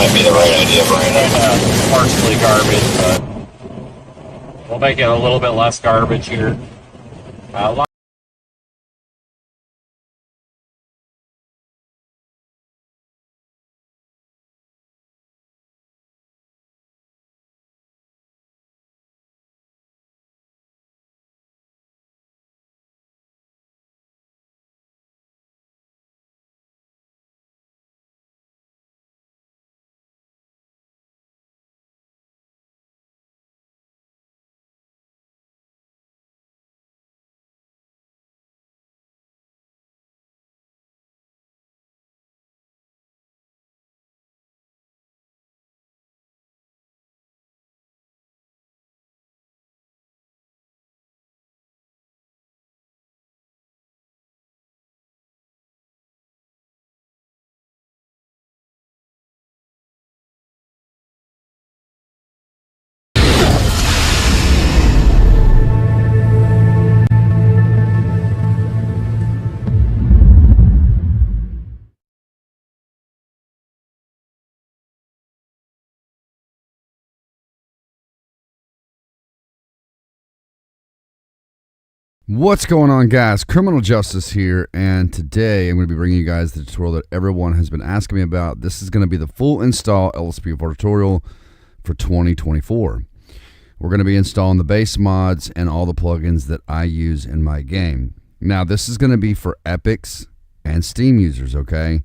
might be the right idea, Brandon. Partially garbage, but we'll make it a little bit less garbage here. What's going on, guys? Criminal Justice here, and today I'm going to be bringing you guys the tutorial that everyone has been asking me about. This is going to be the full install LAPFR tutorial for 2024. We're going to be installing the base mods and all the plugins that I use in my game. Now, this is going to be for Epics and Steam users, okay?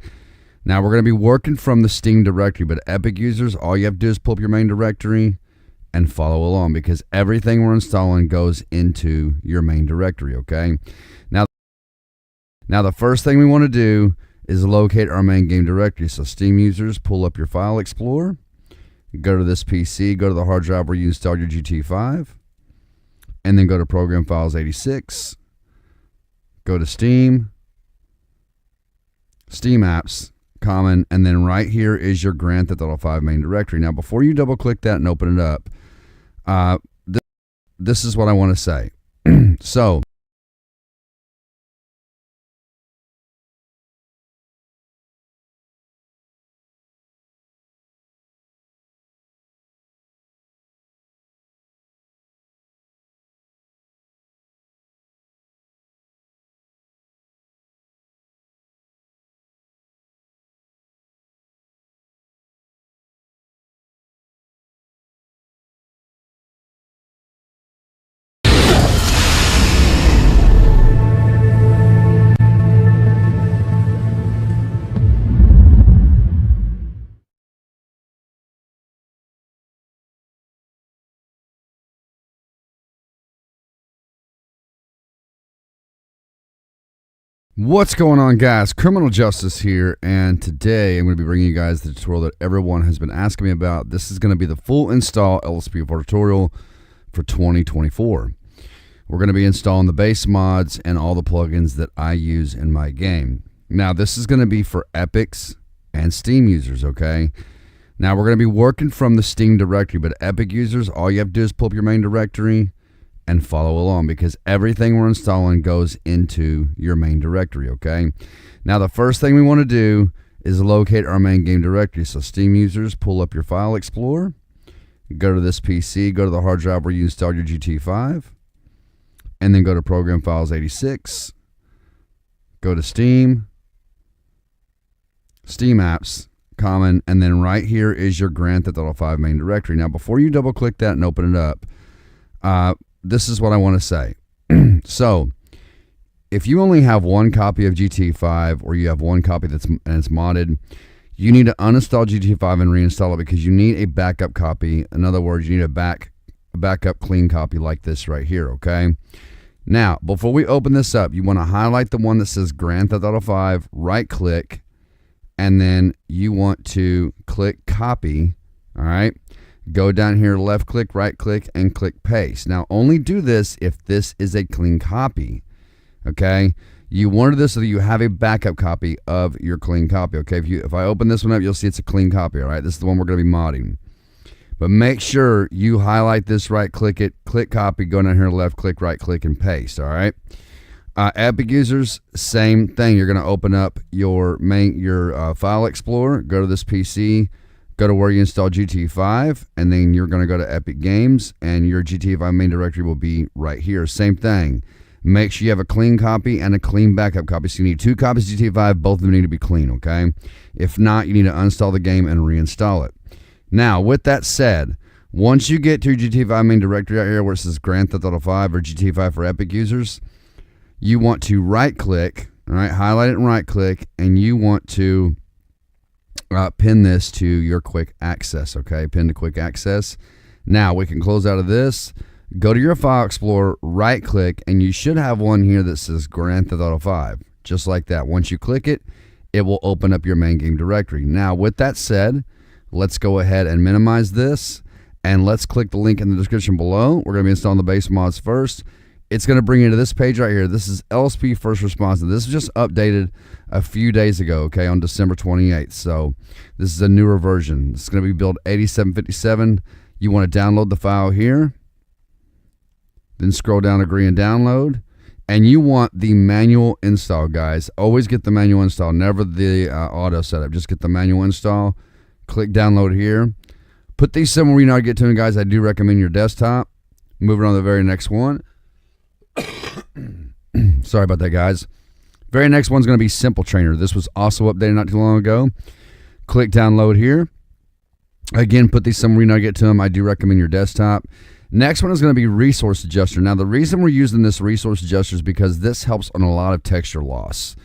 Now, we're going to be working from the Steam directory, but Epic users, all you have to do is pull up your main directory and follow along, because everything we're installing goes into your main directory, okay? Now the first thing we want to do is locate our main game directory. So Steam users, pull up your File Explorer, go to this PC, go to the hard drive where you installed your GT5, and then go to Program Files 86, go to Steam, Steam Apps, Common, and then right here is your Grand Theft Auto 5 main directory. Now, before you double click that and open it up, this is what I want to say. So, what's going on, guys? Criminal Justice here, and today I'm going to be bringing you guys the tutorial that everyone has been asking me about. This is going to be the full install LAPFR tutorial for 2024. We're going to be installing the base mods and all the plugins that I use in my game. Now, this is going to be for Epics and Steam users, okay? Now, we're going to be working from the Steam directory, but Epic users, all you have to do is pull up your main directory and follow along, because everything we're installing goes into your main directory, okay? Now, the first thing we want to do is locate our main game directory. So Steam users, pull up your File Explorer, go to this PC, go to the hard drive where you installed your GT5, and then go to Program Files 86, go to Steam, Steam Apps, Common, and then right here is your Grand Theft Auto 5 main directory. Now, before you double click that and open it up, this is what I want to say. So, if you only have one copy of GT5, or you have one copy that's modded, you need to uninstall GT5 and reinstall it, because you need a backup copy. In other words, you need a backup clean copy like this right here, okay? Now, before we open this up, you want to highlight the one that says Grand Theft Auto 5, right-click, and then you want to click Copy, all right? Go down here, left click, right click, and click paste. Now, only do this if this is a clean copy, okay? You wanted this so that you have a backup copy of your clean copy, okay? If I open this one up, you'll see it's a clean copy, all right? This is the one we're going to be modding. But make sure you highlight this, right click it, click copy, go down here, left click, right click, and paste, all right? Epic users, same thing. You're going to open up your File Explorer, go to this PC, go to where you install GTA 5, and then you're going to go to Epic Games, and your GTA 5 main directory will be right here. Same thing. Make sure you have a clean copy and a clean backup copy. So you need 2 copies of GTA 5. Both of them need to be clean, okay? If not, you need to uninstall the game and reinstall it. Now, with that said, once you get to your GTA 5 main directory out here where it says Grand Theft Auto 5 or GTA 5 for Epic users, you want to right-click, all right, highlight it and right-click, and you want to pin this to your quick access, okay? Pin to quick access. Now, we can close out of this. Go to your File Explorer, right-click, and you should have one here that says Grand Theft Auto 5, just like that. Once you click it, it will open up your main game directory. Now, with that said, let's go ahead and minimize this, and let's click the link in the description below. We're going to be installing the base mods first. It's going to bring you to this page right here. This is LSP First Response, and this is just updated a few days ago, okay, on December 28th. So this is a newer version. It's going to be build 8757. You want to download the file here. Then scroll down, agree and download. And you want the manual install, guys. Always get the manual install, never the auto setup. Just get the manual install. Click download here. Put these somewhere where you know how to get to them, guys. I do recommend your desktop. Moving on to the very next one. Sorry about that, guys. Very next one's going to be Simple Trainer. This was also updated not too long ago. Click download here. Again, put these somewhere you know how to get to them. I do recommend your desktop. Next one is going to be Resource Adjuster. Now, the reason we're using this Resource Adjuster is because this helps on a lot of texture loss.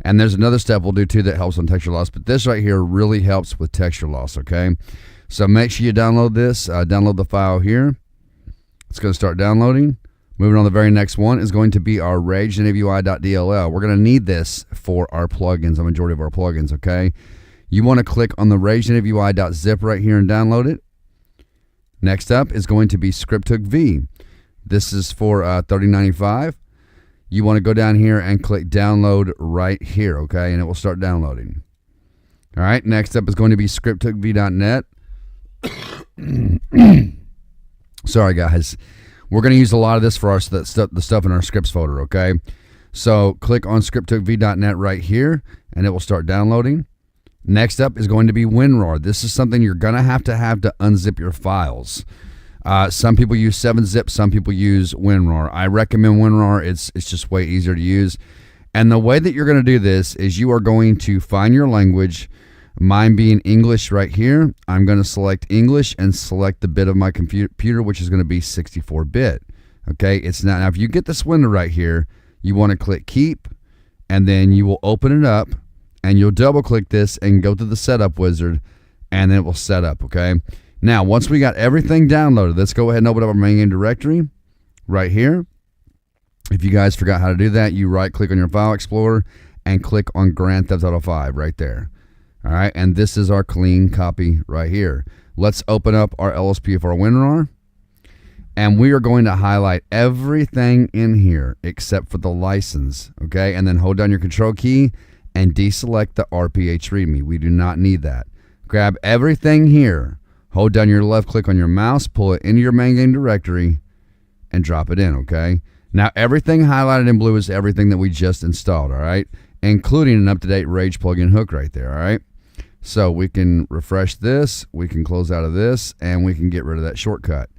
And there's another step we'll do too that helps on texture loss, but this right here really helps with texture loss, okay? So make sure you download this. Download the file here. It's going to start downloading. Moving on, the very next one is going to be our RageNaveUI.dll. We're going to need this for our plugins, a majority of our plugins, okay? You want to click on the RageNaveUI.zip right here and download it. Next up is going to be ScriptHook-V. This is for $30.95. You want to go down here and click download right here, okay? And it will start downloading. All right, next up is going to be ScriptHookV.net. Sorry, guys. We're going to use a lot of this for the stuff in our scripts folder, okay? So click on ScriptHookV.net right here, and it will start downloading. Next up is going to be WinRAR. This is something you're going to have to unzip your files. Some people use 7-zip, some people use WinRAR. I recommend WinRAR. It's just way easier to use. And the way that you're going to do this is you are going to find your language, mine being English right here. I'm going to select English and select the bit of my computer, which is going to be 64-bit. Okay, it's now if you get this window right here, you want to click Keep, and then you will open it up, and you'll double click this and go to the setup wizard, and then it will set up, okay? Now, once we got everything downloaded, let's go ahead and open up our main game directory right here. If you guys forgot how to do that, you right-click on your File Explorer and click on Grand Theft Auto 5 right there. All right, and this is our clean copy right here. Let's open up our LSPFR WinRAR, and we are going to highlight everything in here except for the license, okay? And then hold down your Control key and deselect the RPH README. We do not need that. Grab everything here, hold down your left click on your mouse, pull it into your main game directory, and drop it in, okay? Now, everything highlighted in blue is everything that we just installed, all right? Including an up-to-date Rage plugin hook right there, all right? So we can refresh this, we can close out of this, and we can get rid of that shortcut.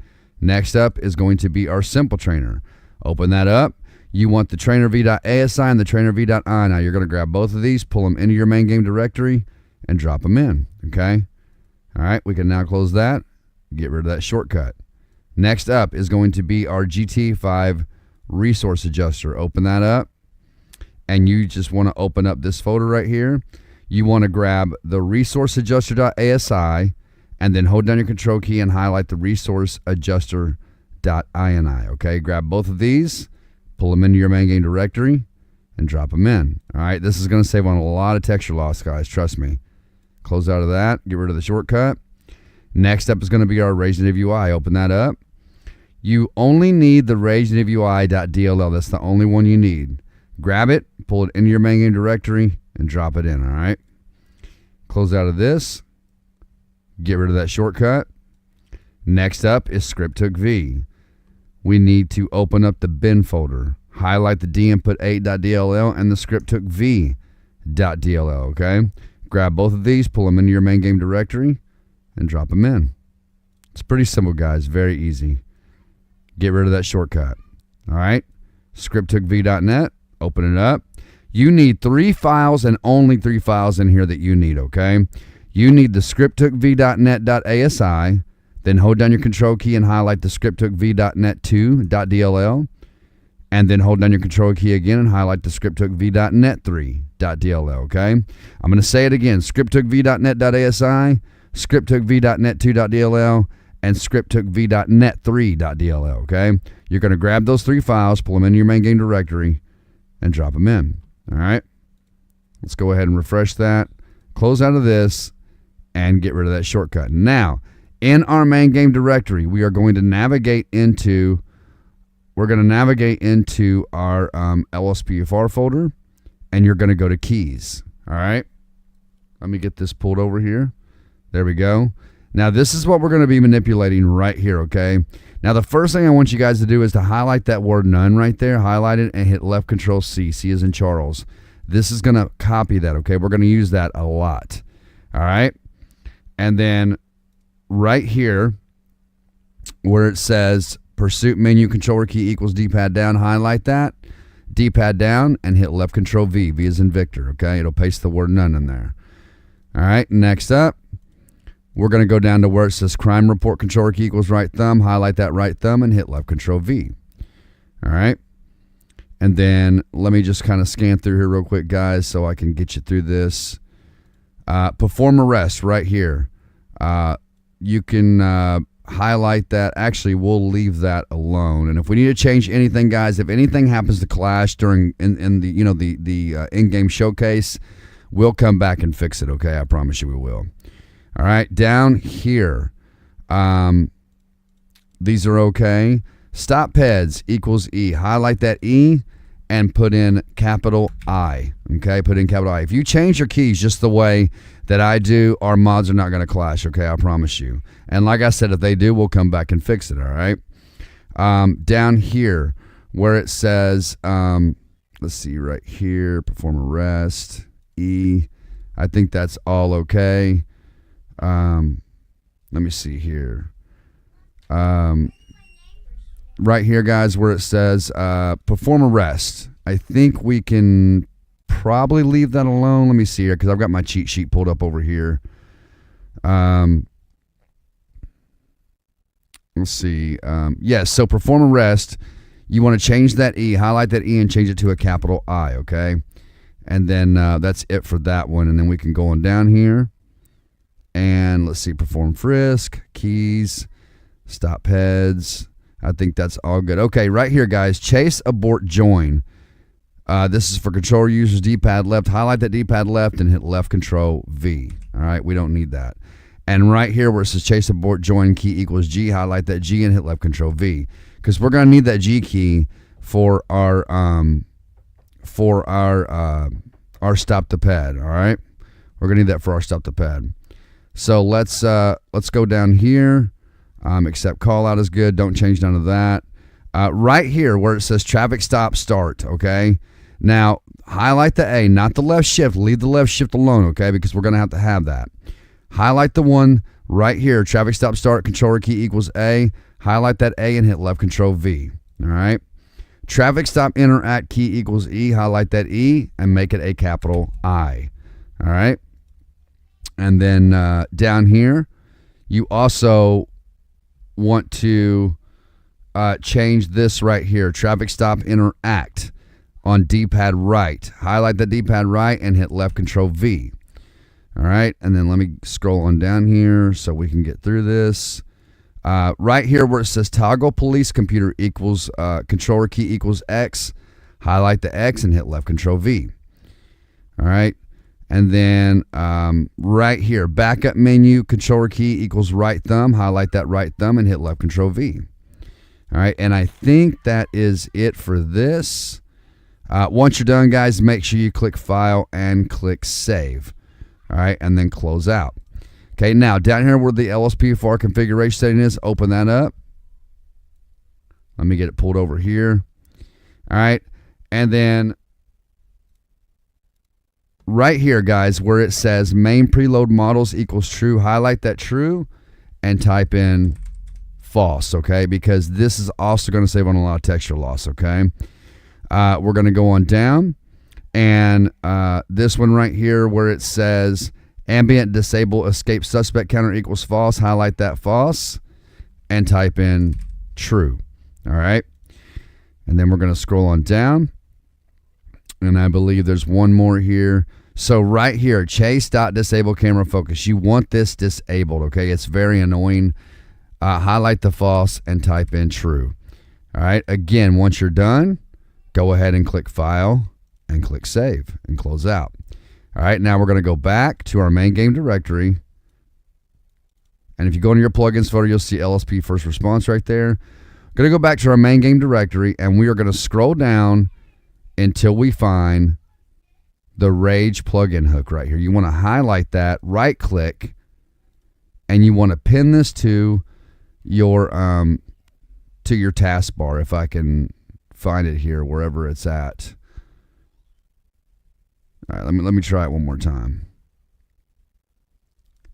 Next up is going to be our Simple Trainer. Open that up. You want the trainer.v.asi and the trainer.v.i. Now, you're going to grab both of these, pull them into your main game directory, and drop them in, okay? All right, we can now close that, get rid of that shortcut. Next up is going to be our GTA 5 Resource Adjuster. Open that up, and you just want to open up this folder right here. You want to grab the Resource Adjuster.asi, and then hold down your Control key and highlight the Resource Adjuster.ini, okay? Grab both of these, pull them into your main game directory, and drop them in. All right, this is going to save on a lot of texture loss, guys, trust me. Close out of that, get rid of the shortcut. Next up is going to be our RageNaveUI. Open that up. You only need the RageNaveUI.dll. That's the only one you need. Grab it, pull it into your main game directory, and drop it in, all right? Close out of this, get rid of that shortcut. Next up is ScriptHook-V. We need to open up the bin folder, highlight the dinput8.dll and the ScriptHook-V.dll, okay? Grab both of these, pull them into your main game directory, and drop them in. It's pretty simple, guys. Very easy. Get rid of that shortcut. All right. scripthookv.net. Open it up. You need 3 files and only 3 files in here that you need, okay? You need the scripthookv.net.asi. Then hold down your control key and highlight the scripthookv.net2.dll. And then hold down your control key again and highlight the scripthookv.net3.dll, okay? I'm going to say it again. scripthookv.net.asi, scripthookv.net2.dll, and scripthookv.net3.dll, okay? You're going to grab those 3 files, pull them into your main game directory, and drop them in, all right? Let's go ahead and refresh that, close out of this, and get rid of that shortcut. Now, in our main game directory, we are going to navigate into our LAPFR folder, and you're going to go to keys, all right? Let me get this pulled over here. There we go. Now, this is what we're going to be manipulating right here, okay? Now, the first thing I want you guys to do is to highlight that word none right there, highlight it, and hit left control C. C as in Charles. This is going to copy that, okay? We're going to use that a lot, all right? And then right here where it says pursuit menu controller key equals D-pad down, highlight that, D-pad down, and hit left control V. V as in Victor, okay? It'll paste the word none in there. All right, next up, we're going to go down to where it says crime report controller key equals right thumb, highlight that right thumb, and hit left control V. All right, and then let me just kind of scan through here real quick, guys, so I can get you through this. Perform arrest right here. You can highlight that. Actually, we'll leave that alone. And if we need to change anything, guys, if anything happens to clash during in the in-game showcase, we'll come back and fix it. Okay, I promise you we will. All right, down here, these are okay. Stop PEDs equals E. Highlight that E and put in capital I. Okay, put in capital I. If you change your keys just the way that I do, our mods are not going to clash. Okay, I promise you. And like I said, if they do, we'll come back and fix it. All right. Down here where it says, let's see right here, perform arrest E. I think that's all okay. Let me see here. Right here, guys, where it says perform arrest. I think we can probably leave that alone. Let me see here because I've got my cheat sheet pulled up over here. Let's see. Yes, so perform arrest. You want to change that E, highlight that E, and change it to a capital I, okay? And then that's it for that one. And then we can go on down here. And let's see, perform frisk, keys, stop heads. I think that's all good. Okay, right here, guys, chase, abort, join. This is for controller users, D-pad left. Highlight that D-pad left and hit left control V. All right, we don't need that. And right here where it says chase, abort, join, key equals G, highlight that G and hit left control V. Because we're going to need that G key for our stop the pad, all right? We're going to need that for our stop the pad. So let's go down here. Accept call out is good. Don't change none of that. Right here where it says traffic stop start, okay? Now, highlight the A, not the left shift. Leave the left shift alone, okay? Because we're going to have that. Highlight the one right here, traffic stop start, controller key equals A. Highlight that A and hit left control V, all right? Traffic stop interact key equals E. Highlight that E and make it a capital I, all right? And then down here, you also want to change this right here. Traffic stop interact on D-pad right. Highlight the D-pad right and hit left control V. All right, and then let me scroll on down here so we can get through this. Right here where it says toggle police computer equals controller key equals X. Highlight the X and hit left control V. All right. And then right here, backup menu, controller key equals right thumb. Highlight that right thumb and hit left control V. All right, and I think that is it for this. Once you're done, guys, make sure you click File and click Save. All right, and then close out. Okay, now down here where the LAPFR configuration setting is, open that up. Let me get it pulled over here. All right, and then right here, guys, where it says main preload models equals true, highlight that true and type in false, okay? Because this is also going to save on a lot of texture loss, okay? We're going to go on down, and this one right here where it says ambient disable escape suspect counter equals false, highlight that false and type in true, all right? And then we're going to scroll on down, and I believe there's one more here. So right here, chase.disable camera focus. You want this disabled, okay? It's very annoying. Highlight the false and type in true. All right, again, once you're done, go ahead and click File and click Save and close out. All right, now we're going to go back to our main game directory. And if you go into your plugins folder, you'll see LSP First Response right there. Going to go back to our main game directory, and we are going to scroll down until we find the Rage plugin hook right here. You want to highlight that, right click, and you want to pin this to your taskbar, if I can find it here, wherever it's at. All right, let me try it one more time.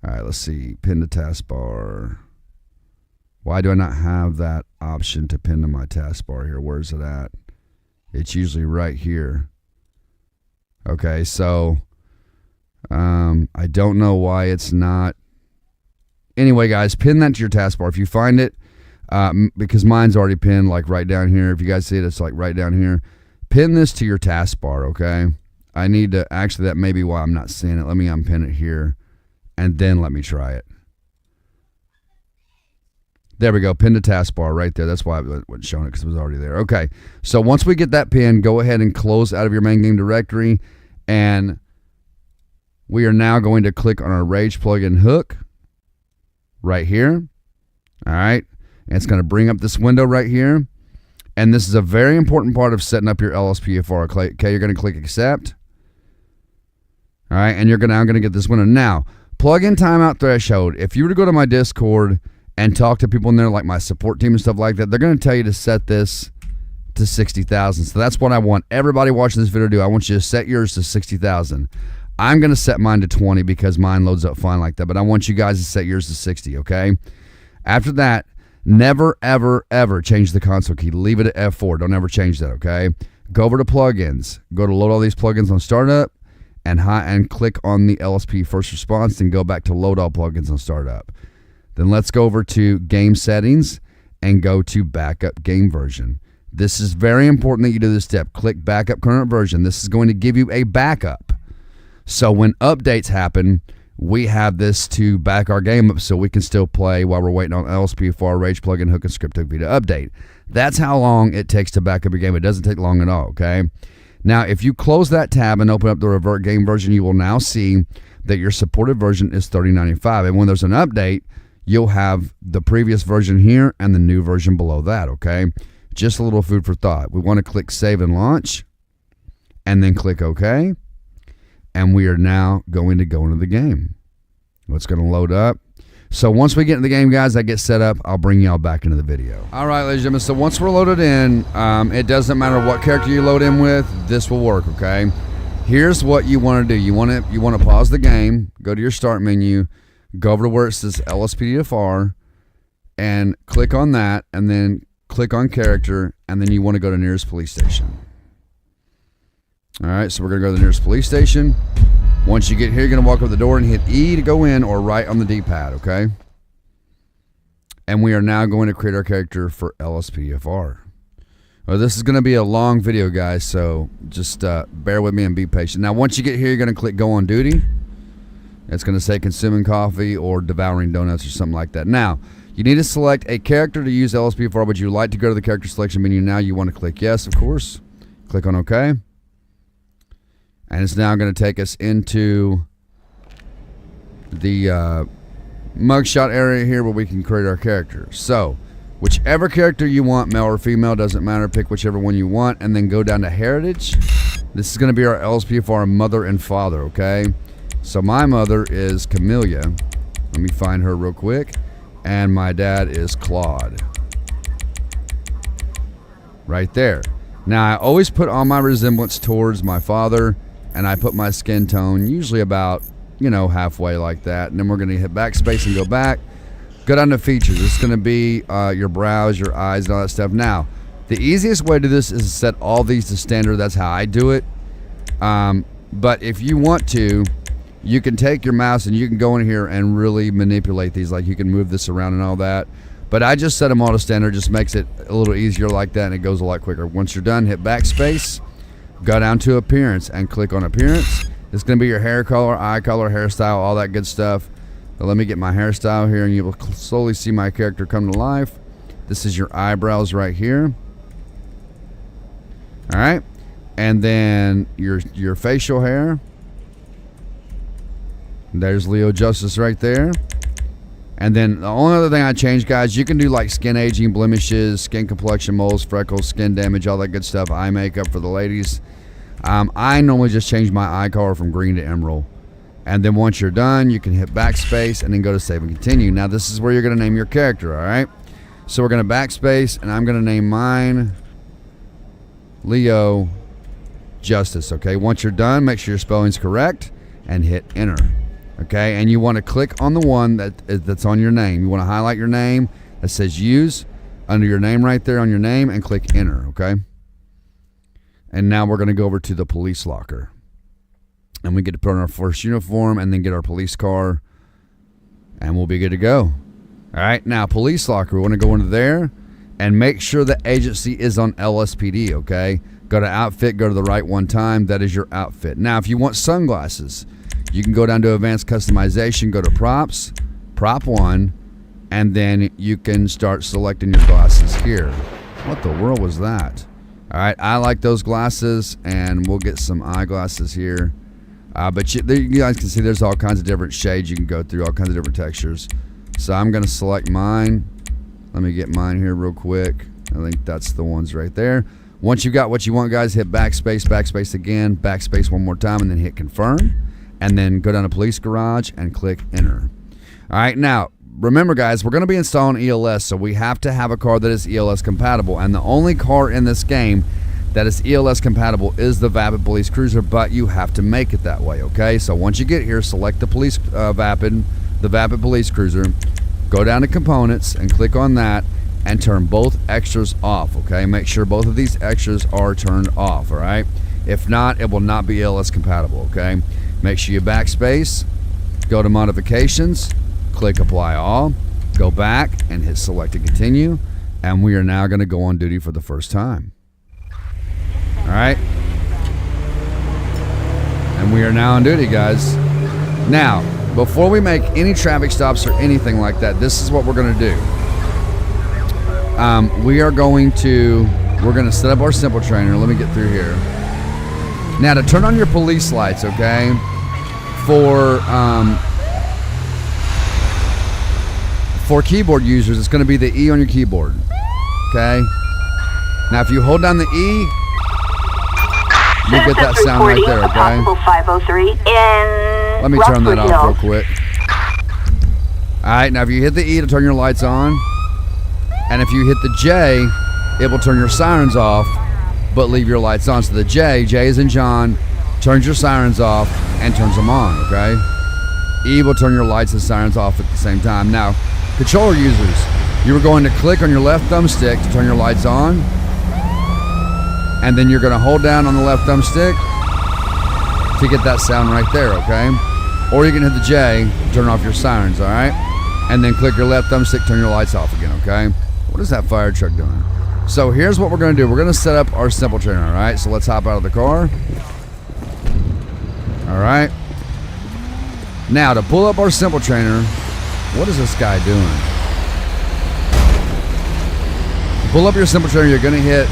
All right, let's see. Pin to taskbar. Why do I not have that option to pin to my taskbar here? Where's it at? It's usually right here. Okay, so I don't know why it's not. Anyway, guys, pin that to your taskbar if you find it, because mine's already pinned like right down here. If you guys see it, it's like right down here. Pin this to your taskbar, okay? I need to, actually, that may be why I'm not seeing it. Let me unpin it here, and then let me try it. There we go, pin to taskbar right there. That's why I wasn't showing it, because it was already there. Okay, so once we get that pin, go ahead and close out of your main game directory, and we are now going to click on our Rage plugin hook right here. All right, and it's going to bring up this window right here, and this is a very important part of setting up your LSPFR. Okay, you're going to click Accept. All right, and you're now going to get this window. Now, plugin timeout threshold. If you were to go to my Discord and talk to people in there, like my support team and stuff like that, they're going to tell you to set this to 60,000. So that's what I want everybody watching this video to do. I want you to set yours to 60,000. I'm going to set mine to 20 because mine loads up fine like that, but I want you guys to set yours to 60, okay? After that, never, ever, ever change the console key. Leave it at F4. Don't ever change that, okay? Go over to plugins. Go to load all these plugins on startup, and click on the LSP First Response, and go back to load all plugins on startup. Then let's go over to game settings and go to backup game version. This is very important that you do this step. Click backup current version. This is going to give you a backup. So when updates happen, we have this to back our game up so we can still play while we're waiting on LSPFR, Rage plugin, hook, and script hook to update. That's how long it takes to back up your game. It doesn't take long at all, okay? Now, if you close that tab and open up the revert game version, you will now see that your supported version is 3095. And when there's an update, you'll have the previous version here and the new version below that, okay? Just a little food for thought. We want to click Save and Launch, and then click OK. And we are now going to go into the game. It's going to load up. So once we get in the game, guys, I get set up, I'll bring y'all back into the video. All right, ladies and gentlemen, so once we're loaded in, it doesn't matter what character you load in with, this will work, okay? Here's what you want to do. You want to pause the game, go to your start menu, go over to where it says LSPDFR, and click on that, and then click on character, and then you want to go to nearest police station. All right, so we're going to go to the nearest police station. Once you get here, you're going to walk up the door and hit E to go in, or right on the D-pad, okay? And we are now going to create our character for LSPFR. Well, this is going to be a long video, guys, so just bear with me and be patient. Now, once you get here, you're going to click Go on Duty. It's going to say consuming coffee or devouring donuts or something like that. Now, you need to select a character to use LSPFR. Would you like to go to the character selection menu now? You want to click yes, of course. Click on OK. And it's now going to take us into the mugshot area here where we can create our character. So, whichever character you want, male or female, doesn't matter. Pick whichever one you want, and then go down to Heritage. This is going to be our LSPFR mother and father, okay? So my mother is Camellia. Let me find her real quick. And my dad is Claude. Right there. Now, I always put all my resemblance towards my father and I put my skin tone usually about, you know, halfway like that. And then we're going to hit backspace and go back. Go down to features. It's going to be your brows, your eyes, and all that stuff. Now, the easiest way to do this is to set all these to standard. That's how I do it. But if you want to, you can take your mouse and you can go in here and really manipulate these. Like you can move this around and all that. But I just set them all to standard. Just makes it a little easier like that, and it goes a lot quicker. Once you're done, hit backspace. Go down to appearance and click on appearance. It's going to be your hair color, eye color, hairstyle, all that good stuff. So let me get my hairstyle here, and you will slowly see my character come to life. This is your eyebrows right here. All right. And then your facial hair. There's Leo Justice right there. And then the only other thing I changed, guys, you can do like skin aging, blemishes, skin complexion, moles, freckles, skin damage, all that good stuff, eye makeup for the ladies. I normally just change my eye color from green to emerald. And then once you're done, you can hit backspace and then go to save and continue. Now this is where you're going to name your character, all right? So we're going to backspace, and I'm going to name mine Leo Justice, okay? Once you're done, make sure your spelling's correct and hit enter. Okay, and you want to click on the one that's on your name. You want to highlight your name that says use under your name right there on your name and click enter, okay? And now we're going to go over to the police locker. And we get to put on our first uniform and then get our police car, and we'll be good to go. All right, now police locker, we want to go into there and make sure the agency is on LSPD, okay? Go to outfit, go to the right one time. That is your outfit. Now, if you want sunglasses, you can go down to advanced customization, go to props, prop 1, and then you can start selecting your glasses here. What the world was that? All right, I like those glasses, and we'll get some eyeglasses here. But you guys can see there's all kinds of different shades you can go through, all kinds of different textures. So I'm going to select mine. Let me get mine here real quick. I think that's the ones right there. Once you've got what you want, guys, hit backspace, backspace again, backspace one more time, and then hit confirm. And then go down to police garage and click enter. All right, now remember, guys, we're going to be installing ELS, so we have to have a car that is ELS compatible. And the only car in this game that is ELS compatible is the Vapid Police Cruiser, but you have to make it that way, okay? So once you get here, select the the Vapid Police Cruiser, go down to components and click on that and turn both extras off, okay? Make sure both of these extras are turned off, all right? If not, it will not be ELS compatible, okay? Make sure you backspace, go to modifications, click apply all, go back and hit select and continue, and we are now going to go on duty for the first time. All right, and we are now on duty, guys. Now, before we make any traffic stops or anything like that, this is what we're going to do. We're going to set up our simple trainer. Let me get through here. Now, to turn on your police lights, okay, for keyboard users, it's going to be the E on your keyboard, okay? Now, if you hold down the E, you get that sound right there, okay? 503 in Let me turn that off real quick. All right, now if you hit the E to turn your lights on, and if you hit the J, it will turn your sirens off, but leave your lights on. So the J is in John, turns your sirens off and turns them on, okay? E will turn your lights and sirens off at the same time. Now, controller users, you are going to click on your left thumbstick to turn your lights on, and then you're going to hold down on the left thumbstick to get that sound right there, okay? Or you can hit the J to turn off your sirens, all right? And then click your left thumbstick, turn your lights off again, okay? What is that fire truck doing? So here's what we're going to do. We're going to set up our simple trainer, all right? So let's hop out of the car. All right. Now, to pull up our simple trainer, what is this guy doing? To pull up your simple trainer, you're going to hit,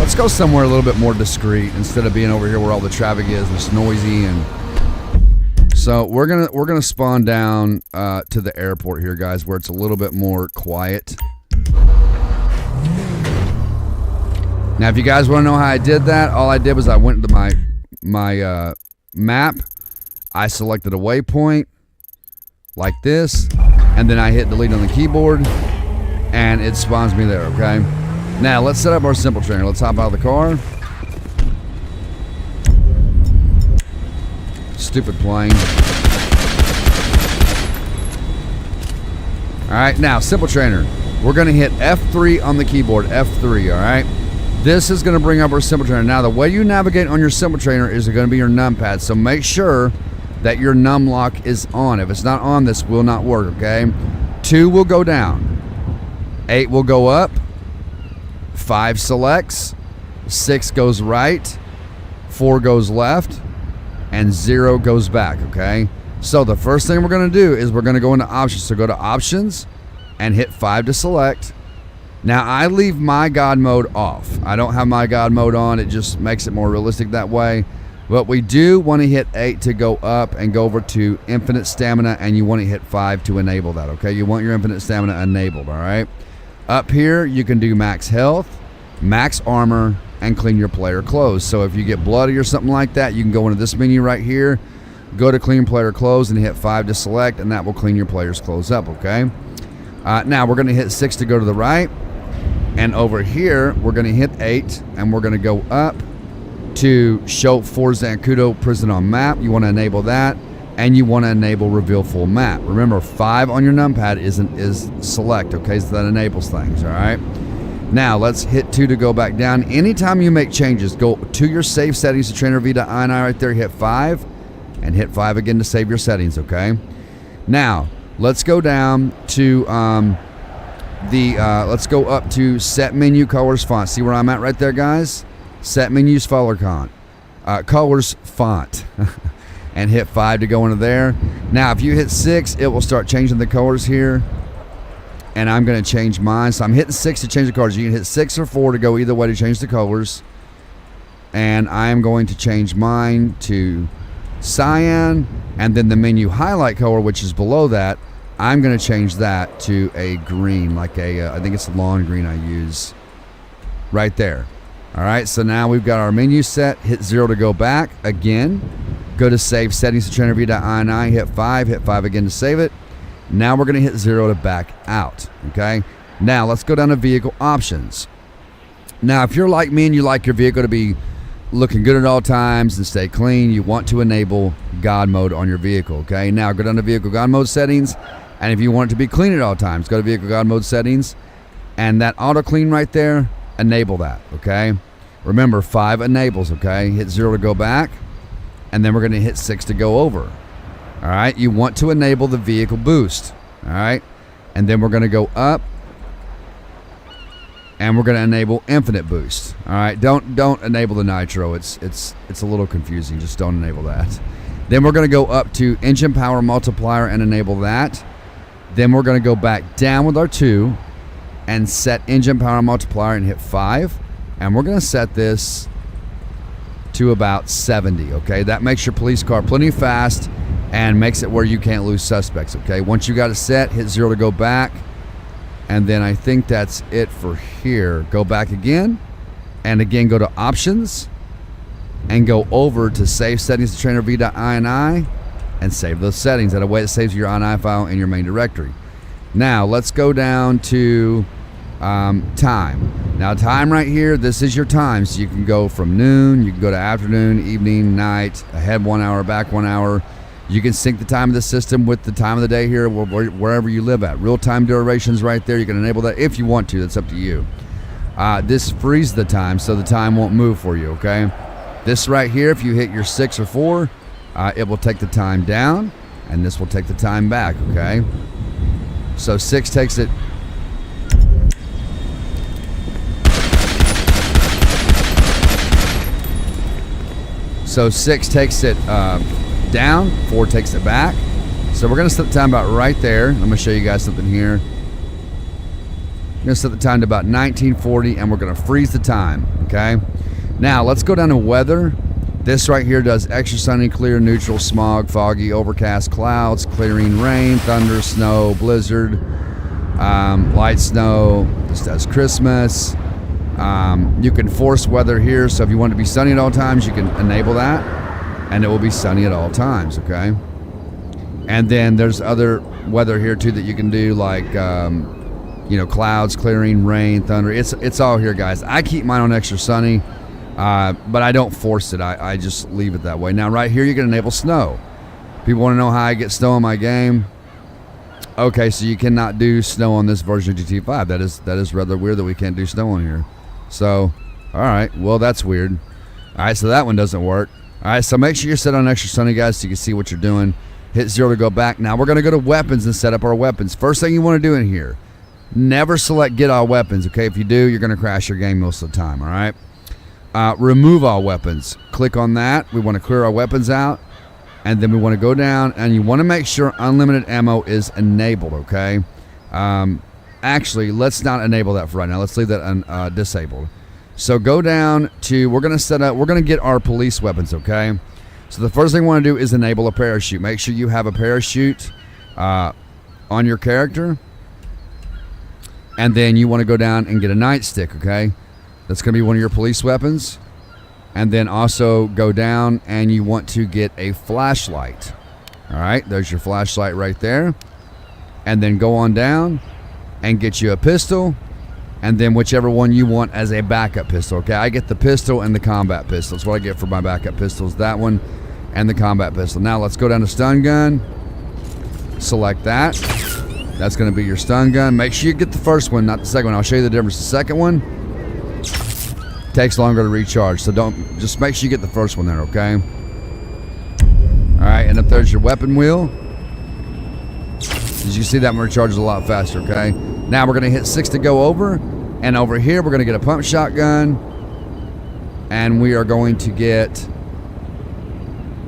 let's go somewhere a little bit more discreet instead of being over here where all the traffic is and it's noisy. And so we're gonna spawn down to the airport here, guys, where it's a little bit more quiet. Now, if you guys want to know how I did that, all I did was I went into my map, I selected a waypoint like this, and then I hit delete on the keyboard, and it spawns me there, okay? Now, let's set up our simple trainer. Let's hop out of the car. Stupid plane. All right, now, Simple Trainer. We're going to hit F3 on the keyboard, F3, all right? This is going to bring up our Simple Trainer. Now, the way you navigate on your Simple Trainer is going to be your numpad, so make sure that your num lock is on. If it's not on, this will not work, okay? 2 will go down. 8 will go up. 5 selects. 6 goes right. 4 goes left. And 0 goes back, okay? So the first thing we're going to do is we're going to go into options. So go to options and hit 5 to select. Now I leave my God mode off. I don't have my God mode on. It just makes it more realistic that way. But we do want to hit 8 to go up and go over to infinite stamina, and you want to hit 5 to enable that, okay? You want your infinite stamina enabled, all right? Up here, you can do max health, max armor, and clean your player clothes. So if you get bloody or something like that, you can go into this menu right here, go to clean player clothes and hit 5 to select, and that will clean your player's clothes up, okay? Now we're going to hit 6 to go to the right, and over here we're going to hit 8, and we're going to go up to show for Zancudo prison on map. You want to enable that, and you want to enable reveal full map. Remember, 5 on your numpad is select, okay? So that enables things, all right? Now let's hit 2 to go back down. Anytime you make changes, go to your save settings to trainer v.ini right there, hit 5, and hit 5 again to save your settings, okay? Now let's go down to let's go up to set menu colors font. See where I'm at right there, guys? Set menus colors font and hit 5 to go into there. Now if you hit 6, it will start changing the colors here, and I'm going to change mine. So I'm hitting 6 to change the colors. You can hit 6 or 4 to go either way to change the colors, and I am going to change mine to cyan, and then the menu highlight color, which is below that, I'm going to change that to a green, like I think it's lawn green I use right there. All right, so now we've got our menu set. Hit 0 to go back again. Go to save settings to trainer v.ini, hit 5 again to save it. Now we're going to hit 0 to back out, okay? Now let's go down to vehicle options. Now if you're like me and you like your vehicle to be looking good at all times and stay clean, you want to enable God mode on your vehicle, okay? Now go down to vehicle God mode settings, and if you want it to be clean at all times, go to vehicle God mode settings, and that auto clean right there, enable that, okay? Remember, 5 enables, okay? Hit 0 to go back, and then we're going to hit 6 to go over. All right, you want to enable the vehicle boost, all right? And then we're going to go up, and we're going to enable infinite boost. All right, don't enable the nitro. It's a little confusing. Just don't enable that. Then we're going to go up to engine power multiplier and enable that. Then we're going to go back down with our 2 and set engine power multiplier and hit 5. And we're going to set this to about 70, okay? That makes your police car plenty fast and makes it where you can't lose suspects, okay? Once you got it set, hit 0 to go back. And then I think that's it for here. Go back again, and again go to options, and go over to save settings to trainer v.ini, and save those settings. That way it saves your ini file in your main directory. Now let's go down to time. Now time right here, this is your time. So you can go from noon, you can go to afternoon, evening, night, ahead 1 hour, back 1 hour. You can sync the time of the system with the time of the day here, wherever you live at. Real-time durations right there. You can enable that if you want to. That's up to you. This freezes the time, so the time won't move for you, okay? This right here, if you hit your 6 or 4, it will take the time down, and this will take the time back, okay? So 6 takes it... So 6 takes it... down, 4 takes it back. So we're going to set the time about right there. I'm going to show you guys something here. I'm going to set the time to about 1940, and we're going to freeze the time, okay? Now let's go down to weather. This right here does extra sunny, clear, neutral, smog, foggy, overcast, clouds, clearing, rain, thunder, snow, blizzard, light snow. This does Christmas. You can force weather here, so if you want it to be sunny at all times, you can enable that, and it will be sunny at all times, okay? And then there's other weather here too that you can do, like clouds, clearing, rain, thunder. It's all here, guys. I keep mine on extra sunny. But I don't force it. I just leave it that way. Now, right here, you can enable snow. People want to know how I get snow in my game. Okay, so you cannot do snow on this version of GTA 5. That is rather weird that we can't do snow on here. So, all right. Well, that's weird. All right, so that one doesn't work. All right, so make sure you're set on extra sunny, guys, so you can see what you're doing. Hit 0 to go back. Now we're going to go to weapons and set up our weapons. First thing you want to do in here, never select get all weapons, okay? If you do, you're going to crash your game most of the time, all right? Remove all weapons. Click on that. We want to clear our weapons out. And then we want to go down, and you want to make sure unlimited ammo is enabled, okay? Actually, let's not enable that for right now. Let's leave that disabled. So go down to, we're going to get our police weapons, okay? So the first thing we want to do is enable a parachute. Make sure you have a parachute on your character. And then you want to go down and get a nightstick, okay? That's going to be one of your police weapons. And then also go down and you want to get a flashlight. All right, there's your flashlight right there. And then go on down and get you a pistol. And then whichever one you want as a backup pistol, okay? I get the pistol and the combat pistol. That's what I get for my backup pistols, that one and the combat pistol. Now let's go down to stun gun. Select that. That's going to be your stun gun. Make sure you get the first one, not the second one. I'll show you the difference. The second one takes longer to recharge, so just make sure you get the first one there, okay? All right, and up there's your weapon wheel. As you see, that one recharges a lot faster, okay? Now we're going to hit 6 to go over, and over here we're going to get a pump shotgun, and we are going to get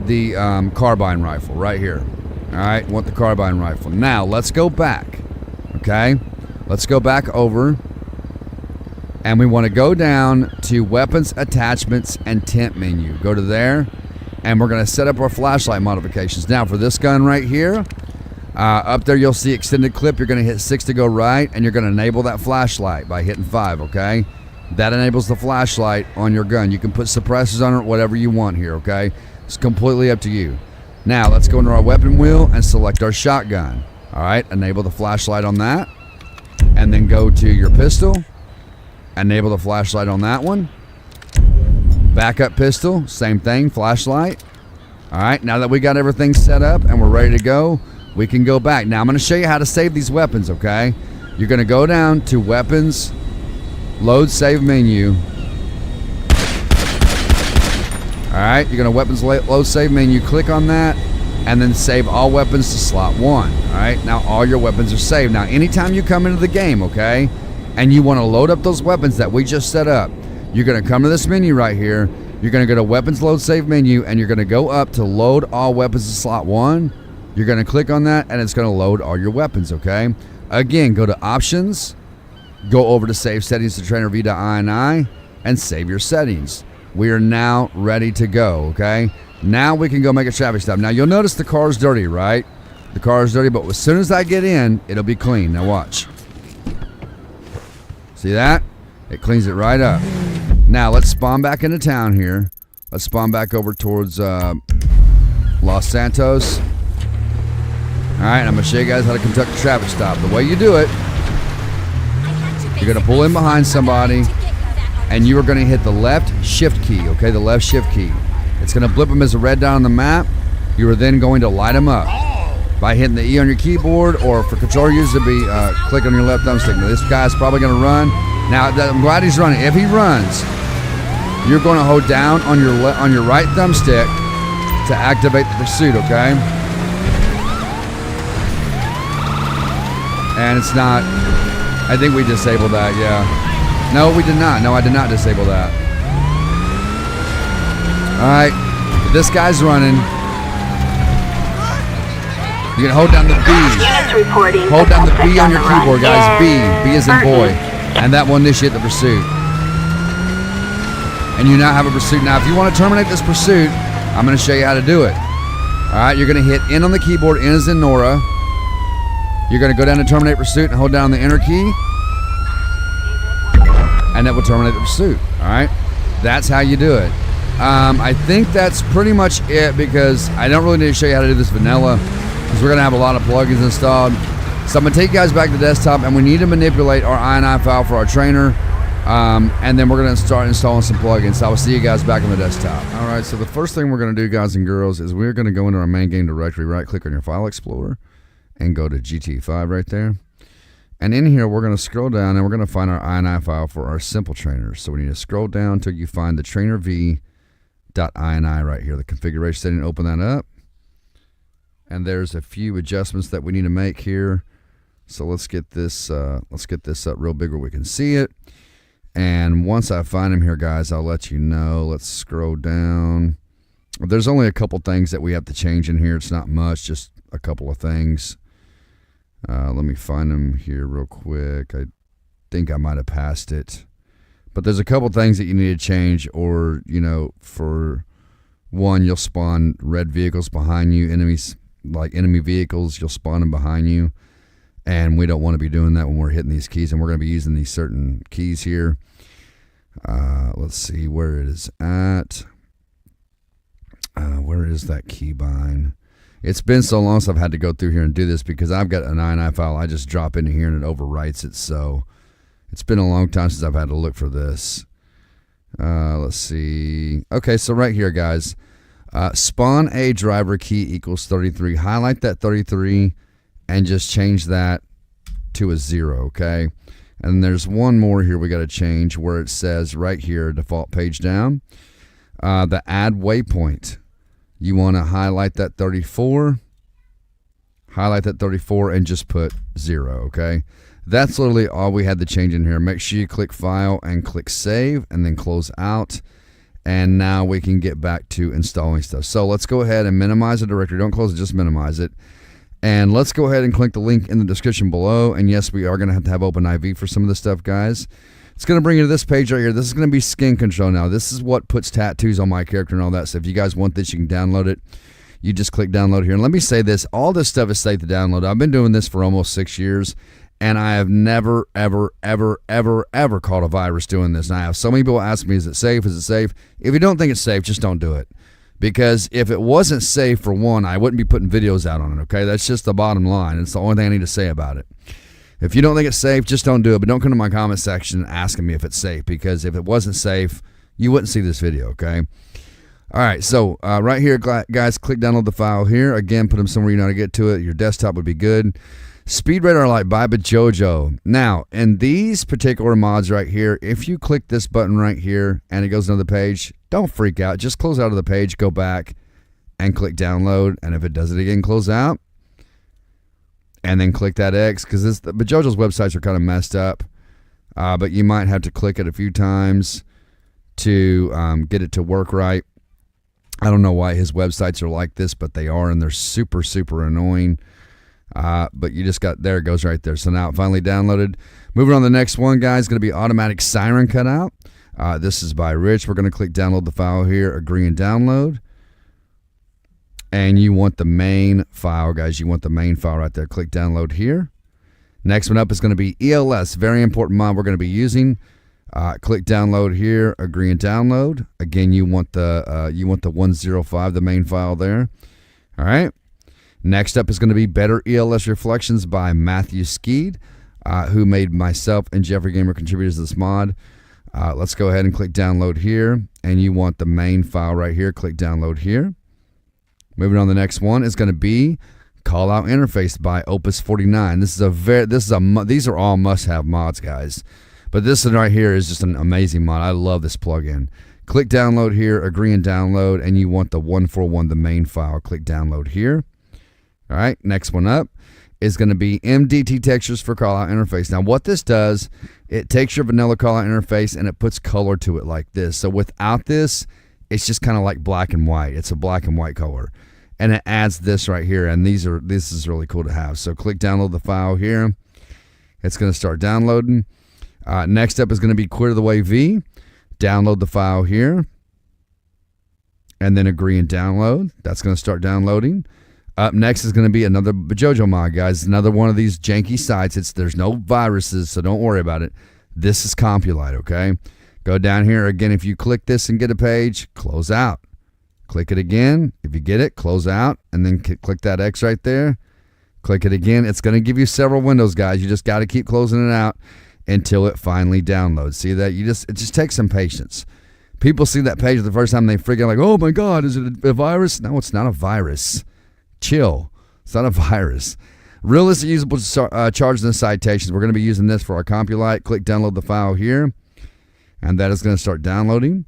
the carbine rifle right here. All right, want the carbine rifle. Now let's go back, okay? Let's go back over. And we want to go down to weapons, attachments, and tent menu. Go to there, and we're going to set up our flashlight modifications. Now for this gun right here, up there you'll see extended clip. You're going to hit 6 to go right, and you're going to enable that flashlight by hitting 5, okay? That enables the flashlight on your gun. You can put suppressors on it, whatever you want here, okay? It's completely up to you. Now let's go into our weapon wheel and select our shotgun. All right, enable the flashlight on that, and then go to your pistol. Enable the flashlight on that one. Backup pistol, same thing, flashlight. All right, now that we got everything set up and we're ready to go, we can go back. Now I'm going to show you how to save these weapons, okay? You're going to go down to weapons, load save menu. All right, you're going to weapons load save menu, click on that, and then save all weapons to slot 1. All right, now all your weapons are saved. Now anytime you come into the game, okay, and you want to load up those weapons that we just set up, you're going to come to this menu right here. You're going to go to weapons load save menu, and you're going to go up to load all weapons to slot 1. You're going to click on that, and it's going to load all your weapons, okay? Again, go to options, go over to save settings to trainer v.ini, and save your settings. We are now ready to go, okay? Now we can go make a traffic stop. Now you'll notice the car's dirty, right? The car is dirty, but as soon as I get in, it'll be clean. Now watch. See that? It cleans it right up. Now let's spawn back into town here. Let's spawn back over towards Los Santos. All right, I'm going to show you guys how to conduct a traffic stop. The way you do it, you're going to pull in behind somebody, and you are going to hit the left shift key, okay? The left shift key. It's going to blip them as a red dot on the map. You are then going to light them up by hitting the E on your keyboard, or for controller users, it'd be click on your left thumbstick. Now, this guy's probably going to run. Now, I'm glad he's running. If he runs, you're going to hold down on your right thumbstick to activate the pursuit, okay? And it's not, I think we disabled that, yeah. No, we did not. No, I did not disable that. All right, this guy's running. You're going to hold down the B. Hold down the B on your keyboard, guys. B. B is in boy. And that will initiate the pursuit. And you now have a pursuit. Now, if you want to terminate this pursuit, I'm going to show you how to do it. All right, you're going to hit N on the keyboard. N is in Nora. You're going to go down to terminate pursuit and hold down the enter key. And that will terminate the pursuit. All right, that's how you do it. I think that's pretty much it, because I don't really need to show you how to do this vanilla, because we're going to have a lot of plugins installed. So I'm going to take you guys back to the desktop, and we need to manipulate our INI file for our trainer. And then we're going to start installing some plugins. So I will see you guys back on the desktop. All right, so the first thing we're going to do, guys and girls, is we're going to go into our main game directory, right-click on your File Explorer, and go to GT5 right there. And in here, we're going to scroll down, and we're going to find our INI file for our simple trainers. So we need to scroll down until you find the trainerv.ini right here, the configuration setting. Open that up. And there's a few adjustments that we need to make here. So let's get this up real big where we can see it. And once I find them here, guys, I'll let you know. Let's scroll down. There's only a couple things that we have to change in here. It's not much, just a couple of things. Let me find them here real quick. I think I might have passed it. But there's a couple things that you need to change, or, you know, for one, you'll spawn red vehicles behind you, enemies, like enemy vehicles, you'll spawn them behind you. And we don't want to be doing that when we're hitting these keys, and we're going to be using these certain keys here. Let's see where it is at. Where is that keybind? It's been so long since I've had to go through here and do this, because I've got an INI file. I just drop into here and it overwrites it. So it's been a long time since I've had to look for this. Let's see. Okay, so right here, guys. Spawn a driver key equals 33. Highlight that 33. And just change that to a 0, okay? And there's one more here we got to change, where it says right here, default page down, the add waypoint. You want to highlight that 34, and just put 0, okay? That's literally all we had to change in here. Make sure you click File and click Save, and then close out. And now we can get back to installing stuff. So let's go ahead and minimize the directory. Don't close it, just minimize it. And let's go ahead and click the link in the description below. And yes, we are going to have OpenIV for some of this stuff, guys. It's going to bring you to this page right here. This is going to be skin control now. This is what puts tattoos on my character and all that. So if you guys want this, you can download it. You just click download here. And let me say this. All this stuff is safe to download. I've been doing this for almost 6 years. And I have never, ever, ever, ever, ever caught a virus doing this. And I have so many people ask me, is it safe? Is it safe? If you don't think it's safe, just don't do it. Because if it wasn't safe, for one, I wouldn't be putting videos out on it, okay? That's just the bottom line. It's the only thing I need to say about it. If you don't think it's safe, just don't do it. But don't come to my comment section asking me if it's safe, because if it wasn't safe, you wouldn't see this video, okay? All right, so right here, guys, click download the file here. Again, put them somewhere you know how to get to it. Your desktop would be good. Speed Radar Light by Bajojo. Now, in these particular mods right here, if you click this button right here and it goes to the page, don't freak out. Just close out of the page, go back, and click download. And if it does it again, close out. And then click that X, because Bajojo's websites are kind of messed up. But you might have to click it a few times to get it to work right. I don't know why his websites are like this, but they are, and they're super, super annoying. But you just got, there it goes right there. So now it finally downloaded. Moving on to the next one, guys, going to be automatic siren cutout. This is by Rich. We're going to click download the file here, agree and download. And you want the main file, guys. You want the main file right there. Click download here. Next one up is going to be ELS, very important mod we're going to be using. Click download here, agree and download. Again, you want the 105, the main file there. All right. Next up is going to be Better ELS Reflections by Matthew Skeed, who made myself and Jeffrey Gamer contributors to this mod. Let's go ahead and click download here, and you want the main file right here. Click download here. Moving on to the next one is going to be Call Out Interface by Opus 49. These are all must-have mods, guys. But this one right here is just an amazing mod. I love this plugin. Click download here, agree and download, and you want the 141, the main file. Click download here. All right, next one up is going to be MDT textures for callout interface. Now, what this does, it takes your vanilla callout interface and it puts color to it like this. So without this, it's just kind of like black and white. It's a black and white color, and it adds this right here. And this is really cool to have. So click download the file here. It's going to start downloading. Next up is going to be Clear the Way V. Download the file here, and then agree and download. That's going to start downloading. Up next is going to be another Bajojo mod, guys. Another one of these janky sites. There's no viruses, so don't worry about it. This is Compulite, okay? Go down here. Again, if you click this and get a page, close out. Click it again. If you get it, close out, and then click that X right there. Click it again. It's going to give you several windows, guys. You just got to keep closing it out. until it finally downloads. See that? It just takes some patience. People see that page the first time, they freak out like, oh my God, is it a virus? No, it's not a virus. Chill. It's not a virus. Realistic usable charges and citations. We're going to be using this for our Compulite. Click download the file here, and that is going to start downloading.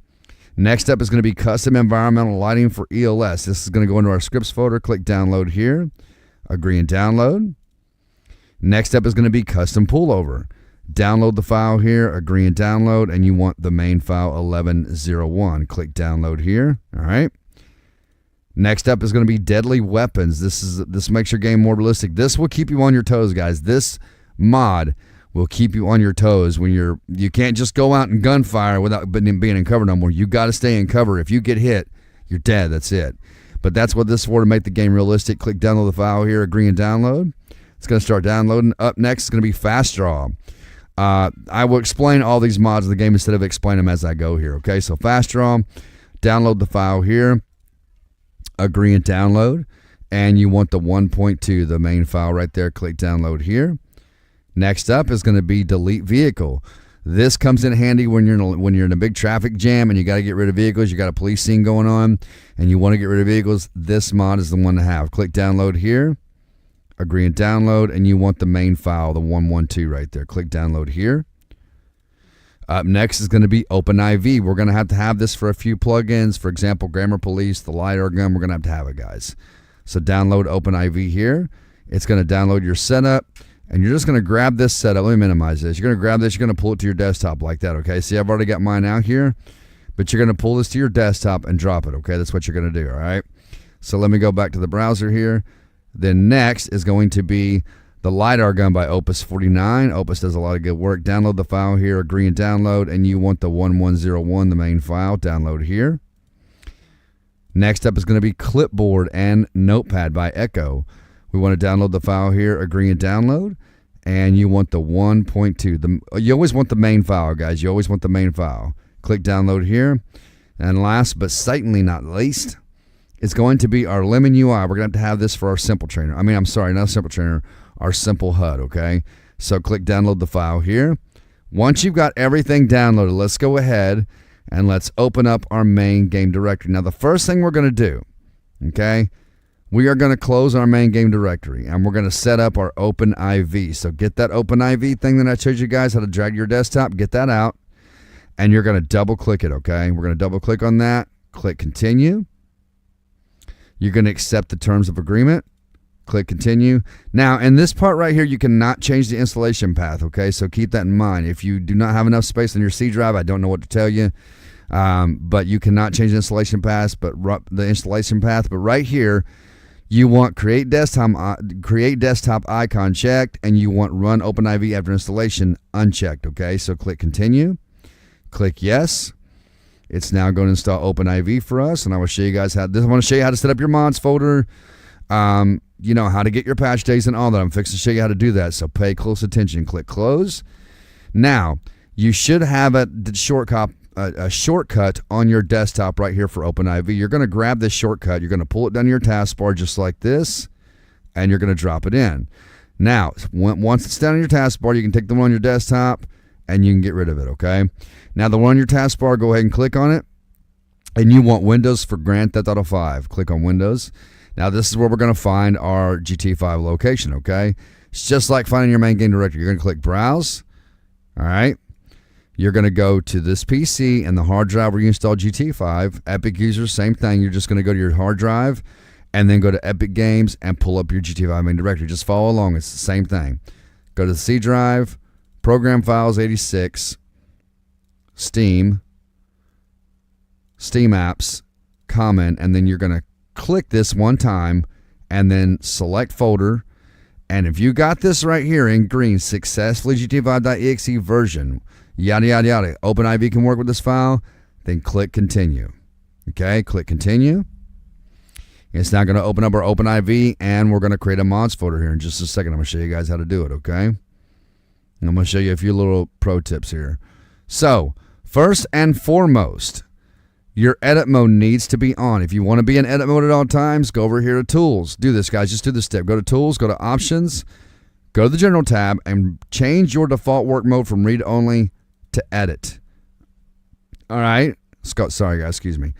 Next up is going to be custom environmental lighting for ELS. This is going to go into our scripts folder. Click download here. Agree and download. Next up is going to be custom pullover. Download the file here, agree and download, and you want the main file 1101. Click download here. All right. Next up is going to be deadly weapons. This makes your game more realistic. This will keep you on your toes, guys. This mod will keep you on your toes when you can't just go out and gunfire without being in cover no more. You got to stay in cover. If you get hit, you're dead. That's it. But that's what this is for, to make the game realistic. Click download the file here, agree and download. It's going to start downloading. Up next is going to be fast draw. I will explain all these mods of the game instead of explain them as I go here. Okay, so fast draw, download the file here, agree and download, and you want the 1.2, the main file right there. Click download here. Next up is going to be delete vehicle. This comes in handy when you're in a big traffic jam and you got to get rid of vehicles. You got a police scene going on and you want to get rid of vehicles. This mod is the one to have. Click download here. Agree and download, and you want the main file, the 112 right there. Click download here. Up next is going to be OpenIV. We're going to have this for a few plugins. For example, Grammar Police, the LiDAR gun, we're going to have it, guys. So download OpenIV here. It's going to download your setup, and you're just going to grab this setup. Let me minimize this. You're going to grab this. You're going to pull it to your desktop like that, okay? See, I've already got mine out here, but you're going to pull this to your desktop and drop it, okay? That's what you're going to do, all right? So let me go back to the browser here. Then next is going to be the LiDAR gun by Opus 49. Opus does a lot of good work. Download the file here, agree and download, and you want the 1101, the main file. Download here. Next up is going to be Clipboard and Notepad by Echo. We want to download the file here, agree and download, and you want the 1.2. You always want the main file, guys. You always want the main file. Click download here. And last but certainly not least, it's going to be our Lemon UI. We're going to have this for our Simple Trainer. I'm sorry, not Simple Trainer, our Simple HUD, okay? So click download the file here. Once you've got everything downloaded, let's go ahead and let's open up our main game directory. Now, the first thing we're going to do, okay, we are going to close our main game directory, and we're going to set up our OpenIV. So get that OpenIV thing that I showed you guys how to drag your desktop, get that out, and you're going to double-click it, okay? We're going to double-click on that, click Continue. You're going to accept the terms of agreement. Click continue. Now, in this part right here, you cannot change the installation path, okay? So keep that in mind. If you do not have enough space on your C drive, I don't know what to tell you, but you cannot change the installation path, but right here, you want create desktop icon checked, and you want run OpenIV after installation unchecked, okay? So click continue. Click yes. It's now going to install OpenIV for us, and I will show you guys how. I want to show you how to set up your mods folder, how to get your patch days and all that. I'm fixing to show you how to do that, so pay close attention. Click close. Now, you should have a shortcut on your desktop right here for OpenIV. You're going to grab this shortcut. You're going to pull it down your taskbar just like this, and you're going to drop it in. Now, once it's down on your taskbar, you can take the one on your desktop, and you can get rid of it, okay? Now, the one on your taskbar, go ahead and click on it, and you want Windows for Grand Theft Auto 5. Click on Windows. Now, this is where we're going to find our GT5 location, okay? It's just like finding your main game directory. You're going to click Browse, all right? You're going to go to this PC and the hard drive where you install GT5. Epic users, same thing. You're just going to go to your hard drive and then go to Epic Games and pull up your GT5 main directory. Just follow along. It's the same thing. Go to the C drive, Program Files 86, Steam Apps, Common, and then you're going to click this one time and then select folder. And if you got this right here in green, successfully GT5.exe version, yada, yada, yada, OpenIV can work with this file, then click continue. Okay, click continue. It's now going to open up our OpenIV, and we're going to create a mods folder here in just a second. I'm going to show you guys how to do it, okay? And I'm going to show you a few little pro tips here. So, first and foremost, your edit mode needs to be on. If you want to be in edit mode at all times, go over here to Tools. Do this, guys. Just do this step. Go to Tools, go to Options, Go to the General tab and change your default work mode from read only to edit. All right. Sorry, guys. Excuse me.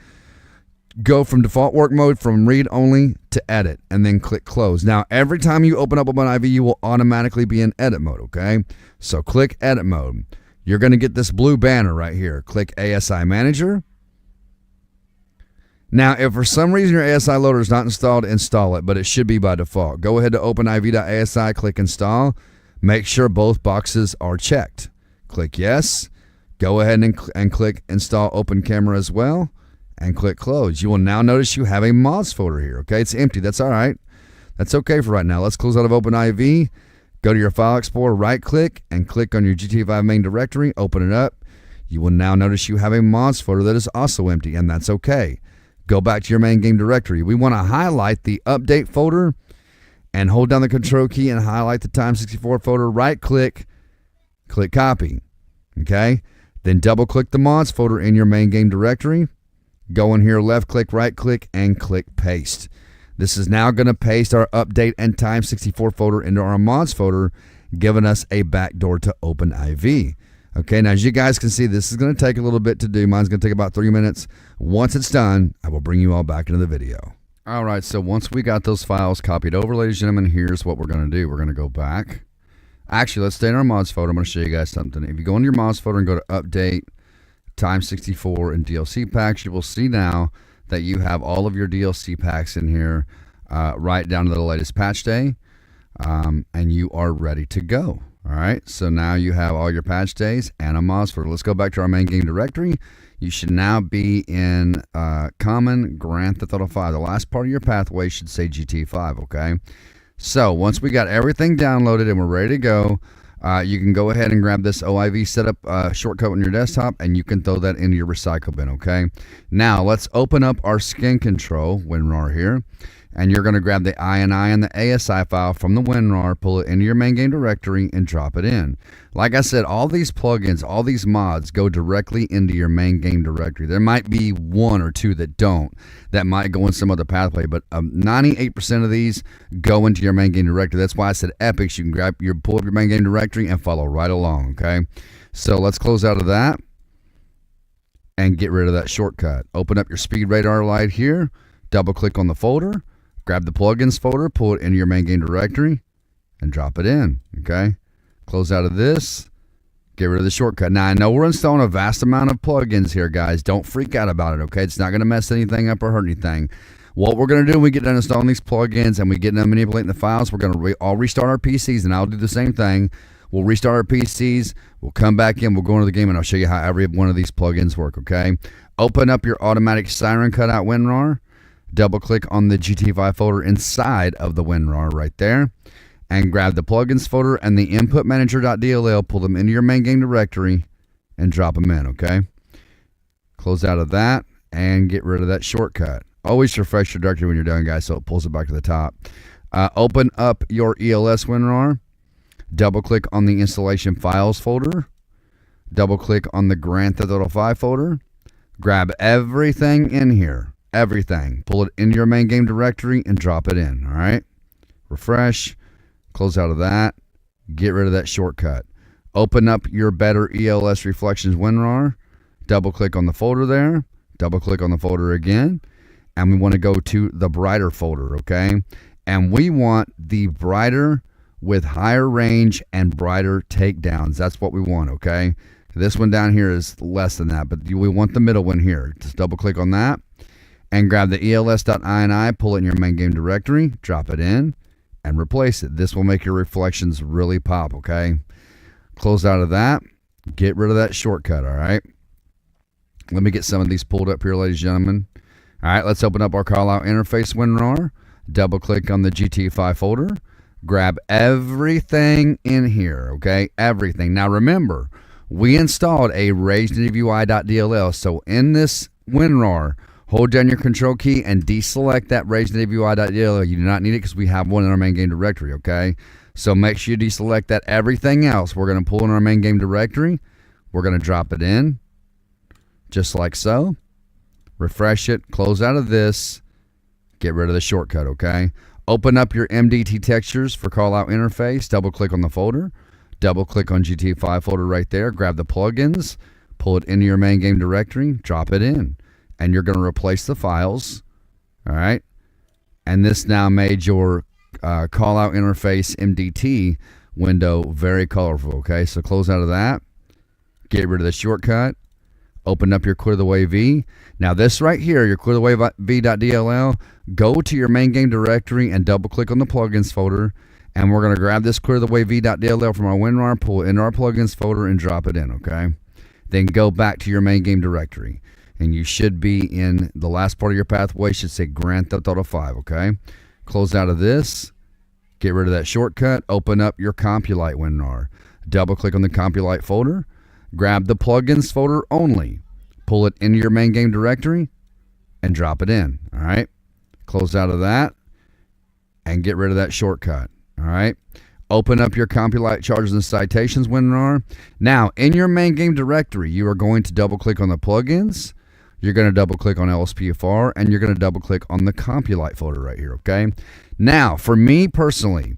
Go from default work mode from read only to edit, and then click close. Now, every time you open up OpenIV, you will automatically be in edit mode, okay? So click edit mode. You're going to get this blue banner right here. Click ASI Manager. Now, if for some reason your ASI loader is not installed, install it, but it should be by default. Go ahead to OpenIV.ASI, click install. Make sure both boxes are checked. Click yes. Go ahead and click install Open Camera as well, and click close. You will now notice you have a mods folder here, okay? It's empty. That's all right. That's okay for right now. Let's close out of OpenIV. Go to your File Explorer, right-click, and click on your GTA 5 main directory. Open it up. You will now notice you have a mods folder that is also empty, and that's okay. Go back to your main game directory. We want to highlight the update folder and hold down the control key and highlight the Time64 folder. Right-click, click copy, okay? Then double-click the mods folder in your main game directory. Go in here, left-click, right-click, and click paste. This is now going to paste our update and Time64 folder into our mods folder, giving us a backdoor to OpenIV. Okay, now as you guys can see, this is going to take a little bit to do. Mine's going to take about 3 minutes. Once it's done, I will bring you all back into the video. All right, so once we got those files copied over, ladies and gentlemen, here's what we're going to do. We're going to go back. Actually, let's stay in our mods folder. I'm going to show you guys something. If you go into your mods folder and go to Update, Time64, and DLC packs, you will see now that you have all of your DLC packs in here right down to the latest patch day, and you are ready to go. All right, so now you have all your patch days and a mods folder. Let's go back to our main game directory. You should now be in Common Grand Theft Auto 5. The last part of your pathway should say GTA 5, okay? So once we got everything downloaded and we're ready to go, you can go ahead and grab this OIV setup shortcut on your desktop, and you can throw that into your recycle bin, okay? Now, let's open up our skin control WinRAR here, and you're going to grab the INI and the ASI file from the WinRAR, pull it into your main game directory, and drop it in. Like I said, all these plugins, all these mods go directly into your main game directory. There might be one or two that don't, that might go in some other pathway, but 98% of these go into your main game directory. That's why I said epics. You can pull up your main game directory and follow right along, okay? So let's close out of that and get rid of that shortcut. Open up your speed radar light here, double click on the folder, grab the plugins folder, pull it into your main game directory, and drop it in, okay? Close out of this, get rid of the shortcut. Now, I know we're installing a vast amount of plugins here, guys. Don't freak out about it, okay? It's not going to mess anything up or hurt anything. What we're going to do when we get done installing these plugins and we get done manipulating the files, we're going to all restart our PCs, and I'll do the same thing. We'll restart our PCs, we'll come back in, we'll go into the game, and I'll show you how every one of these plugins work, okay? Open up your automatic siren cutout WinRAR. Double click on the GTA 5 folder inside of the WinRAR right there, and grab the plugins folder and the input manager.dll, pull them into your main game directory, and drop them in, okay? Close out of that and get rid of that shortcut. Always refresh your directory when you're done, guys, so it pulls it back to the top. Open up your ELS WinRAR, double click on the installation files folder, double click on the Grand Theft Auto 5 folder, grab everything in here. Everything. Pull it into your main game directory and drop it in. All right. Refresh. Close out of that. Get rid of that shortcut. Open up your Better ELS Reflections WinRAR. Double click on the folder there. Double click on the folder again. And we want to go to the brighter folder. Okay. And we want the brighter with higher range and brighter takedowns. That's what we want. Okay. This one down here is less than that, but we want the middle one here. Just double click on that. And grab the els.ini, pull it in your main game directory, drop it in, and replace it. This will make your reflections really pop, okay? Close out of that. Get rid of that shortcut, all right? Let me get some of these pulled up here, ladies and gentlemen. All right, let's open up our callout interface WinRAR. Double-click on the GTA 5 folder. Grab everything in here, okay? Everything. Now, remember, we installed a raised-native-UI.dll, so in this WinRAR, hold down your control key and deselect that raised-native-UI.dll. You do not need it because we have one in our main game directory, okay? So make sure you deselect that. Everything else we're going to pull in our main game directory. We're going to drop it in just like so. Refresh it. Close out of this. Get rid of the shortcut, okay? Open up your MDT textures for callout interface. Double click on the folder. Double click on GTA 5 folder right there. Grab the plugins. Pull it into your main game directory. Drop it in. And you're going to replace the files. All right. And this now made your callout interface MDT window very colorful. Okay. So close out of that. Get rid of the shortcut. Open up your Clear the Way V. Now this right here, your Clear the Way V.dll, go to your main game directory and double click on the plugins folder. And we're going to grab this Clear the Way V.dll from our WinRAR, pull it into our plugins folder and drop it in, okay? Then go back to your main game directory. And you should be in the last part of your pathway, should say Grand Theft Auto 5, okay? Close out of this. Get rid of that shortcut. Open up your Compulite WinRAR. Double click on the Compulite folder. Grab the plugins folder only. Pull it into your main game directory and drop it in. All right. Close out of that and get rid of that shortcut. All right. Open up your Compulite charges and citations WinRAR. Now, in your main game directory, you are going to double click on the plugins. You're going to double click on LAPFR and you're going to double click on the Compulite folder right here. Okay. Now, for me personally,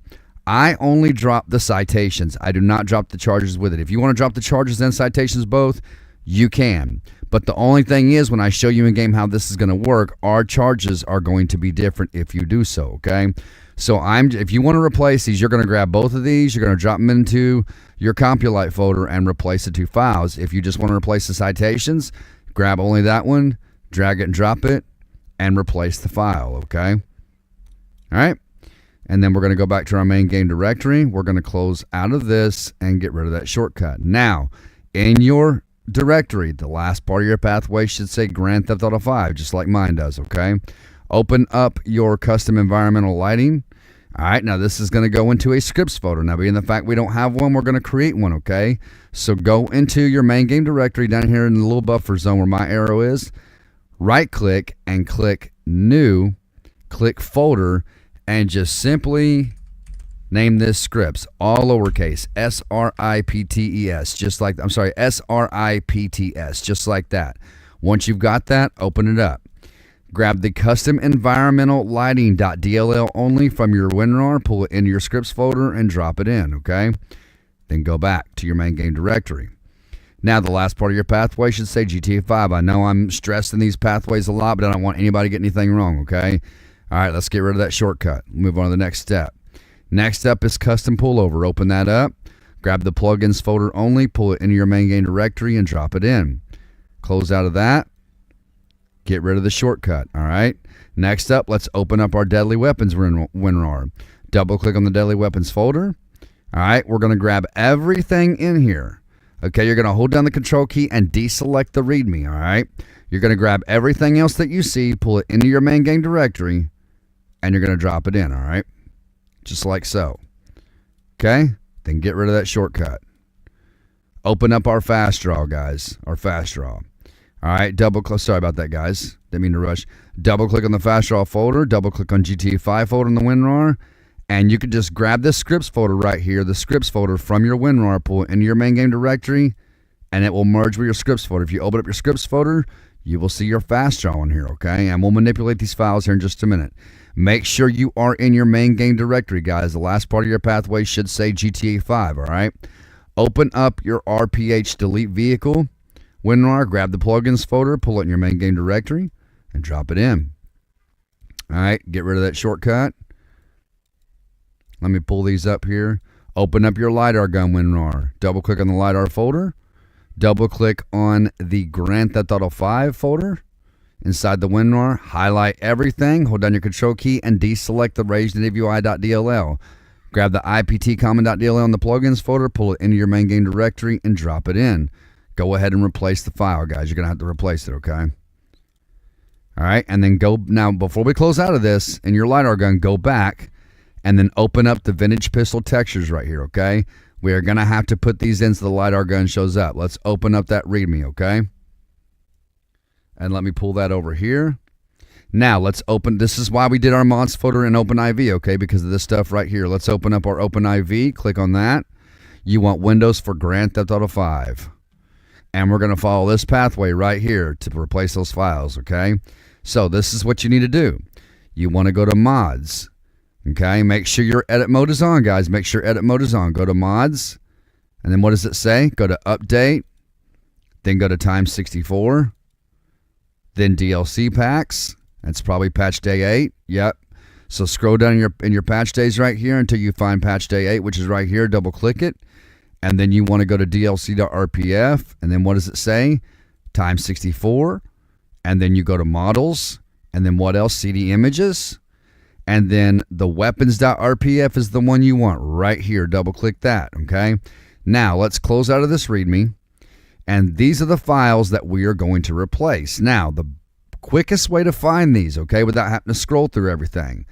I only drop the citations. I do not drop the charges with it. If you want to drop the charges and citations both, you can. But the only thing is, when I show you in game how this is going to work, our charges are going to be different if you do so, okay? So if you want to replace these, you're going to grab both of these. You're going to drop them into your Compulite folder and replace the two files. If you just want to replace the citations, grab only that one, drag it and drop it, and replace the file, okay? All right? And then we're going to go back to our main game directory. We're going to close out of this and get rid of that shortcut. Now, in your directory, the last part of your pathway should say Grand Theft Auto 5, just like mine does, okay? Open up your custom environmental lighting. All right, now this is going to go into a scripts folder. Now, being the fact we don't have one, we're going to create one, okay? So go into your main game directory down here in the little buffer zone where my arrow is. Right-click and click New. Click Folder. And just simply name this scripts, all lowercase, S-R-I-P-T-E-S, just like, I'm sorry, S-R-I-P-T-S, just like that. Once you've got that, open it up. Grab the custom environmental lighting.dll only from your WinRAR, pull it into your scripts folder and drop it in, okay? Then go back to your main game directory. Now, the last part of your pathway should say GTA 5. I know I'm stressing these pathways a lot, but I don't want anybody to get anything wrong, okay? All right, let's get rid of that shortcut. Move on to the next step. Next up is custom pullover. Open that up. Grab the plugins folder only. Pull it into your main game directory and drop it in. Close out of that. Get rid of the shortcut. All right. Next up, let's open up our Deadly Weapons WinRAR. Double click on the Deadly Weapons folder. All right. We're going to grab everything in here. Okay. You're going to hold down the control key and deselect the README. All right. You're going to grab everything else that you see, pull it into your main game directory, and you're going to drop it in, all right? Just like so. Okay? Then get rid of that shortcut. Open up our fast draw, guys. Our fast draw. All right, sorry about that, guys. Didn't mean to rush. Double click on the fast draw folder, double click on GTA 5 folder in the WinRAR, and you can just grab this scripts folder right here, the scripts folder from your WinRAR, pull it into your main game directory, and it will merge with your scripts folder. If you open up your scripts folder, you will see your fast draw in here, okay? And we'll manipulate these files here in just a minute. Make sure you are in your main game directory, guys. The last part of your pathway should say GTA 5, all right? Open up your RPH delete vehicle, WinRAR, grab the plugins folder, pull it in your main game directory, and drop it in. All right, get rid of that shortcut. Let me pull these up here. Open up your LiDAR gun WinRAR. Double click on the LiDAR folder. Double click on the Grand Theft Auto 5 folder. Inside the WinRAR, highlight everything, hold down your control key, and deselect the raised.avi.dll. Grab the IPT common.dll on the plugins folder, pull it into your main game directory, and drop it in. Go ahead and replace the file, guys. You're going to have to replace it, okay? All right, and then go, now before we close out of this, in your LiDAR gun, go back, and then open up the vintage pistol textures right here, okay? We are going to have to put these in so the LiDAR gun shows up. Let's open up that README, okay? And let me pull that over here. Now, let's open, this is why we did our mods folder in OpenIV, okay, because of this stuff right here. Let's open up our OpenIV, click on that. You want Windows for Grand Theft Auto 5. And we're going to follow this pathway right here to replace those files, okay? So this is what you need to do. You want to go to Mods, Okay, make sure your edit mode is on, guys. Make sure edit mode is on. Go to mods, and then what does it say? Go to update, then go to times 64, then DLC packs. That's probably patch day 8. Yep. So scroll down in your patch days right here until you find patch day 8, which is right here. Double click it, and then you want to go to DLC.rpf, and then what does it say? Times 64, and then you go to models, and then what else? CD images. And then the weapons.rpf is the one you want right here. Double click that, okay? Now, let's close out of this README. And these are the files that we are going to replace. Now, the quickest way to find these, okay, without having to scroll through everything,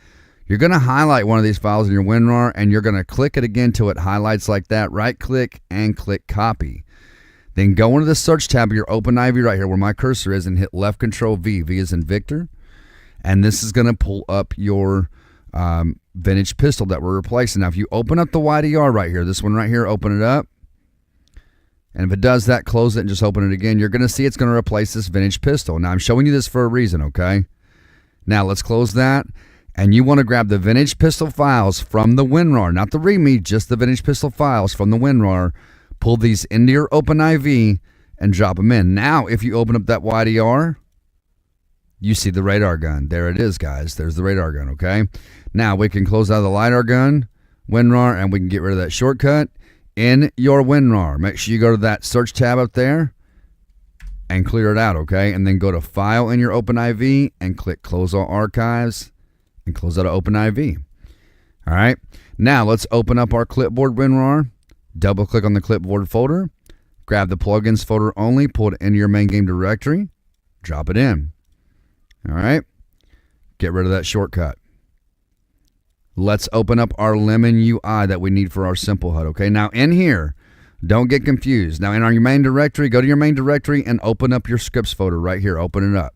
you're going to highlight one of these files in your WinRAR, and you're going to click it again till it highlights like that. Right-click and click Copy. Then go into the Search tab of your OpenIV right here where my cursor is and hit left Control V. V as in Victor. And this is going to pull up your vintage pistol that we're replacing. Now, if you open up the YDR right here, this one right here, open it up. And if it does that, close it and just open it again. You're going to see it's going to replace this vintage pistol. Now, I'm showing you this for a reason, okay? Now, let's close that. And you want to grab the vintage pistol files from the WinRAR, not the README, just the vintage pistol files from the WinRAR. Pull these into your OpenIV and drop them in. Now, if you open up that YDR, you see the radar gun. There it is, guys. There's the radar gun, okay? Now, we can close out the LiDAR gun, WinRAR, and we can get rid of that shortcut in your WinRAR. Make sure you go to that search tab up there and clear it out, okay? And then go to File in your OpenIV and click Close All Archives and close out of OpenIV. All right? Now, let's open up our clipboard WinRAR. Double-click on the clipboard folder. Grab the plugins folder only. Pull it into your main game directory. Drop it in. All right, get rid of that shortcut. Let's open up our Lemon UI that we need for our simple HUD, okay? Now, in here, don't get confused. Now, in our main directory, go to your main directory and open up your scripts folder right here. Open it up.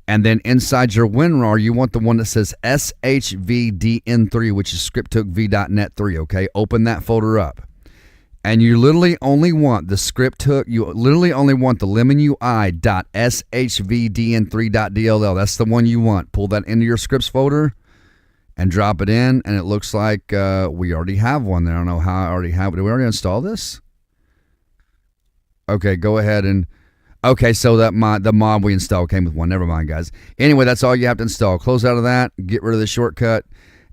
And then inside your WinRAR, you want the one that says SHVDN3, which is scripthookv.net 3, okay? Open that folder up. And you literally only want the script hook, you literally only want the lemonui.shvdn3.dll. That's the one you want. Pull that into your scripts folder and drop it in. And it looks like we already have one there. I don't know how I already have it. Did we already install this? Okay, go ahead and... Okay, so the mod we installed came with one. Never mind, guys. Anyway, that's all you have to install. Close out of that. Get rid of the shortcut.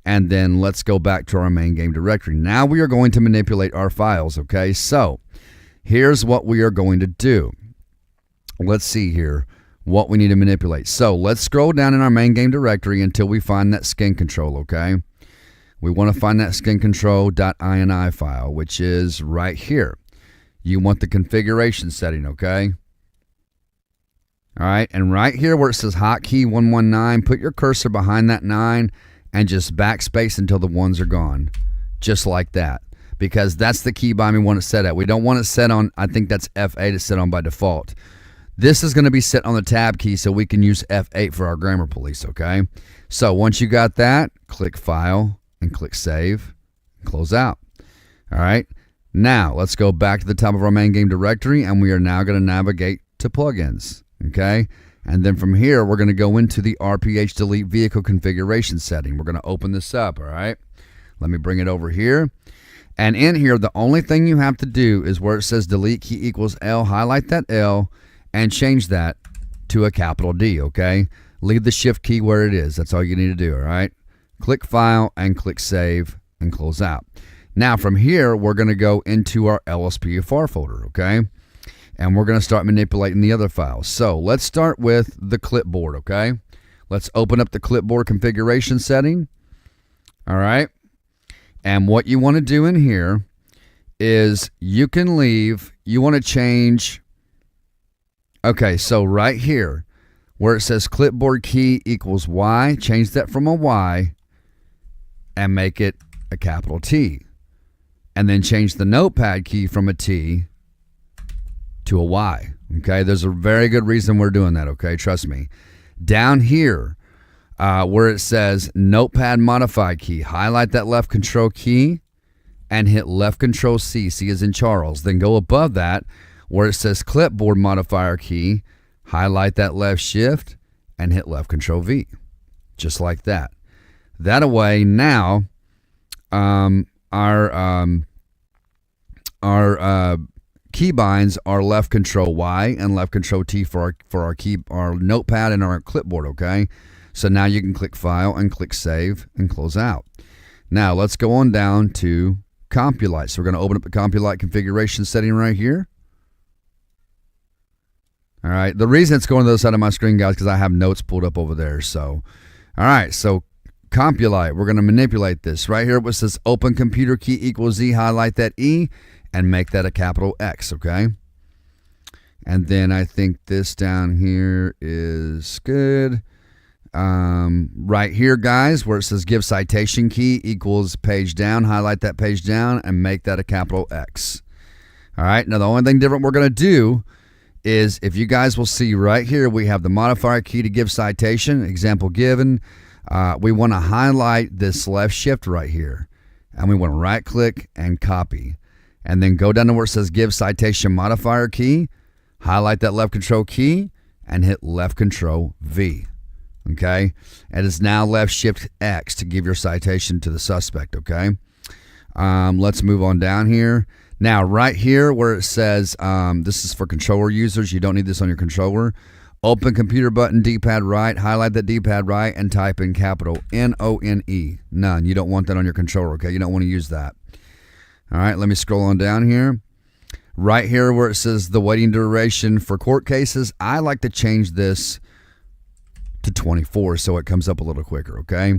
And then let's go back to our main game directory. Now we are going to manipulate our files, okay? So here's what we are going to do. Let's see here what we need to manipulate. So let's scroll down in our main game directory until we find that skin control, okay? We want to find that skin control.ini file, which is right here. You want the configuration setting, okay? All right, and right here where it says hotkey 119, put your cursor behind that 9 and just backspace until the ones are gone, just like that, because that's the key bind we want it set at. We don't want it set on, I think that's F8 is set on by default. This is going to be set on the tab key so we can use F8 for our grammar police, okay? So once you got that, click File and click Save and close out. All right, now let's go back to the top of our main game directory, and we are now going to navigate to plugins, okay? And then from here, we're going to go into the RPH delete vehicle configuration setting. We're going to open this up, all right? Let me bring it over here. And in here, the only thing you have to do is where it says delete key equals L, highlight that L and change that to a capital D, okay? Leave the shift key where it is. That's all you need to do, all right? Click File and click Save and close out. Now from here, we're going to go into our LSPFR folder, okay? And we're going to start manipulating the other files. So let's start with the clipboard, okay? Let's open up the clipboard configuration setting. All right. And what you want to do in here is you can leave, you want to change. Okay, so right here where it says clipboard key equals Y, change that from a Y and make it a capital T. And then change the notepad key from a T to a Y, okay? There's a very good reason we're doing that, okay? Trust me. Down here, where it says notepad modify key, highlight that left control key and hit left control C, C as in Charles. Then go above that, where it says clipboard modifier key, highlight that left shift and hit left control V, just like that. That way now our keybinds are left control Y and left control T for our notepad and our clipboard, okay? So now you can click File and click Save and close out. Now let's go on down to Compulite. So we're going to open up the Compulite configuration setting right here. All right. The reason it's going to the other side of my screen, guys, because I have notes pulled up over there. So, all right. So Compulite, we're going to manipulate this. Right here, it says Open Computer Key equals Z, highlight that E, and make that a capital X, okay? And then I think this down here is good. Right here, guys, where it says Give Citation Key equals page down, highlight that page down, and make that a capital X. All right. Now, the only thing different we're going to do is, if you guys will see right here, we have the modifier key to give citation, example given. We want to highlight this left shift right here, and we want to right click and copy, and then go down to where it says give citation modifier key, highlight that left control key, and hit left control V. Okay, and it's now left shift X to give your citation to the suspect. Okay, let's move on down here. Now, right here where it says, this is for controller users, you don't need this on your controller. Open computer button, D-pad right, highlight that D-pad right, and type in capital N-O-N-E. None. You don't want that on your controller, okay? You don't want to use that. All right, let me scroll on down here. Right here where it says the waiting duration for court cases, I like to change this to 24 so it comes up a little quicker, okay?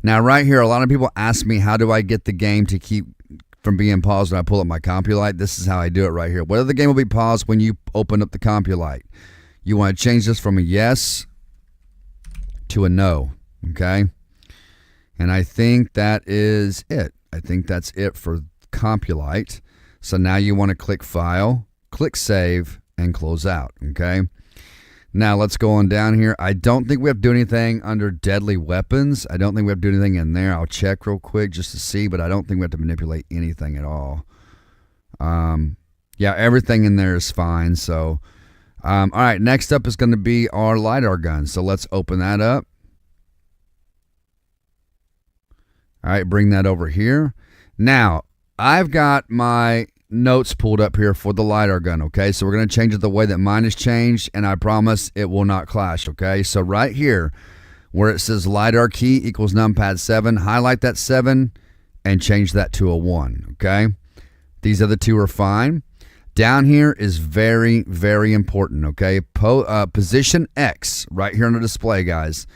Now, right here, a lot of people ask me, how do I get the game to keep from being paused when I pull up my Compulite? This is how I do it right here. Whether the game will be paused when you open up the Compulite. You want to change this from a yes to a no, okay? And I think that is it. I think that's it for Compulite. So now you want to click File, click Save, and close out, okay? Now let's go on down here. I don't think we have to do anything under deadly weapons. I don't think we have to do anything in there. I'll check real quick just to see, but I don't think we have to manipulate anything at all. Yeah, everything in there is fine. So, all right, next up is going to be our LiDAR gun. So let's open that up. All right, bring that over here. Now, I've got my notes pulled up here for the LiDAR gun, okay? So we're going to change it the way that mine is changed, and I promise it will not clash, okay? So right here, where it says LiDAR key equals numpad 7, highlight that 7 and change that to a 1, okay? These other two are fine. Down here is very, very important, okay? Position X right here on the display, guys.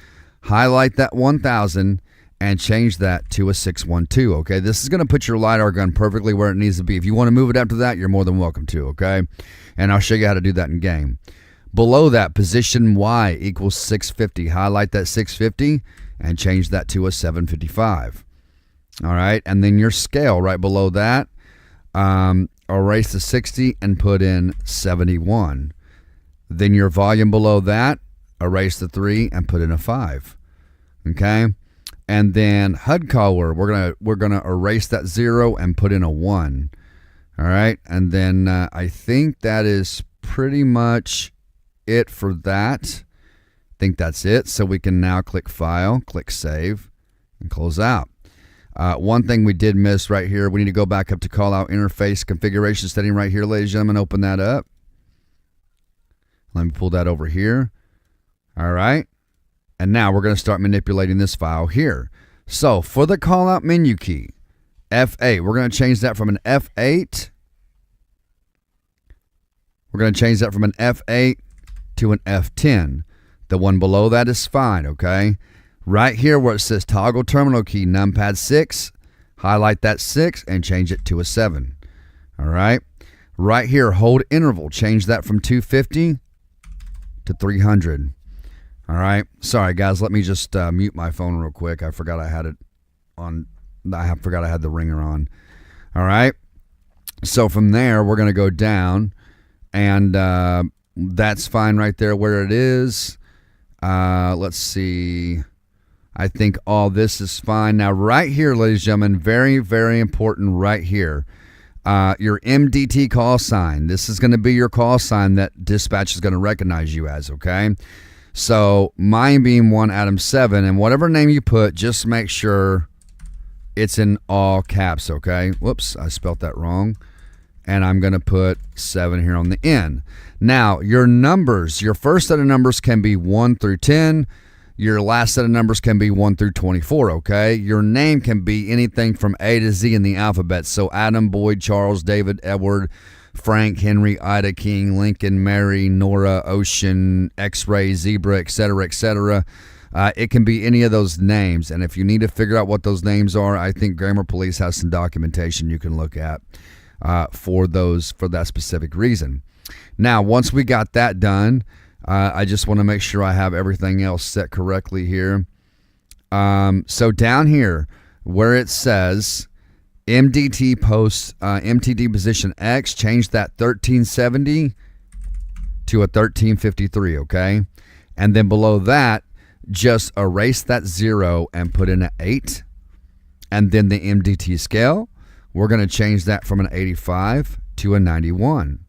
Highlight that 1000 and change that to a 612, okay? This is going to put your LiDAR gun perfectly where it needs to be. If you want to move it after that, you're more than welcome to, okay? And I'll show you how to do that in game. Below that, position Y equals 650. Highlight that 650 and change that to a 755. All right, and then your scale right below that, erase the 60 and put in 71. Then your volume below that, erase the 3 and put in a 5, okay? And then HUD color, we're gonna erase that 0 and put in a 1. All right, and then I think that is pretty much it for that. I think that's it. So we can now click File, click Save, and close out. One thing we did miss right here, we need to go back up to Call Out Interface Configuration Setting right here, ladies and gentlemen. Open that up. Let me pull that over here. All right. And now we're going to start manipulating this file here. So for the call out menu key, F8, we're going to change that from an F8. We're going to change that from an F8 to an F10. The one below that is fine, okay? Right here where it says toggle terminal key, numpad 6, highlight that 6 and change it to a 7. All right? Right here, hold interval, change that from 250 to 300. All right. Sorry, guys. Let me just mute my phone real quick. I forgot I had it on. I forgot I had the ringer on. All right. So from there, we're going to go down, and that's fine right there where it is. Let's see. I think all this is fine. Now, right here, ladies and gentlemen, very, very important right here. Your MDT call sign. This is going to be your call sign that dispatch is going to recognize you as, okay? So mine being 1 Adam 7, and whatever name you put, just make sure it's in all caps, okay? Whoops, I spelt that wrong. And I'm going to put 7 here on the end. Now, your numbers, your first set of numbers can be 1 through 10. Your last set of numbers can be 1 through 24, okay? Your name can be anything from A to Z in the alphabet. So Adam, Boyd, Charles, David, Edward, Frank, Henry, Ida, King, Lincoln, Mary, Nora, Ocean, X-Ray, Zebra, etc., etc. It can be any of those names. And if you need to figure out what those names are, I think Grammar Police has some documentation you can look at for that specific reason. Now, once we got that done, I just want to make sure I have everything else set correctly here. So down here where it says MDT post MTD position X, change that 1370 to a 1353, okay? And then below that, just erase that 0 and put in an 8. And then the MDT scale, we're going to change that from an 85 to a 91.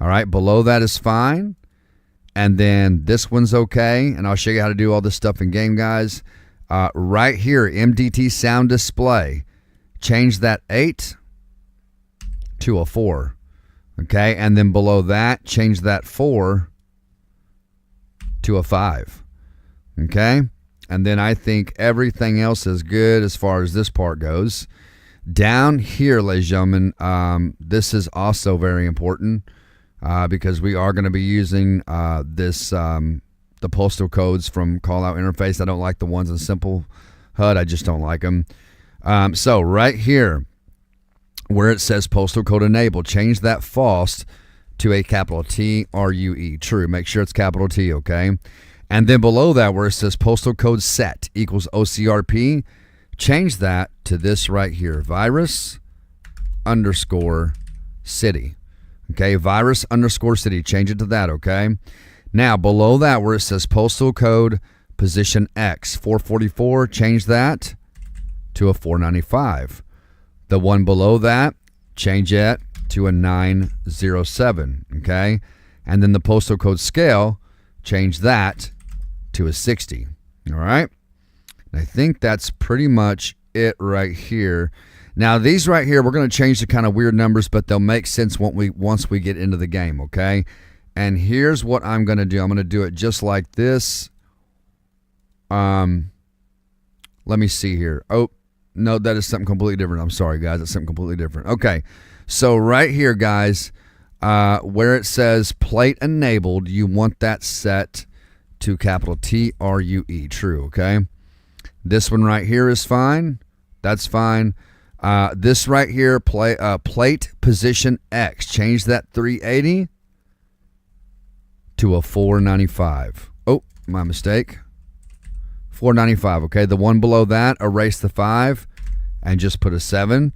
All right, below that is fine. And then this one's okay. And I'll show you how to do all this stuff in game, guys. Right here, MDT sound display. Change that 8 to a 4. Okay, and then below that, change that 4 to a 5. Okay, and then I think everything else is good as far as this part goes. Down here, ladies and gentlemen, this is also very important because we are going to be using the postal codes from Callout Interface. I don't like the ones in Simple HUD. I just don't like them. So right here, where it says postal code enabled, change that false to a capital TRUE, true. Make sure it's capital T, okay? And then below that, where it says postal code set equals OCRP, change that to this right here, virus underscore city. Okay, virus underscore city, change it to that, okay? Now, below that, where it says postal code position X, 444, change that to a 495. The one below that, change it to a 907, okay? And then the postal code scale, change that to a 60, all right? And I think that's pretty much it right here. Now, these right here, we're going to change the kind of weird numbers, but they'll make sense once we get into the game, okay? And here's what I'm going to do. I'm going to do it just like this. Let me see here. Oh, no, that is something completely different. I'm sorry, guys. That's something completely different. Okay, so right here, guys, where it says plate enabled, you want that set to capital TRUE, true, okay? This one right here is fine. That's fine. This right here, plate position X, change that 380 to a 495. Oh, my mistake. 495, okay? The one below that, erase the 5 and just put a 7.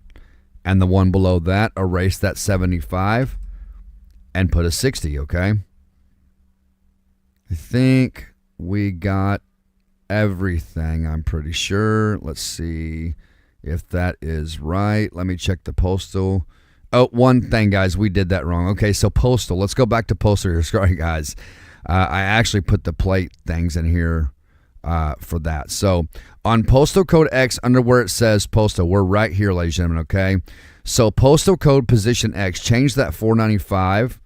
And the one below that, erase that 75 and put a 60, okay? I think we got everything, I'm pretty sure. Let's see if that is right. Let me check the postal. Oh, one thing, guys, we did that wrong. Okay, so postal. Let's go back to postal here. Sorry, guys. I actually put the plate things in here for that. So on postal code X, under where it says postal, we're right here, ladies and gentlemen, okay? So postal code position X, change that 495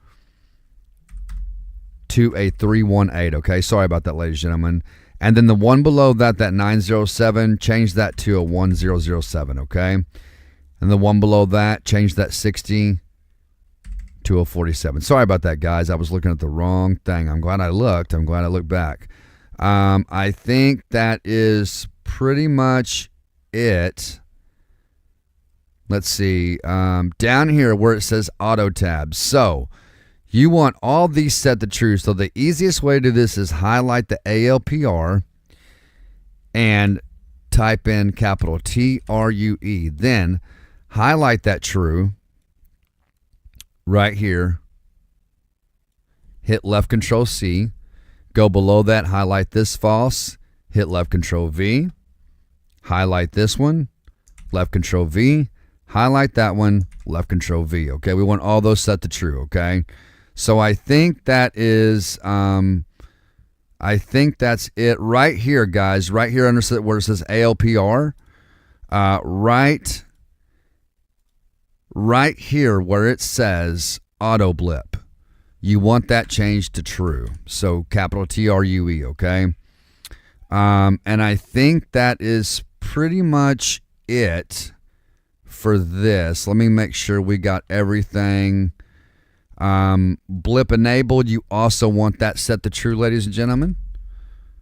to a 318, okay? Sorry about that, ladies and gentlemen. And then the one below that, that 907, change that to a 1007, okay? And the one below that, change that 60 to a 47. Sorry about that, guys. I was looking at the wrong thing. I'm glad I looked. I'm glad I looked back. I think that is pretty much it. Let's see. Down here where it says auto tabs. So you want all these set to true. So the easiest way to do this is highlight the ALPR and type in capital TRUE. Then highlight that true right here. Hit left control C. Go below that, highlight this false. Hit left control V. Highlight this one. Left control V. Highlight that one. Left control V. Okay, we want all those set to true, okay? So I think that is I think that's it right here, guys. Right here under where it says ALPR. Right here where it says auto blip. You want that changed to true. So capital TRUE, okay? And I think that is pretty much it for this. Let me make sure we got everything. Blip enabled. You also want that set to true, ladies and gentlemen.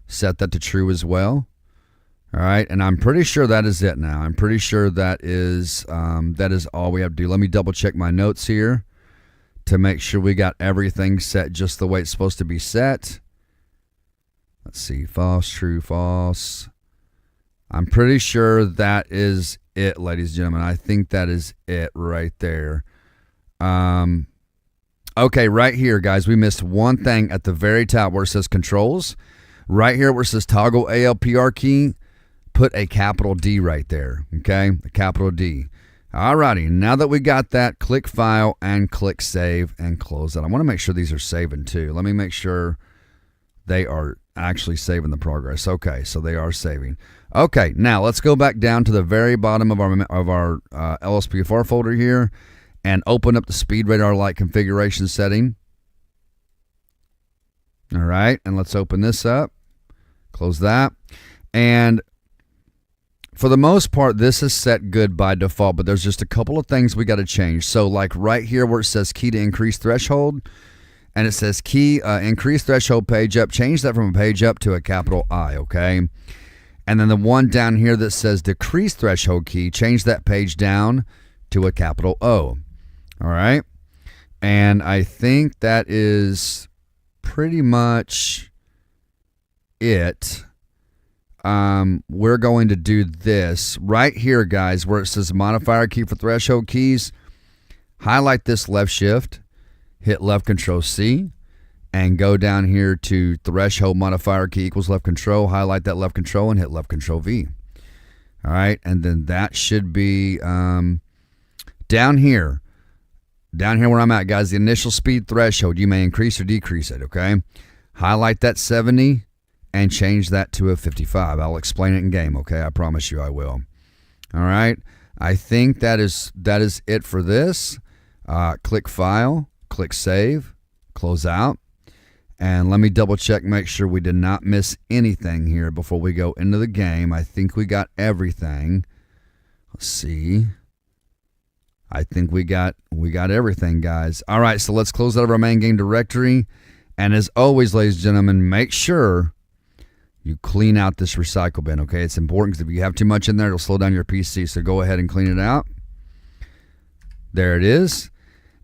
Set that to true as well. All right, and I'm pretty sure that is it now. I'm pretty sure that is all we have to do. Let me double check my notes here to make sure we got everything set just the way it's supposed to be set. Let's see, false, true, false. I'm pretty sure that is it, ladies and gentlemen. I think that is it right there. Okay, right here, guys, we missed one thing at the very top where it says controls. Right here where it says toggle ALPR key, put a capital D right there, okay? A capital D. All righty, now that we got that, click File and click Save and close it. I want to make sure these are saving too. Let me make sure they are actually saving the progress. Okay, so they are saving. Okay, now let's go back down to the very bottom of our LSPFR folder here and open up the speed radar light configuration setting. All right, and let's open this up. Close that. And for the most part, this is set good by default, but there's just a couple of things we got to change. So like right here where it says key to increase threshold, and it says key increase threshold page up, change that from a page up to a capital I, okay? And then the one down here that says decrease threshold key, change that page down to a capital O, all right? And I think that is pretty much it. We're going to do this right here, guys, where it says modifier key for threshold keys. Highlight this left shift, hit left control C, and go down here to threshold modifier key equals left control. Highlight that left control and hit left control V. All right, and then that should be down here where I'm at, guys, the initial speed threshold. You may increase or decrease it, okay? Highlight that 70 and change that to a 55. I'll explain it in game, okay? I promise you I will. All right. I think that is it for this. Click File, click Save, close out. And let me double check, make sure we did not miss anything here before we go into the game. I think we got everything. Let's see. I think we got everything, guys. All right, so let's close out of our main game directory. And as always, ladies and gentlemen, make sure you clean out this recycle bin, okay? It's important because if you have too much in there, it'll slow down your PC. So go ahead and clean it out. There it is.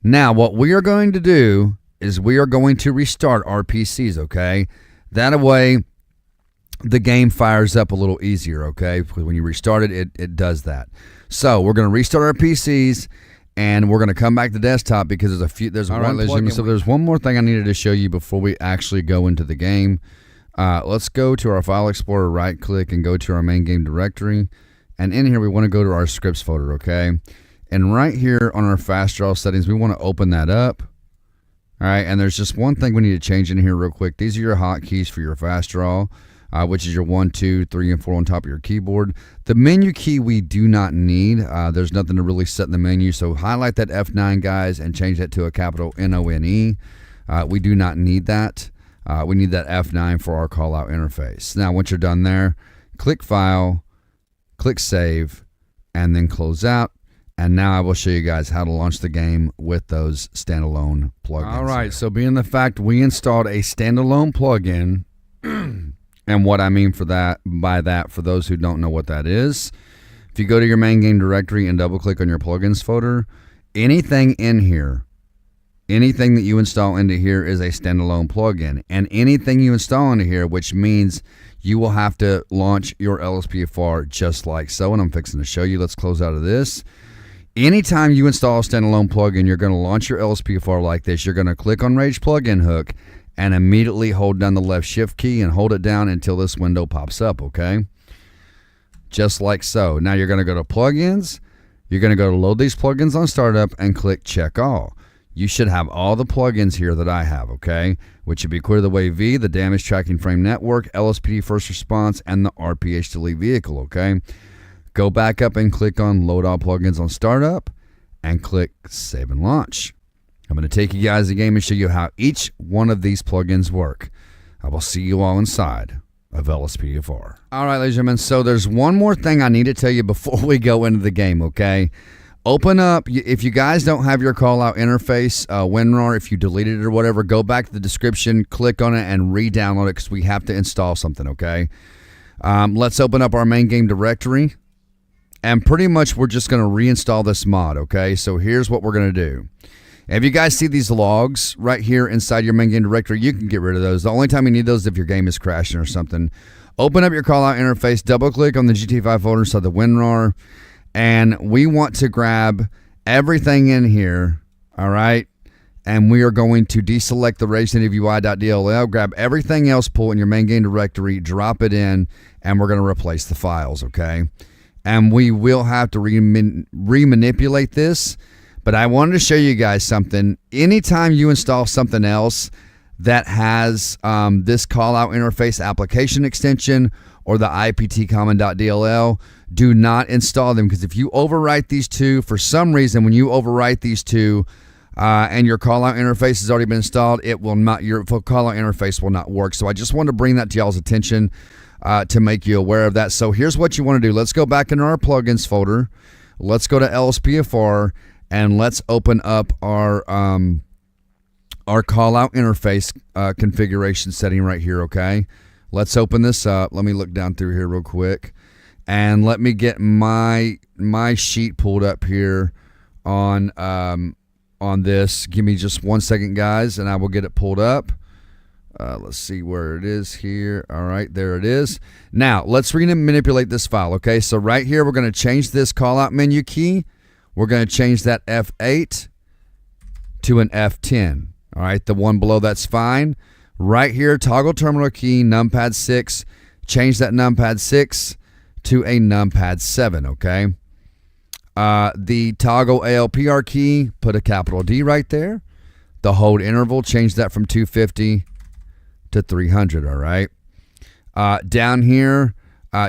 Now, what we are going to do is we are going to restart our PCs, okay? That way, the game fires up a little easier, okay? Because when you restart it, it does that. So we're going to restart our PCs, and we're going to come back to desktop because there's one more thing I needed to show you before we actually go into the game. Let's go to our File Explorer, right-click, and go to our main game directory. And in here, we want to go to our scripts folder, okay? And right here on our fast draw settings, we want to open that up. All right, and there's just one thing we need to change in here real quick. These are your hotkeys for your fast draw, which is your 1, 2, 3, and 4 on top of your keyboard. The menu key we do not need. There's nothing to really set in the menu, so highlight that F9, guys, and change that to a capital N-O-N-E. We do not need that. We need that F9 for our call-out interface. Now, once you're done there, click File, click Save, and then close out. And now I will show you guys how to launch the game with those standalone plugins. All right, so being the fact we installed a standalone plugin, and what I mean by that, for those who don't know what that is, if you go to your main game directory and double-click on your plugins folder, anything in here, anything that you install into here is a standalone plugin. And anything you install into here, which means you will have to launch your LSPFR just like so, and I'm fixing to show you. Let's close out of this. Anytime you install a standalone plugin, you're going to launch your LSPFR like this. You're going to click on Rage Plugin Hook and immediately hold down the left shift key and hold it down until this window pops up, okay? Just like so. Now you're going to go to Plugins. You're going to go to Load These Plugins on Startup and click Check All. you should have all the plugins here that I have, okay? Which would be Clear the Way V, the Damage Tracking Frame Network, LSPD First Response, and the RPH Delete Vehicle, okay? Go back up and click on Load All Plugins on Startup and click Save and Launch. I'm going to take you guys a game and show you how each one of these plugins work. I will see you all inside of LSPFR. All right, ladies and gentlemen, so there's one more thing I need to tell you before we go into the game, okay? Open up, if you guys don't have your call-out interface, WinRAR, if you deleted it or whatever, go back to the description, click on it, and re-download it because we have to install something, okay? Let's open up our main game directory, and pretty much we're just going to reinstall this mod, okay? So here's what we're going to do. If you guys see these logs right here inside your main game directory, you can get rid of those. The only time you need those is if your game is crashing or something. Open up your call-out interface, double-click on the GT5 folder inside the WinRAR, and we want to grab everything in here, all right? And we are going to deselect the racingui.dll, grab everything else, pull in your main game directory, drop it in, and we're going to replace the files, okay? And we will have to remanipulate this, but I wanted to show you guys something. Anytime you install something else that has this call-out interface application extension or the iptcommon.dll, do not install them, because if you overwrite these two, for some reason, when you overwrite these two and your call-out interface has already been installed, it will not, your call-out interface will not work. So I just wanted to bring that to y'all's attention to make you aware of that. So here's what you want to do. Let's go back into our plugins folder. Let's go to LSPFR, and let's open up our call-out interface configuration setting right here, okay? Let's open this up. Let me look down through here real quick. And let me get my sheet pulled up here on this. Give me just 1 second, guys, and I will get it pulled up. Let's see where it is here. All right, there it is. Now, let's manipulate this file, okay? So right here, we're going to change this call-out menu key. We're going to change that F8 to an F10. All right, the one below that's fine. Right here, toggle terminal key, numpad 6. Change that numpad 6 to a numpad 7, okay? The toggle ALPR key, put a capital D right there. The hold interval, change that from 250 to 300, all right? Down here,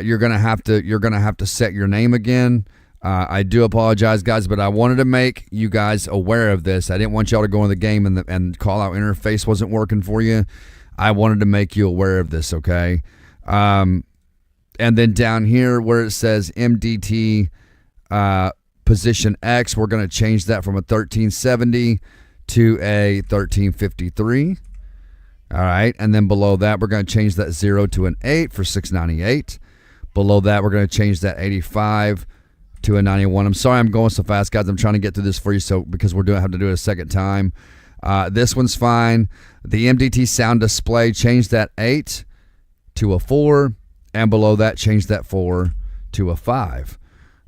you're gonna have to set your name again. I do apologize, guys, but I wanted to make you guys aware of this. I didn't want y'all to go in the game and call-out interface wasn't working for you. I wanted to make you aware of this, okay? And then down here where it says MDT position X, we're going to change that from a 1370 to a 1353. All right, and then below that, we're going to change that 0 to an 8 for 698. Below that, we're going to change that 85 to a 91. I'm sorry I'm going so fast, guys. I'm trying to get through this for you, so because we're have to do it a second time. This one's fine. The MDT sound display, change that 8 to a 4, and below that, change that 4 to a 5.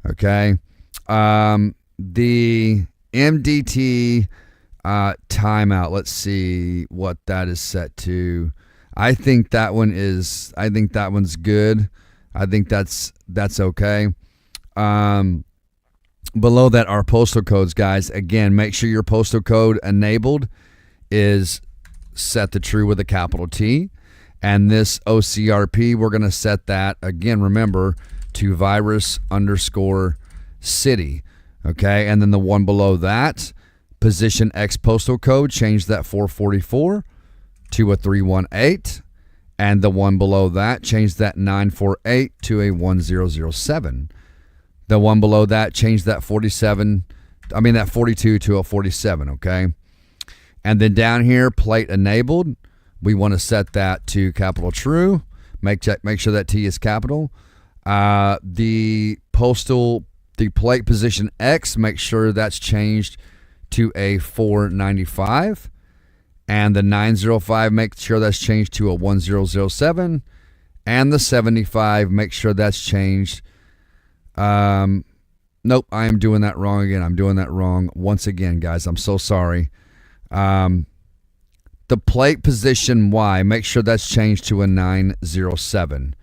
Okay. The MDT timeout, let's see what that is set to. I think that one's good. I think that's okay. Below that are postal codes, guys. Again, make sure your postal code enabled is set to true with a capital T. And this OCRP, we're going to set that, again, remember, to virus_city. Okay, and then the one below that, position X postal code, change that 444 to a 318. And the one below that, change that 948 to a 1007. The one below that, change that 42 to a 47, okay? And then down here, plate enabled, we want to set that to capital true. Make sure that T is capital. The plate position X, make sure that's changed to a 495. And the 905, make sure that's changed to a 1007. And the 75, make sure that's changed. Nope, I am doing that wrong again. I'm doing that wrong once again, guys. I'm so sorry. The plate position Y, make sure that's changed to a 907.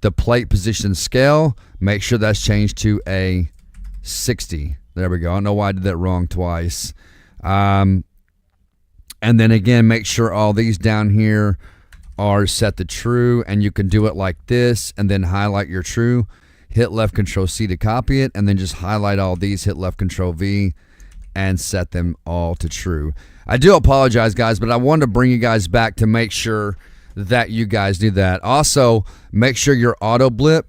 The plate position scale, make sure that's changed to a 60. There we go. I don't know why I did that wrong twice. And then again, make sure all these down here are set to true, and you can do it like this and then highlight your true. Hit left Control C to copy it, and then just highlight all these, hit left Control V, and set them all to true. I do apologize, guys, but I wanted to bring you guys back to make sure that you guys do that. Also, make sure your auto blip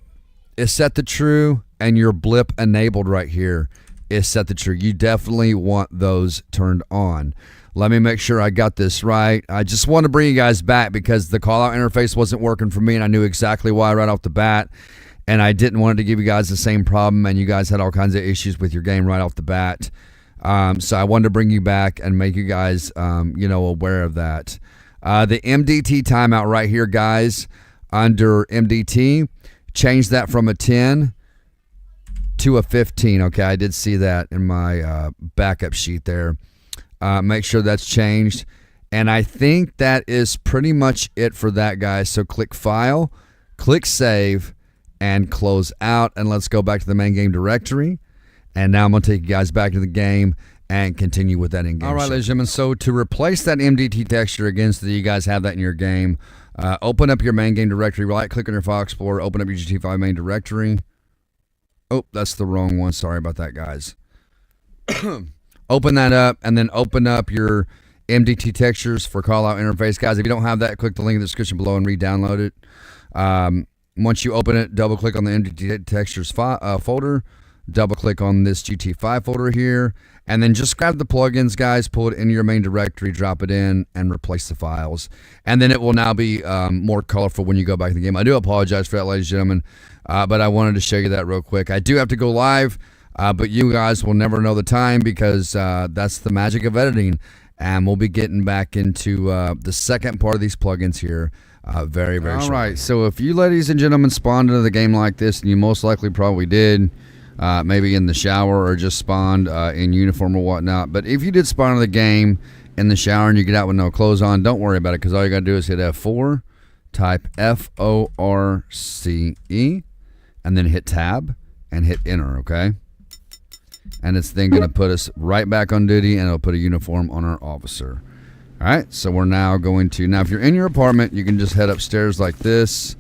is set to true and your blip enabled right here is set to true. You definitely want those turned on. Let me make sure I got this right. I just want to bring you guys back because the call-out interface wasn't working for me, and I knew exactly why right off the bat, and I didn't want it to give you guys the same problem, and you guys had all kinds of issues with your game right off the bat. So I wanted to bring you back and make you guys, aware of that. The MDT timeout right here, guys, under MDT, change that from a 10 to a 15. Okay, I did see that in my backup sheet there. Make sure that's changed. And I think that is pretty much it for that, guys. So click File, click Save, and close out. And let's go back to the main game directory. And now I'm going to take you guys back to the game and continue with that in-game. All right, ladies and gentlemen, so to replace that MDT texture again so that you guys have that in your game, open up your main game directory, right-click on your File Explorer, open up your GT5 main directory. Oh, that's the wrong one. Sorry about that, guys. Open that up, and then open up your MDT textures for call-out interface. Guys, if you don't have that, click the link in the description below and re-download it. Once you open it, double-click on the MDT textures folder. Double-click on this GT5 folder here, and then just grab the plugins, guys, pull it into your main directory, drop it in, and replace the files. And then it will now be more colorful when you go back to the game. I do apologize for that, ladies and gentlemen, but I wanted to show you that real quick. I do have to go live, but you guys will never know the time because that's the magic of editing. And we'll be getting back into the second part of these plugins here very, very shortly. All right, so if you ladies and gentlemen spawned into the game like this, and you most likely probably did, maybe in the shower or just spawned in uniform or whatnot. But if you did spawn in the game in the shower and you get out with no clothes on, don't worry about it because all you got to do is hit F4, type FORCE, and then hit Tab and hit Enter, okay? And it's then going to put us right back on duty, and it'll put a uniform on our officer. All right, so we're now going to, now if you're in your apartment, you can just head upstairs like this,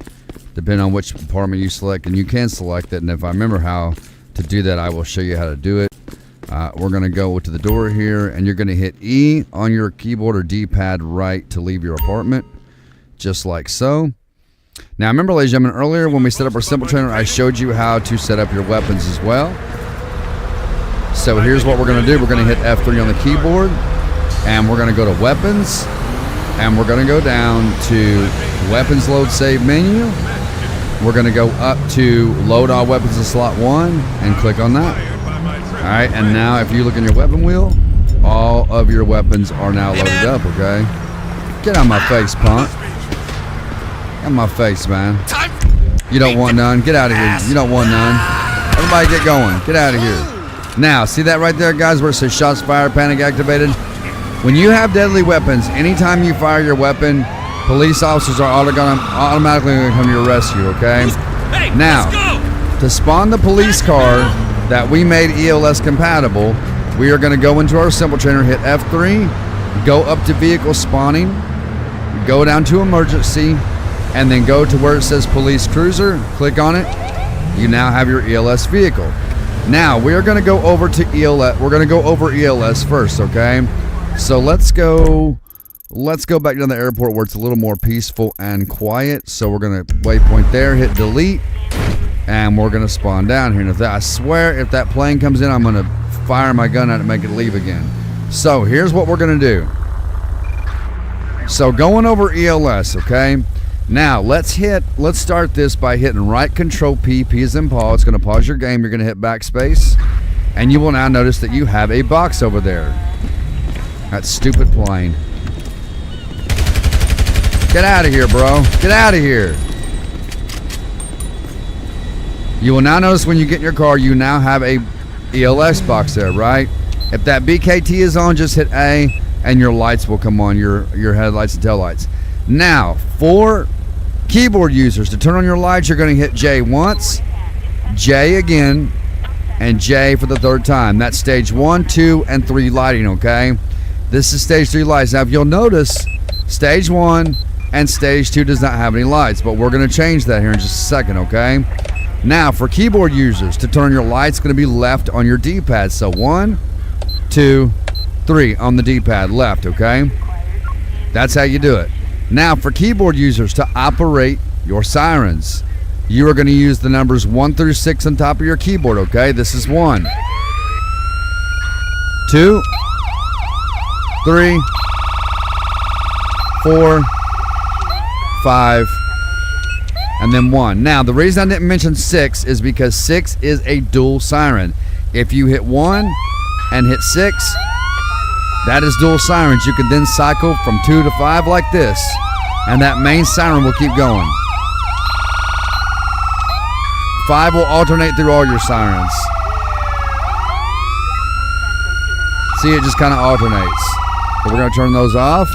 depending on which apartment you select, and you can select it, and if I remember how to do that, I will show you how to do it. We're going to go to the door here, and you're going to hit E on your keyboard or D-pad right to leave your apartment, just like so. Now, remember, ladies and gentlemen, earlier when we set up our simple trainer, I showed you how to set up your weapons as well. So here's what we're going to do. We're going to hit F3 on the keyboard, and we're going to go to Weapons, and we're going to go down to Weapons Load Save Menu. We're going to go up to Load All Weapons in Slot 1 and click on that. All right, and now if you look in your weapon wheel, all of your weapons are now loaded up, okay? Get out of my face, punk. Get out of my face, man. You don't want none. Get out of here. You don't want none. Everybody get going. Get out of here. Now, see that right there, guys, where it says shots fired, panic activated? When you have deadly weapons, anytime you fire your weapon, police officers are automatically going to come to your rescue, okay? Hey, now, to spawn the police car that we made ELS compatible, we are going to go into our simple trainer, hit F3, go up to vehicle spawning, go down to emergency, and then go to where it says police cruiser, click on it. You now have your ELS vehicle. Now, we are going to go over to ELS. We're going to go over ELS first, okay? So let's go back down the airport where it's a little more peaceful and quiet. So we're going to waypoint there, hit delete, and we're going to spawn down here. And I swear, if that plane comes in, I'm going to fire my gun at it and make it leave again. So here's what we're going to do. So going over ELS, okay? Now let's start this by hitting right Control P, P as in Paul. It's going to pause your game. You're going to hit backspace, and you will now notice that you have a box over there. That stupid plane. Get out of here, bro. Get out of here. You will now notice when you get in your car, you now have a ELS box there, right? If that BKT is on, just hit A, and your lights will come on, your headlights and taillights. Now, for keyboard users, to turn on your lights, you're going to hit J once, J again, and J for the third time. That's stage 1, 2, and 3 lighting, okay? This is stage 3 lights. Now, if you'll notice, stage 1 and stage 2 does not have any lights, but we're going to change that here in just a second, okay? Now, for keyboard users, to turn your lights, going to be left on your D-pad. So 1, 2, 3 on the D-pad, left, okay? That's how you do it. Now, for keyboard users, to operate your sirens, you are going to use the numbers 1 through 6 on top of your keyboard, okay? This is 1, 2, 3, 4, 5, and then 1. Now, the reason I didn't mention 6 is because 6 is a dual siren. If you hit 1 and hit 6, that is dual sirens. You can then cycle from 2 to 5 like this, and that main siren will keep going. 5 will alternate through all your sirens. See, it just kind of alternates. So we're going to turn those off.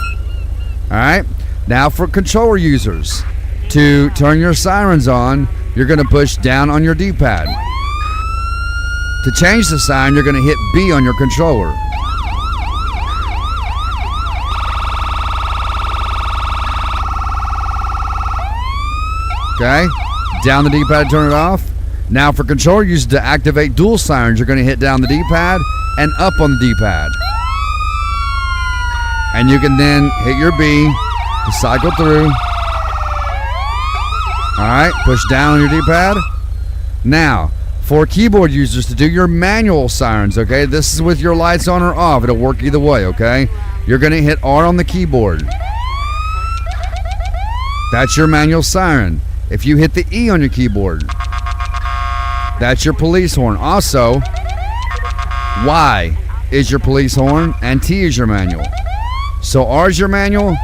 All right. Now for controller users, to turn your sirens on, you're going to push down on your D-pad. To change the siren, you're going to hit B on your controller. Okay, down the D-pad, turn it off. Now for controller users to activate dual sirens, you're going to hit down the D-pad and up on the D-pad. And you can then hit your B to cycle through. All right, push down on your D-pad. Now, for keyboard users to do your manual sirens, okay, this is with your lights on or off. It'll work either way, okay? You're going to hit R on the keyboard. That's your manual siren. If you hit the E on your keyboard, that's your police horn. Also, Y is your police horn and T is your manual. So R is your manual,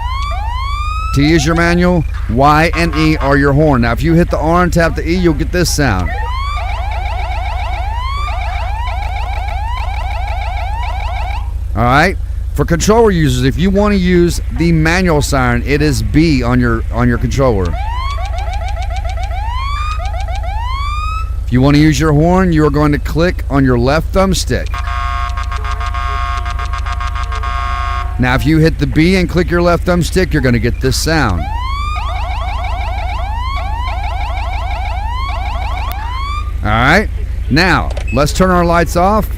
T is your manual, Y and E are your horn. Now if you hit the R and tap the E, you'll get this sound. All right. For controller users, if you want to use the manual siren, it is B on your controller. If you want to use your horn, you are going to click on your left thumbstick. Now, if you hit the B and click your left thumbstick, you're going to get this sound. All right. Now, let's turn our lights off.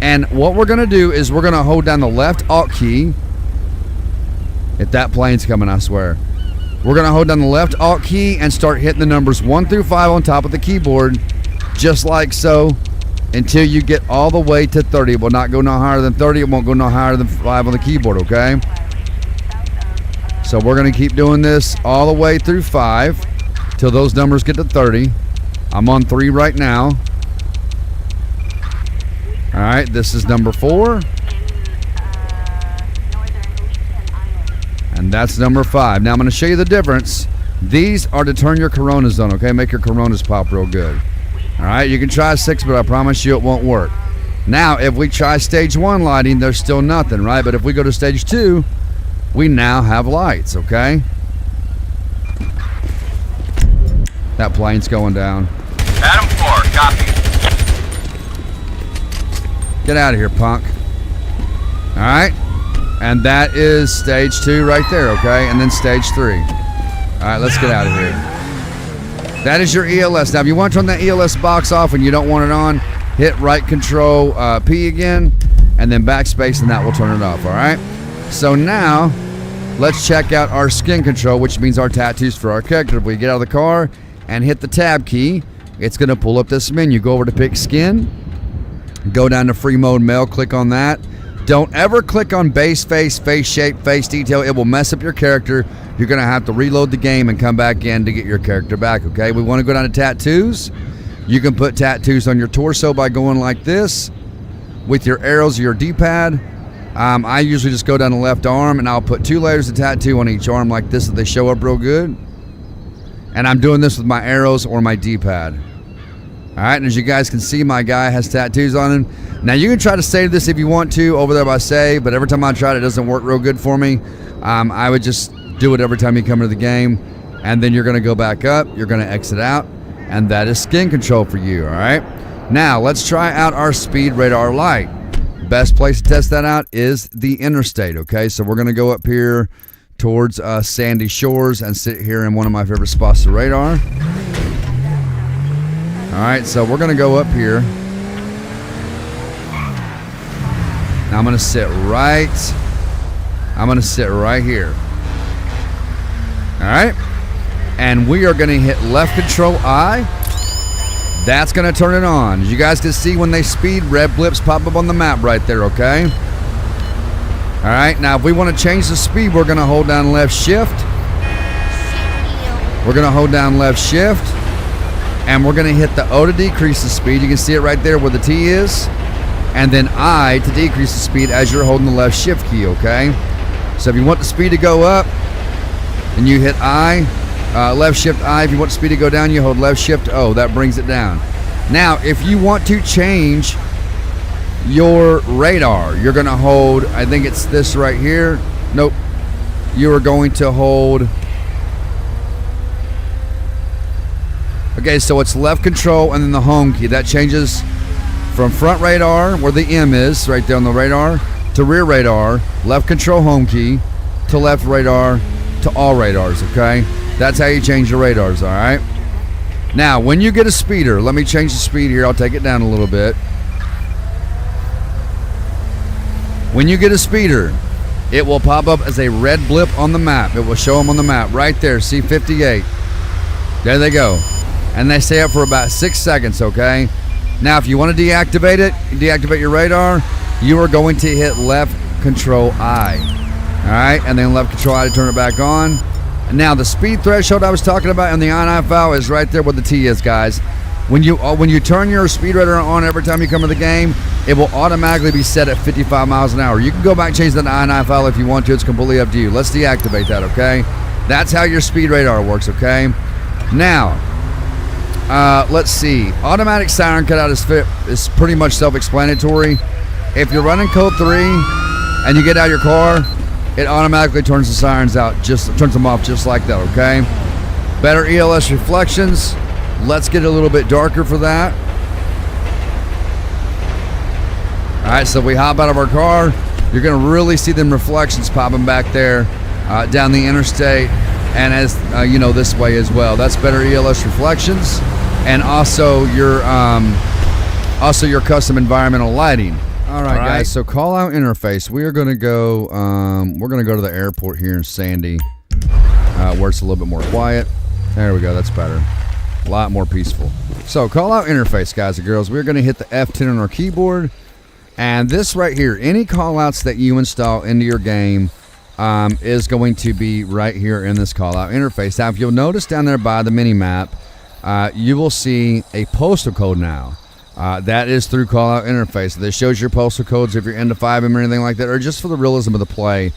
And what we're going to do is we're going to hold down the left Alt key. If that plane's coming, I swear. We're going to hold down the left Alt key and start hitting the numbers 1 through 5 on top of the keyboard, just like so, until you get all the way to 30. It will not go no higher than 30. It won't go no higher than 5 on the keyboard, okay? So we're going to keep doing this all the way through 5 till those numbers get to 30. I'm on 3 right now. All right, this is number 4. And that's number 5. Now I'm going to show you the difference. These are to turn your Coronas on, okay? Make your Coronas pop real good. All right, you can try 6, but I promise you it won't work. Now, if we try stage 1 lighting, there's still nothing, right? But if we go to stage 2, we now have lights, okay? That plane's going down. Adam 4, copy. Get out of here, punk. All right. And that is stage 2 right there, okay? And then stage 3. All right, let's get out of here. That is your ELS. Now, if you want to turn that ELS box off and you don't want it on, hit right control P again, and then backspace, and that will turn it off, all right? So now, let's check out our skin control, which means our tattoos for our character. If we get out of the car and hit the tab key, it's going to pull up this menu. Go over to pick skin. Go down to free mode male, click on that. Don't ever click on base face, face shape, face detail. It will mess up your character. You're going to have to reload the game and come back in to get your character back, okay? We want to go down to tattoos. You can put tattoos on your torso by going like this with your arrows or your D-pad. I usually just go down the left arm and I'll put 2 layers of tattoo on each arm like this so they show up real good. And I'm doing this with my arrows or my D-pad. All right, and as you guys can see, my guy has tattoos on him. Now, you can try to save this if you want to over there by save, but every time I try it, it doesn't work real good for me. I would just do it every time you come into the game, and then you're going to go back up, you're going to exit out, and that is skin control for you, all right? Now, let's try out our speed radar light. Best place to test that out is the interstate, okay? So we're going to go up here towards Sandy Shores and sit here in one of my favorite spots to radar. All right, so we're going to go up here. Now I'm going to sit right here. All right? And we are going to hit left control I. That's going to turn it on. As you guys can see, when they speed, red blips pop up on the map right there, okay? All right, now if we want to change the speed, we're going to hold down left shift. We're going to hold down left shift. And we're going to hit the O to decrease the speed. You can see it right there where the T is. And then I to decrease the speed as you're holding the left shift key, okay? So if you want the speed to go up, and you hit I, left shift I. If you want the speed to go down, you hold left shift O. That brings it down. Now, if you want to change your radar, you're going to hold, I think it's this right here. Nope. You are going to hold, okay, so it's left control and then the home key. That changes from front radar, where the M is, right there on the radar, to rear radar, left control home key, to left radar, to all radars, okay? That's how you change your radars, all right? Now, when you get a speeder, let me change the speed here. I'll take it down a little bit. When you get a speeder, it will pop up as a red blip on the map. It will show them on the map right there, C58. There they go. And they stay up for about 6 seconds, okay? Now, if you want to deactivate it, deactivate your radar, you are going to hit left control I. All right, and then left control I to turn it back on. Now, the speed threshold I was talking about in the on-off valve is right there where the T is, guys. When you turn your speed radar on every time you come to the game, it will automatically be set at 55 miles an hour. You can go back and change that on-off valve if you want to. It's completely up to you. Let's deactivate that, okay? That's how your speed radar works, okay? Now, let's see. Automatic siren cutout is pretty much self-explanatory. If you're running code 3 and you get out of your car, it automatically turns the sirens out, turns them off just like that, okay? Better ELS reflections. Let's get a little bit darker for that. All right, so we hop out of our car. You're going to really see them reflections popping back there down the interstate, and as this way as well. That's better ELS reflections, and also your custom environmental lighting. All right, guys. So call out interface. We are going to go. We're going to go to the airport here in Sandy, where it's a little bit more quiet. There we go. That's better. A lot more peaceful. So call out interface, guys and girls. We're going to hit the F10 on our keyboard, and this right here. Any call outs that you install into your game is going to be right here in this call out interface. Now, if you'll notice down there by the mini map, you will see a postal code now. That is through call out interface. This shows your postal codes if you're into 5M or anything like that, or just for the realism of the play.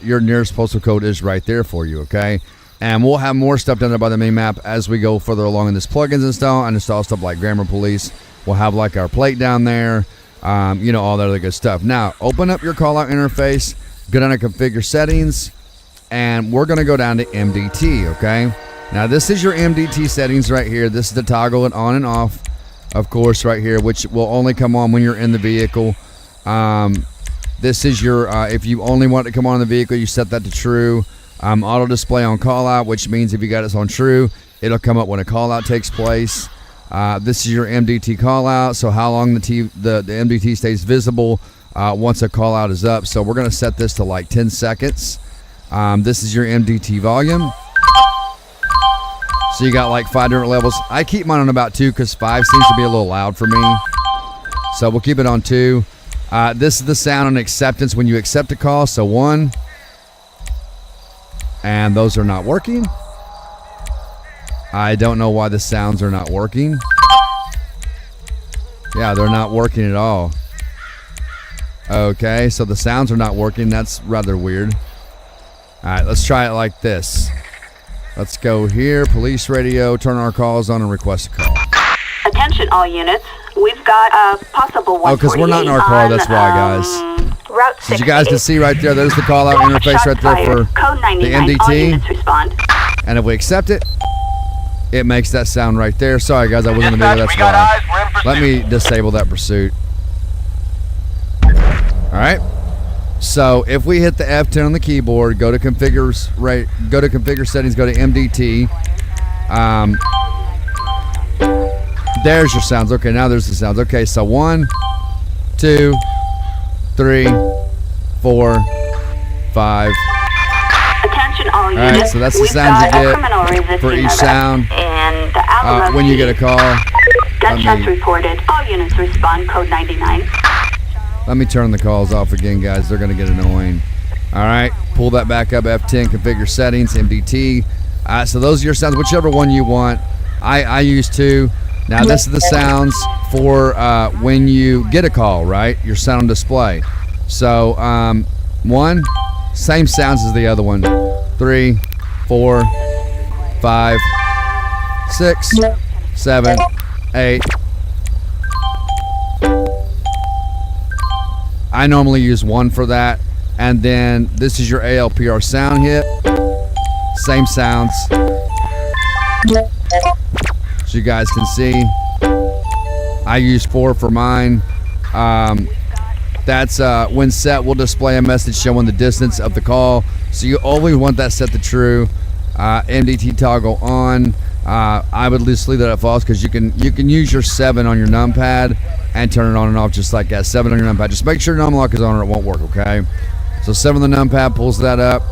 Your nearest postal code is right there for you, okay? And we'll have more stuff down there by the mini map as we go further along in this plugins install and install stuff like Grammar Police. We'll have like our plate down there, all that other good stuff. Now, open up your call out interface, go down to configure settings, and we're going to go down to MDT, okay? Now, this is your MDT settings right here. This is the toggle it on and off, of course, right here, which will only come on when you're in the vehicle. This is your, if you only want it to come on in the vehicle, you set that to true. Auto display on call out, which means if you got it on true, it'll come up when a call out takes place. This is your MDT call out, so how long the MDT stays visible once a call out is up. So we're going to set this to like 10 seconds. This is your MDT volume. So you got like 5 different levels. I keep mine on about 2 because 5 seems to be a little loud for me. So we'll keep it on 2. This is the sound and acceptance when you accept a call. So 1. And those are not working. I don't know why the sounds are not working. Yeah, they're not working at all. Okay, so the sounds are not working. That's rather weird. All right, let's try it like this. Let's go here, police radio, turn our calls on and request a call. Attention all units. We've got a possible 148 Oh, because we're not in our car, that's why, guys. Route 6. As you guys can see right there, there's the call out interface right there for Code 99. the All MDT. units respond. And if we accept it, it makes that sound right there. Sorry, guys, I wasn't in the Dispatch, video, that's we got why. eyes. We're in Let me disable that pursuit. All right. So if we hit the F10 on the keyboard, go to configure settings, go to MDT. There's your sounds. Okay, now there's the sounds. Okay, so 1, 2, 3, 4, 5. Attention all units. All right, so that's the We've sounds you got a get criminal resisting for each arrest sound in the Alamo when you get a call. Gunshots reported. All units respond. Code 99. Let me turn the calls off again, guys. They're going to get annoying. All right, pull that back up. F10, configure settings, MDT. So those are your sounds, whichever one you want. I use 2. Now this is the sounds for when you get a call, right? Your sound on display. So 1, same sounds as the other one. 3, 4, 5, 6, 7, 8. I normally use 1 for that. And then this is your ALPR sound hit. Same sounds. So you guys can see. I use 4 for mine. That's when set will display a message showing the distance of the call. So you always want that set to true. MDT toggle on. I would just leave that at false because you can use your 7 on your numpad and turn it on and off just like that. 7 on your numpad. Just make sure num lock is on or it won't work, okay? So 7 on the numpad pulls that up.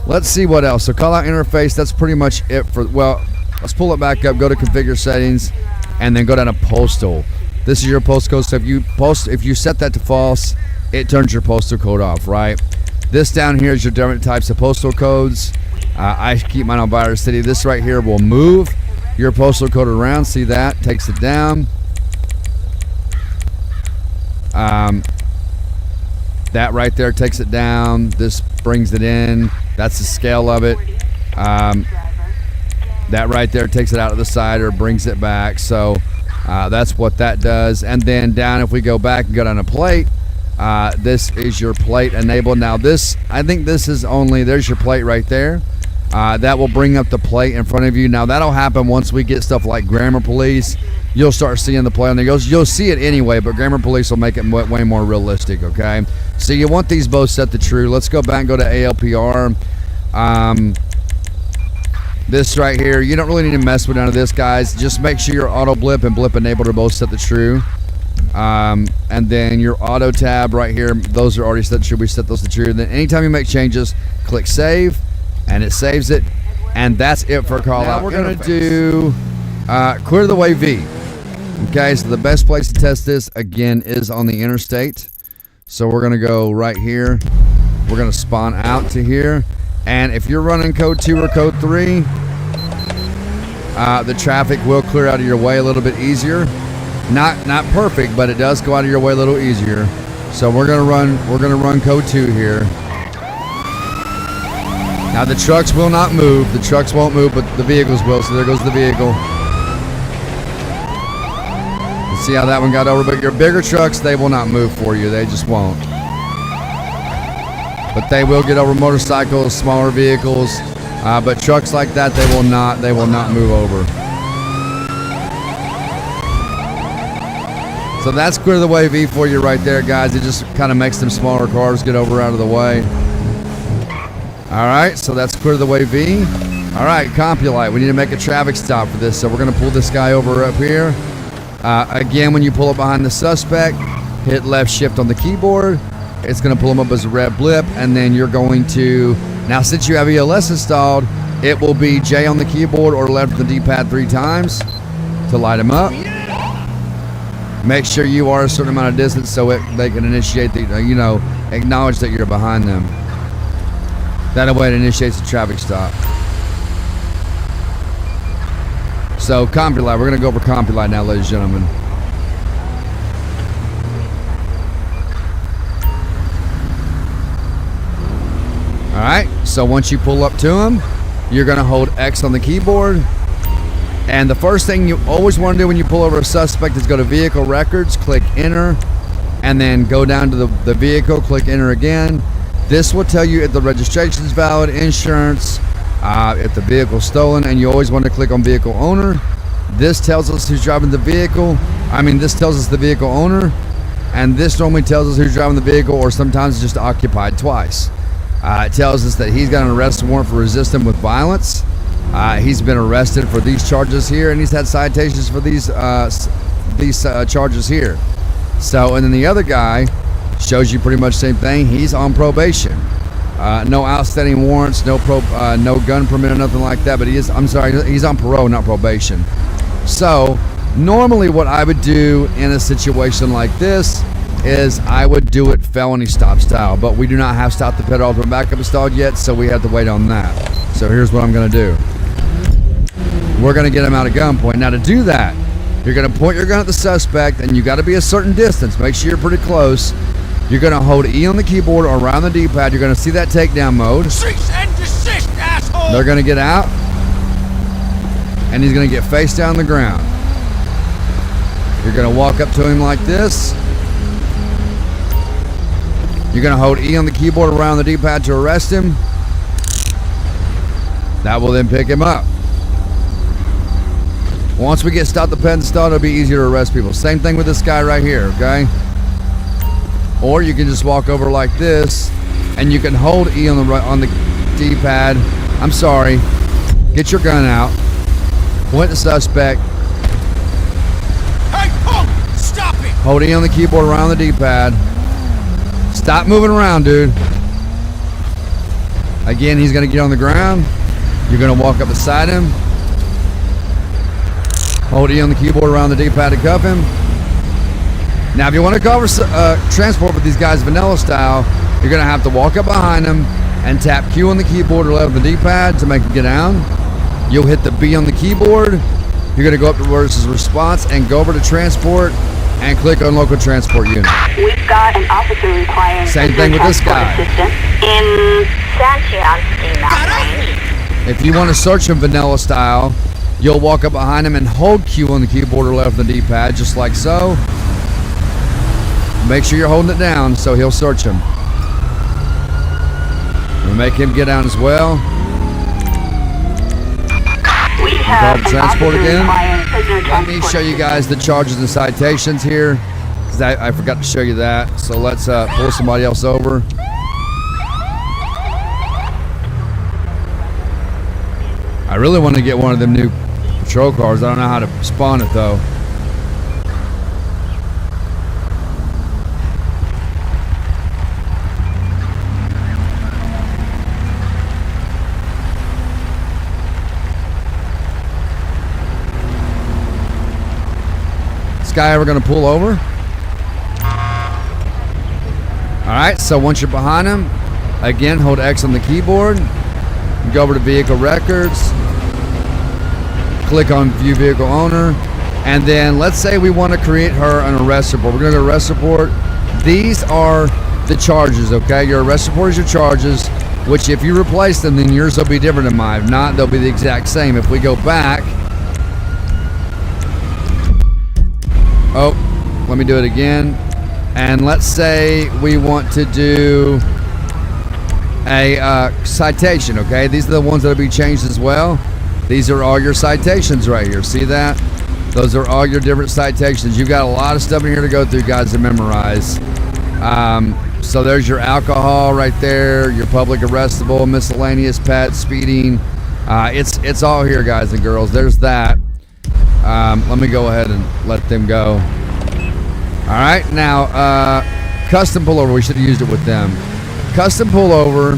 Let's see what else. So call out interface, that's pretty much it for, well, let's pull it back up, go to configure settings, and then go down to postal. This is your postal code. So if you set that to false, it turns your postal code off, right? This down here is your different types of postal codes. I keep mine on Virus City. This right here will move your postal code around. See that? Takes it down. That right there takes it down. This brings it in. That's the scale of it. That right there takes it out of the side or brings it back. So that's what that does. And then down, if we go back and go down to plate, this is your plate enabled. Now this, I think this is only, there's your plate right there. That will bring up the plate in front of you. Now that'll happen once we get stuff like Grammar Police. You'll start seeing the play on there. You'll see it anyway, but Grammar Police will make it way more realistic, okay? So you want these both set to true. Let's go back and go to ALPR. This right here, you don't really need to mess with none of this, guys. Just make sure your auto blip and blip enabled are both set to true. And then your auto tab right here, those are already set to true. We set those to true. Then anytime you make changes, click save, and it saves it. And that's it for call out. We're going to do Clear the Way V. Okay, so the best place to test this, again, is on the interstate. So we're going to go right here. We're going to spawn out to here. And if you're running code 2 or code 3, the traffic will clear out of your way a little bit easier. Not perfect, but it does go out of your way a little easier. So we're going to run code 2 here. Now the trucks will not move. The trucks won't move, but the vehicles will. So there goes the vehicle. See how that one got over, but your bigger trucks, they will not move for you. They just won't. But they will get over motorcycles, smaller vehicles. But trucks like that, they will not move over. So that's Clear the Way V for you right there, guys. It just kind of makes them smaller cars get over out of the way. All right, so that's Clear the Way V. All right, Compulite. We need to make a traffic stop for this, so we're going to pull this guy over up here. Again, when you pull up behind the suspect, hit left shift on the keyboard. It's going to pull him up as a red blip, and then you're going to, now since you have ELS installed, it will be J on the keyboard or left on the D-pad 3 times to light him up. Make sure you are a certain amount of distance so they can initiate the, acknowledge that you're behind them. That way it initiates the traffic stop. So Compulite, we're going to go over Compulite now, ladies and gentlemen. All right, so once you pull up to him, you're going to hold X on the keyboard. And the first thing you always want to do when you pull over a suspect is go to Vehicle Records, click Enter, and then go down to the vehicle, click Enter again. This will tell you if the registration is valid, insurance, if the vehicle's stolen, and you always want to click on Vehicle Owner. This tells us who's driving the vehicle. This tells us the vehicle owner. And this normally tells us who's driving the vehicle, or sometimes just occupied twice. It tells us that he's got an arrest warrant for resisting with violence. He's been arrested for these charges here, and he's had citations for these charges here. So, and then the other guy shows you pretty much the same thing. He's on probation. No outstanding warrants, no gun permit or nothing like that. But he's on parole, not probation. So, normally what I would do in a situation like this is I would do it felony stop style, but we do not have stop the pedal to backup installed yet, so we have to wait on that. So here's what I'm going to do. We're going to get him out of gunpoint. Now to do that, you're going to point your gun at the suspect, and you got to be a certain distance. Make sure you're pretty close. You're going to hold E on the keyboard or around the D-pad. You're going to see that takedown mode. Cease and desist, asshole! They're going to get out, and he's going to get face down on the ground. You're going to walk up to him like this. You're going to hold E on the keyboard around the D-pad to arrest him. That will then pick him up. Once we get stop the pen installed, it'll be easier to arrest people. Same thing with this guy right here, okay? Or you can just walk over like this, and you can hold E on the D-pad. I'm sorry. Get your gun out. Point the suspect. Hey, punk! Stop it! Hold E on the keyboard around the D-pad. Stop moving around, dude. Again, he's going to get on the ground. You're going to walk up beside him. Hold E on the keyboard around the D-pad to cuff him. Now, if you want to cover transport with these guys vanilla style, you're going to have to walk up behind them and tap Q on the keyboard or left on the D-pad to make him get down. You'll hit the B on the keyboard. You're going to go up to versus response and go over to transport and click on local transport unit. We've got an officer requiring Same thing with this transport guy. assistance in Santiago Mountain. If you want to search him vanilla style, you'll walk up behind him and hold Q on the keyboard or left on the D-pad, just like so. Make sure you're holding it down so he'll search him. We'll make him get down as well. We have an transport officer again. requiring prisoner Let me transport show you guys the charges and citations here, because I forgot to show you that. So let's pull somebody else over. I really want to get one of them new patrol cars. I don't know how to spawn it though. This guy ever going to pull over? Alright, so once you're behind him, again, hold X on the keyboard. Go over to vehicle records. Click on view vehicle owner. And then let's say we want to create her an arrest report. We're going to go to arrest report. These are the charges, okay? Your arrest report is your charges, which if you replace them, then yours will be different than mine. If not, they'll be the exact same. If we go back, let me do it again. And let's say we want to do a citation, okay? These are the ones that'll be changed as well. These are all your citations right here. See that? Those are all your different citations. You've got a lot of stuff in here to go through, guys, to memorize. So there's your alcohol right there, your public arrestable, miscellaneous, pet, speeding. It's all here, guys and girls. There's that. Let me go ahead and let them go. All right, now custom pullover. We should have used it with them. Custom pullover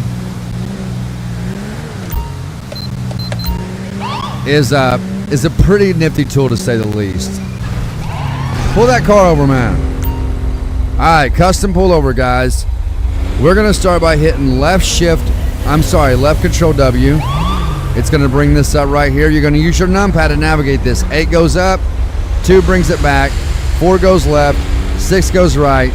is a pretty nifty tool, to say the least. Pull that car over, man. All right, custom pullover, guys. We're gonna start by hitting left control W. It's gonna bring this up right here. You're gonna use your numpad to navigate this. 8 goes up, 2 brings it back, 4 goes left, 6 goes right,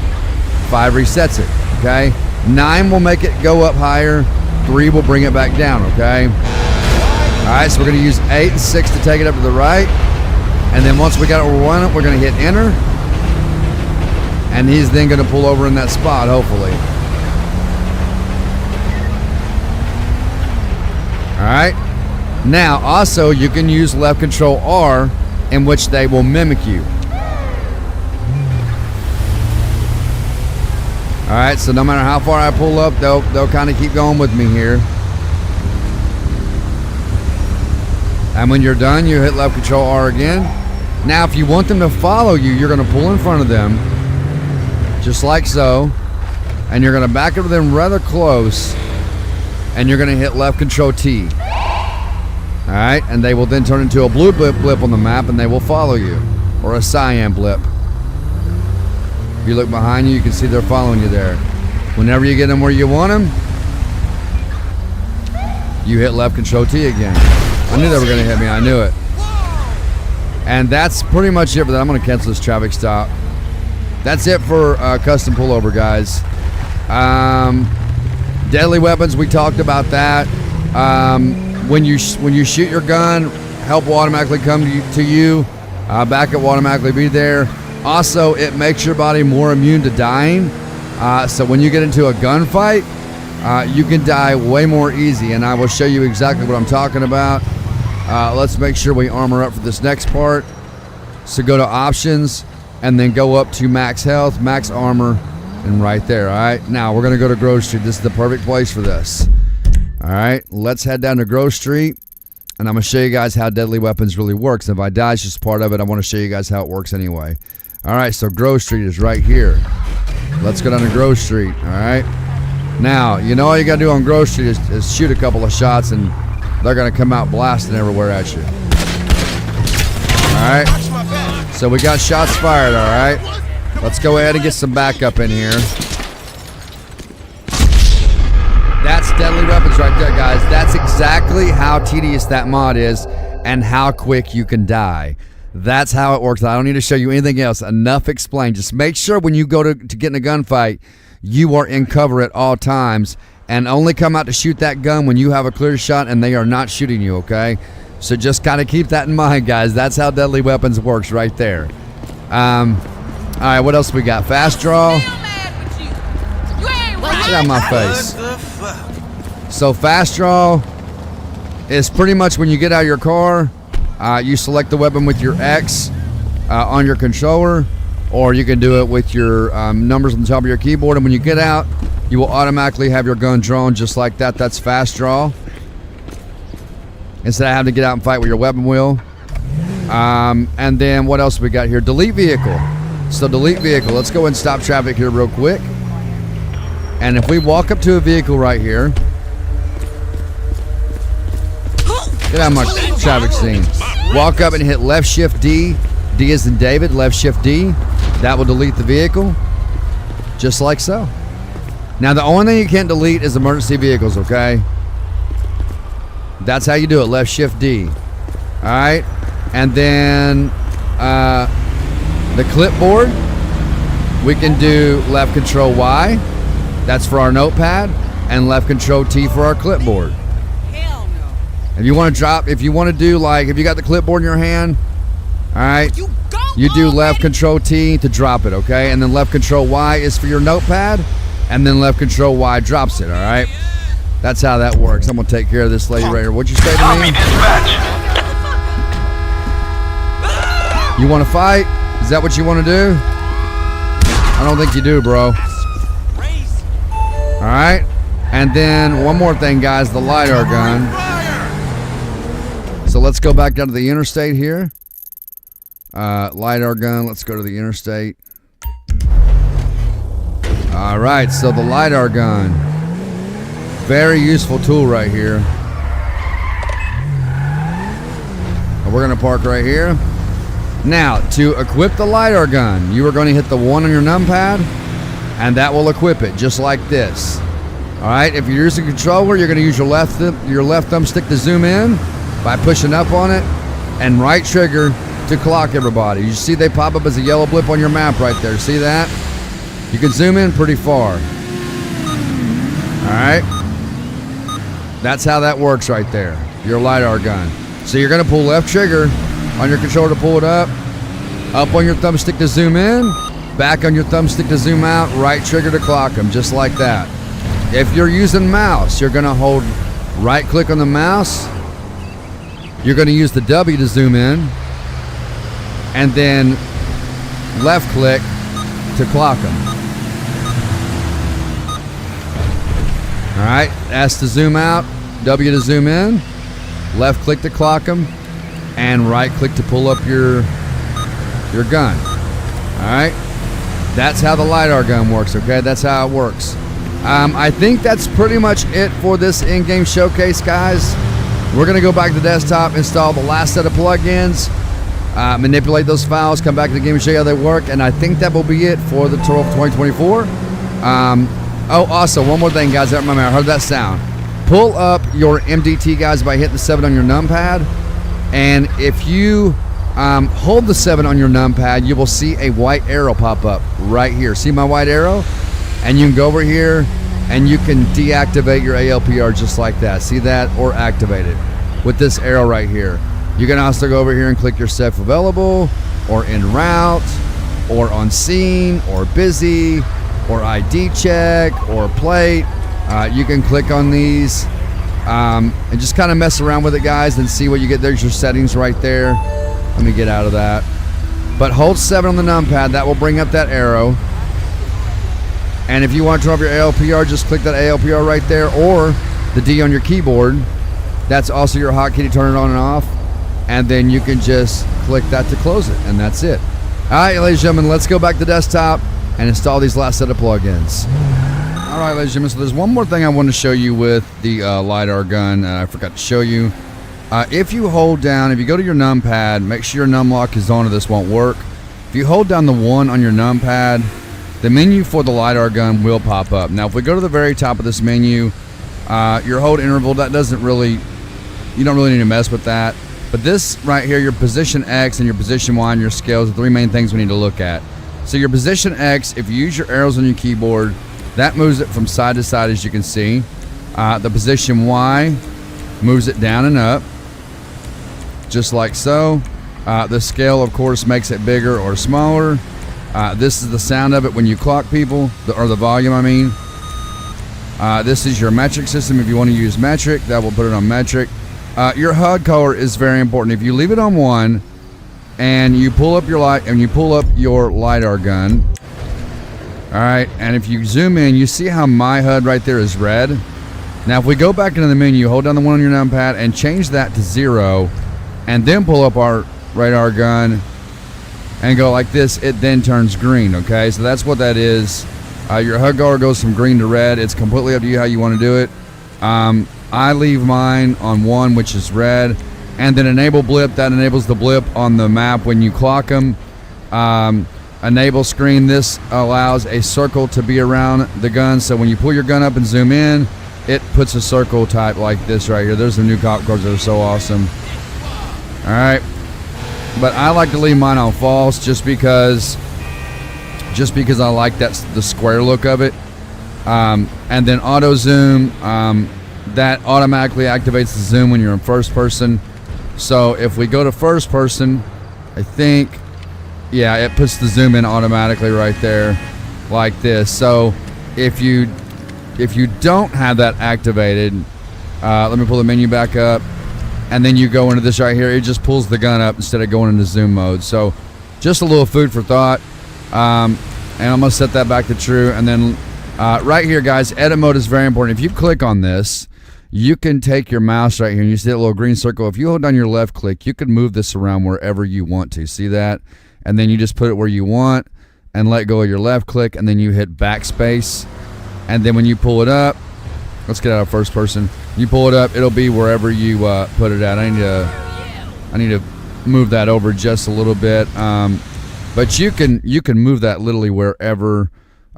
5 resets it, okay? 9 will make it go up higher, 3 will bring it back down, okay? All right, so we're gonna use 8 and 6 to take it up to the right. And then once we got it where we want it, we're gonna hit enter. And he's then gonna pull over in that spot, hopefully. All right. Now, also, you can use left control R in which they will mimic you. All right, so no matter how far I pull up, they'll kind of keep going with me here. And when you're done, you hit left control R again. Now, if you want them to follow you, you're going to pull in front of them, just like so, and you're going to back up to them rather close, and you're going to hit left control T. All right, and they will then turn into a blue blip on the map, and they will follow you, or a cyan blip. If you look behind you, you can see they're following you there. Whenever you get them where you want them, you hit left control T again. I knew they were going to hit me. I knew it. And that's pretty much it for that. I'm going to cancel this traffic stop. That's it for custom pullover, guys. Deadly weapons, we talked about that. When you shoot your gun, help will automatically come to you. Backup will automatically be there. Also, it makes your body more immune to dying. So when you get into a gunfight, you can die way more easy. And I will show you exactly what I'm talking about. Let's make sure we armor up for this next part. So go to options and then go up to max health, max armor, and right there. All right. Now we're going to go to Grove Street. This is the perfect place for this. All right. Let's head down to Grove Street. And I'm going to show you guys how deadly weapons really works. If I die, it's just part of it. I want to show you guys how it works anyway. All right, so Grove Street is right here. Let's go down to Grove Street, all right? Now, you know all you got to do on Grove Street is shoot a couple of shots, and they're going to come out blasting everywhere at you. All right? So we got shots fired, all right? Let's go ahead and get some backup in here. That's deadly weapons right there, guys. That's exactly how tedious that mod is and how quick you can die. That's how it works. I don't need to show you anything else. Enough explained. Just make sure when you go to get in a gunfight, you are in cover at all times and only come out to shoot that gun when you have a clear shot and they are not shooting you, okay? So just kind of keep that in mind, guys. That's how deadly weapons works right there. All right, what else we got? Fast draw. Get out of my face. So fast draw is pretty much when you get out of your car, you select the weapon with your X on your controller, or you can do it with your numbers on the top of your keyboard, and when you get out, you will automatically have your gun drawn just like that. That's fast draw. Instead of having to get out and fight with your weapon wheel. And then what else we got here? Delete vehicle. So delete vehicle. Let's go and stop traffic here real quick. And if we walk up to a vehicle right here, get out of my traffic scene. Walk up and hit left shift D. D as in David, left shift D. That will delete the vehicle. Just like so. Now the only thing you can't delete is emergency vehicles, okay? That's how you do it, left shift D. Alright. And then the clipboard, we can do left control Y. That's for our notepad. And left control T for our clipboard. If you want to drop, if you want to do like, if you got the clipboard in your hand, all right, you do left control T to drop it, okay? And then left control Y is for your notepad, and then left control Y drops it, all right? That's how that works. I'm going to take care of this lady right here. What'd you say to Copy me? dispatch. You want to fight? Is that what you want to do? I don't think you do, bro. All right? And then one more thing, guys, the LiDAR gun. So let's go back down to the interstate here. LiDAR gun, let's go to the interstate. All right, so the LiDAR gun. Very useful tool right here. And we're gonna park right here. Now, to equip the LiDAR gun, you are gonna hit the 1 on your numpad, and that will equip it, just like this. All right, if you're using a controller, you're gonna use your left thumbstick to zoom in by pushing up on it, and right trigger to clock everybody. You see they pop up as a yellow blip on your map right there. See that? You can zoom in pretty far. All right. That's how that works right there. Your LiDAR gun. So you're going to pull left trigger on your controller to pull it up on your thumbstick to zoom in, back on your thumbstick to zoom out, right trigger to clock them, just like that. If you're using mouse, you're going to hold right click on the mouse. You're going to use the W to zoom in, and then left click to clock them. All right, S to zoom out, W to zoom in, left click to clock them, and right click to pull up your gun. All right, that's how the LiDAR gun works, okay? That's how it works. I think that's pretty much it for this in-game showcase, guys. We're going to go back to the desktop, install the last set of plugins, manipulate those files, come back to the game and show you how they work, and I think that will be it for the tour of 2024. Oh, also, one more thing, guys. I heard that sound. Pull up your MDT, guys, by hitting the 7 on your numpad, and if you hold the 7 on your numpad, you will see a white arrow pop up right here. See my white arrow? And you can go over here and you can deactivate your ALPR just like that. See that? Or activate it with this arrow right here. You can also go over here and click your set available, or en route, or on scene, or busy, or ID check, or plate. You can click on these and just kind of mess around with it, guys, and see what you get. There's your settings right there. Let me get out of that. But hold 7 on the numpad. That will bring up that arrow. And if you want to turn off your ALPR, just click that ALPR right there, or the D on your keyboard. That's also your hotkey to turn it on and off. And then you can just click that to close it, and that's it. All right, ladies and gentlemen, let's go back to the desktop and install these last set of plugins. All right, ladies and gentlemen, so there's one more thing I want to show you with the LiDAR gun. I forgot to show you. If you hold down, if you go to your numpad, make sure your num lock is on or this won't work. If you hold down the 1 on your numpad, the menu for the LiDAR gun will pop up. Now, if we go to the very top of this menu, your hold interval, that doesn't really, you don't really need to mess with that. But this right here, your position X and your position Y and your scales are the 3 main things we need to look at. So your position X, if you use your arrows on your keyboard, that moves it from side to side, as you can see. The position Y moves it down and up, just like so. The scale, of course, makes it bigger or smaller. This is the sound of it when you clock people, or the volume, I mean. This is your metric system. If you want to use metric, that will put it on metric. Your HUD color is very important. If you leave it on 1 and you pull up your LiDAR gun, all right, and if you zoom in, you see how my HUD right there is red. Now, if we go back into the menu, hold down the 1 on your numpad and change that to 0, and then pull up our radar gun and go like this, it then turns green, okay? So that's what that is. Your HUD color goes from green to red. It's completely up to you how you want to do it. I leave mine on 1, which is red, and then enable blip. That enables the blip on the map when you clock them. Enable screen. This allows a circle to be around the gun, so when you pull your gun up and zoom in, it puts a circle type like this right here. There's some new cop cars that are so awesome. All right. But I like to leave mine on false just because I like the square look of it. And then auto zoom, that automatically activates the zoom when you're in first person. So if we go to first person, I think, yeah, it puts the zoom in automatically right there like this. So if you don't have that activated, let me pull the menu back up. And then you go into this right here, it just pulls the gun up instead of going into zoom mode. So just a little food for thought. And I'm going to set that back to true. And then right here, guys, edit mode is very important. If you click on this, you can take your mouse right here and you see that little green circle. If you hold down your left click, you can move this around wherever you want to. See that? And then you just put it where you want and let go of your left click, and then you hit backspace. And then when you pull it up, let's get out of first person. You pull it up, it'll be wherever you put it at. I need to move that over just a little bit. But you can move that literally wherever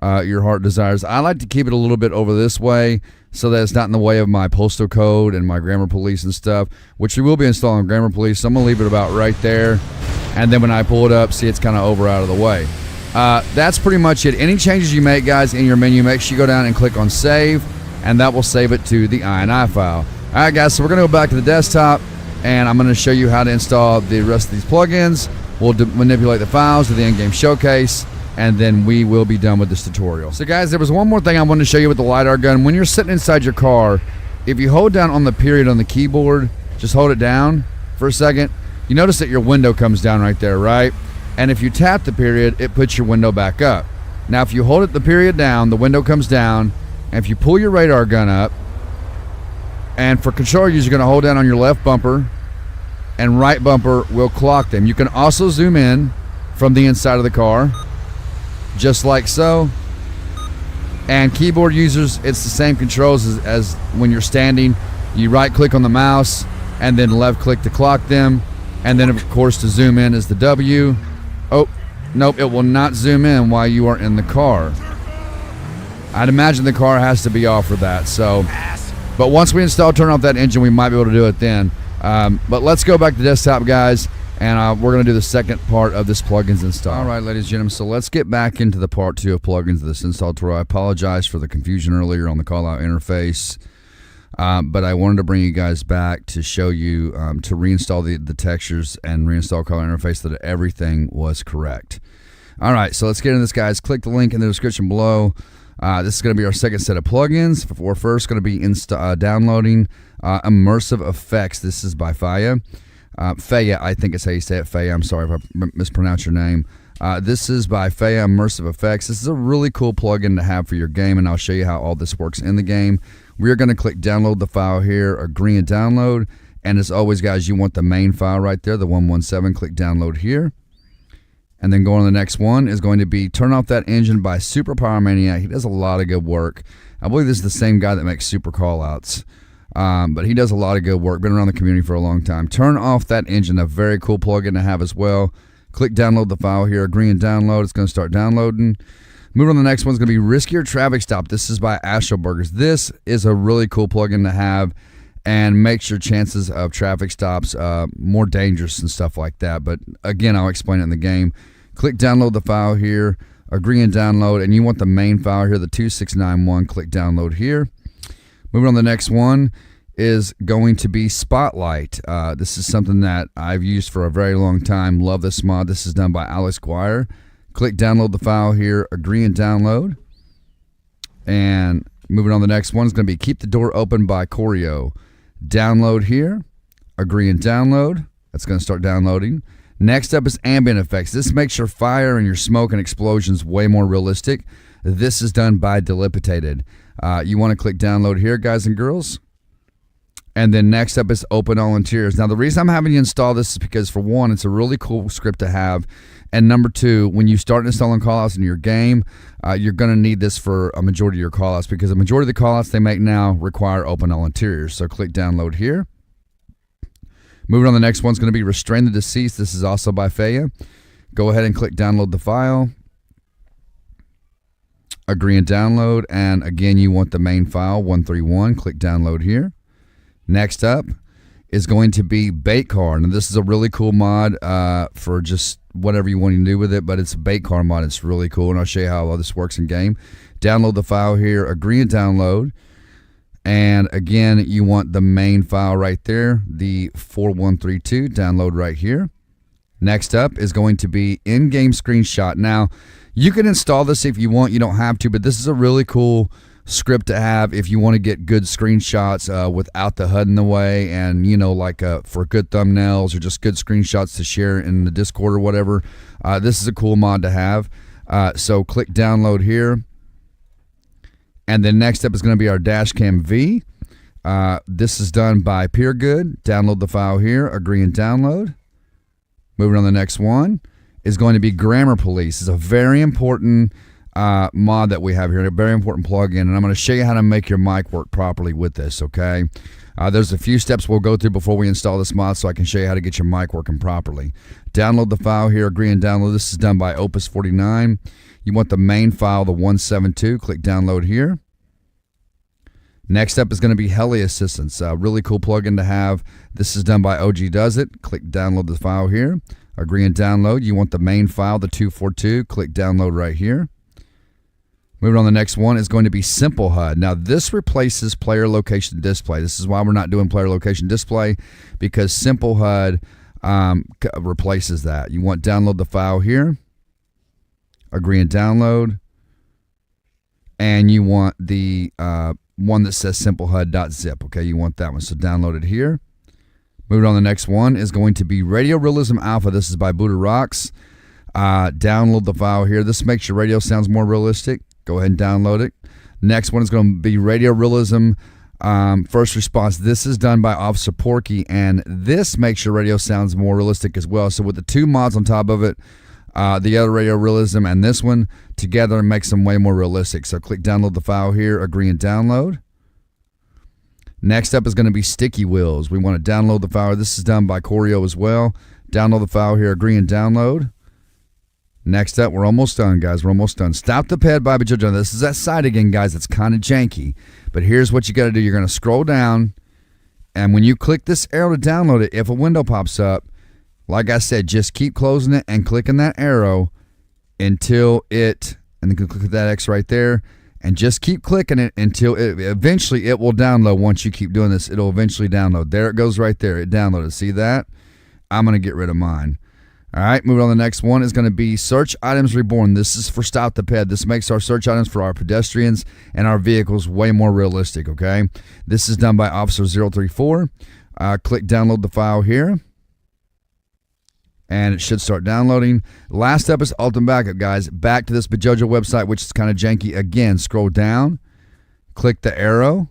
your heart desires. I like to keep it a little bit over this way so that it's not in the way of my postal code and my grammar police and stuff, which we will be installing grammar police. So I'm going to leave it about right there. And then when I pull it up, see, it's kind of over out of the way. That's pretty much it. Any changes you make, guys, in your menu, make sure you go down and click on save, and that will save it to the INI file. All right, guys, so we're going to go back to the desktop, and I'm going to show you how to install the rest of these plugins. We'll manipulate the files to the in-game showcase, and then we will be done with this tutorial. So, guys, there was one more thing I wanted to show you with the LiDAR gun. When you're sitting inside your car, if you hold down on the period on the keyboard, just hold it down for a second, you notice that your window comes down right there, right? And if you tap the period, it puts your window back up. Now, if you hold it the period down, the window comes down, and if you pull your radar gun up, and for control use, you're going to hold down on your left bumper, and right bumper will clock them. You can also zoom in from the inside of the car, just like so. And keyboard users, it's the same controls as when you're standing. You right click on the mouse and then left click to clock them. And then of course to zoom in is the W. Oh, nope, it will not zoom in while you are in the car. I'd imagine the car has to be off for that. So, but once we turn off that engine, we might be able to do it then. But let's go back to desktop, guys. And we're going to do the second part of this plugins install. All right, ladies and gentlemen, so let's get back into the part 2 of plugins of this install tour. I apologize for the confusion earlier on the call-out interface, but I wanted to bring you guys back to show you to reinstall the textures and reinstall call-out interface so that everything was correct. All right, so let's get into this, guys. Click the link in the description below. This is going to be our second set of plugins. We're first going to be downloading Immersive Effects. This is by Faya. Faya, I think it's how you say it, Faya. I'm sorry if I mispronounce your name. This is by Faya Immersive Effects. This is a really cool plugin to have for your game, and I'll show you how all this works in the game. We're going to click download the file here, agree and download. And as always, guys, you want the main file right there, the 117. Click download here. And then go on to the next one is going to be Turn Off That Engine by Super Power Maniac. He does a lot of good work. I believe this is the same guy that makes Super Callouts. But he does a lot of good work. Been around the community for a long time. Turn Off That Engine, a very cool plugin to have as well. Click download the file here. Agree and download. It's going to start downloading. Moving on to the next one is going to be Riskier Traffic Stop. This is by Astroburgers. This is a really cool plugin to have and makes your chances of traffic stops more dangerous and stuff like that. But again, I'll explain it in the game. Click download the file here. Agree and download. And you want the main file here, the 2691. Click download here. Moving on to the next one is going to be Spotlight. This is something that I've used for a very long time. Love this mod. This is done by Alex Guire. Click download the file here, agree and download. And moving on to the next one is going to be Keep the Door Open by Choreo. Download here, agree and download. That's going to start downloading. Next up is Ambient Effects. This makes your fire and your smoke and explosions way more realistic. This is done by Delipitated. You want to click download here, guys and girls. And then next up is Open All Interiors. Now, the reason I'm having you install this is because, for one, it's a really cool script to have. And number two, when you start installing callouts in your game, you're going to need this for a majority of your callouts because a majority of the callouts they make now require Open All Interiors. So click download here. Moving on, the next one's going to be Restrain the Deceased. This is also by Faya. Go ahead and click download the file. Agree and download. And again, you want the main file, 131. Click download here. Next up is going to be Bait Car. Now, this is a really cool mod for just whatever you want to do with it, but it's a Bait Car mod. It's really cool, and I'll show you how all this works in game. Download the file here, agree and download. And again, you want the main file right there, the 4132. Download right here. Next up is going to be in-game screenshot. Now, you can install this if you want. You don't have to, but this is a really cool script to have if you want to get good screenshots without the HUD in the way, and like for good thumbnails or just good screenshots to share in the Discord or whatever. This is a cool mod to have. So click download here, and then next up is going to be our Dashcam V. This is done by PeerGood. Download the file here, agree and download. Moving on to the next one is going to be Grammar Police. It's a very important mod that we have here, a very important plugin, and I'm going to show you how to make your mic work properly with this, okay? There's a few steps we'll go through before we install this mod so I can show you how to get your mic working properly. Download the file here, agree and download. This is done by Opus 49. You want the main file, the 172. Click download here. Next up is going to be Heli Assistance, a really cool plugin to have. This is done by OG Does It. Click download the file here. Agree and download. You want the main file, the 242. Click download right here. Moving on, the next one is going to be Simple HUD. Now, this replaces player location display. This is why we're not doing player location display, because Simple HUD replaces that. You want download the file here. Agree and download. And you want the one that says simplehud.zip. Okay, you want that one. So download it here. Moving on, the next one is going to be Radio Realism Alpha. This is by Buddha Rocks. Download the file here. This makes your radio sounds more realistic. Go ahead and download it. Next one is going to be Radio Realism First Response. This is done by Officer Porky, and this makes your radio sounds more realistic as well. So with the two mods on top of it, the other Radio Realism and this one together makes them way more realistic. So click download the file here, agree and download. Next up is going to be Sticky Wheels. We want to download the file. This is done by Corio as well. Download the file here, agree and download. Next up, we're almost done, guys. We're almost done. Stop the Ped by Jojo. This is that site again, guys. It's kind of janky. But here's what you got to do. You're going to scroll down, and when you click this arrow to download it, if a window pops up, like I said, just keep closing it and clicking that arrow until it, and then click that X right there, and just keep clicking it until eventually it will download. Once you keep doing this, it'll eventually download. There it goes right there. It downloaded. See that? I'm going to get rid of mine. All right, moving on. The next one is going to be Search Items Reborn. This is for Stop the Ped. This makes our search items for our pedestrians and our vehicles way more realistic, okay? This is done by Officer 034. Click download the file here, and it should start downloading. Last up is Ultimate Backup, guys. Back to this Bajojo website, which is kind of janky. Again, scroll down, click the arrow,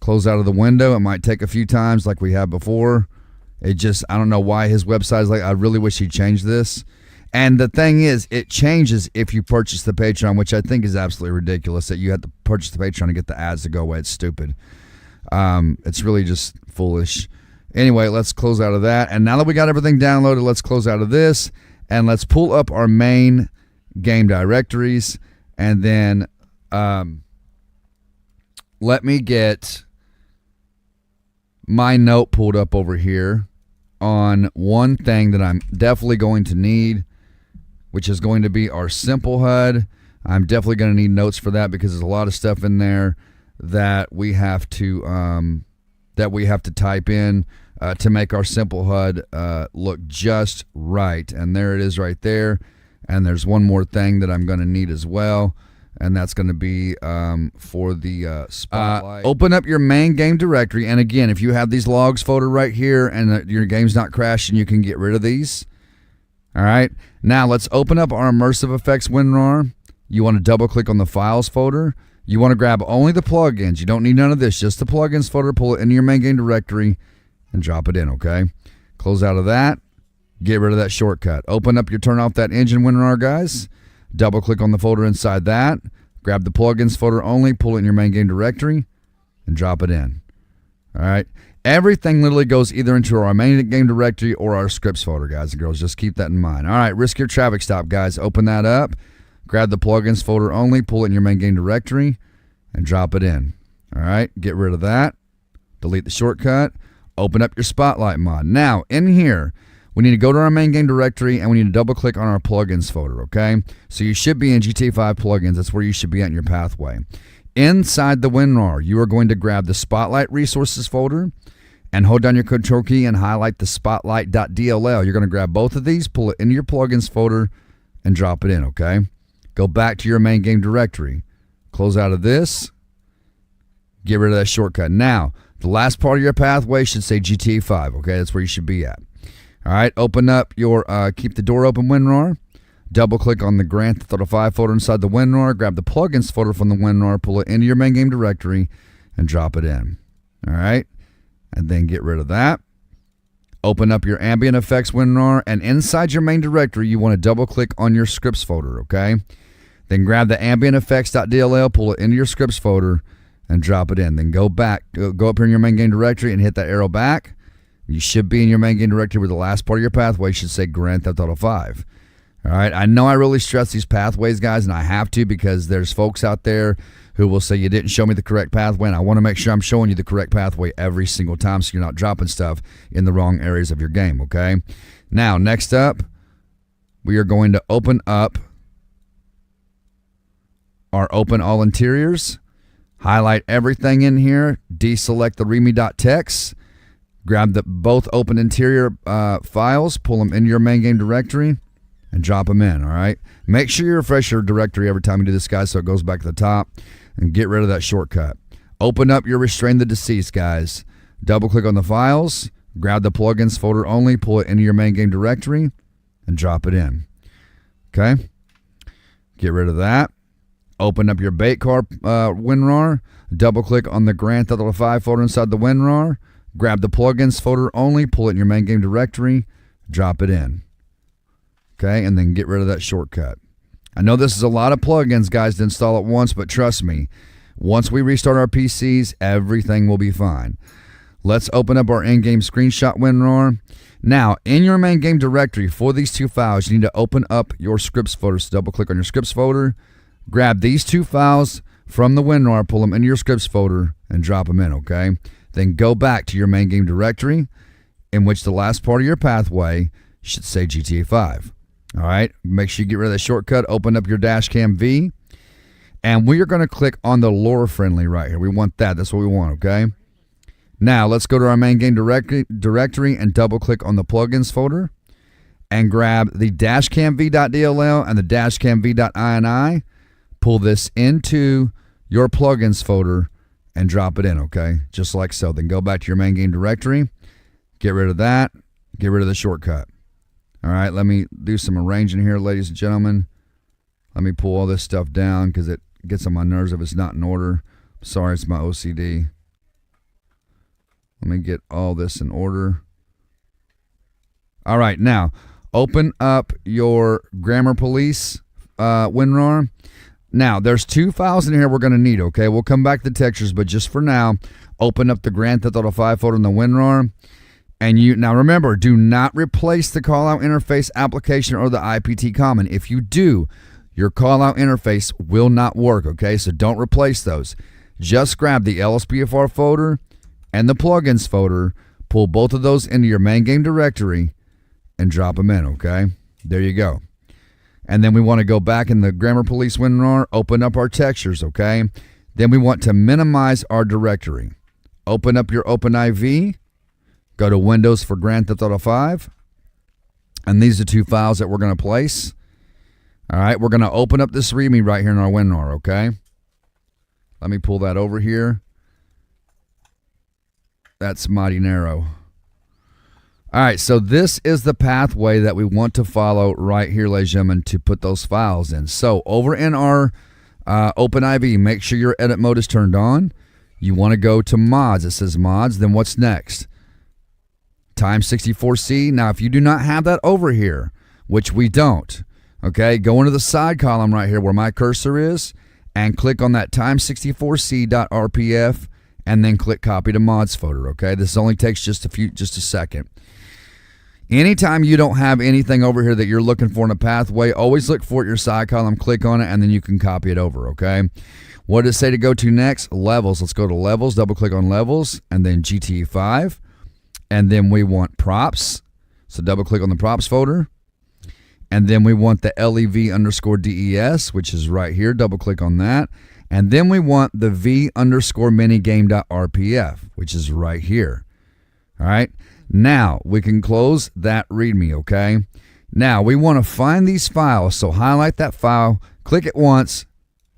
close out of the window. It might take a few times like we have before. It just, I don't know why his website is like, I really wish he changed this. And the thing is, it changes if you purchase the Patreon, which I think is absolutely ridiculous that you have to purchase the Patreon to get the ads to go away. It's stupid. It's really just foolish. Anyway, let's close out of that. And now that we got everything downloaded, let's close out of this. And let's pull up our main game directories. And then let me get my note pulled up over here on one thing that I'm definitely going to need, which is going to be our simple HUD. I'm definitely going to need notes for that because there's a lot of stuff in there that we have to type in to make our simple HUD look just right. And there it is right there. And there's one more thing that I'm going to need as well, and that's going to be for the spotlight. Open up your main game directory, and again, if you have these logs folder right here and your game's not crashing, you can get rid of these. All right, now let's open up our immersive effects WinRAR. You want to double click on the files folder. You want to grab only the plugins. You don't need none of this, just the plugins folder. Pull it into your main game directory and drop it in, okay? Close out of that. Get rid of that shortcut. Open up your turn off that engine WinRAR, guys. Double click on the folder inside that, grab the plugins folder only, pull it in your main game directory, and drop it in. All right. Everything literally goes either into our main game directory or our scripts folder, guys and girls. Just keep that in mind. All right. Risk your traffic stop, guys. Open that up, grab the plugins folder only, pull it in your main game directory, and drop it in. All right. Get rid of that. Delete the shortcut. Open up your Spotlight mod. Now, in here, we need to go to our main game directory, and we need to double click on our plugins folder, okay? So you should be in GT5 plugins. That's where you should be at in your pathway. Inside the WinRAR, you are going to grab the Spotlight resources folder and hold down your control key and highlight the spotlight.dll. You're going to grab both of these, pull it into your plugins folder, and drop it in, okay? Go back to your main game directory. Close out of this. Get rid of that shortcut. Now, the last part of your pathway should say GT5, okay? That's where you should be at. All right, open up your Keep the Door Open WinRAR. Double click on the Grand Theft Auto 5 folder inside the WinRAR. Grab the plugins folder from the WinRAR, pull it into your main game directory, and drop it in. All right, and then get rid of that. Open up your Ambient Effects WinRAR, and inside your main directory, you want to double click on your scripts folder, okay? Then grab the Ambient Effects.dll, pull it into your scripts folder, and drop it in. Then go back, go up here in your main game directory and hit that arrow back. You should be in your main game directory where the last part of your pathway should say Grand Theft Auto 5. All right, I know I really stress these pathways, guys, and I have to because there's folks out there who will say you didn't show me the correct pathway, and I want to make sure I'm showing you the correct pathway every single time so you're not dropping stuff in the wrong areas of your game, okay? Now, next up, we are going to open up our Open All Interiors, highlight everything in here, deselect the readme.txt, grab the both open interior files, pull them into your main game directory, and drop them in, all right? Make sure you refresh your directory every time you do this, guys, so it goes back to the top, and get rid of that shortcut. Open up your Restrain the Deceased, guys. Double-click on the files, grab the plugins folder only, pull it into your main game directory, and drop it in. Okay? Get rid of that. Open up your bait car WinRAR. Double-click on the Grand Theft Auto 5 folder inside the WinRAR. Grab the plugins folder only, pull it in your main game directory, drop it in. Okay? And then get rid of that shortcut. I know this is a lot of plugins, guys, to install at once, but trust me, once we restart our PCs, everything will be fine. Let's open up our in-game screenshot WinRAR. Now, in your main game directory for these two files, you need to open up your scripts folder. So double-click on your scripts folder, grab these two files from the WinRAR, pull them into your scripts folder, and drop them in, okay? Then go back to your main game directory, in which the last part of your pathway should say GTA 5. All right, make sure you get rid of that shortcut, open up your Dashcam V, and we are going to click on the lore friendly right here. We want that. That's what we want, okay? Now, let's go to our main game directory and double-click on the plugins folder and grab the dashcamv.dll and the dashcamv.ini. Pull this into your plugins folder and drop it in, okay? Just like so. Then go back to your main game directory, get rid of that, get rid of the shortcut. All right, let me do some arranging here, ladies and gentlemen. Let me pull all this stuff down because it gets on my nerves if it's not in order. Sorry, it's my OCD. Let me get all this in order. All right, now open up your Grammar Police WinRAR. Now, there's two files in here we're going to need, okay? We'll come back to textures, but just for now, open up the Grand Theft Auto 5 folder in the WinRAR. And now remember, do not replace the callout interface application or the IPT common. If you do, your callout interface will not work, okay? So don't replace those. Just grab the LAPFR folder and the plugins folder, pull both of those into your main game directory, and drop them in, okay? There you go. And then we want to go back in the Grammar Police WinRAR, open up our textures, okay? Then we want to minimize our directory. Open up your OpenIV, go to Windows for Grand Theft Auto 5, and these are two files that we're going to place. All right, we're going to open up this README right here in our WinRAR, okay? Let me pull that over here. That's mighty narrow. All right, so this is the pathway that we want to follow right here, ladies and gentlemen, to put those files in. So over in our OpenIV, make sure your edit mode is turned on. You want to go to mods. It says mods. Then what's next? Time64C. Now, if you do not have that over here, which we don't, okay, go into the side column right here where my cursor is and click on that time64c.rpf and then click copy to mods folder, okay? This only takes just a second. Anytime you don't have anything over here that you're looking for in a pathway, always look for it in your side column, click on it, and then you can copy it over, okay? What does it say to go to next? Levels. Let's go to levels, double click on levels, and then GTA 5. And then we want props. So double click on the props folder. And then we want the LEV_DES, which is right here. Double click on that. And then we want the V_minigame.rpf, which is right here. All right. Now we can close that README, okay? Now we want to find these files. So highlight that file, click it once,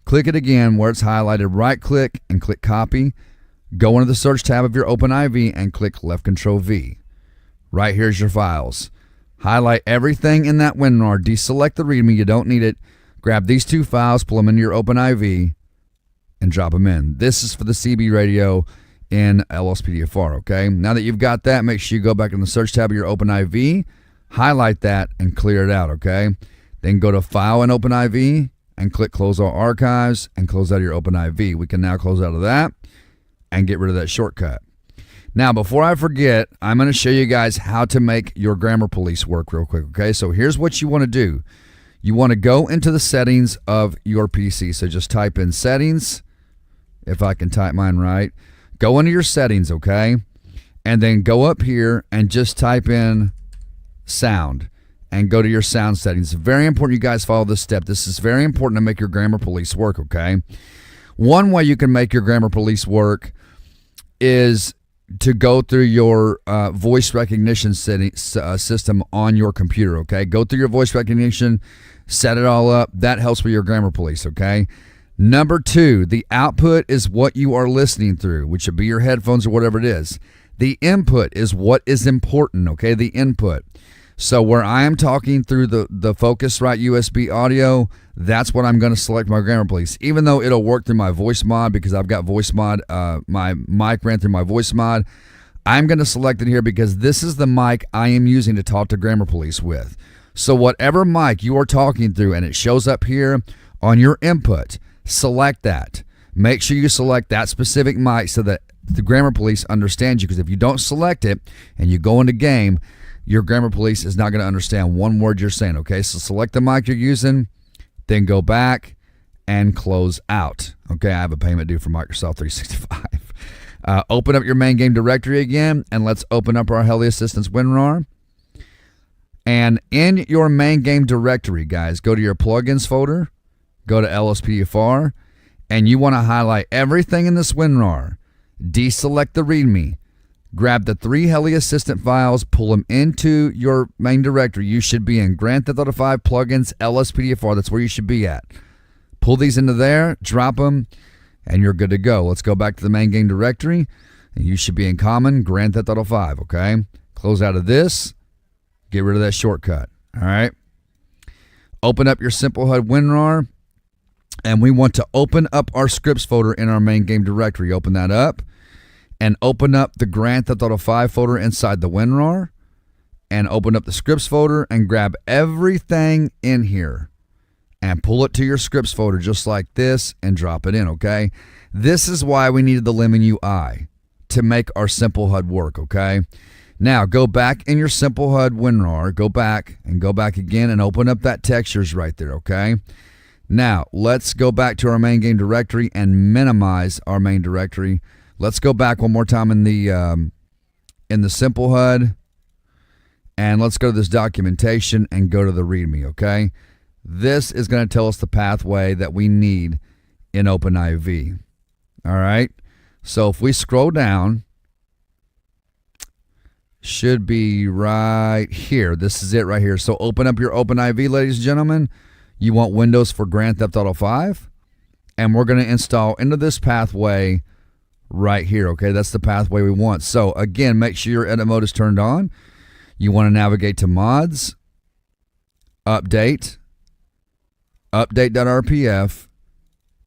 click it again where it's highlighted, right click and click copy. Go into the search tab of your OpenIV and click left control V. Right here's your files. Highlight everything in that WinRAR, deselect the README, you don't need it. Grab these two files, pull them into your OpenIV, and drop them in. This is for the CB radio in LAPFR, okay? Now that you've got that, make sure you go back in the search tab of your OpenIV, highlight that, and clear it out, okay? Then go to File in OpenIV and click Close All Archives and close out of your OpenIV. We can now close out of that and get rid of that shortcut. Now, before I forget, I'm going to show you guys how to make your Grammar Police work real quick, okay? So here's what you want to do. You want to go into the settings of your PC. So just type in settings, if I can type mine right. Go into your settings, okay? And then go up here and just type in sound and go to your sound settings. Very important you guys follow this step. This is very important to make your Grammar Police work, okay? One way you can make your Grammar Police work is to go through your voice recognition system on your computer, okay? Go through your voice recognition, set it all up. That helps with your Grammar Police, okay? Number two, the output is what you are listening through, which would be your headphones or whatever it is. The input is what is important, okay? The input. So where I am talking through the Focusrite USB audio, that's what I'm going to select my Grammar Police. Even though it'll work through my voice mod because I've got voice mod, my mic ran through my voice mod, I'm going to select it here because this is the mic I am using to talk to Grammar Police with. So whatever mic you are talking through and it shows up here on your input, select that. Make sure you select that specific mic so that the Grammar Police understands you, because if you don't select it and you go into game, your Grammar Police is not going to understand one word you're saying, okay? So select the mic you're using, then go back and close out. Okay, I have a payment due for Microsoft 365. Open up your main game directory again, and let's open up our Heli Assistance WinRAR. And in your main game directory, guys, go to your plugins folder, go to LSPDFR, and you want to highlight everything in this WinRAR. Deselect the README. Grab the 3 Heli Assistant files, pull them into your main directory. You should be in Grand Theft Auto 5 plugins, LSPDFR. That's where you should be at. Pull these into there, drop them, and you're good to go. Let's go back to the main game directory, and you should be in common Grand Theft Auto 5, okay? Close out of this. Get rid of that shortcut, all right? Open up your Simple HUD WinRAR, and we want to open up our scripts folder in our main game directory. Open that up. And open up the Grand Theft Auto 5 folder inside the WinRAR, and open up the scripts folder and grab everything in here and pull it to your scripts folder just like this and drop it in, okay? This is why we needed the Lemon UI to make our Simple HUD work, okay? Now go back in your Simple HUD WinRAR, go back again and open up that textures right there, okay? Now let's go back to our main game directory and minimize our main directory. Let's go back one more time in the Simple HUD, and let's go to this documentation and go to the README, okay? This is going to tell us the pathway that we need in OpenIV, all right? So if we scroll down, should be right here. This is it right here. So open up your OpenIV, ladies and gentlemen. You want Windows for Grand Theft Auto 5, and we're going to install into this pathway right here, okay? That's the pathway we want. So again, make sure your edit mode is turned on. You want to navigate to mods, update, update.rpf,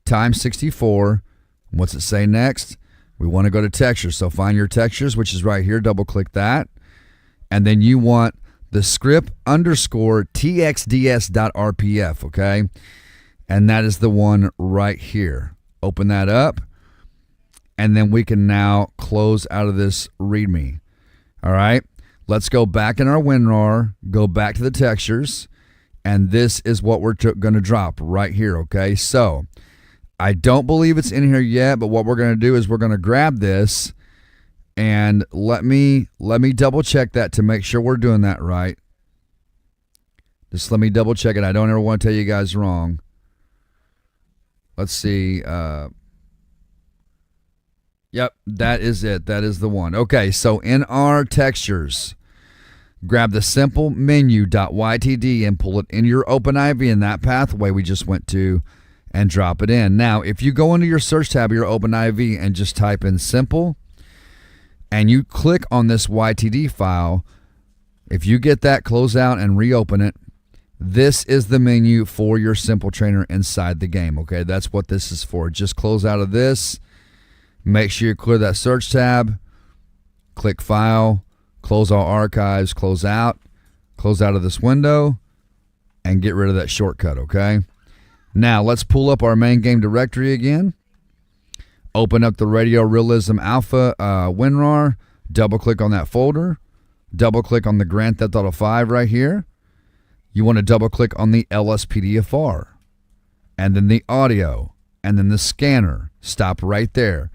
times 64. What's it say next? We want to go to textures. So find your textures, which is right here. Double click that. And then you want the script underscore txds.rpf, okay? And that is the one right here. Open that up. And then we can now close out of this README. All right, let's go back in our WinRAR, go back to the textures, and this is what we're going to drop right here, okay? So I don't believe it's in here yet, but what we're going to do is we're going to grab this, and let me double check that to make sure we're doing that right. Just let me double check it. I don't ever want to tell you guys wrong. Let's see. Yep, that is it. That is the one. Okay, so in our textures, grab the simple menu.ytd and pull it in your OpenIV in that pathway we just went to and drop it in. Now, if you go into your search tab of your OpenIV and just type in simple and you click on this YTD file, if you get that, close out and reopen it. This is the menu for your Simple Trainer inside the game, okay? That's what this is for. Just close out of this. Make sure you clear that search tab, click File, close all archives, close out of this window, and get rid of that shortcut, okay? Now, let's pull up our main game directory again. Open up the Radio Realism Alpha WinRAR, double-click on that folder, double-click on the Grand Theft Auto 5 right here. You want to double-click on the LSPDFR, and then the audio, and then the scanner. Stop right there.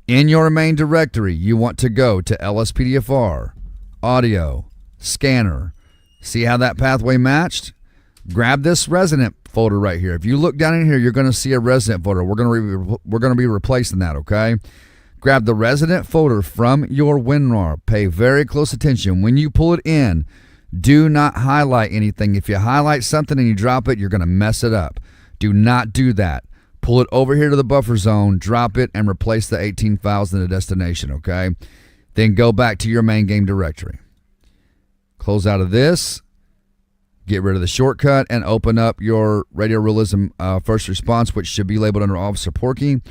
In your main directory, you want to go to LSPDFR, audio, scanner. See how that pathway matched? Grab this resident folder right here. If you look down in here, you're going to see a resident folder. We're going to be replacing that, okay? Grab the resident folder from your WinRAR. Pay very close attention. When you pull it in, do not highlight anything. If you highlight something and you drop it, you're going to mess it up. Do not do that. Pull it over here to the buffer zone, drop it, and replace the 18 files in the destination, okay? Then go back to your main game directory. Close out of this. Get rid of the shortcut and open up your Radio Realism First Response, which should be labeled under Officer Porky.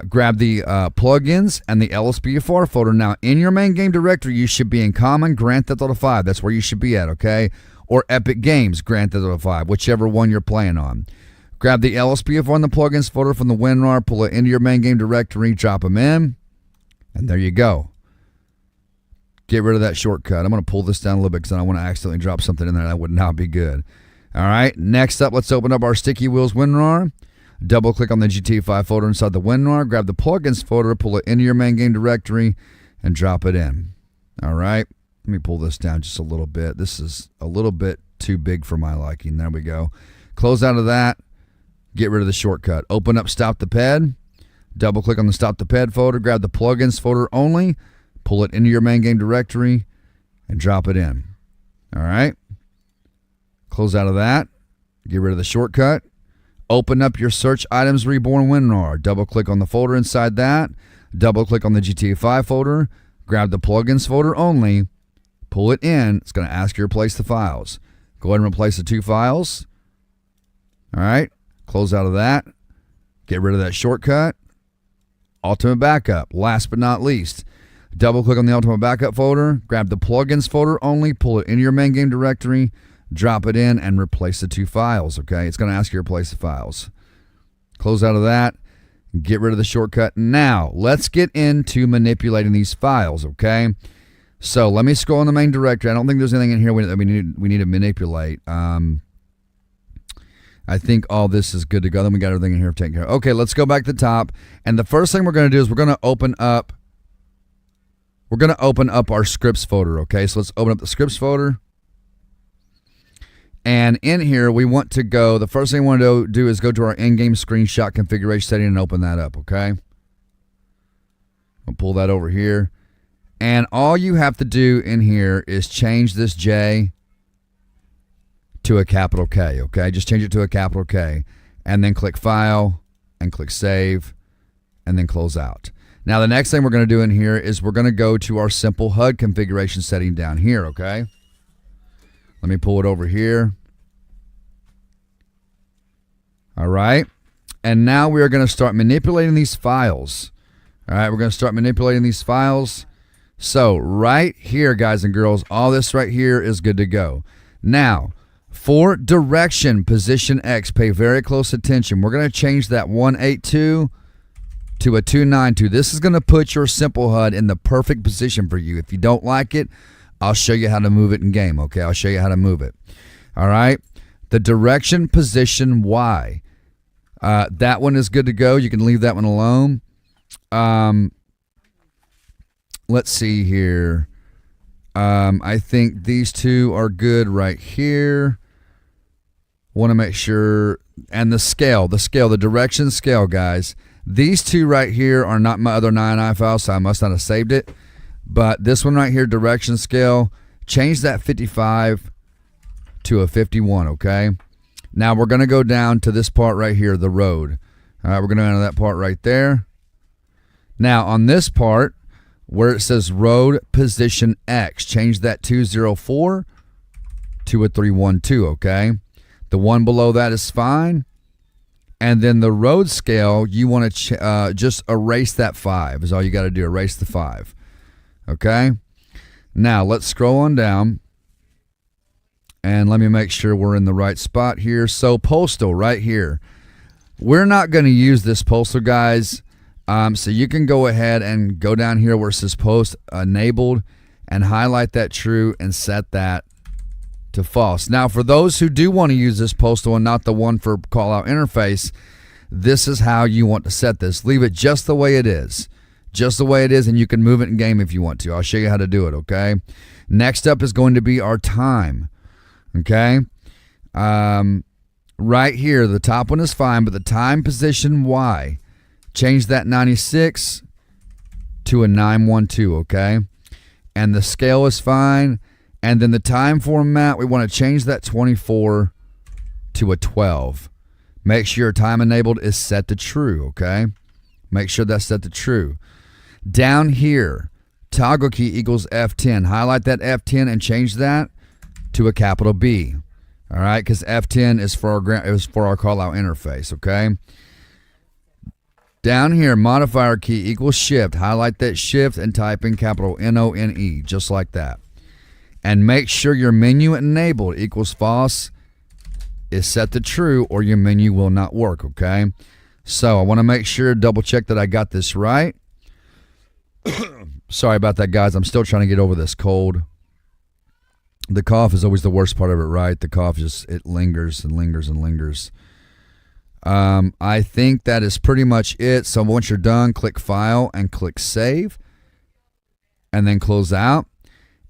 Grab the plugins and the LSPFR folder. Now, in your main game directory, you should be in Common Grand Theft Auto 5. That's where you should be at, okay? Or Epic Games Grand Theft Auto 5, whichever one you're playing on. Grab the LSPFR and the plugins folder from the WinRAR, pull it into your main game directory, drop them in, and there you go. Get rid of that shortcut. I'm going to pull this down a little bit because I don't want to accidentally drop something in there. That would not be good. All right, next up, let's open up our Sticky Wheels WinRAR. Double-click on the GTA5 folder inside the WinRAR. Grab the plugins folder, pull it into your main game directory, and drop it in. All right, let me pull this down just a little bit. This is a little bit too big for my liking. There we go. Close out of that. Get rid of the shortcut. Open up Stop the Ped. Double-click on the Stop the Ped folder. Grab the plugins folder only. Pull it into your main game directory, and drop it in. All right. Close out of that. Get rid of the shortcut. Open up your Search Items Reborn WinRAR. Double-click on the folder inside that. Double-click on the GTA 5 folder. Grab the plugins folder only. Pull it in. It's going to ask you to replace the files. Go ahead and replace the 2 files. All right. Close out of that. Get rid of that shortcut. Ultimate Backup. Last but not least, double-click on the Ultimate Backup folder. Grab the plugins folder only. Pull it into your main game directory. Drop it in and replace the 2 files, okay? It's going to ask you to replace the files. Close out of that. Get rid of the shortcut. Now, let's get into manipulating these files, okay? So, let me scroll in the main directory. I don't think there's anything in here that we need to manipulate. I think all this is good to go. Then we got everything in here taken care of. Okay, let's go back to the top. And the first thing we're going to do is we're going to open up our scripts folder, okay? So, let's open up the scripts folder. And in here, we want to go, the first thing we want to do is go to our in-game screenshot configuration setting and open that up, okay? I'll pull that over here. And all you have to do in here is change this J to a capital K, okay? Just change it to a capital K. And then click File, and click Save, and then close out. Now, the next thing we're going to do in here is we're going to go to our simple HUD configuration setting down here, okay? Let me pull it over here. All right. And now we are going to start manipulating these files. All right. We're going to start manipulating these files. So right here, guys and girls, all this right here is good to go. Now, for direction, position X, pay very close attention. We're going to change that 182 to a 292. This is going to put your simple HUD in the perfect position for you. If you don't like it, I'll show you how to move it in game, okay? I'll show you how to move it. All right? The direction position Y. That one is good to go. You can leave that one alone. Let's see here. I think these 2 are good right here. Want to make sure. And the scale, the direction scale, guys. These 2 right here are not my other 9i files, so I must not have saved it. But this one right here, direction scale, change that 55 to a 51, okay? Now we're going to go down to this part right here, the road. All right, we're going to go to that part right there. Now on this part, where it says road position X, change that 204 to a 312, okay? The one below that is fine. And then the road scale, you want to just erase that 5 is all you got to do, erase the 5. Okay, now let's scroll on down and let me make sure we're in the right spot here. So postal right here. We're not going to use this postal, guys. So you can go ahead and go down here where it says post enabled and highlight that true and set that to false. Now, for those who do want to use this postal and not the one for call out interface, this is how you want to set this. Leave it just the way it is. Just the way it is, and you can move it in game if you want to. I'll show you how to do it, okay? Next up is going to be our time, okay? Right here, the top one is fine, but the time position Y, change that 96 to a 912, okay? And the scale is fine, and then the time format, we want to change that 24 to a 12. Make sure your time enabled is set to true, okay? Make sure that's set to true. Down here, toggle key equals F10. Highlight that F10 and change that to a capital B. All right, because F10 is for our call out interface. Okay. Down here, modifier key equals shift. Highlight that shift and type in capital NONE, just like that. And make sure your menu enabled equals false is set to true, or your menu will not work. Okay. So I want to make sure, double check that I got this right. Sorry about that, guys. I'm still trying to get over this cold. The cough is always the worst part of it, right? The cough it lingers and lingers and lingers. I think that is pretty much it. So once you're done, click File and click Save. And then close out.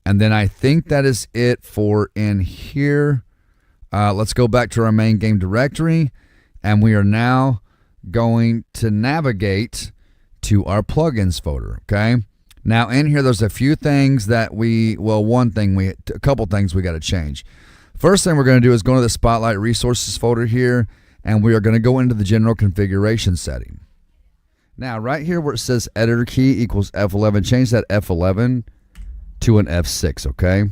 And then I think that is it for in here. Let's go back to our main game directory. And we are now going to navigate to our plugins folder, okay? Now in here, there's a few things that a couple things we got to change. First thing we're going to do is go to the Spotlight Resources folder here, and we are going to go into the general configuration setting. Now right here where it says editor key equals F11, change that F11 to an F6, okay?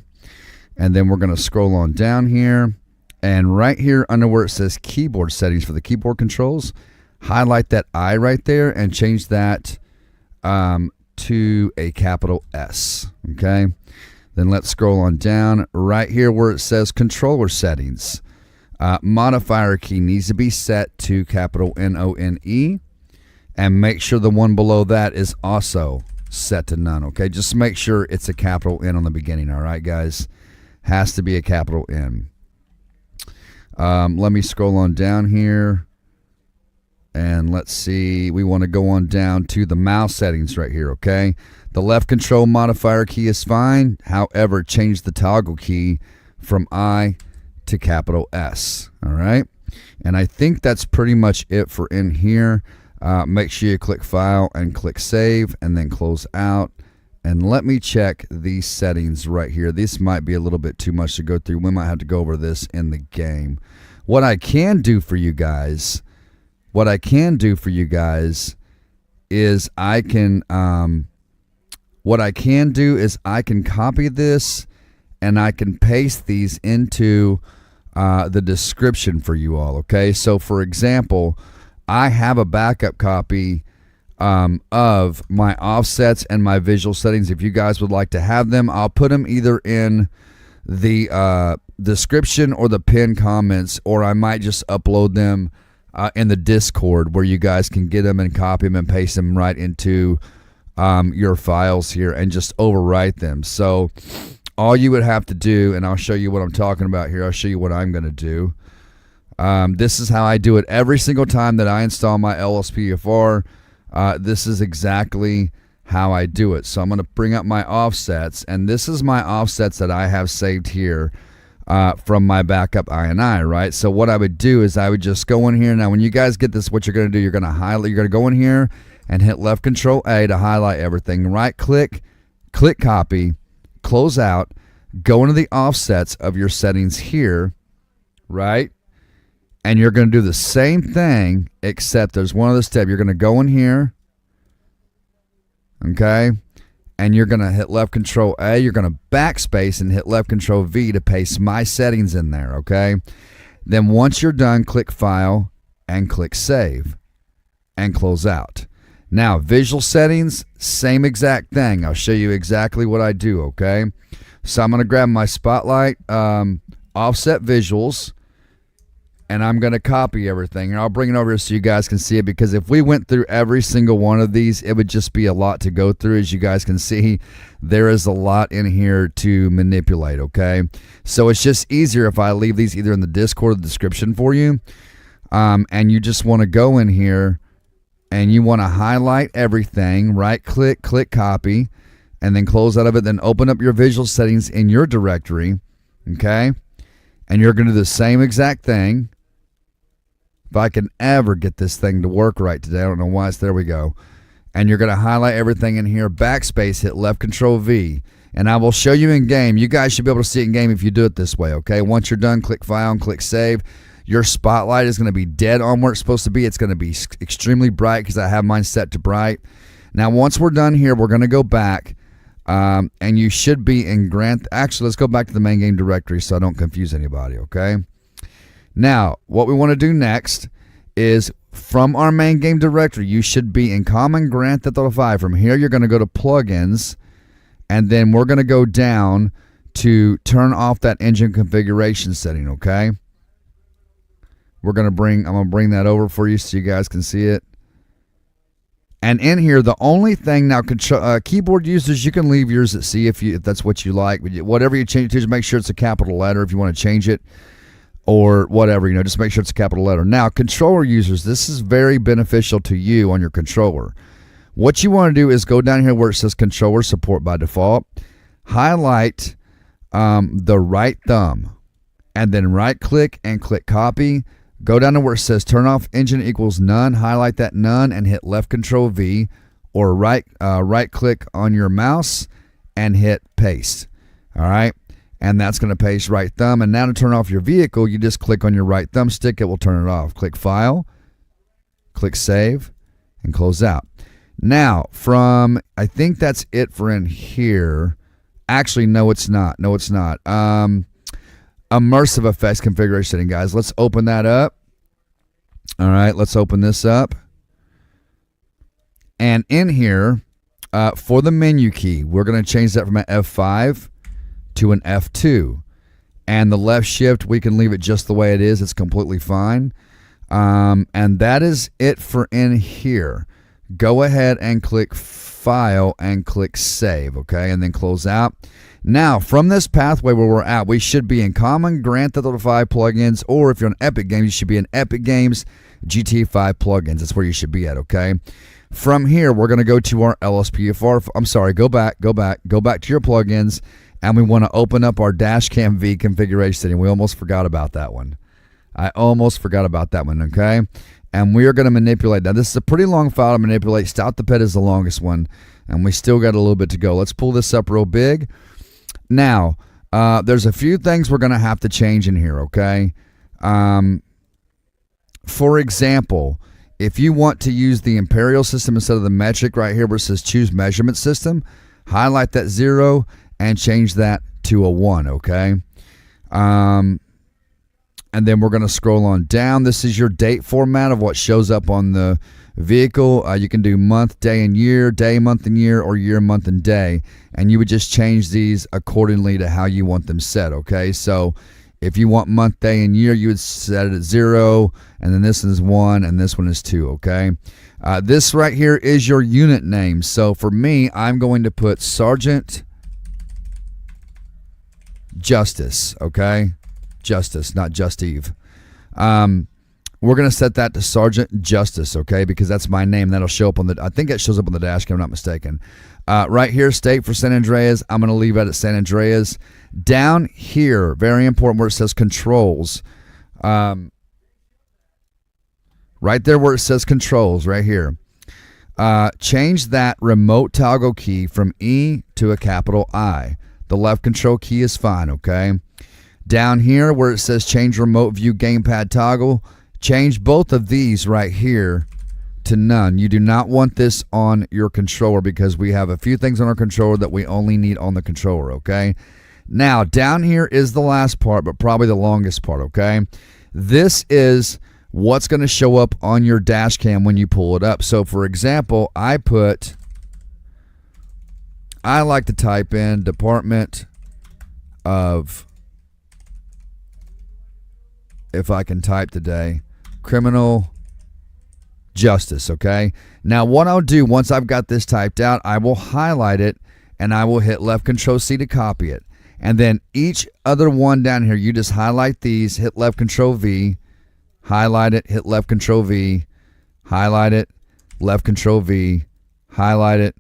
And then we're going to scroll on down here, and right here under where it says keyboard settings for the keyboard controls, highlight that I right there and change that to a capital S, okay? Then let's scroll on down right here where it says controller settings. Modifier key needs to be set to capital NONE, and make sure the one below that is also set to none, okay? Just make sure it's a capital N on the beginning, all right, guys? Has to be a capital N. Let me scroll on down here. And let's see, we want to go on down to the mouse settings right here, okay? The left control modifier key is fine. However, change the toggle key from I to capital S, all right? And I think that's pretty much it for in here. Make sure you click File and click Save and then close out. And let me check these settings right here. This might be a little bit too much to go through. We might have to go over this in the game. What I can do for you guys is I can copy this and I can paste these into the description for you all, okay? So for example, I have a backup copy of my offsets and my visual settings. If you guys would like to have them, I'll put them either in the description or the pinned comments, or I might just upload them in the Discord where you guys can get them and copy them and paste them right into your files here and just overwrite them. So all you would have to do, and I'll show you what I'm talking about here. I'll show you what I'm going to do. This is how I do it every single time that I install my LAPFR. This is exactly how I do it. So I'm going to bring up my offsets, and this is my offsets that I have saved here from my backup INI, right? So what I would do is I would just go in here. Now, when you guys get this, what you're going to do, you're going to highlight. You're going to go in here and hit left Control A to highlight everything. Right click, click copy, close out, go into the offsets of your settings here, right? And you're going to do the same thing, except there's one other step. You're going to go in here, okay? And you're going to hit left Control A. You're going to backspace and hit left Control V to paste my settings in there, okay? Then once you're done, click File and click Save and close out. Now, visual settings, same exact thing. I'll show you exactly what I do, okay? So I'm going to grab my Spotlight offset visuals, and I'm going to copy everything. And I'll bring it over here so you guys can see it, because if we went through every single one of these, it would just be a lot to go through. As you guys can see, there is a lot in here to manipulate, okay? So it's just easier if I leave these either in the Discord or the description for you. And you just want to go in here and you want to highlight everything, right-click, click copy, and then close out of it. Then open up your visual settings in your directory, okay? And you're going to do the same exact thing. If I can ever get this thing to work right today, I don't know why. There we go. And you're going to highlight everything in here, backspace, hit left Control V, and I will show you in game. You guys should be able to see it in game if you do it this way, okay? Once you're done, click File and click Save. Your spotlight is going to be dead on where it's supposed to be. It's going to be extremely bright because I have mine set to bright. Now, once we're done here, we're going to go back And you should be in Grant. Actually, let's go back to the main game directory so I don't confuse anybody, okay? Now, what we want to do next is from our main game directory, you should be in Common Grand Theft Auto 5. From here, you're going to go to Plugins, and then we're going to go down to turn off that engine configuration setting, okay? I'm going to bring that over for you so you guys can see it. And in here, the only thing now, keyboard users, you can leave yours at C if that's what you like. Whatever you change it to, just make sure it's a capital letter if you want to change it, or whatever, just make sure it's a capital letter. Now, controller users, this is very beneficial to you on your controller. What you want to do is go down here where it says controller support by default, highlight the right thumb, and then right click and click copy. Go down to where it says turn off engine equals none, highlight that none and hit left control V, or right click on your mouse and hit paste. All right, and that's going to paste right thumb. And now to turn off your vehicle, you just click on your right thumbstick, it will turn it off. Click file, click save, and close out. Now, I think that's it for in here. Actually, no, it's not. No, it's not. Immersive effects configuration setting, guys. Let's open that up. All right, let's open this up. And in here, for the menu key, we're going to change that from an F5 to an F2. And the left shift, we can leave it just the way it is. It's completely fine. And that is it for in here. Go ahead and click File and click Save, okay? And then close out. Now, from this pathway where we're at, we should be in Common Grand Theft Auto 5 plugins, or if you're on Epic Games, you should be in Epic Games GTA 5 plugins. That's where you should be at, okay? From here, we're going to go to our LSPFR. I'm sorry, go back to your plugins, and we want to open up our Dashcam V configuration setting. We almost forgot about that one. I almost forgot about that one, okay? And we are going to manipulate. Now, this is a pretty long file to manipulate. Stout the Pet is the longest one, and we still got a little bit to go. Let's pull this up real big. Now, there's a few things we're going to have to change in here, okay? For example, if you want to use the Imperial system instead of the metric right here where it says choose measurement system, highlight that 0 and change that to a 1, okay? And then we're going to scroll on down. This is your date format of what shows up on the vehicle. You can do month, day, and year, day, month, and year, or year, month, and day. And you would just change these accordingly to how you want them set, okay? So if you want month, day, and year, you would set it at 0, and then this is 1, and this one is 2, okay? This right here is your unit name. So for me, I'm going to put Sergeant Justice, okay? Justice, not Just Eve. We're going to set that to Sergeant Justice, okay, because that's my name. That'll show up on the, I think it shows up on the dash cam, I'm not mistaken. Right here, state for San Andreas. I'm going to leave it at San Andreas. Down here, very important, where it says controls. Right there where it says controls, right here. Change that remote toggle key from E to a capital I. The left control key is fine, okay? Down here where it says change remote view gamepad toggle, change both of these right here to none. You do not want this on your controller because we have a few things on our controller that we only need on the controller, okay? Now, down here is the last part, but probably the longest part, okay? This is what's going to show up on your dash cam when you pull it up. So, for example, I like to type in Department of, if I can type today, Criminal Justice, okay? Now, what I'll do once I've got this typed out, I will highlight it, and I will hit left control C to copy it. And then each other one down here, you just highlight these, hit left control V, highlight it, hit left control V, highlight it, left control V, highlight it,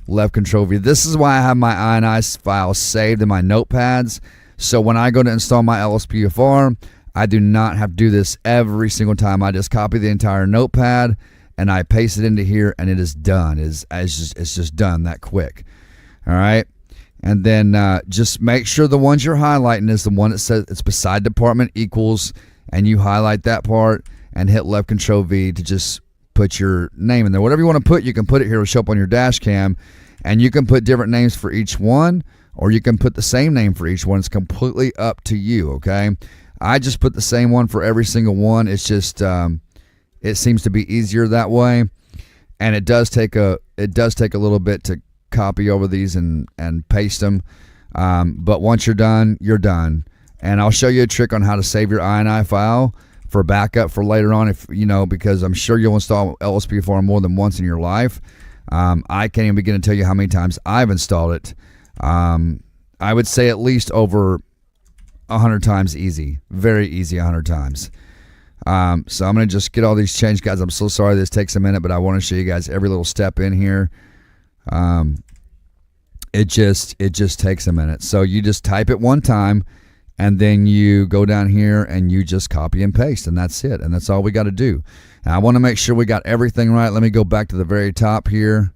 left control V. This is why I have my INI files saved in my notepads. So when I go to install my LSPFR, I do not have to do this every single time. I just copy the entire notepad and I paste it into here, and it is done. It's just done that quick. All right. And then just make sure the ones you're highlighting is the one that says it's beside department equals, and you highlight that part and hit left control V to just put your name in there. Whatever you want to put, you can put it here. It'll show up on your dash cam. And you can put different names for each one, or you can put the same name for each one. It's completely up to you, okay? I just put the same one for every single one. It's just it seems to be easier that way, and it does take a little bit to copy over these and paste them. But once you're done, you're done. And I'll show you a trick on how to save your INI file for backup for later on, if you know, because I'm sure you'll install LSPFR more than once in your life. I can't even begin to tell you how many times I've installed it. I would say at least over 100 times easy. Very easy 100 times. So I'm going to just get all these changed, guys. I'm so sorry this takes a minute, but I want to show you guys every little step in here. It just takes a minute. So you just type it one time, and then you go down here and you just copy and paste, and that's it. And that's all we got to do. And I want to make sure we got everything right. Let me go back to the very top here.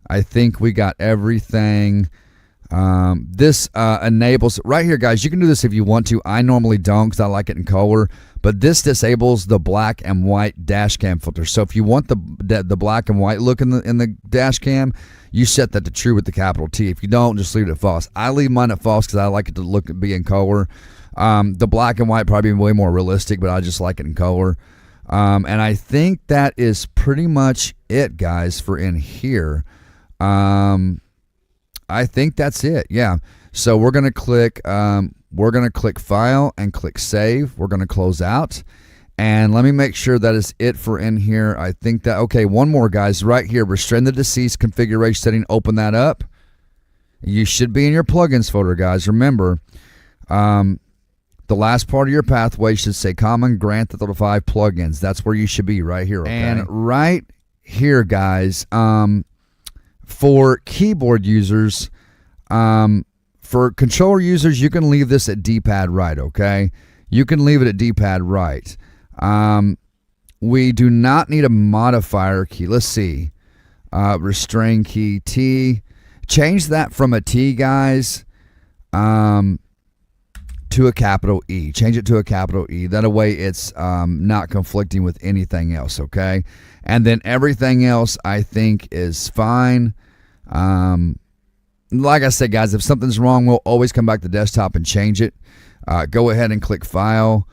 I think we got everything. This enables right here, guys. You can do this if you want to. I normally don't because I like it in color, but this disables the black and white dash cam filter. So if you want the black and white look in the dash cam, you set that to true with the capital T. If you don't, just leave it at false. I leave mine at false because I like it to be in color. The black and white probably way more realistic, but I just like it in color. And I think that is pretty much it, guys, for in here. I think that's it. Yeah. So we're gonna click file and click save. We're gonna close out, and let me make sure that is it for in here. I think that okay. One more, guys, right here. Restrain the deceased configuration setting. Open that up. You should be in your plugins folder, guys. Remember, the last part of your pathway should say common Grand Theft Auto 5 plugins. That's where you should be right here. Okay? And right here, guys. For keyboard users, for controller users, you can leave this at D-pad right, okay? You can leave it at D-pad right. We do not need a modifier key. Let's see. Restrain key T. Change that from a T, guys, to a capital E. Change it to a capital E. That way it's not conflicting with anything else, okay? And then everything else I think is fine. Like I said, guys, if something's wrong, we'll always come back to desktop and change it. Go ahead and click File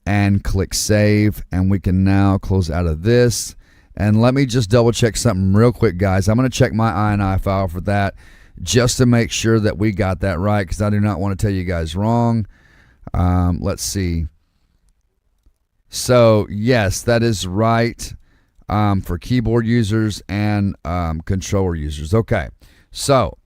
and click Save, and we can now close out of this. And let me just double check something real quick, guys. I'm going to check my INI file for that just to make sure that we got that right, because I do not want to tell you guys wrong. Let's see. So, yes, that is right. For keyboard users and controller users. Okay, so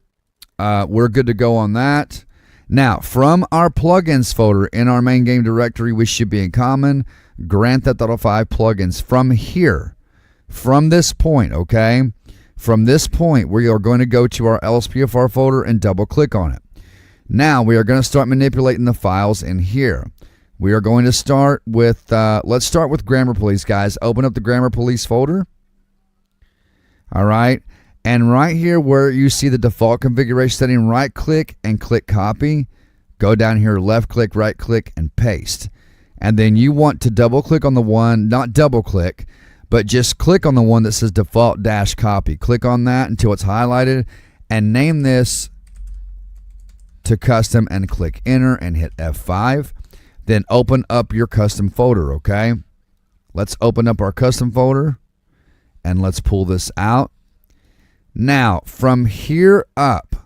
we're good to go on that. Now, from our plugins folder in our main game directory, we should be in common Grand Theft Auto 5 plugins. From here, from this point, okay? From this point, we are going to go to our LSPFR folder and double click on it. Now, we are going to start manipulating the files in here. We are going to start with, let's start with Grammar Police, guys. Open up the Grammar Police folder. All right. And right here where you see the default configuration setting, right click and click copy. Go down here, left click, right click, and paste. And then you want to double click on the one, not double click, but just click on the one that says default dash copy. Click on that until it's highlighted and name this to custom and click enter and hit F5. Then open up your custom folder, okay? Let's open up our custom folder and let's pull this out. Now, from here up,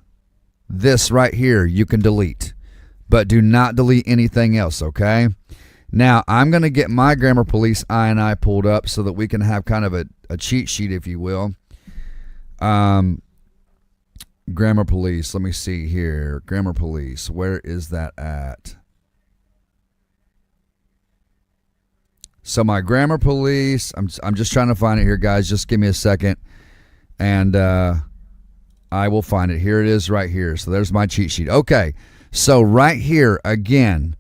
this right here, you can delete, but do not delete anything else, okay? Now, I'm going to get my Grammar Police INI pulled up so that we can have kind of a cheat sheet, if you will. Grammar Police, let me see here. Grammar Police, where is that at? So my Grammar Police, I'm just trying to find it here, guys. Just give me a second, and I will find it. Here it is right here. So there's my cheat sheet. Okay, so right here, again,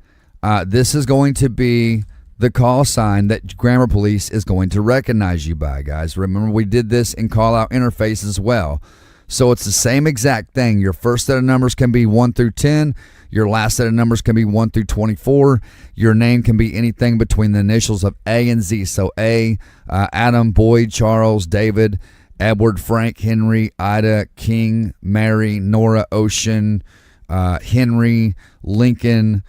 this is going to be the call sign that Grammar Police is going to recognize you by, guys. Remember, we did this in call-out interface as well. So it's the same exact thing. Your first set of numbers can be 1 through 10. Your last set of numbers can be 1 through 24. Your name can be anything between the initials of A and Z. So A, Adam, Boyd, Charles, David, Edward, Frank, Henry, Ida, King, Mary, Nora, Ocean, Henry, Lincoln,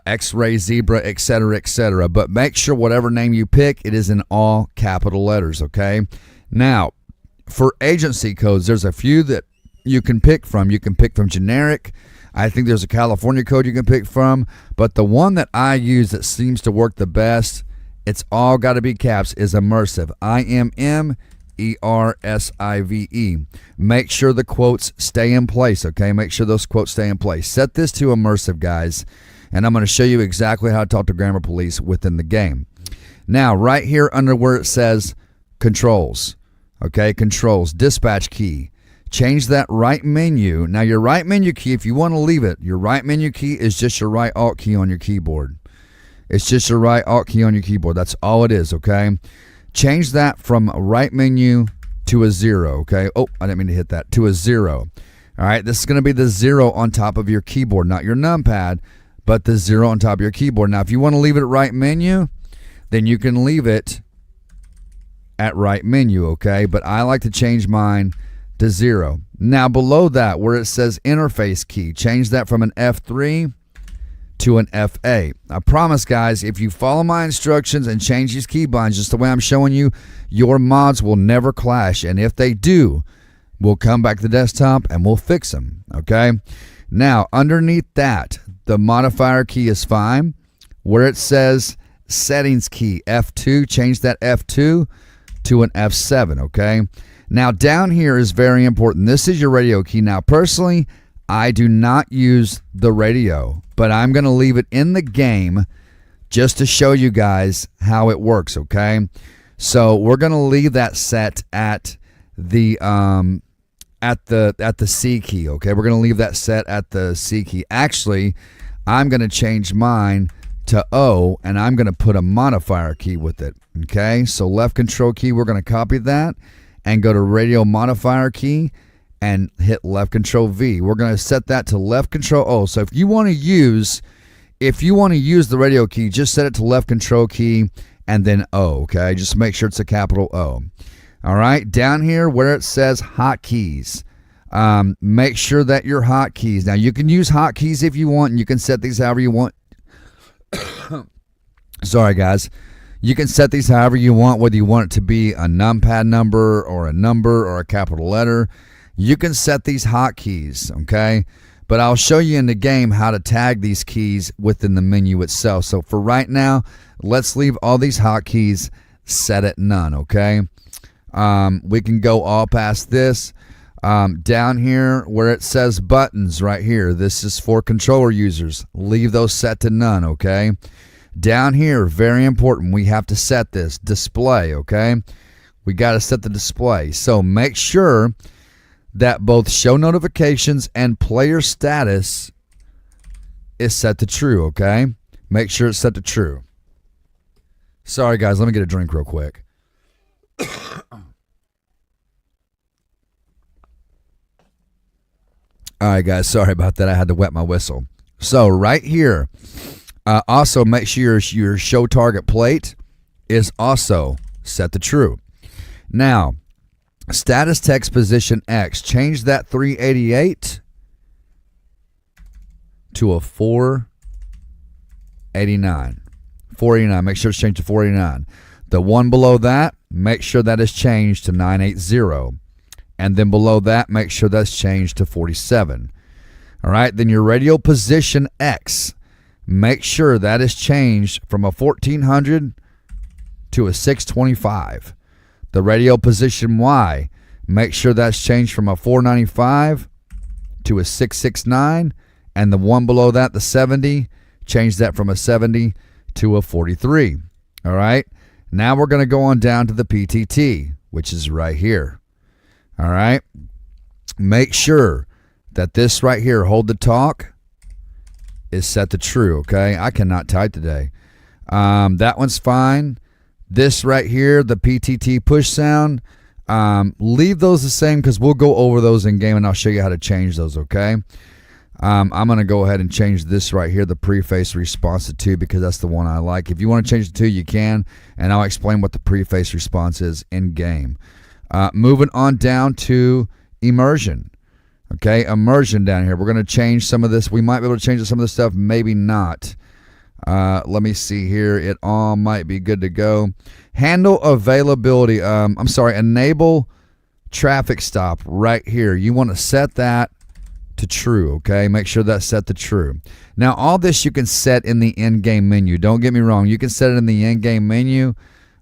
X-ray, zebra, etc., etc. But make sure whatever name you pick, it is in all capital letters, okay? Now, for agency codes, there's a few that you can pick from. You can pick from generic. I think there's a California code you can pick from. But the one that I use that seems to work the best, it's all got to be caps, is immersive. IMMERSIVE. Make sure the quotes stay in place, okay? Make sure those quotes stay in place. Set this to immersive, guys. And I'm going to show you exactly how to talk to grammar police within the game. Now, right here under where it says controls, okay, controls, dispatch key, change that right menu. Now, your right menu key, if you want to leave it, your right menu key is just your right alt key on your keyboard. It's just your right alt key on your keyboard. That's all it is, okay? Change that from a right menu to a 0, okay? Oh, I didn't mean to hit that. To a 0. All right, this is going to be the 0 on top of your keyboard, not your numpad, but the 0 on top of your keyboard. Now, if you want to leave it at right menu, then you can leave it at right menu, okay? But I like to change mine to 0. Now, below that, where it says interface key, change that from an F3 to an FA. I promise, guys, if you follow my instructions and change these keybinds just the way I'm showing you, your mods will never clash. And if they do, we'll come back to the desktop and we'll fix them, okay? Now, underneath that, the modifier key is fine. Where it says settings key, F2, change that F2 to an F7, okay? Now, down here is very important. This is your radio key. Now, personally, I do not use the radio, but I'm going to leave it in the game just to show you guys how it works, okay? So we're going to leave that set at the C key, okay? We're going to leave that set at the C key. Actually, I'm going to change mine to O, and I'm going to put a modifier key with it, okay? So left control key, we're going to copy that and go to radio modifier key and hit left control V. We're going to set that to left control O. So if you want to use the radio key, just set it to left control key and then O, okay? Just make sure it's a capital O. All right, down here where it says hotkeys, make sure that your hotkeys. Now, you can use hotkeys if you want, and you can set these however you want. Sorry, guys. You can set these however you want, whether you want it to be a numpad number or a capital letter. You can set these hotkeys, okay? But I'll show you in the game how to tag these keys within the menu itself. So for right now, let's leave all these hotkeys set at none, okay? We can go all past this. Down here where it says buttons right here, this is for controller users. Leave those set to none, okay? Down here, very important, we have to set this display, okay? We got to set the display. So make sure that both show notifications and player status is set to true, okay? Make sure it's set to true. Sorry, guys, let me get a drink real quick. All right, guys, sorry about that. I had to wet my whistle. So right here, also make sure your show target plate is also set to true. Now, status text position X, change that 388 to a 489. 489, make sure it's changed to 489. The one below that, make sure that is changed to 980. And then below that, make sure that's changed to 47. All right, then your radio position X, make sure that is changed from a 1400 to a 625. The radio position Y, make sure that's changed from a 495 to a 669. And the one below that, the 70, change that from a 70 to a 43. All right, now we're going to go on down to the PTT, which is right here. All right, make sure that this right here, hold the talk, is set to true, okay? I cannot type today. That one's fine. This right here, the PTT push sound, leave those the same because we'll go over those in game and I'll show you how to change those, okay? I'm going to go ahead and change this right here, the preface response to 2, because that's the one I like. If you want to change it to 2, you can, and I'll explain what the preface response is in game. Moving on down to immersion. Okay, immersion down here. We're going to change some of this. We might be able to change some of this stuff, maybe not. Let me see here. It all might be good to go. Handle availability. Enable traffic stop right here. You want to set that to true, okay? Make sure that's set to true. Now, all this you can set in the in-game menu. Don't get me wrong. You can set it in the in-game menu.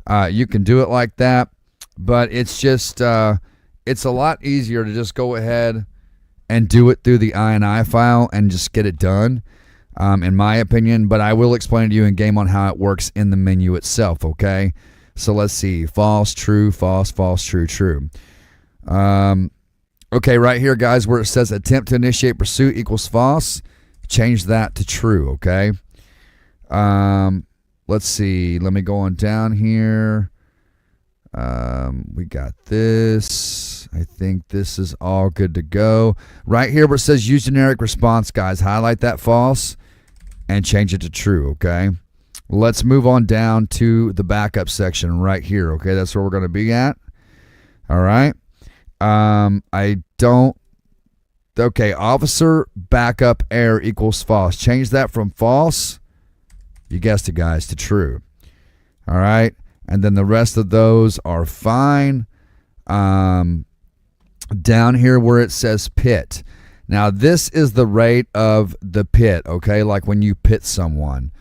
You can do it like that, but it's just it's a lot easier to just go ahead and do it through the INI file and just get it done, in my opinion. But I will explain to you in game on how it works in the menu itself, okay? So let's see. False, true, false, false, true, true. Okay, right here, guys, where it says attempt to initiate pursuit equals false, change that to true, okay? Let's see. Let me go on down here. We got this. I think this is all good to go. Right here where it says use generic response, guys, highlight that false and change it to true, okay? Let's move on down to the backup section right here, okay? That's where we're going to be at. All right. Okay, officer backup error equals false. Change that from false, you guessed it, guys, to true. All right. And then the rest of those are fine. Down here where it says pit. Now, this is the rate of the pit, okay? Like when you pit someone.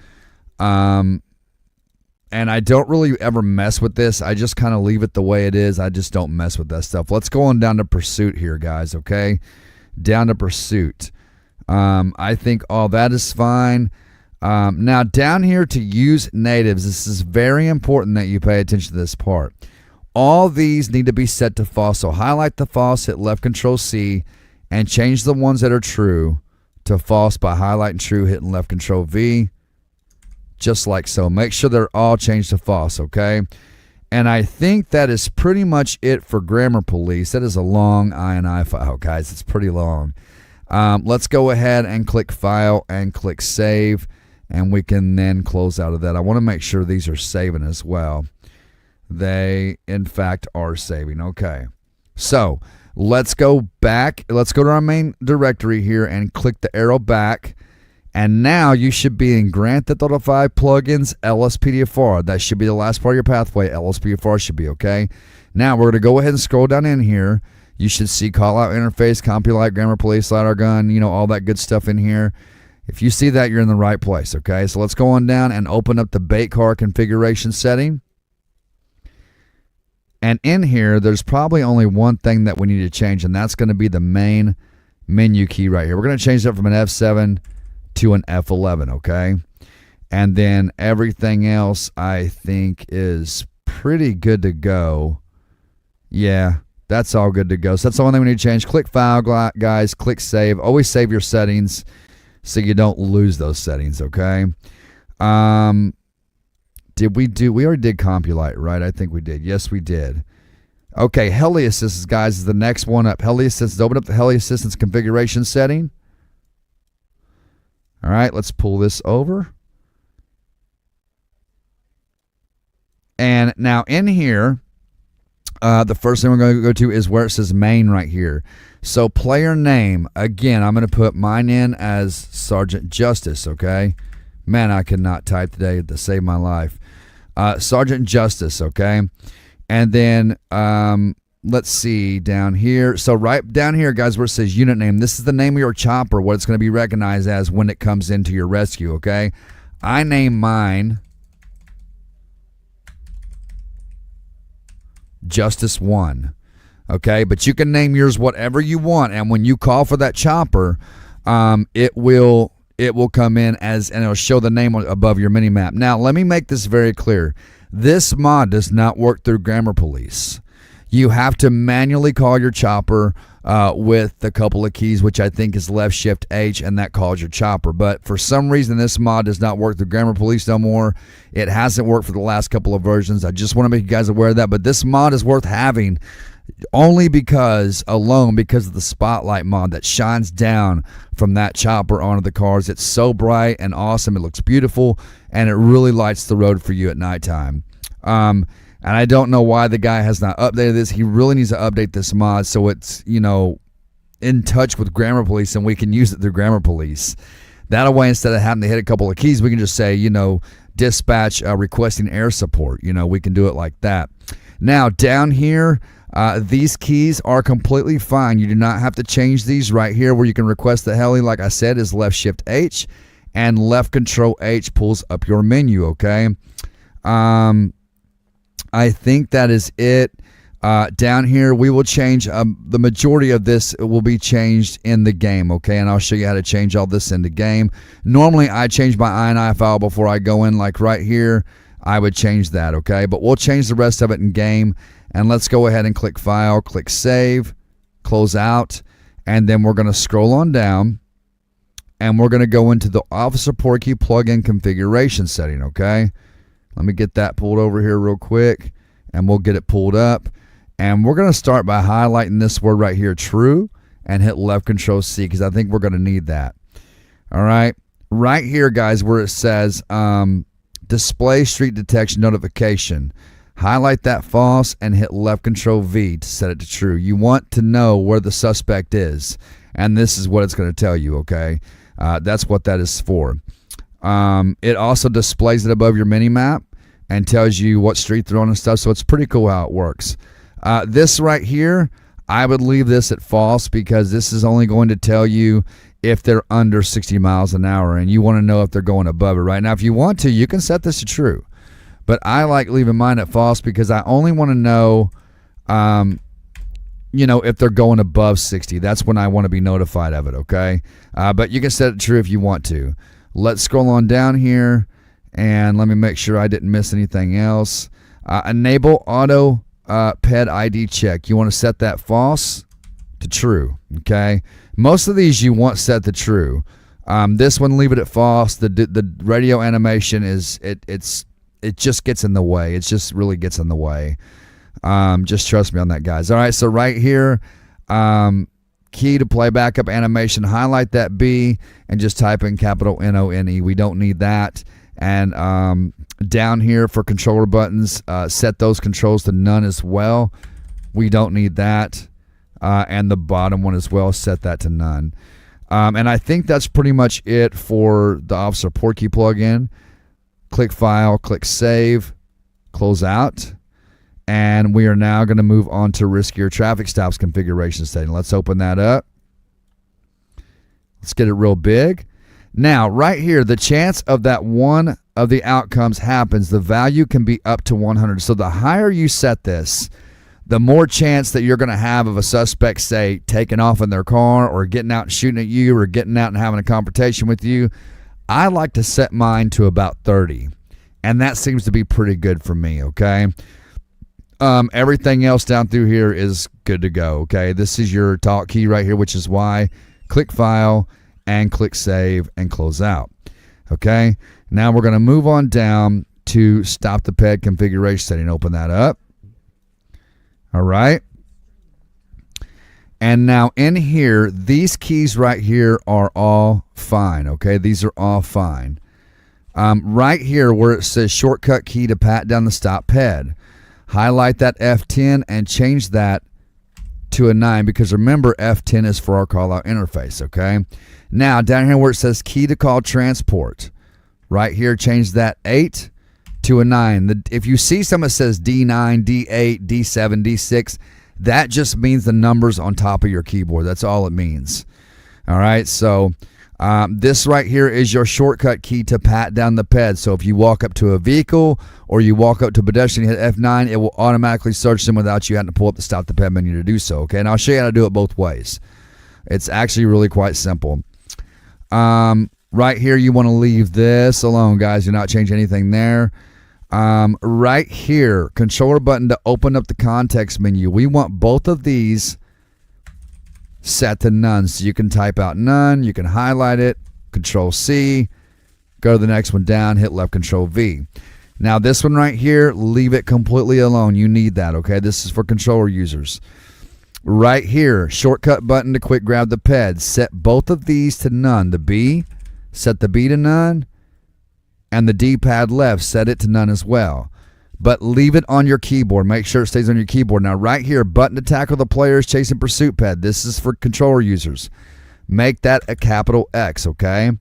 And I don't really ever mess with this. I just kind of leave it the way it is. I just don't mess with that stuff. Let's go on down to pursuit here, guys, okay? Down to pursuit. I think all that is fine. Now, down here to use natives, this is very important that you pay attention to this part. All these need to be set to false. So highlight the false, hit left Control C, and change the ones that are true to false by highlighting true, hitting left Control V. Just like so. Make sure they're all changed to false, okay? And I think that is pretty much it for Grammar Police. That is a long INI file, guys. It's pretty long. Let's go ahead and click File and click Save, and we can then close out of that. I want to make sure these are saving as well. They, in fact, are saving. Okay. So let's go back. Let's go to our main directory here and click the arrow back. And now you should be in Grand Theft Auto 5 plugins, LSPDFR. That should be the last part of your pathway. LSPDFR should be, okay? Now we're going to go ahead and scroll down in here. You should see callout interface, CompuLite, Grammar Police, LiDAR gun, you know, all that good stuff in here. If you see that, you're in the right place, okay? So let's go on down and open up the bait car configuration setting. And in here, there's probably only one thing that we need to change, and that's going to be the main menu key right here. We're going to change that from an F7 to an F11, okay? And then everything else I think is pretty good to go. Yeah, that's all good to go. So that's the only thing we need to change. Click File, guys. Click Save. Always save your settings so you don't lose those settings, okay? We already did CompuLite, right? I think we did. Yes, we did. Okay, Heli Assistance, guys, is the next one up. Heli Assistance. Open up the Heli Assistance configuration setting. All right, let's pull this over. And now in here, the first thing we're going to go to is where it says main right here. So player name, again, I'm going to put mine in as Sergeant Justice, okay? Man, I could not type today to save my life. Sergeant Justice, okay? And then let's see down here. So right down here, guys, where it says unit name, this is the name of your chopper, what it's going to be recognized as when it comes into your rescue, okay? I name mine Justice 1, okay? But you can name yours whatever you want, and when you call for that chopper, it will come in as, and it'll show the name above your mini map. Now, let me make this very clear. This mod does not work through Grammar Police. You have to manually call your chopper with a couple of keys, which I think is left shift H, and that calls your chopper. But for some reason, this mod does not work through Grammar Police no more. It hasn't worked for the last couple of versions. I just want to make you guys aware of that. But this mod is worth having only because of the spotlight mod that shines down from that chopper onto the cars. It's so bright and awesome. It looks beautiful, and it really lights the road for you at nighttime. And I don't know why the guy has not updated this. He really needs to update this mod so it's, in touch with Grammar Police and we can use it through Grammar Police. That way, instead of having to hit a couple of keys, we can just say, dispatch requesting air support. We can do it like that. Now, down here, these keys are completely fine. You do not have to change these. Right here where you can request the heli, like I said, is left shift H, and left control H pulls up your menu, okay? I think that is it. Down here, we will change, the majority of this will be changed in the game, okay? And I'll show you how to change all this in the game. Normally, I change my INI file before I go in, like right here. I would change that, okay? But we'll change the rest of it in game. And let's go ahead and click File, click Save, close out, and then we're going to scroll on down, and we're going to go into the Officer Portkey plugin configuration setting, okay? Let me get that pulled over here real quick, and we'll get it pulled up. And we're going to start by highlighting this word right here, true, and hit left control C, because I think we're going to need that. All right. Right here, guys, where it says display street detection notification. Highlight that false and hit left control V to set it to true. You want to know where the suspect is, and this is what it's going to tell you, okay? That's what that is for. It also displays it above your mini map and tells you what street they're on and stuff, so it's pretty cool how it works. This right here, I would leave this at false because this is only going to tell you if they're under 60 miles an hour, and you want to know if they're going above it. Right now, if you want to, you can set this to true. But I like leaving mine at false because I only want to know, if they're going above 60. That's when I want to be notified of it, okay? But you can set it true if you want to. Let's scroll on down here, and let me make sure I didn't miss anything else. Enable auto ped ID check. You want to set that false to true, okay? Most of these you want set to true. This one, leave it at false. The radio animation is it just gets in the way. It just really gets in the way. Just trust me on that, guys. All right, so right here, key to play backup animation, highlight that B and just type in capital NONE. We don't need that. And down here for controller buttons, set those controls to none as well. We don't need that. And the bottom one as well, set that to none. And I think that's pretty much it for the Officer Portkey plugin. Click File, click Save, close out. And we are now going to move on to riskier traffic stops configuration setting. Let's open that up. Let's get it real big. Now, right here, the chance of that one of the outcomes happens, the value can be up to 100. So the higher you set this, the more chance that you're going to have of a suspect, say, taking off in their car or getting out and shooting at you or getting out and having a confrontation with you. I like to set mine to about 30, and that seems to be pretty good for me, okay? Everything else down through here is good to go, okay? This is your talk key right here, which is why click File and click Save and close out, okay? Now we're going to move on down to Stop the Ped configuration setting. Open that up. All right. And now in here, these keys right here are all fine, okay? These are all fine. Right here where it says shortcut key to pat down the stop ped, highlight that F10 and change that to a 9 because remember F10 is for our call out interface, okay? Now down here where it says key to call transport, right here change that 8 to a 9. If you see something that says D9, D8, D7, D6, that just means the numbers on top of your keyboard. That's all it means. All right, so this right here is your shortcut key to pat down the ped. So if you walk up to a vehicle or you walk up to a pedestrian, hit F9, it will automatically search them without you having to pull up the stop the ped menu to do so, okay? And I'll show you how to do it both ways. It's actually really quite simple. Right here, you want to leave this alone, guys. Do not change anything there. Right here, controller button to open up the context menu. We want both of these set to none. So you can type out none, you can highlight it, Control C, go to the next one down, hit left Control V. Now this one right here, leave it completely alone. You need that, okay? This is for controller users. Right here, shortcut button to quick grab the ped. Set both of these to none. The B, set the B to none. And the D-pad left, set it to none as well. but leave it on your keyboard. Make sure it stays on your keyboard. Now, right here, button to tackle the players chasing pursuit pad. This is for controller users. Make that a capital X, okay?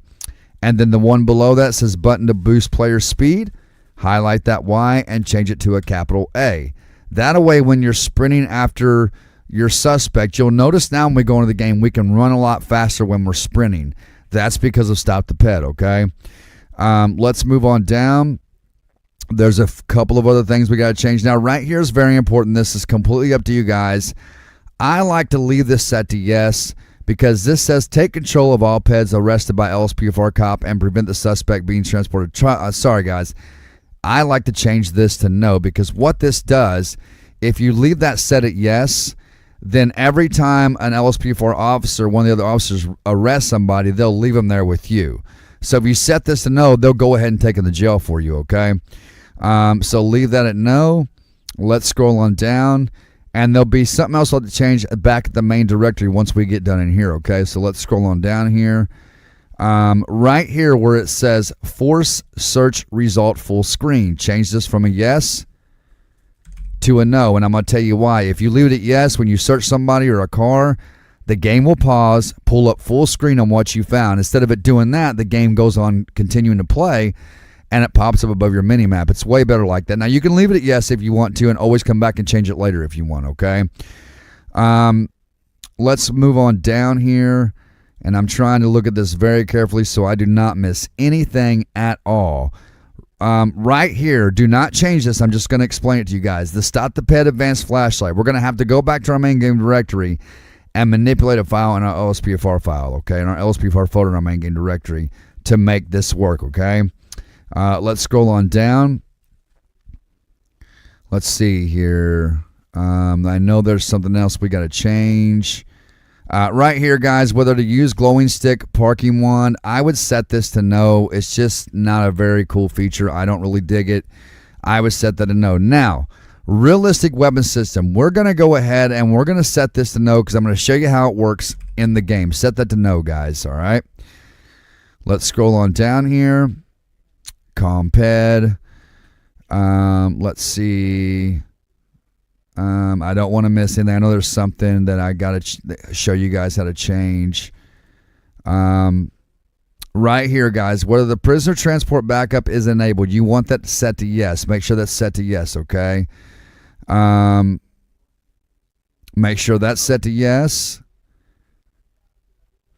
And then the one below that says button to boost player speed. Highlight that Y and change it to a capital A. That way, when you're sprinting after your suspect, you'll notice now when we go into the game, we can run a lot faster when we're sprinting. That's because of stop the ped, okay? Let's move on down. There's a couple of other things we got to change. Now, right here is very important. This is completely up to you guys. I like to leave this set to yes because this says take control of all peds arrested by LSPFR cop and prevent the suspect being transported. Sorry, guys. I like to change this to no because what this does, if you leave that set at yes, then every time an LSPFR officer, one of the other officers arrests somebody, they'll leave them there with you. So if you set this to no, they'll go ahead and take them to jail for you, okay? So leave that at no. Let's scroll on down. And there'll be something else I'll have to change back at the main directory once we get done in here, okay? So let's scroll on down here. Right here where it says force search result full screen. Change this from a yes to a no, and I'm going to tell you why. If you leave it at yes, when you search somebody or a car, the game will pause, pull up full screen on what you found. Instead of it doing that, the game goes on continuing to play, and it pops up above your mini-map. It's way better like that. Now, you can leave it at yes if you want to, and always come back and change it later if you want, okay? Let's move on down here, and I'm trying to look at this very carefully so I do not miss anything at all. Right here, do not change this. I'm just going to explain it to you guys. The Stop the Ped Advanced Flashlight. We're going to have to go back to our main game directory and manipulate a file in our LSPFR file, okay, in our LSPFR folder in our main game directory to make this work, okay? Let's scroll on down. Let's see here. I know there's something else we got to change. Right here, guys, whether to use glowing stick parking wand, I would set this to no. It's just not a very cool feature. I don't really dig it. I would set that to no. Now, realistic weapon system. We're going to go ahead and we're going to set this to no because I'm going to show you how it works in the game. Set that to no, guys, all right? Let's scroll on down here. Comped. Let's see. I don't want to miss anything. I know there's something that I got to show you guys how to change. Right here, guys, whether the prisoner transport backup is enabled, you want that set to yes. Make sure that's set to yes, okay? Make sure that's set to yes.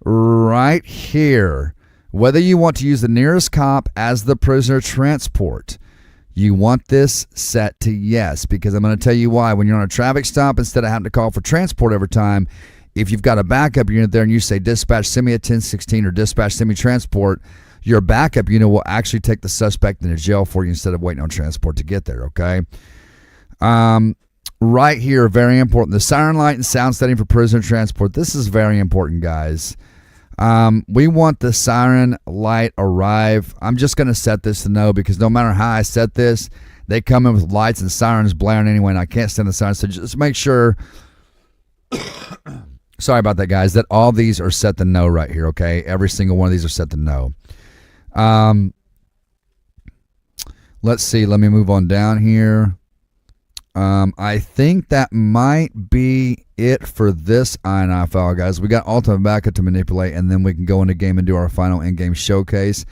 Right here, whether you want to use the nearest cop as the prisoner transport, you want this set to yes, because I'm going to tell you why. When you're on a traffic stop, instead of having to call for transport every time, if you've got a backup unit there and you say dispatch send me a 1016 or dispatch send me transport, your backup unit will actually take the suspect into jail for you instead of waiting on transport to get there, okay? Right here, very important, the siren light and sound setting for prisoner transport. This is very important, guys. We want the siren light arrive. I'm just going to set this to no because no matter how I set this, they come in with lights and sirens blaring anyway, and I can't stand the sirens. So just make sure, sorry about that, guys, that all these are set to no right here, okay? Every single one of these are set to no. Let's see. Let me move on down here. I think that might be it for this INI file, guys. We got ultimate backup to manipulate, and then we can go into game and do our final in-game showcase.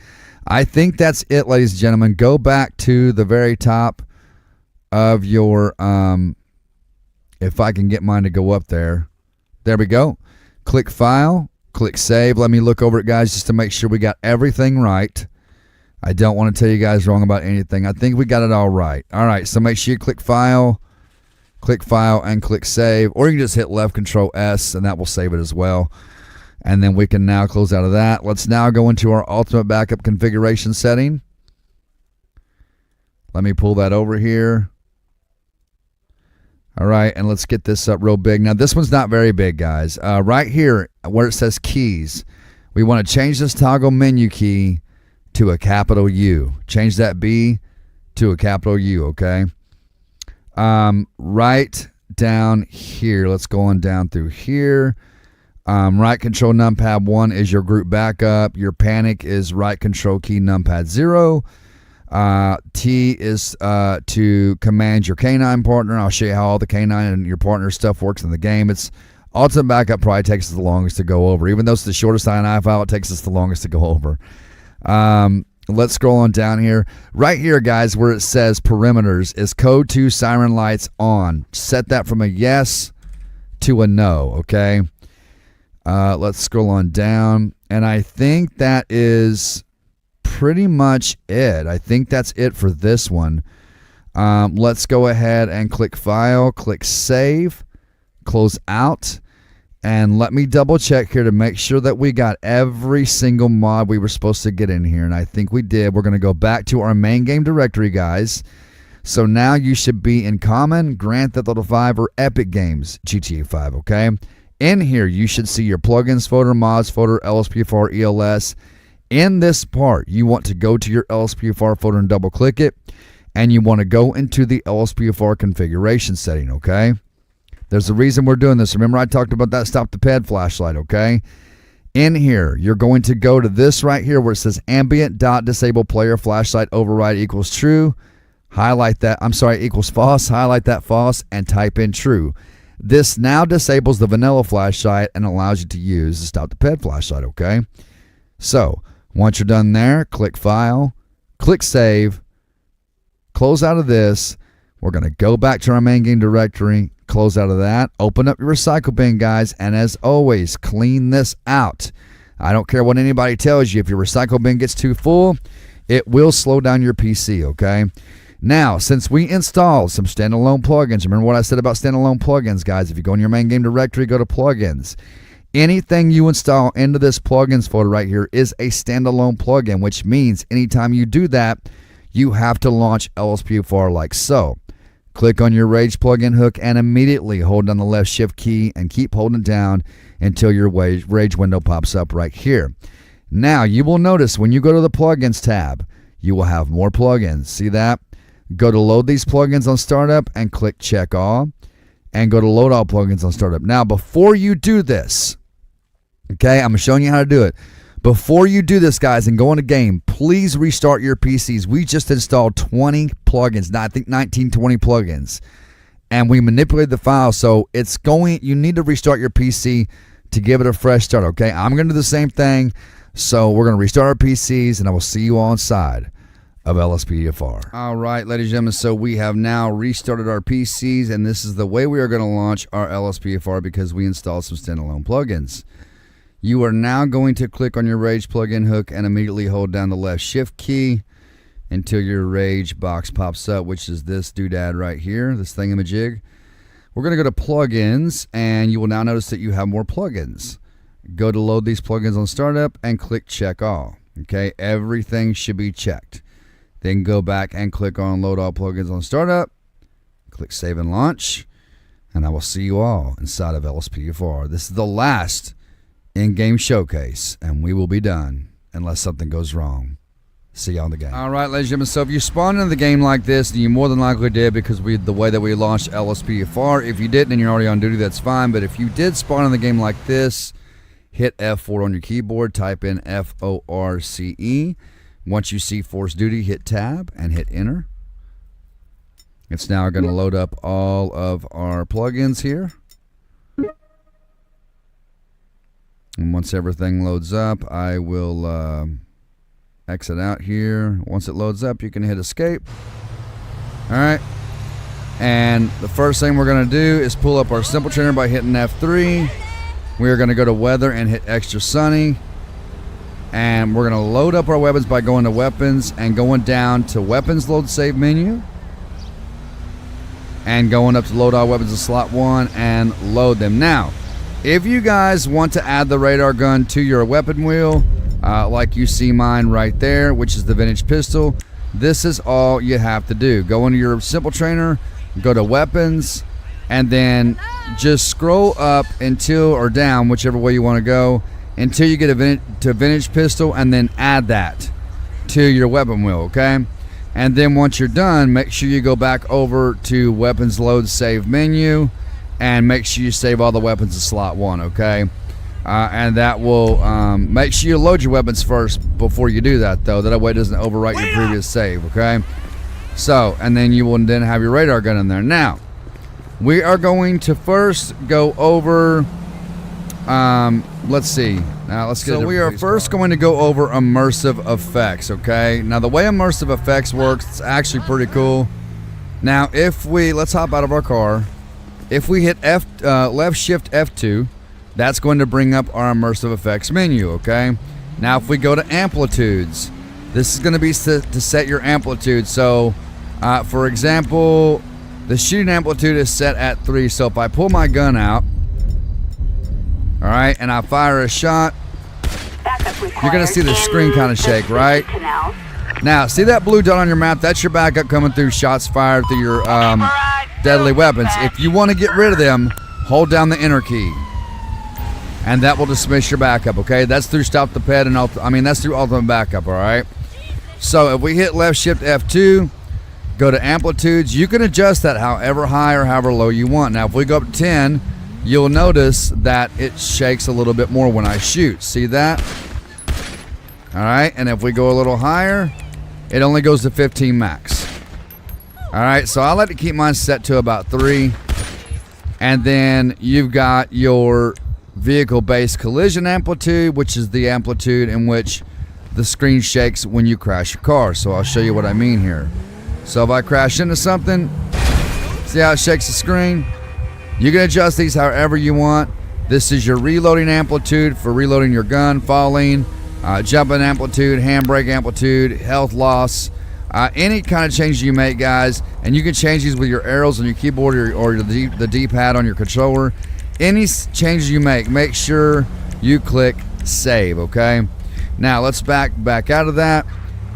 I think that's it, ladies and gentlemen. Go back to the very top of your, if I can get mine to go up there. There we go. Click File, click Save. Let me look over it, guys, just to make sure we got everything right. I don't want to tell you guys wrong about anything. I think we got it all right. All right, so make sure you click File, and click Save. Or you can just hit left Control S, and that will save it as well. And then we can now close out of that. Let's now go into our ultimate backup configuration setting. Let me pull that over here. All right, and let's get this up real big. Now, this one's not very big, guys. Right here where it says Keys, we want to change this toggle menu key to a capital U. Change that B to a capital U, okay? Right down here. Let's go on down through here. Right control numpad 1 is your group backup. Your panic is right control key numpad 0. T is to command your canine partner. I'll show you how all the canine and your partner stuff works in the game. It's ultimate backup probably takes us the longest to go over. Even though it's the shortest INI file, it takes us the longest to go over. Let's scroll on down here. Right here, guys, where it says perimeters is code 2 siren lights on. Set that from a yes to a no, okay? Let's scroll on down. And I think that is pretty much it. I think that's it for this one. Let's go ahead and click File, click Save, close out, and let me double check here to make sure that we got every single mod we were supposed to get in here, and I think we did. We're going to go back to our main game directory, guys. So now you should be in Common, Grand Theft Auto 5, or Epic Games, GTA 5, okay? In here, you should see your plugins folder, mods folder, LSPFR, ELS. In this part, you want to go to your LSPFR folder and double click it, and you want to go into the LSPFR configuration setting, okay? There's a reason we're doing this. Remember I talked about that stop the pad flashlight, okay? In here, you're going to go to this right here where it says ambient.disable player flashlight override equals true. Highlight that, equals false. Highlight that false and type in true. This now disables the vanilla flashlight and allows you to use the stop the pad flashlight, okay? So, once you're done there, click File, click Save, close out of this. We're going to go back to our main game directory, close out of that, open up your recycle bin, guys, and as always, clean this out. I don't care what anybody tells you. If your recycle bin gets too full, it will slow down your PC, okay? Now, since we installed some standalone plugins, remember what I said about standalone plugins, guys? If you go in your main game directory, go to plugins. Anything you install into this plugins folder right here is a standalone plugin, which means anytime you do that, you have to launch LSPFR like so. Click on your Rage plugin hook and immediately hold down the left shift key and keep holding it down until your Rage window pops up right here. Now, you will notice when you go to the plugins tab, you will have more plugins. See that? Go to load these plugins on startup and click check all, and go to load all plugins on startup. Now, before you do this, okay, I'm showing you how to do it. Before you do this, guys, and go in a game, please restart your PCs. We just installed 20 plugins, I think 19, 20 plugins, and we manipulated the file, so it's going, you need to restart your PC to give it a fresh start, okay? I'm going to do the same thing, so we're going to restart our PCs, and I will see you all inside of LSPFR. All right, ladies and gentlemen, so we have now restarted our PCs, and this is the way we are going to launch our LSPFR because we installed some standalone plugins. You are now going to click on your Rage plugin hook and immediately hold down the left shift key until your Rage box pops up, which is this doodad right here, this thingamajig. We're going to go to plugins, and you will now notice that you have more plugins. Go to load these plugins on startup and click check all. Okay, everything should be checked. Then go back and click on load all plugins on startup. Click save and launch, and I will see you all inside of LSPFR. This is the last in-game showcase, and we will be done unless something goes wrong. See y'all in the game. All right, ladies and gentlemen, so if you spawned in the game like this, then you more than likely did because the way that we launched LSPFR. If you didn't and you're already on duty, that's fine, but if you did spawn in the game like this, hit F4 on your keyboard, type in FORCE. Once you see Force Duty, hit Tab and hit Enter. It's now going to load up all of our plugins here. And once everything loads up, I will exit out here. Once it loads up, you can hit Escape. All right. And the first thing we're going to do is pull up our Simple Trainer by hitting F3. We are going to go to Weather and hit Extra Sunny. And we're going to load up our weapons by going to Weapons and going down to Weapons Load Save menu. And going up to Load All Weapons in Slot 1 and load them. Now, if you guys want to add the radar gun to your weapon wheel, like you see mine right there, which is the vintage pistol, this is all you have to do. Go into your Simple Trainer, go to Weapons, and then just scroll up until, or down, whichever way you want to go, until you get to vintage pistol, and then add that to your weapon wheel, okay? And then once you're done, make sure you go back over to Weapons Load Save menu, and make sure you save all the weapons in Slot 1, okay? and that will make sure you load your weapons first before you do that, though. That way it doesn't overwrite your previous save, okay? So, and then you will then have your radar gun in there. Now, we are going to first go over, let's see. Now, let's get. So we are first going to go over immersive effects, okay? Now, the way immersive effects works, it's actually pretty cool. Now, if we, let's hop out of our car. If we hit left shift F2, that's going to bring up our immersive effects menu, okay? Now, if we go to amplitudes, this is going to be to set your amplitude. So, for example, the shooting amplitude is set at 3. So if I pull my gun out, all right, and I fire a shot, you're going to see the screen kind of shake, right? Now, see that blue dot on your map? That's your backup coming through shots fired through your deadly weapons. If you want to get rid of them, hold down the enter key, and that will dismiss your backup, okay? That's through stop the ped and that's through ultimate backup, all right? So if we hit left shift F2, go to amplitudes, you can adjust that however high or however low you want. Now, if we go up to 10, you'll notice that it shakes a little bit more when I shoot. See that? All right, and if we go a little higher, it only goes to 15 max. All right, so I like to keep mine set to about 3. And then you've got your vehicle-based collision amplitude, which is the amplitude in which the screen shakes when you crash your car. So I'll show you what I mean here. So if I crash into something, see how it shakes the screen? You can adjust these however you want. This is your reloading amplitude for reloading your gun, falling, jumping amplitude, handbrake amplitude, health loss, any kind of change you make, guys. And you can change these with your arrows on your keyboard or the D-pad on your controller. Any changes you make sure you click save, okay? Now let's back out of that.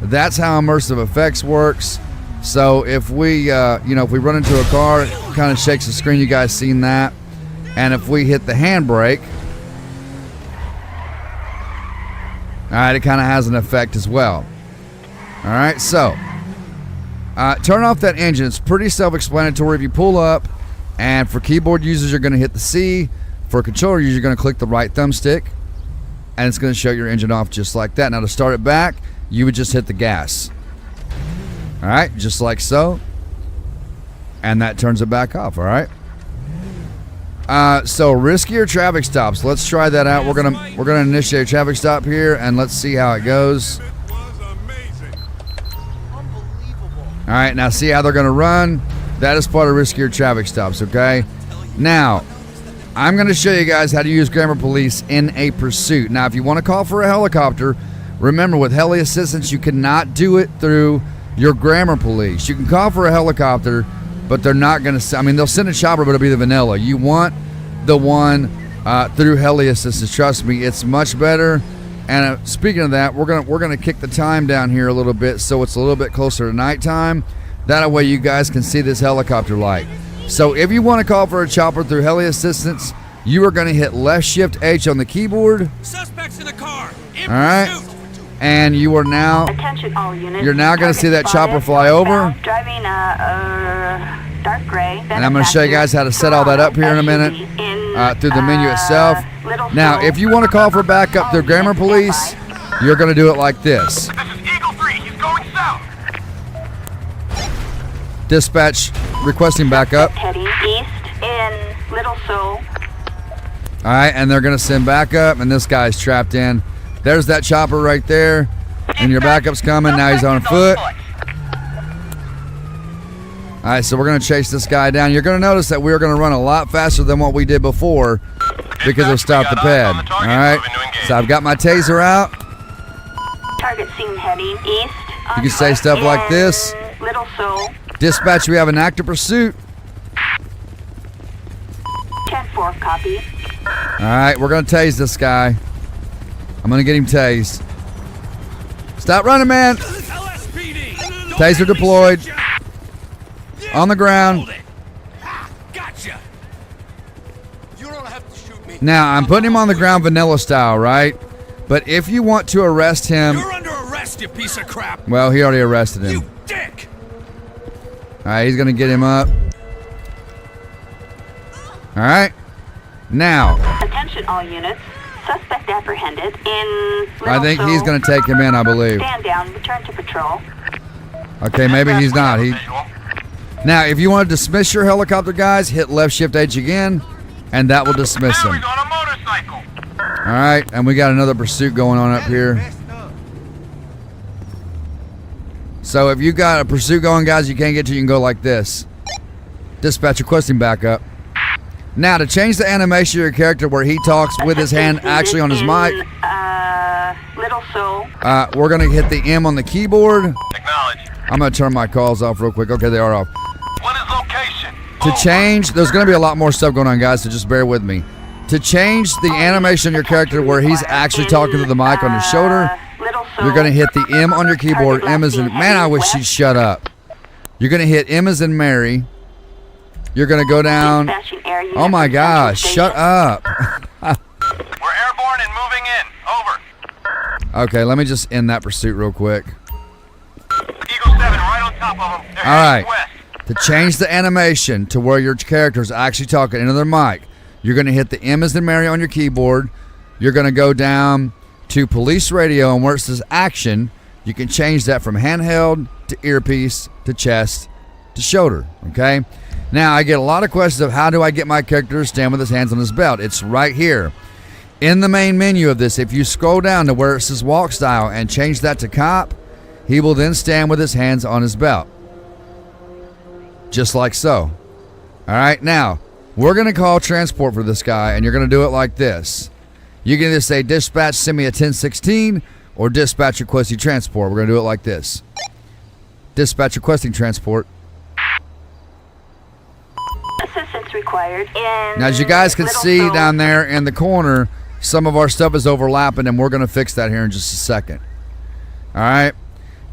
That's how immersive effects works. So if we, if we run into a car, it kind of shakes the screen. You guys seen that? And if we hit the handbrake, all right, it kind of has an effect as well. All right, so turn off that engine. It's pretty self-explanatory. If you pull up, and for keyboard users, you're going to hit the C. For controller users, you're going to click the right thumbstick, and it's going to shut your engine off just like that. Now to start it back, you would just hit the gas. All right, just like so, and that turns it back off. All right. So riskier traffic stops. Let's try that out. We're gonna initiate a traffic stop here, and let's see how it goes. All right, now see how they're gonna run. That is part of riskier traffic stops. Okay. Now, I'm gonna show you guys how to use Grammar Police in a pursuit. Now, if you want to call for a helicopter, remember with heli assistance, you cannot do it through your Grammar Police. You can call for a helicopter, but they're not going to. They'll send a chopper, but it'll be the vanilla. You want the one through heli assistance. Trust me, it's much better. And speaking of that, we're gonna kick the time down here a little bit, so it's a little bit closer to nighttime. That way, you guys can see this helicopter light. So if you want to call for a chopper through heli assistance, you are going to hit left shift H on the keyboard. Suspects in the car. All right. And you are now, Attention all units. you're now going to see that chopper fly over. Driving dark gray. And I'm going to show you guys how to set all that up here in a minute through the menu itself. Now, if you want to call for backup through Grammar Police, you're going to do it like this. This is Eagle 3. He's going south. Dispatch requesting backup. Heading east in Little Seoul. All right, and they're going to send backup, and this guy's trapped in. There's that chopper right there, and your backup's coming. Now he's on foot. All right, so we're going to chase this guy down. You're going to notice that we're going to run a lot faster than what we did before because of Stop the Ped. All right, so I've got my taser out. Target seen heading east. You can say stuff like this. Little Seoul. Dispatch, we have an active pursuit. 10-4, copy. All right, we're going to tase this guy. I'm going to get him tased. Stop running, man. Taser deployed. On the ground. Gotcha. You don't have to shoot me. Now, I'm putting him on the ground vanilla style, right? But if you want to arrest him... You're under arrest, you piece of crap. Well, he already arrested him. You dick. All right, he's going to get him up. All right. Now... Attention all units. Suspect apprehended in Little I think he's Seoul. going to take him in, I believe. Stand down. Return to patrol. Okay, maybe he's not. Visual. Now, if you want to dismiss your helicopter, guys, hit left shift H again, and that will dismiss Now him. he's on a motorcycle. All right, and we got another pursuit going on up here. So if you got a pursuit going, guys, you can't get to, you can go like this. Dispatch requesting backup. Now, to change the animation of your character where he talks with his hand actually on his mic, Little Seoul. we're going to hit the M on the keyboard. Acknowledge. I'm going to turn my calls off real quick. Okay, they are off. What is location? To change, there's going to be a lot more stuff going on, guys, so just bear with me. To change the animation of your character where he's actually talking to the mic on his shoulder, Little Seoul. you're going to hit the M on your keyboard. M as in, man, I wish she'd shut up. You're going to hit M as in Mary. You're going to go down. Oh my gosh, shut up. We're airborne and moving in. Over. Okay, let me just end that pursuit real quick. Eagle 7 right on top of him. They're All right. heading west. To change the animation to where your character's actually talking into their mic, you're going to hit the M as in Mary on your keyboard. You're going to go down to police radio, and where it says action, you can change that from handheld to earpiece to chest to shoulder, okay? Now, I get a lot of questions of how do I get my character to stand with his hands on his belt. It's right here. In the main menu of this, if you scroll down to where it says walk style and change that to cop, he will then stand with his hands on his belt. Just like so. All right, now, we're going to call transport for this guy, and you're going to do it like this. You can either say, dispatch, send me a 1016, or dispatch requesting transport. We're going to do it like this. Dispatch requesting transport. Assistance required in. Now, as you guys can Little see Seoul. down there in the corner, some of our stuff is overlapping, and we're going to fix that here in just a second. All right?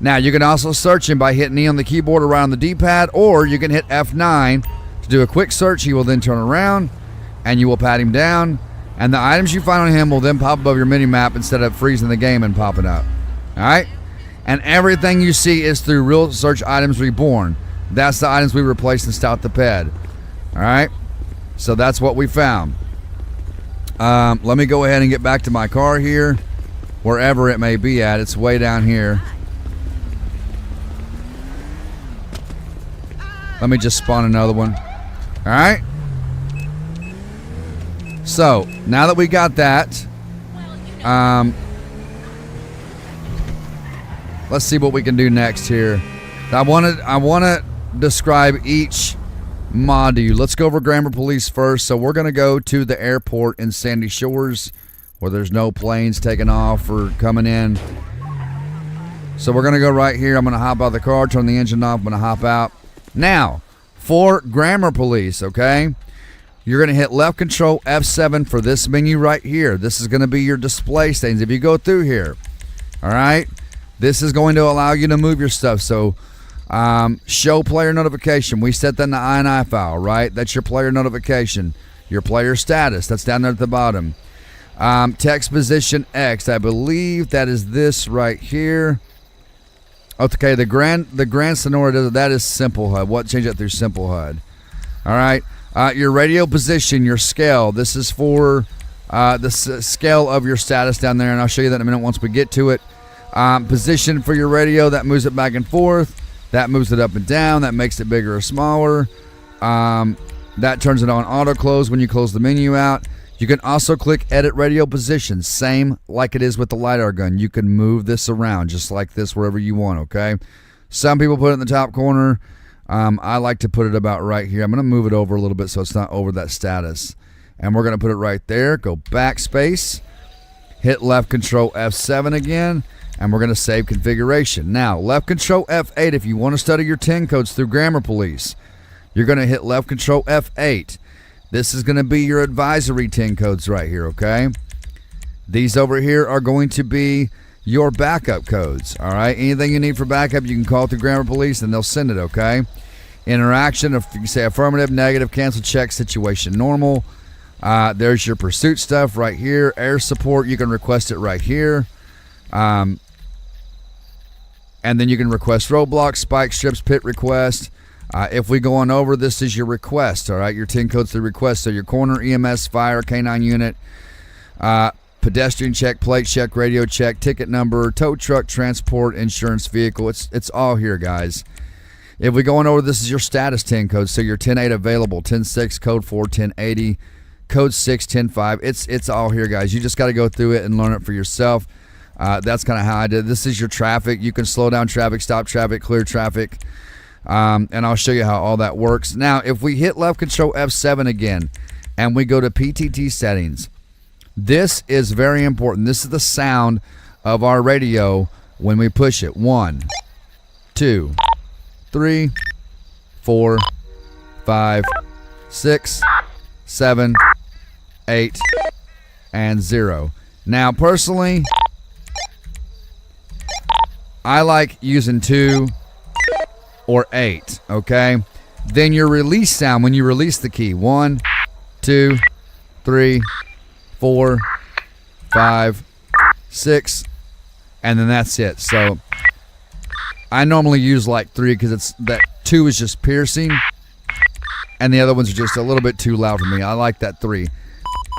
Now, you can also search him by hitting E on the keyboard or right on the D-pad, or you can hit F9 to do a quick search. He will then turn around, and you will pat him down, and the items you find on him will then pop above your mini-map instead of freezing the game and popping up. All right? And everything you see is through Real Search Items Reborn. That's the items we replaced in Stout the Ped. All right? So that's what we found. Let me go ahead and get back to my car here, wherever it may be at. It's way down here. Let me just spawn another one. All right? So, now that we got that, let's see what we can do next here. I want to describe each mod to you. Let's go over Grammar Police first. So we're going to go to the airport in Sandy Shores where there's no planes taking off or coming in. So we're going to go right here. I'm going to hop out of the car, turn the engine off. I'm going to hop out. Now, for Grammar Police, okay, you're going to hit left control F7 for this menu right here. This is going to be your display stations. If you go through here, all right, this is going to allow you to move your stuff. So show player notification. We set that in the INI file, right? That's your player notification. Your player status. That's down there at the bottom. Text position X. I believe that is this right here. Okay, the Grand Sonora does it. That is Simple HUD. What change that through Simple HUD? All right. Your radio position, your scale. This is for the scale of your status down there, and I'll show you that in a minute once we get to it. Position for your radio, that moves it back and forth. That moves it up and down. That makes it bigger or smaller. That turns it on auto close when you close the menu out. You can also click edit radio position, same like it is with the LiDAR gun. You can move this around just like this wherever you want, okay? Some people put it in the top corner. I like to put it about right here. I'm going to move it over a little bit so it's not over that status. And we're going to put it right there. Go backspace. Hit left control F7 again. And we're going to save configuration. Now, left control F8 if you want to study your 10 codes through Grammar Police. You're going to hit left control F8. This is going to be your advisory 10 codes right here, okay? These over here are going to be your backup codes, all right? Anything you need for backup, you can call through Grammar Police and they'll send it, okay? Interaction, if you say affirmative, negative, cancel, check, situation, normal. There's your pursuit stuff right here. Air support, you can request it right here. And then you can request roadblocks, spike strips, pit request. If we go on over, this is your request, all right? Your 10 codes to request. So your corner, EMS, fire, K9 unit, pedestrian check, plate check, radio check, ticket number, tow truck, transport, insurance vehicle. It's all here, guys. If we go on over, this is your status 10 code. So your 10.8 available, 10.6, code 4, 1080, code 6, 10.5. It's all here, guys. You just got to go through it and learn it for yourself. That's kind of how I did. This is your traffic. You can slow down traffic, stop traffic, clear traffic. And I'll show you how all that works. Now, if we hit left control F7 again and we go to PTT settings, this is very important. This is the sound of our radio when we push it. 1, 2, 3, 4, 5, 6, 7, 8, and 0. Now, personally, I like using 2 or 8, okay? Then your release sound, when you release the key, 1, 2, 3, 4, 5, 6, and then that's it. So I normally use like 3 because it's that 2 is just piercing, and the other ones are just a little bit too loud for me. I like that 3.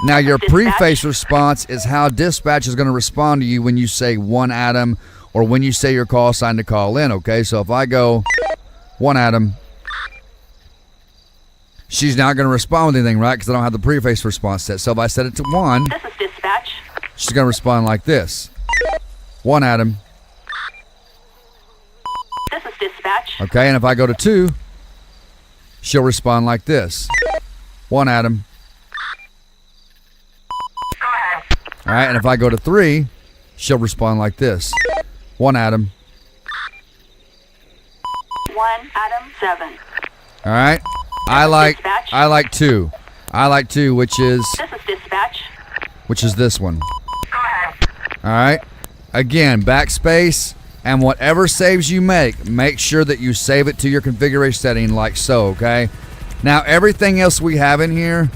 Now your preface response is how dispatch is going to respond to you when you say 1 Adam or when you say your call sign to call in, okay? So if I go 1 Adam, she's not going to respond with anything, right? Because I don't have the preface response set. So if I set it to 1, This is dispatch. she's going to respond like this. 1 Adam. This is dispatch. Okay, and if I go to 2, she'll respond like this. 1 Adam. Go ahead. All right, and if I go to 3, she'll respond like this. 1 Adam. 1 Adam 7. All right. I like 2. I like 2, which is This is dispatch. this one. Go ahead. All right. Again, backspace, and whatever saves you make sure that you save it to your configuration setting like so, okay? Now, everything else we have in here,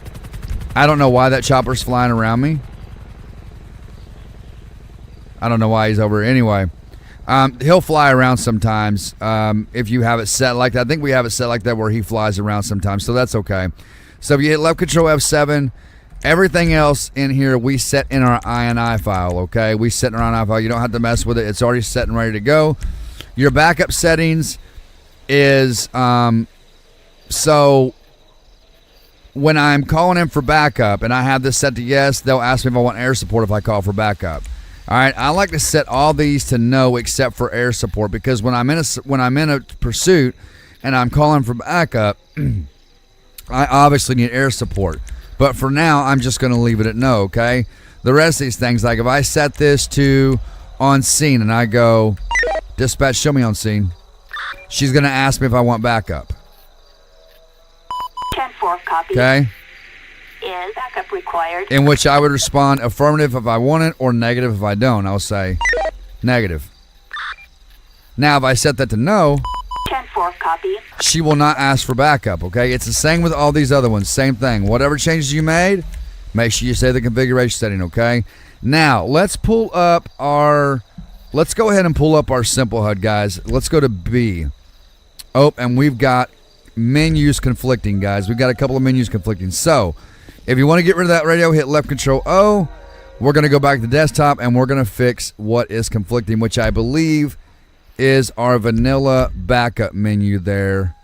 I don't know why that chopper's flying around me. I don't know why he's over here. Anyway, he'll fly around sometimes if you have it set like that. I think we have it set like that where he flies around sometimes, so that's okay. So if you hit left control F7, everything else in here we set in our INI file, okay? We set in our INI file. You don't have to mess with it. It's already set and ready to go. Your backup settings is, so when I'm calling in for backup and I have this set to yes, they'll ask me if I want air support if I call for backup. All right, I like to set all these to no except for air support because when I'm in a pursuit and I'm calling for backup, I obviously need air support. But for now, I'm just going to leave it at no, okay? The rest of these things, like if I set this to on scene and I go, dispatch, show me on scene, she's going to ask me if I want backup. 10-4 copy. Okay? Is backup required? In which I would respond affirmative if I want it or negative if I don't. I'll say negative. Now, if I set that to no, 10-4 copy. she will not ask for backup, okay? It's the same with all these other ones. Same thing. Whatever changes you made, make sure you say the configuration setting, okay? Now, let's go ahead and pull up our simple HUD, guys. Let's go to B. Oh, and we've got menus conflicting, guys. We've got a couple of menus conflicting. So, if you want to get rid of that radio, hit left control O. We're going to go back to desktop and we're going to fix what is conflicting, which I believe is our vanilla backup menu there.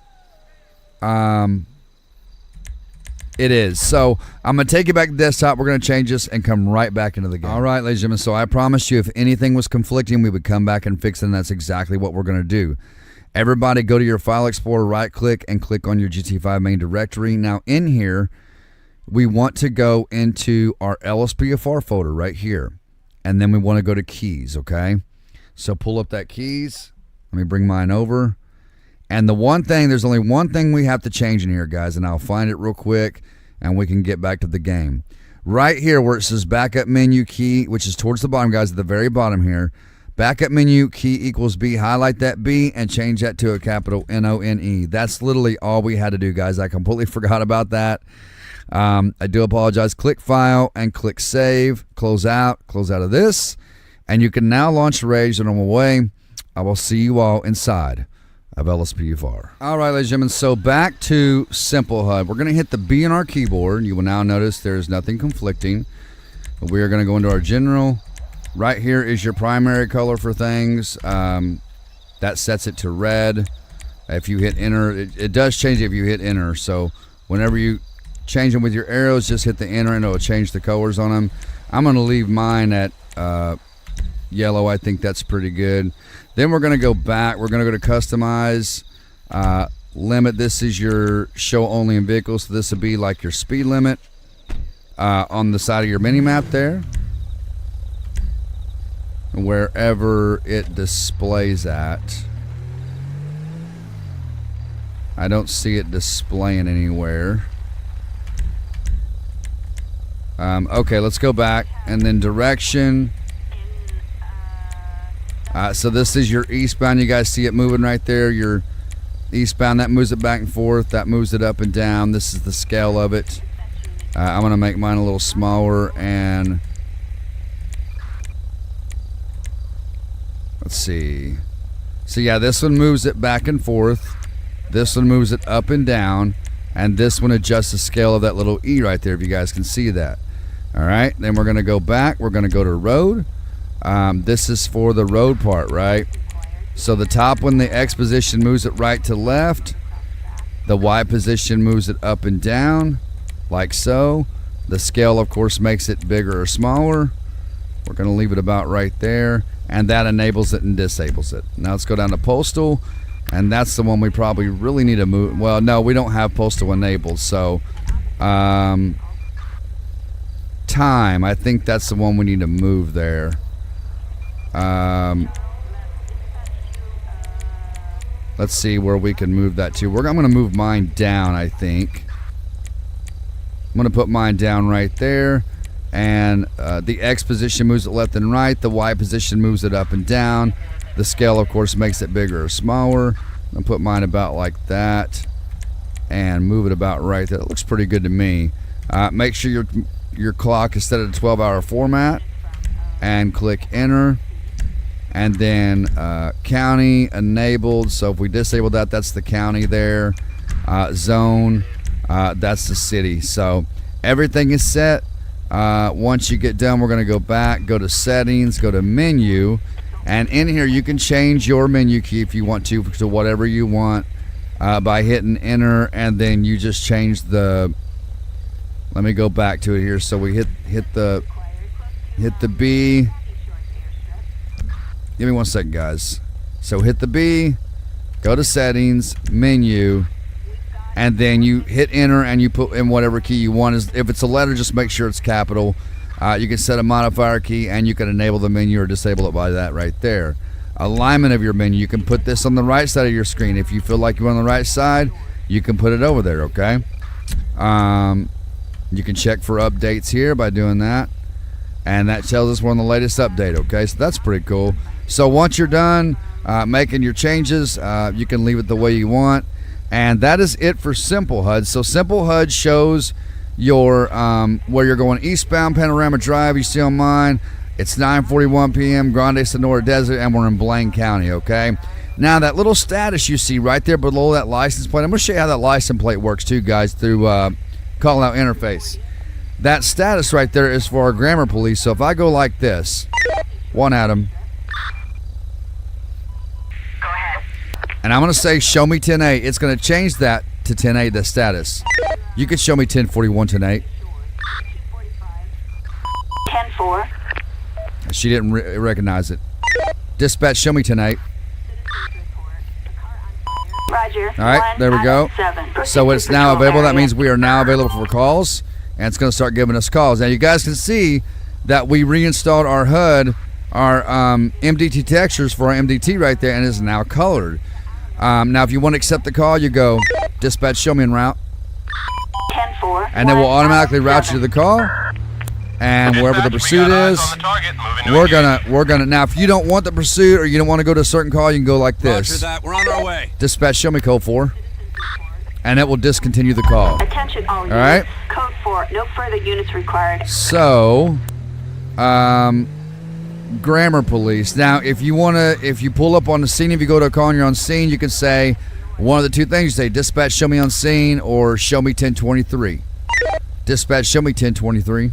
It is. So I'm going to take it back to desktop. We're going to change this and come right back into the game. All right, ladies and gentlemen. So I promised you if anything was conflicting, we would come back and fix it, and that's exactly what we're going to do. Everybody go to your File Explorer, right-click, and click on your GT5 main directory. Now in here, we want to go into our LSPFR folder right here. And then we want to go to keys, okay? So pull up that keys. Let me bring mine over. And there's only one thing we have to change in here, guys, and I'll find it real quick, and we can get back to the game. Right here where it says backup menu key, which is towards the bottom, guys, at the very bottom here, backup menu key equals B. Highlight that B and change that to a capital N-O-N-E. That's literally all we had to do, guys. I completely forgot about that. I do apologize. Click File and click Save. Close out of this. And you can now launch the Rage the normal way. I will see you all inside of LSPFR. All right, ladies and gentlemen, so back to Simple HUD. We're going to hit the B on our keyboard. You will now notice there's nothing conflicting. We are going to go into our general. Right here is your primary color for things. That sets it to red. If you hit enter, it does change it if you hit enter. So whenever you change them with your arrows, just hit the enter and it'll change the colors on them. I'm going to leave mine at yellow. I think that's pretty good. Then we're going to go back. We're going to go to customize. Limit. This is your show only in vehicles. So this would be like your speed limit on the side of your mini map there. Wherever it displays at. I don't see it displaying anywhere. Okay, let's go back. And then direction. So this is your eastbound. You guys see it moving right there. Your eastbound, that moves it back and forth. That moves it up and down. This is the scale of it. I'm going to make mine a little smaller and... Let's see. So yeah, this one moves it back and forth. This one moves it up and down. And this one adjusts the scale of that little E right there, if you guys can see that. Alright, then we're going to go back. We're going to go to road. This is for the road part, right? So the top one, the X position moves it right to left. The Y position moves it up and down, like so. The scale, of course, makes it bigger or smaller. We're going to leave it about right there. And that enables it and disables it. Now let's go down to postal. And that's the one we probably really need to move. Well, no, we don't have postal enabled. So, time. I think that's the one we need to move there. Let's see where we can move that to. I'm going to move mine down, I think. I'm going to put mine down right there. And the X position moves it left and right. The Y position moves it up and down. The scale, of course, makes it bigger or smaller. I'll put mine about like that and move it about right there. It looks pretty good to me. Make sure your clock is set at a 12-hour format and click enter. And then county enabled. So if we disable that, that's the county there. Zone, that's the city. So everything is set. Once you get done, we're going to go back, go to settings, go to menu, and in here you can change your menu key if you want to whatever you want by hitting enter, and then you just change the... Let me go back to it here. So we hit the B. Give me 1 second, guys. So hit the B, go to settings, menu, and then you hit enter and you put in whatever key you want. If it's a letter, just make sure it's capital. You can set a modifier key and you can enable the menu or disable it by that right there. Alignment of your menu, you can put this on the right side of your screen. If you feel like you're on the right side, you can put it over there, okay? You can check for updates here by doing that. And that tells us we're on the latest update, okay? So that's pretty cool. So once you're done making your changes, you can leave it the way you want. And that is it for Simple HUD. So Simple HUD shows your where you're going eastbound Panorama Drive. You see on mine, it's 9:41 p.m. Grande Sonora Desert, and we're in Blaine County, okay? Now that little status you see right there below that license plate, I'm going to show you how that license plate works too, guys, through call out interface. That status right there is for our grammar police. So if I go like this, one Adam, Go ahead. and I'm going to say show me 10A, it's going to change that to 10A, the status. You could show me 1041 tonight. 10-4. She didn't recognize it. Dispatch, show me tonight. Roger. All right, there we go. 7. So it's now available. That means we are now available for calls, and it's going to start giving us calls. Now you guys can see that we reinstalled our HUD, our MDT textures for our MDT right there, and it's now colored. Now if you want to accept the call, you go dispatch, show me en route, 10-4. and then we'll automatically route you to the call, and wherever the Dispatch, we pursuit got eyes is, on the target, moving to we're gonna. Now if you don't want the pursuit or you don't want to go to a certain call, you can go like Roger this. that. We're on our way. Dispatch, show me code 4, and it will discontinue the call. Attention all units. right. Code 4. No further units required. So, grammar police. Now, if you pull up on the scene, if you go to a call and you're on scene, you can say one of the two things. You say, dispatch, show me on scene, or show me 1023. Dispatch, show me 1023.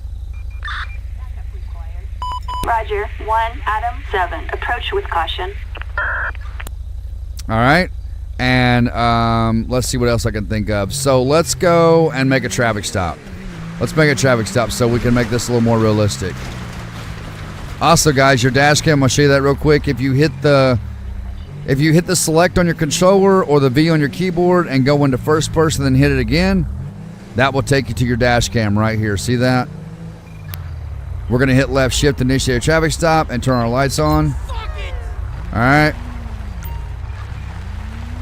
Roger. 1, Adam 7. Approach with caution. All right. And let's see what else I can think of. So let's go and make a traffic stop. Let's make a traffic stop so we can make this a little more realistic. Also, guys, your dash cam, I'll show you that real quick. If you hit the select on your controller or the V on your keyboard and go into first person, then hit it again, that will take you to your dash cam right here. See that? We're going to hit left shift, initiate a traffic stop, and turn our lights on. All right.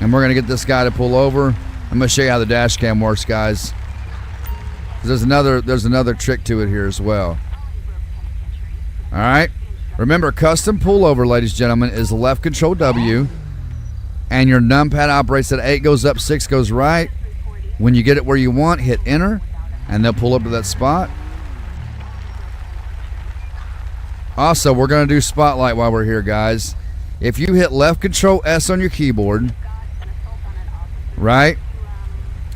And we're going to get this guy to pull over. I'm going to show you how the dash cam works, guys. There's another trick to it here as well. All right. Remember, custom pullover, ladies and gentlemen, is left control W, and your numpad operates at 8 goes up, 6 goes right. When you get it where you want, hit enter, and they'll pull up to that spot. Also, we're going to do spotlight while we're here, guys. If you hit left control S on your keyboard, right,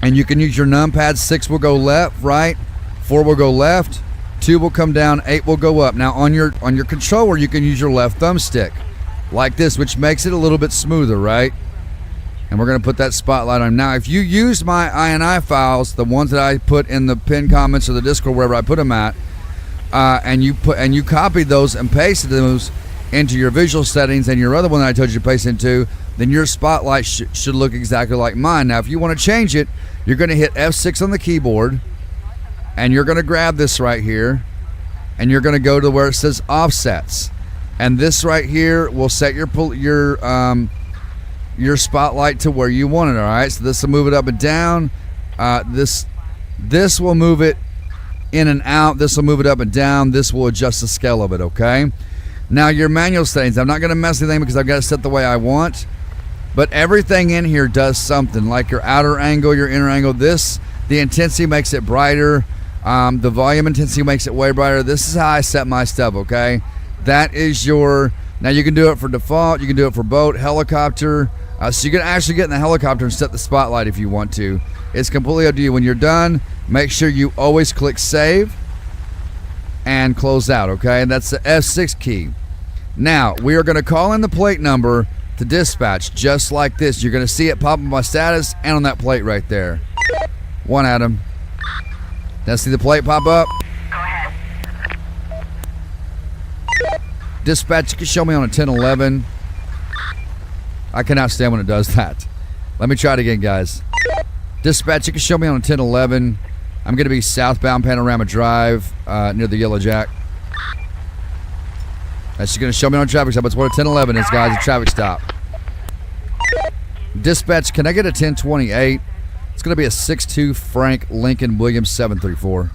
and you can use your numpad, 6 will go left, right, 4 will go left, 2 will come down, 8 will go up. Now on your controller, you can use your left thumbstick like this, which makes it a little bit smoother, right? And we're going to put that spotlight on. Now, if you use my INI files, the ones that I put in the pinned comments or the Discord, wherever I put them at, and you copied those and pasted those into your visual settings and your other one that I told you to paste into, then your spotlight should look exactly like mine. Now, if you want to change it, you're going to hit F6 on the keyboard, and you're going to grab this right here, and you're going to go to where it says offsets, and this right here will set your spotlight to where you want it. All right, so this will move it up and down. This will move it in and out. This will move it up and down. This will adjust the scale of it. Okay. Now your manual settings. I'm not going to mess with anything because I've got it set the way I want. But everything in here does something, like your outer angle, your inner angle. The intensity makes it brighter. The volume intensity makes it way brighter. This is how I set my stuff, okay? That is now you can do it for default. You can do it for boat, helicopter. So you can actually get in the helicopter and set the spotlight if you want to. It's completely up to you. When you're done, make sure you always click save and close out, okay? And that's the F6 key. Now, we are going to call in the plate number to dispatch just like this. You're going to see it pop on my status and on that plate right there. 1 Adam. Now see the plate pop up? Go ahead. Dispatch, you can show me on a 1011. I cannot stand when it does that. Let me try it again, guys. Dispatch, you can show me on a 1011. I'm going to be southbound Panorama Drive near the Yellow Jack. That's going to show me on a traffic stop. That's what a 1011 is, guys, a traffic stop. Dispatch, can I get a 1028? It's going to be a 6'2 Frank Lincoln Williams 734.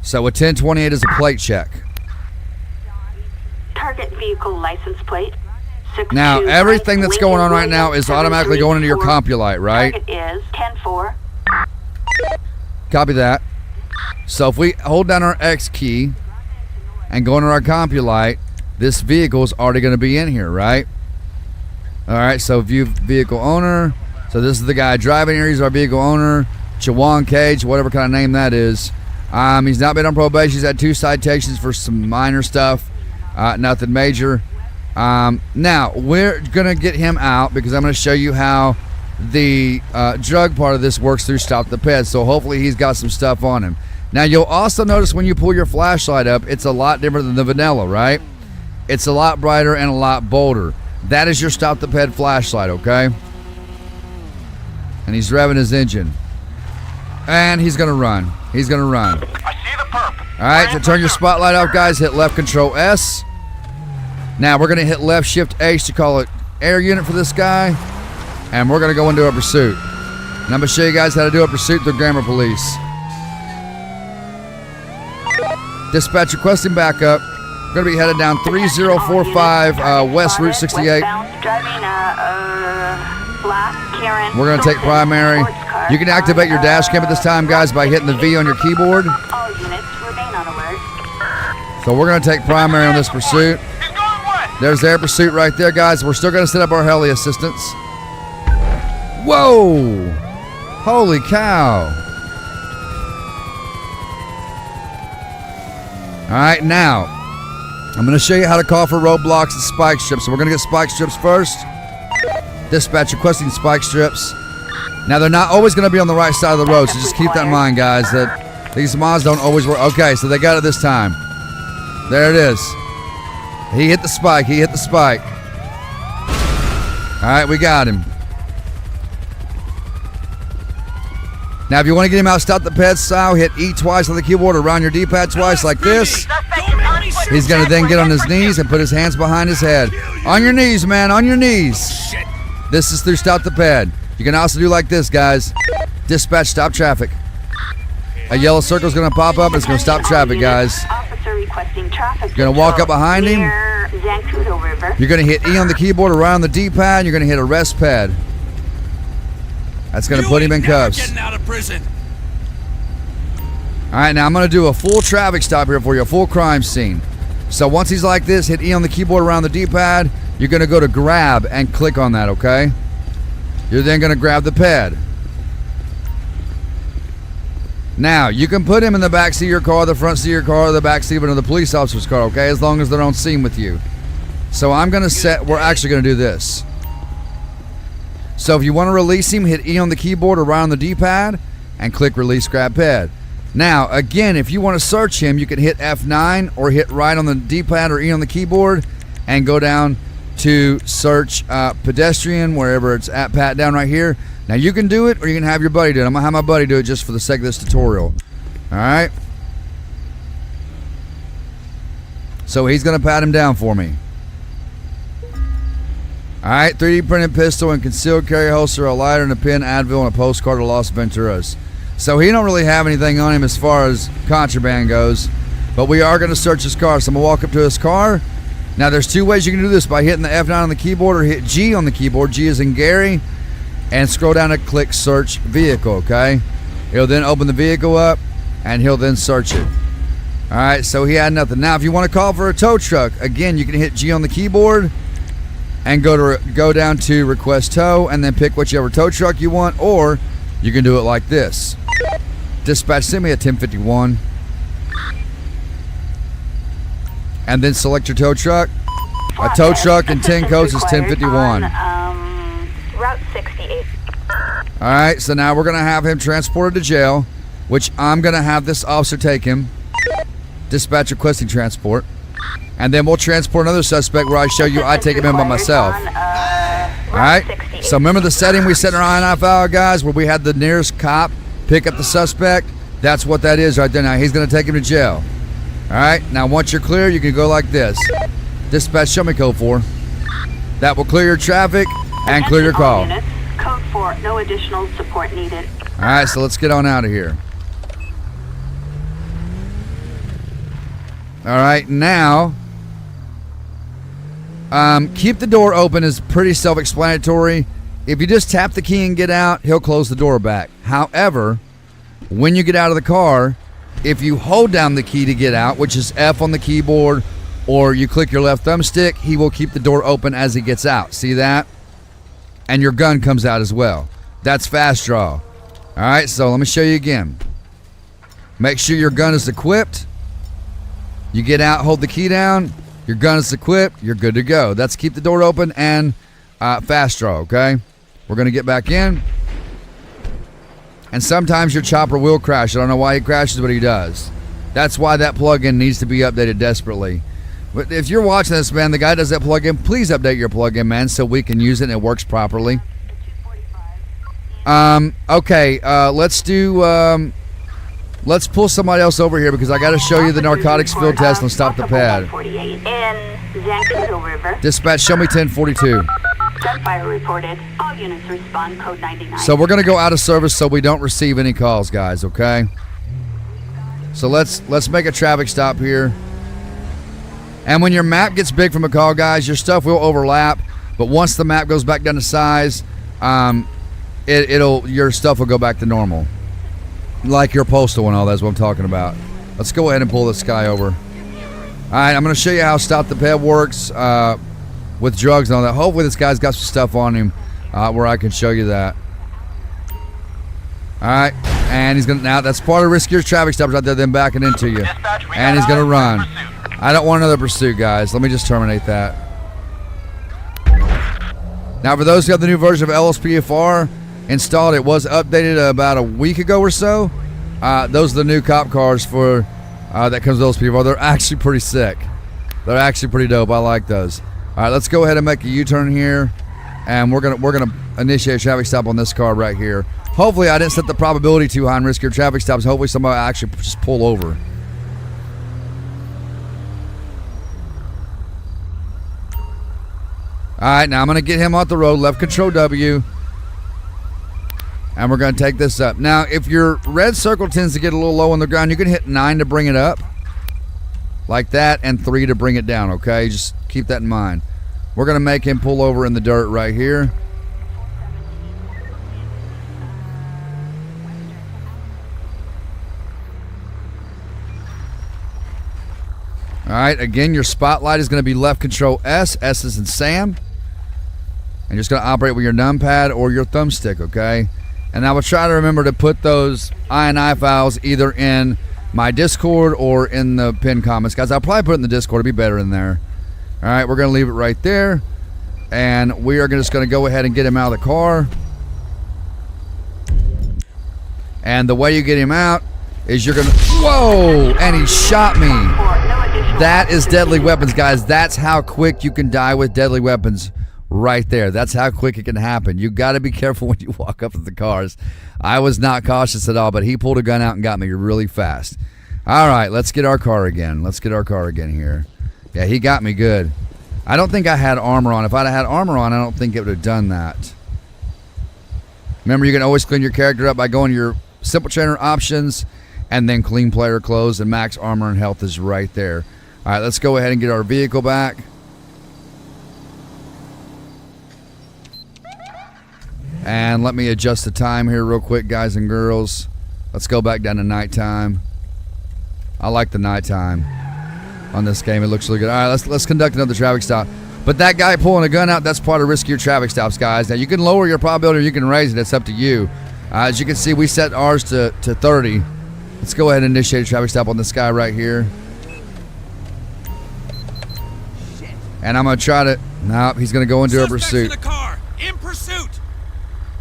So a 1028 is a plate check. Target vehicle license plate. 62 Now, everything that's Lincoln going on right now is automatically going into your 734. CompuLight, right? Target is 10-4. Copy that. So if we hold down our X key and go into our CompuLight, this vehicle is already going to be in here, right? All right, so view vehicle owner. So this is the guy driving here. He's our vehicle owner, Chawan Cage, whatever kind of name that is. He's not been on probation. He's had 2 citations for some minor stuff, nothing major. Now, we're going to get him out because I'm going to show you how the drug part of this works through Stop the Ped. So hopefully he's got some stuff on him. Now, you'll also notice when you pull your flashlight up, it's a lot different than the vanilla, right? It's a lot brighter and a lot bolder. That is your Stop the Ped flashlight, okay? And he's revving his engine. And he's going to run. He's going to run. I see the perp. All right, to turn your spotlight off, guys, hit left control S. Now, we're going to hit left shift H to call it air unit for this guy. And we're going to go into a pursuit. And I'm going to show you guys how to do a pursuit through Grammar Police. Dispatch requesting backup. We're going to be headed down 3045 West Route 68. We're going to take primary. You can activate your dash cam at this time, guys, by hitting the V on your keyboard. All units remain on alert. So we're going to take primary on this pursuit. He's going west. There's their pursuit right there, guys. We're still going to set up our heli assistance. Whoa! Holy cow! All right, now I'm going to show you how to call for roadblocks and spike strips. So we're going to get spike strips first. Dispatch requesting spike strips. Now they're not always going to be on the right side of the road, so just keep that in mind, guys, that these mods don't always work. Okay, so they got it this time. There it is. He hit the spike. He hit the spike. All right, we got him. Now, if you want to get him out, stop the ped style, hit E twice on the keyboard or around your D-pad twice like this. He's going to then get on his knees and put his hands behind his head. On your knees, man, on your knees. This is through stop the ped. You can also do like this, guys. Dispatch, stop traffic. A yellow circle is going to pop up and it's going to stop traffic, guys. You're going to walk up behind him. You're going to hit E on the keyboard or around the D-pad. And you're going to hit arrest pad. That's going to put him in cuffs. Getting out of prison. All right, now I'm going to do a full traffic stop here for you, a full crime scene. So once he's like this, hit E on the keyboard around the D-pad. You're going to go to grab and click on that, okay? You're then going to grab the pad. Now, you can put him in the back seat of your car, the front seat of your car, or the back seat of another police officer's car, okay? As long as they're on scene with you. So I'm going to set, we're actually going to do this. So if you want to release him, hit E on the keyboard or right on the D-pad and click release grab pad. Now, again, if you want to search him, you can hit F9 or hit right on the D-pad or E on the keyboard and go down to search pedestrian, wherever it's at, pat down right here. Now, you can do it or you can have your buddy do it. I'm going to have my buddy do it just for the sake of this tutorial. All right? So he's going to pat him down for me. All right, 3D printed pistol and concealed carry holster, a lighter and a pen, Advil, and a postcard of Los Venturas. So he don't really have anything on him as far as contraband goes, but we are going to search his car. So I'm going to walk up to his car. Now there's two ways you can do this, by hitting the F9 on the keyboard or hit G on the keyboard. G is in Gary, and scroll down and click search vehicle, okay? He'll then open the vehicle up, and he'll then search it. All right, so he had nothing. Now if you want to call for a tow truck, again, you can hit G on the keyboard and go down to request tow and then pick whichever tow truck you want, or you can do it like this. Dispatch, send me a 1051 and then select your tow truck. A tow truck in 10 codes is 1051. Route 68. All right, so now we're going to have him transported to jail, which I'm going to have this officer take him. Dispatch requesting transport. And then we'll transport another suspect where I show you I take him in by myself. All right? So remember the setting we set in our INFL, guys, where we had the nearest cop pick up the suspect? That's what that is right there. Now he's going to take him to jail. All right? Now once you're clear, you can go like this. Dispatch, show me code 4. That will clear your traffic and clear your call. Units, code 4, no additional support needed. All right, so let's get on out of here. All right, now, keep the door open is pretty self-explanatory. If you just tap the key and get out, he'll close the door back. However, when you get out of the car, if you hold down the key to get out, which is F on the keyboard, or you click your left thumbstick, he will keep the door open as he gets out. See that? And your gun comes out as well. That's fast draw. All right, so let me show you again. Make sure your gun is equipped. You get out, hold the key down, your gun is equipped, you're good to go. That's keep the door open and fast draw, okay? We're going to get back in. And sometimes your chopper will crash. I don't know why he crashes, but he does. That's why that plugin needs to be updated desperately. But if you're watching this, man, the guy does that plugin, please update your plugin, man, so we can use it and it works properly. Okay, let's pull somebody else over here because I got to show you the narcotics field test and stop the pad. Dispatch, show me 1042. Gunfire reported. All units respond. Code 99. So we're gonna go out of service so we don't receive any calls, guys. Okay. So let's make a traffic stop here. And when your map gets big from a call, guys, your stuff will overlap. But once the map goes back down to size, your stuff will go back to normal. Like your postal and all that's what I'm talking about. Let's go ahead and pull this guy over. All right, I'm going to show you how Stop the Ped works with drugs and all that. Hopefully this guy's got some stuff on him where I can show you that. All right, And he's gonna now. That's part of riskier traffic stops out there. Then backing into you, Dispatch, we and got he's gonna eyes. run. Pursuit. I don't want another pursuit, guys. Let me just terminate that. Now, for those who have the new version of LAPFR installed, it was updated about a week ago or so. Those are the new cop cars for that comes with LAPFR. They're actually pretty sick. They're actually pretty dope. I like those. All right, let's go ahead and make a U-turn here, and we're gonna initiate a traffic stop on this car right here. Hopefully, I didn't set the probability too high on riskier traffic stops. Hopefully, somebody actually just pull over. All right, now I'm going to get him off the road, left control W, and we're going to take this up. Now, if your red circle tends to get a little low on the ground, you can hit 9 to bring it up, like that, and 3 to bring it down, okay? Just keep that in mind. We're going to make him pull over in the dirt right here. All right, again, your spotlight is going to be left control S. S is in Sam. And you're just going to operate with your numpad or your thumbstick, okay? And I will try to remember to put those INI files either in my Discord or in the pinned comments. Guys, I'll probably put it in the Discord. It'll be better in there. All right, we're going to leave it right there. And we are just going to go ahead and get him out of the car. And the way you get him out is you're going to... Whoa! And he shot me. That is deadly weapons, guys. That's how quick you can die with deadly weapons right there. That's how quick it can happen. You got to be careful when you walk up to the cars. I was not cautious at all, but he pulled a gun out and got me really fast. All right, let's get our car again. Let's get our car again here. Yeah, he got me good. I don't think I had armor on. If I'd have had armor on, I don't think it would have done that. Remember, you can always clean your character up by going to your simple trainer options and then clean player clothes, and max armor and health is right there. All right, let's go ahead and get our vehicle back. And let me adjust the time here real quick, guys and girls. Let's go back down to nighttime. I like the nighttime on this game. It looks really good. All right, let's conduct another traffic stop. But that guy pulling a gun out, that's part of riskier traffic stops, guys. Now, you can lower your probability or you can raise it. It's up to you. As you can see, we set ours to 30. Let's go ahead and initiate a traffic stop on this guy right here. And I'm going to try to... Nope, he's going to go into a pursuit. In the car. In pursuit.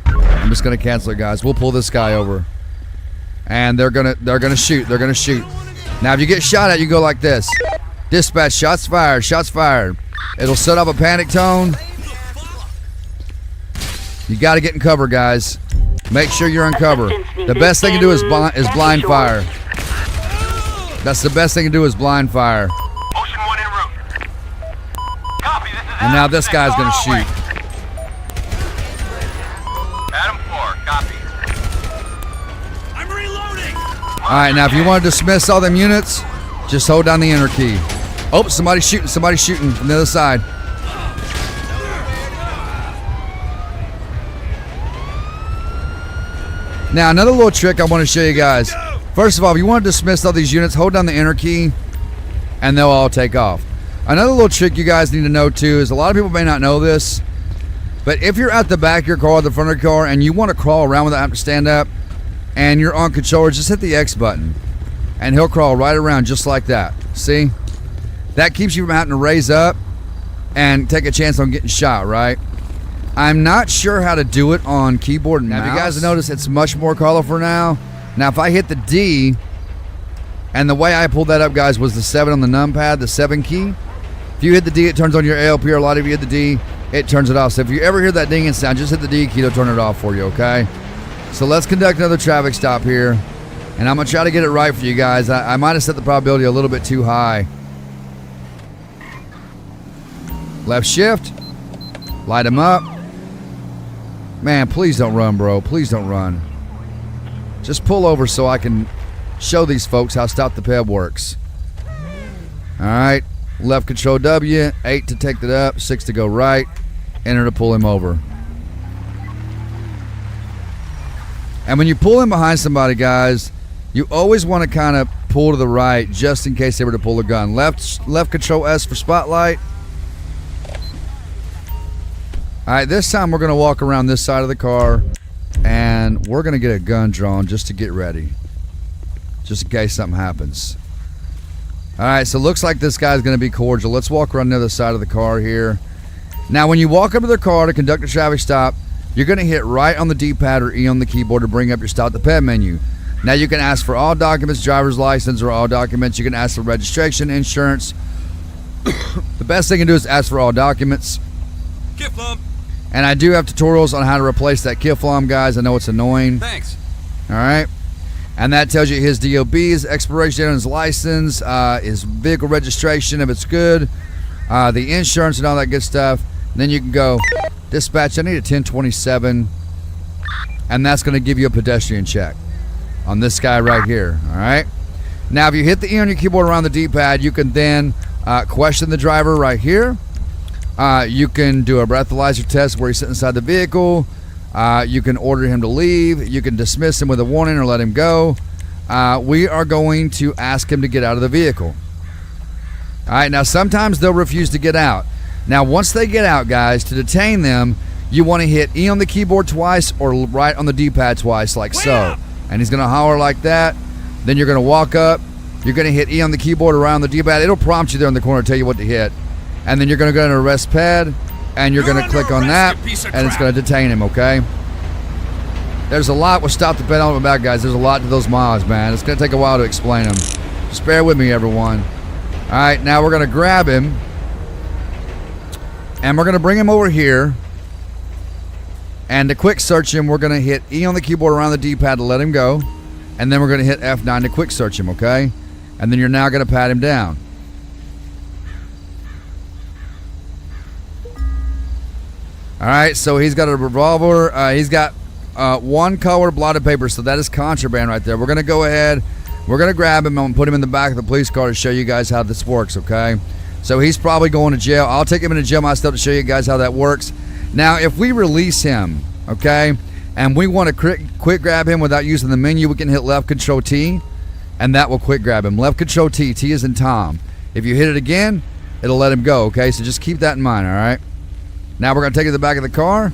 I'm just going to cancel it, guys. We'll pull this guy over. And they're going to shoot. They're going to shoot. Now, if you get shot at, you go like this. Dispatch, shots fired, shots fired. It'll set up a panic tone. You got to get in cover, guys. Make sure you're in cover. The best thing to do is blind fire. That's the best thing to do is blind fire. Ocean 1 en route. Copy, this is And now this guy's going to shoot. Adam 4, copy. I'm reloading. All right, now if you want to dismiss all them units, just hold down the enter key. Oh, somebody's shooting from the other side. Now, another little trick I want to show you guys. First of all, if you want to dismiss all these units, hold down the enter key, and they'll all take off. Another little trick you guys need to know, too, is a lot of people may not know this, but if you're at the back of your car or the front of your car and you want to crawl around without having to stand up, and you're on controller, just hit the X button, and he'll crawl right around just like that. See? That keeps you from having to raise up and take a chance on getting shot, right? I'm not sure how to do it on keyboard and mouse. Now, if you guys notice, it's much more colorful now. Now, if I hit the D, and the way I pulled that up, guys, was the 7 on the numpad, the 7 key. If you hit the D, it turns on your LPR. A lot of you hit the D, it turns it off. So if you ever hear that dinging sound, just hit the D key, it'll turn it off for you, okay? So let's conduct another traffic stop here. And I'm going to try to get it right for you guys. I might have set the probability a little bit too high. Left shift. Light him up. Man, please don't run, bro. Please don't run. Just pull over so I can show these folks how Stop the Peb works. All right. Left control W. 8 to take it up. 6 to go right. Enter to pull him over. And when you pull in behind somebody, guys, you always want to kind of pull to the right just in case they were to pull a gun. Left control S for spotlight. All right, this time we're going to walk around this side of the car. and we're going to get a gun drawn just to get ready, just in case something happens. All right, so it looks like this guy's going to be cordial. Let's walk around the other side of the car here. Now, when you walk up to the car to conduct a traffic stop, you're going to hit right on the D-pad or E on the keyboard to bring up your Stop the Ped menu. Now, you can ask for all documents, driver's license, or all documents. You can ask for registration, insurance. The best thing you can do is ask for all documents. Kiflum. And I do have tutorials on how to replace that Kiflum, guys. I know it's annoying. Thanks. All right. And that tells you his DOB, his expiration date on his license, his vehicle registration if it's good, the insurance and all that good stuff. And then you can go, dispatch, I need a 1027. And that's going to give you a pedestrian check on this guy right here. All right. Now, if you hit the E on your keyboard around the D-pad, you can then question the driver right here. You can do a breathalyzer test where he's sitting inside the vehicle. You can order him to leave. You can dismiss him with a warning or let him go. We are going to ask him to get out of the vehicle. All right, now sometimes they'll refuse to get out. Now, once they get out, guys, to detain them, you want to hit E on the keyboard twice or right on the D-pad twice, like so. And he's going to holler like that. Then you're going to walk up. You're going to hit E on the keyboard around the D-pad. It'll prompt you there in the corner to tell you what to hit. And then you're going to go to arrest pad, and you're going to click on that, and it's going to detain him, okay? There's a lot with Stop the Ped on the back, guys. There's a lot to those mods, man. It's going to take a while to explain them. Just bear with me, everyone. All right, now we're going to grab him, and we're going to bring him over here. And to quick search him, we're going to hit E on the keyboard around the D-pad to let him go. And then we're going to hit F9 to quick search him, okay? And then you're now going to pat him down. All right, so he's got a revolver. He's got one color blotted paper, so that is contraband right there. We're going to go ahead. We're going to grab him and put him in the back of the police car to show you guys how this works, okay? So he's probably going to jail. I'll take him into jail myself to show you guys how that works. Now, if we release him, okay, and we want to quick grab him without using the menu, we can hit left control T, and that will quick grab him. Left control T, T is in Tom. If you hit it again, it'll let him go, okay? So just keep that in mind, all right? Now we're going to take it to the back of the car,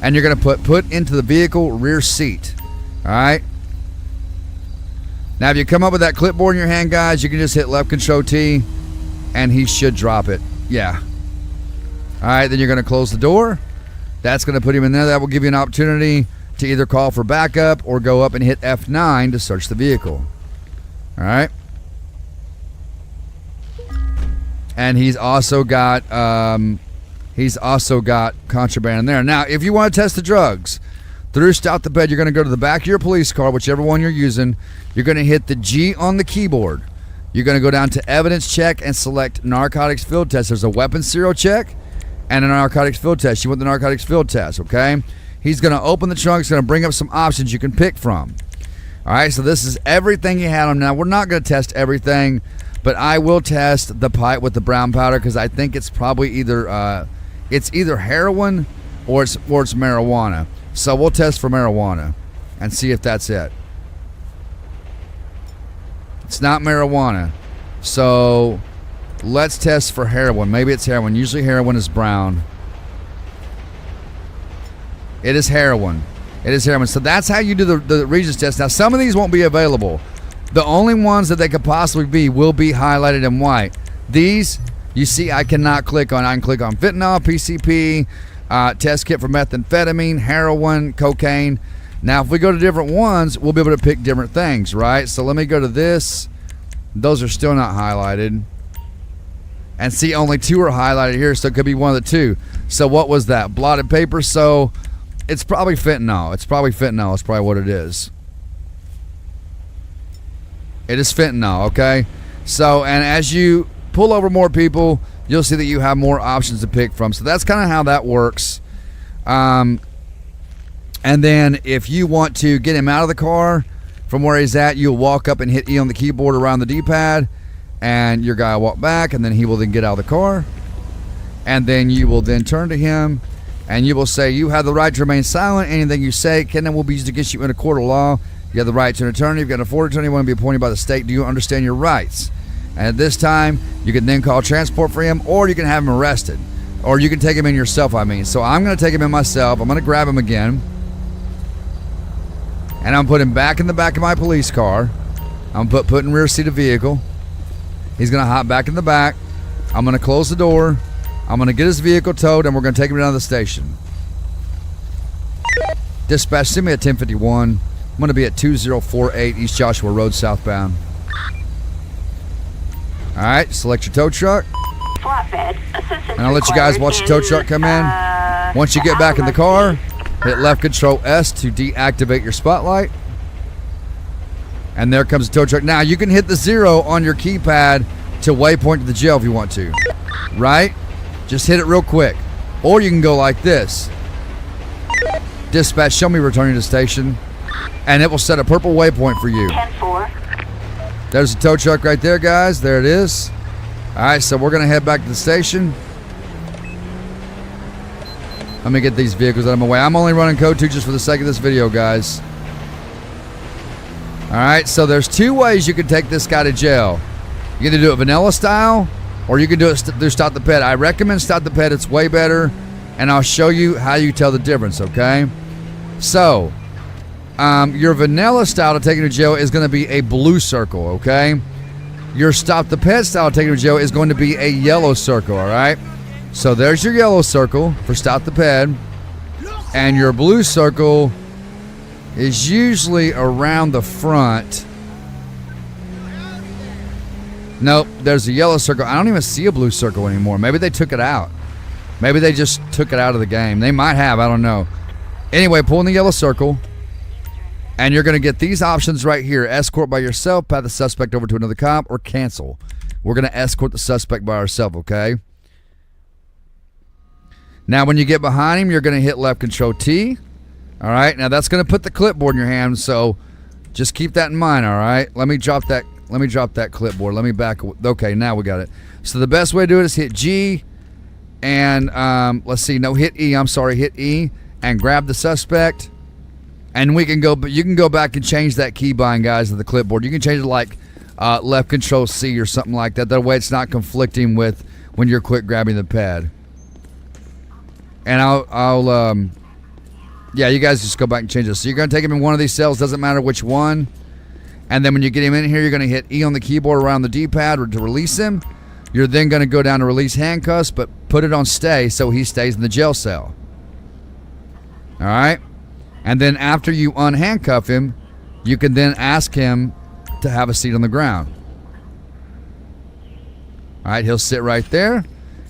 and you're going to put into the vehicle rear seat, all right? Now, if you come up with that clipboard in your hand, guys, you can just hit left control T, and he should drop it. Yeah. All right, then you're going to close the door. That's going to put him in there. That will give you an opportunity to either call for backup or go up and hit F9 to search the vehicle. All right. And he's also got contraband in there. Now, if you want to test the drugs through Stop the Ped, you're going to go to the back of your police car, whichever one you're using. You're going to hit the G on the keyboard. You're going to go down to evidence check and select narcotics field test. There's a weapons serial check and a narcotics field test. You want the narcotics field test, okay? He's going to open the trunk. He's going to bring up some options you can pick from. All right, so this is everything you had on. Now, we're not going to test everything, but I will test the pipe with the brown powder because I think it's probably either heroin or it's marijuana. So we'll test for marijuana and see if that's it. It's not marijuana. So let's test for heroin. Maybe it's heroin. Usually heroin is brown. It is heroin. It is heroin. So that's how you do the Regents test. Now, some of these won't be available. The only ones that they could possibly be will be highlighted in white. These, you see, I cannot click on. I can click on fentanyl, PCP, test kit for methamphetamine, heroin, cocaine. Now, if we go to different ones, we'll be able to pick different things, right? So let me go to this. Those are still not highlighted. And see, only two are highlighted here, so it could be one of the two. So what was that? Blotted paper. So it's probably fentanyl. It's probably what it is. It is fentanyl, okay? So, and as you pull over more people, you'll see that you have more options to pick from. So that's kind of how that works. And then if you want to get him out of the car from where he's at, you'll walk up and hit E on the keyboard around the D-pad, and your guy will walk back, and then he will then get out of the car. And then you will then turn to him, and you will say, you have the right to remain silent. Anything you say can and will be used against you in a court of law. You have the right to an attorney. You've got an afforded attorney. You want to be appointed by the state. Do you understand your rights? And at this time, you can then call transport for him, or you can have him arrested. Or you can take him in yourself, I mean. So I'm going to take him in myself. I'm going to grab him again. And I'm putting him back in the back of my police car. I'm putting rear seat of vehicle. He's going to hop back in the back. I'm going to close the door. I'm going to get his vehicle towed, and we're going to take him down to the station. Dispatch, send me at 1051. I'm going to be at 2048 East Joshua Road, southbound. All right, select your tow truck. Flatbed. Assistance And I'll let you guys watch the tow truck come in. Once you get back in the car, hit left control S to deactivate your spotlight. And there comes the tow truck. Now, you can hit the 0 on your keypad to waypoint to the jail if you want to. Right? Just hit it real quick. Or you can go like this. Dispatch, show me returning to station. And it will set a purple waypoint for you. 10-4. There's the tow truck right there, guys. There it is. All right, so we're going to head back to the station. Let me get these vehicles out of my way. I'm only running code 2 just for the sake of this video, guys. All right, so there's 2 ways you can take this guy to jail. You can either do it vanilla style, or you can do it through Stop the Ped. I recommend Stop the Ped. It's way better, and I'll show you how you tell the difference, okay? So, your vanilla style to take him to jail is going to be a blue circle, okay? Your Stop the Ped style to take him to jail is going to be a yellow circle, all right? So there's your yellow circle for Stop the Ped, and your blue circle is usually around the front. Nope, there's a yellow circle. I don't even see a blue circle anymore. Maybe they took it out. Maybe they just took it out of the game. They might have, I don't know. Anyway, pull in the yellow circle, and you're going to get these options right here. Escort by yourself, pat the suspect over to another cop, or cancel. We're going to escort the suspect by ourselves, okay? Now, when you get behind him, you're going to hit left control T. All right, now that's going to put the clipboard in your hand, so just keep that in mind, all right? Let me drop that clipboard. Let me back. Okay, now we got it. So the best way to do it is hit G, and let's see. No, hit E. I'm sorry, hit E, and grab the suspect. And we can go, but you can go back and change that keybind, guys, of the clipboard. You can change it like left control C or something like that. That way it's not conflicting with when you're quick grabbing the pad. And yeah, you guys just go back and change it. So you're going to take him in one of these cells, doesn't matter which one. And then when you get him in here, you're going to hit E on the keyboard around the D-pad to release him. You're then going to go down to release handcuffs, but put it on stay so he stays in the jail cell. All right? And then after you unhandcuff him, you can then ask him to have a seat on the ground. All right, he'll sit right there.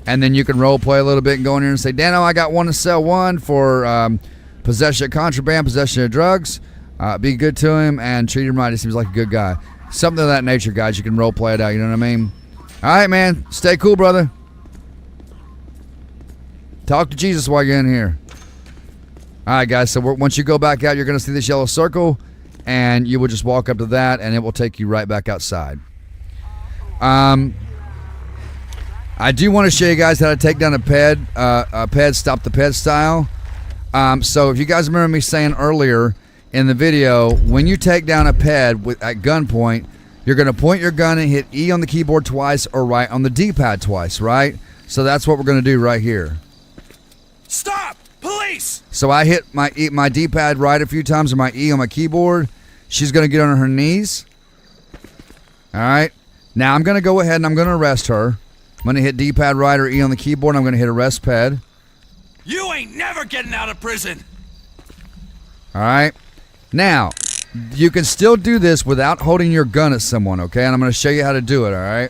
And then you can role play a little bit and go in here and say, Dano, I got one to cell 1 for possession of contraband, possession of drugs. Be good to him and treat him right. He seems like a good guy. Something of that nature, guys. You can role play it out. You know what I mean? All right, man. Stay cool, brother. Talk to Jesus while you're in here. All right, guys. So once you go back out, you're going to see this yellow circle, and you will just walk up to that, and it will take you right back outside. I do want to show you guys how to take down a ped, Stop the Ped style. So if you guys remember me saying earlier in the video, when you take down a ped at gunpoint, you're going to point your gun and hit E on the keyboard twice or right on the D-pad twice, right? So that's what we're going to do right here. Stop! Police! So I hit my D-pad right a few times and my E on my keyboard. She's going to get on her knees. All right. Now I'm going to go ahead and I'm going to arrest her. I'm going to hit D-pad right or E on the keyboard. I'm going to hit arrest ped. You ain't never getting out of prison! All right. Now, you can still do this without holding your gun at someone, okay? And I'm going to show you how to do it, all right?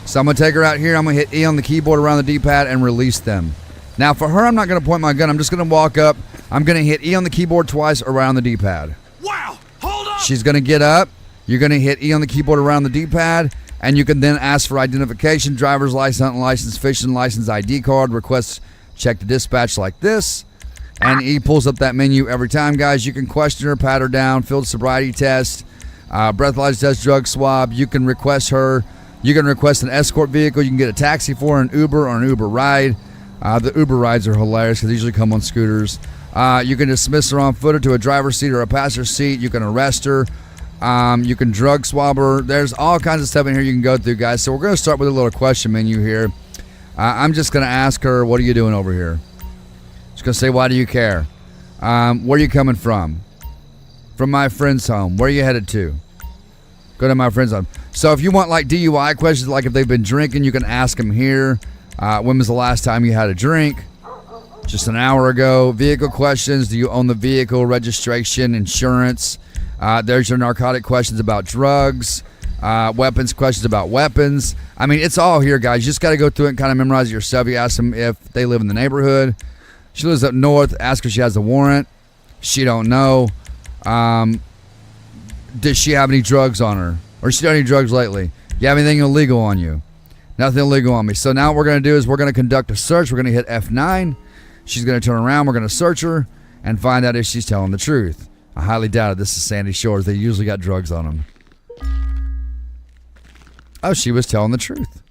So I'm going to take her out here. I'm going to hit E on the keyboard around the D-pad and release them. Now, for her, I'm not going to point my gun. I'm just going to walk up. I'm going to hit E on the keyboard twice around the D-pad. Wow! Hold up! She's going to get up. You're going to hit E on the keyboard around the D-pad, and you can then ask for identification, driver's license, hunting license, fishing license, ID card, request, check the dispatch like this. And E pulls up that menu every time, guys. You can question her, pat her down, field sobriety test, breathalyzer test, drug swab. You can request her. You can request an escort vehicle. You can get a taxi for her, an Uber or an Uber ride. The Uber rides are hilarious because they usually come on scooters. You can dismiss her on foot or to a driver's seat or a passenger seat. You can arrest her. You can drug swab her. There's all kinds of stuff in here you can go through, guys. So we're going to start with a little question menu here. I'm just going to ask her, what are you doing over here? She's going to say, why do you care? Where are you coming from? From my friend's home. Where are you headed to? Go to my friend's home. So if you want like DUI questions, like if they've been drinking, you can ask them here. When was the last time you had a drink? Just an hour ago. Vehicle questions. Do you own the vehicle? Registration, insurance. There's your narcotic questions about drugs. Weapons questions about weapons. I mean, it's all here, guys. You just got to go through it and kind of memorize it yourself. You ask them if they live in the neighborhood. She lives up north. Ask her if she has a warrant. She don't know. Does she have any drugs on her? Or she done any drugs lately? You have anything illegal on you? Nothing illegal on me. So now what we're going to do is we're going to conduct a search. We're going to hit F9. She's going to turn around. We're going to search her and find out if she's telling the truth. I highly doubt it. This is Sandy Shores. They usually got drugs on them. Oh, she was telling the truth.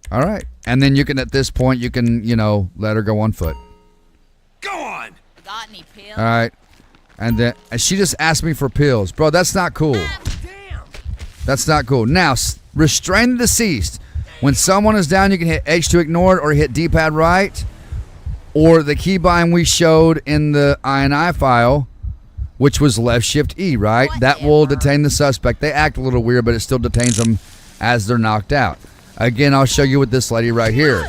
All right. And then you can, at this point, you can, let her go on foot. Go on! Got any pills? All right. And then and she just asked me for pills. Bro, that's not cool. Damn! That's not cool. Now, restrain the deceased. When someone is down, you can hit H to ignore it or hit D-pad right. Or the keybind we showed in the INI file, which was left shift E, right? That will detain the suspect. They act a little weird, but it still detains them as they're knocked out. Again, I'll show you with this lady right here.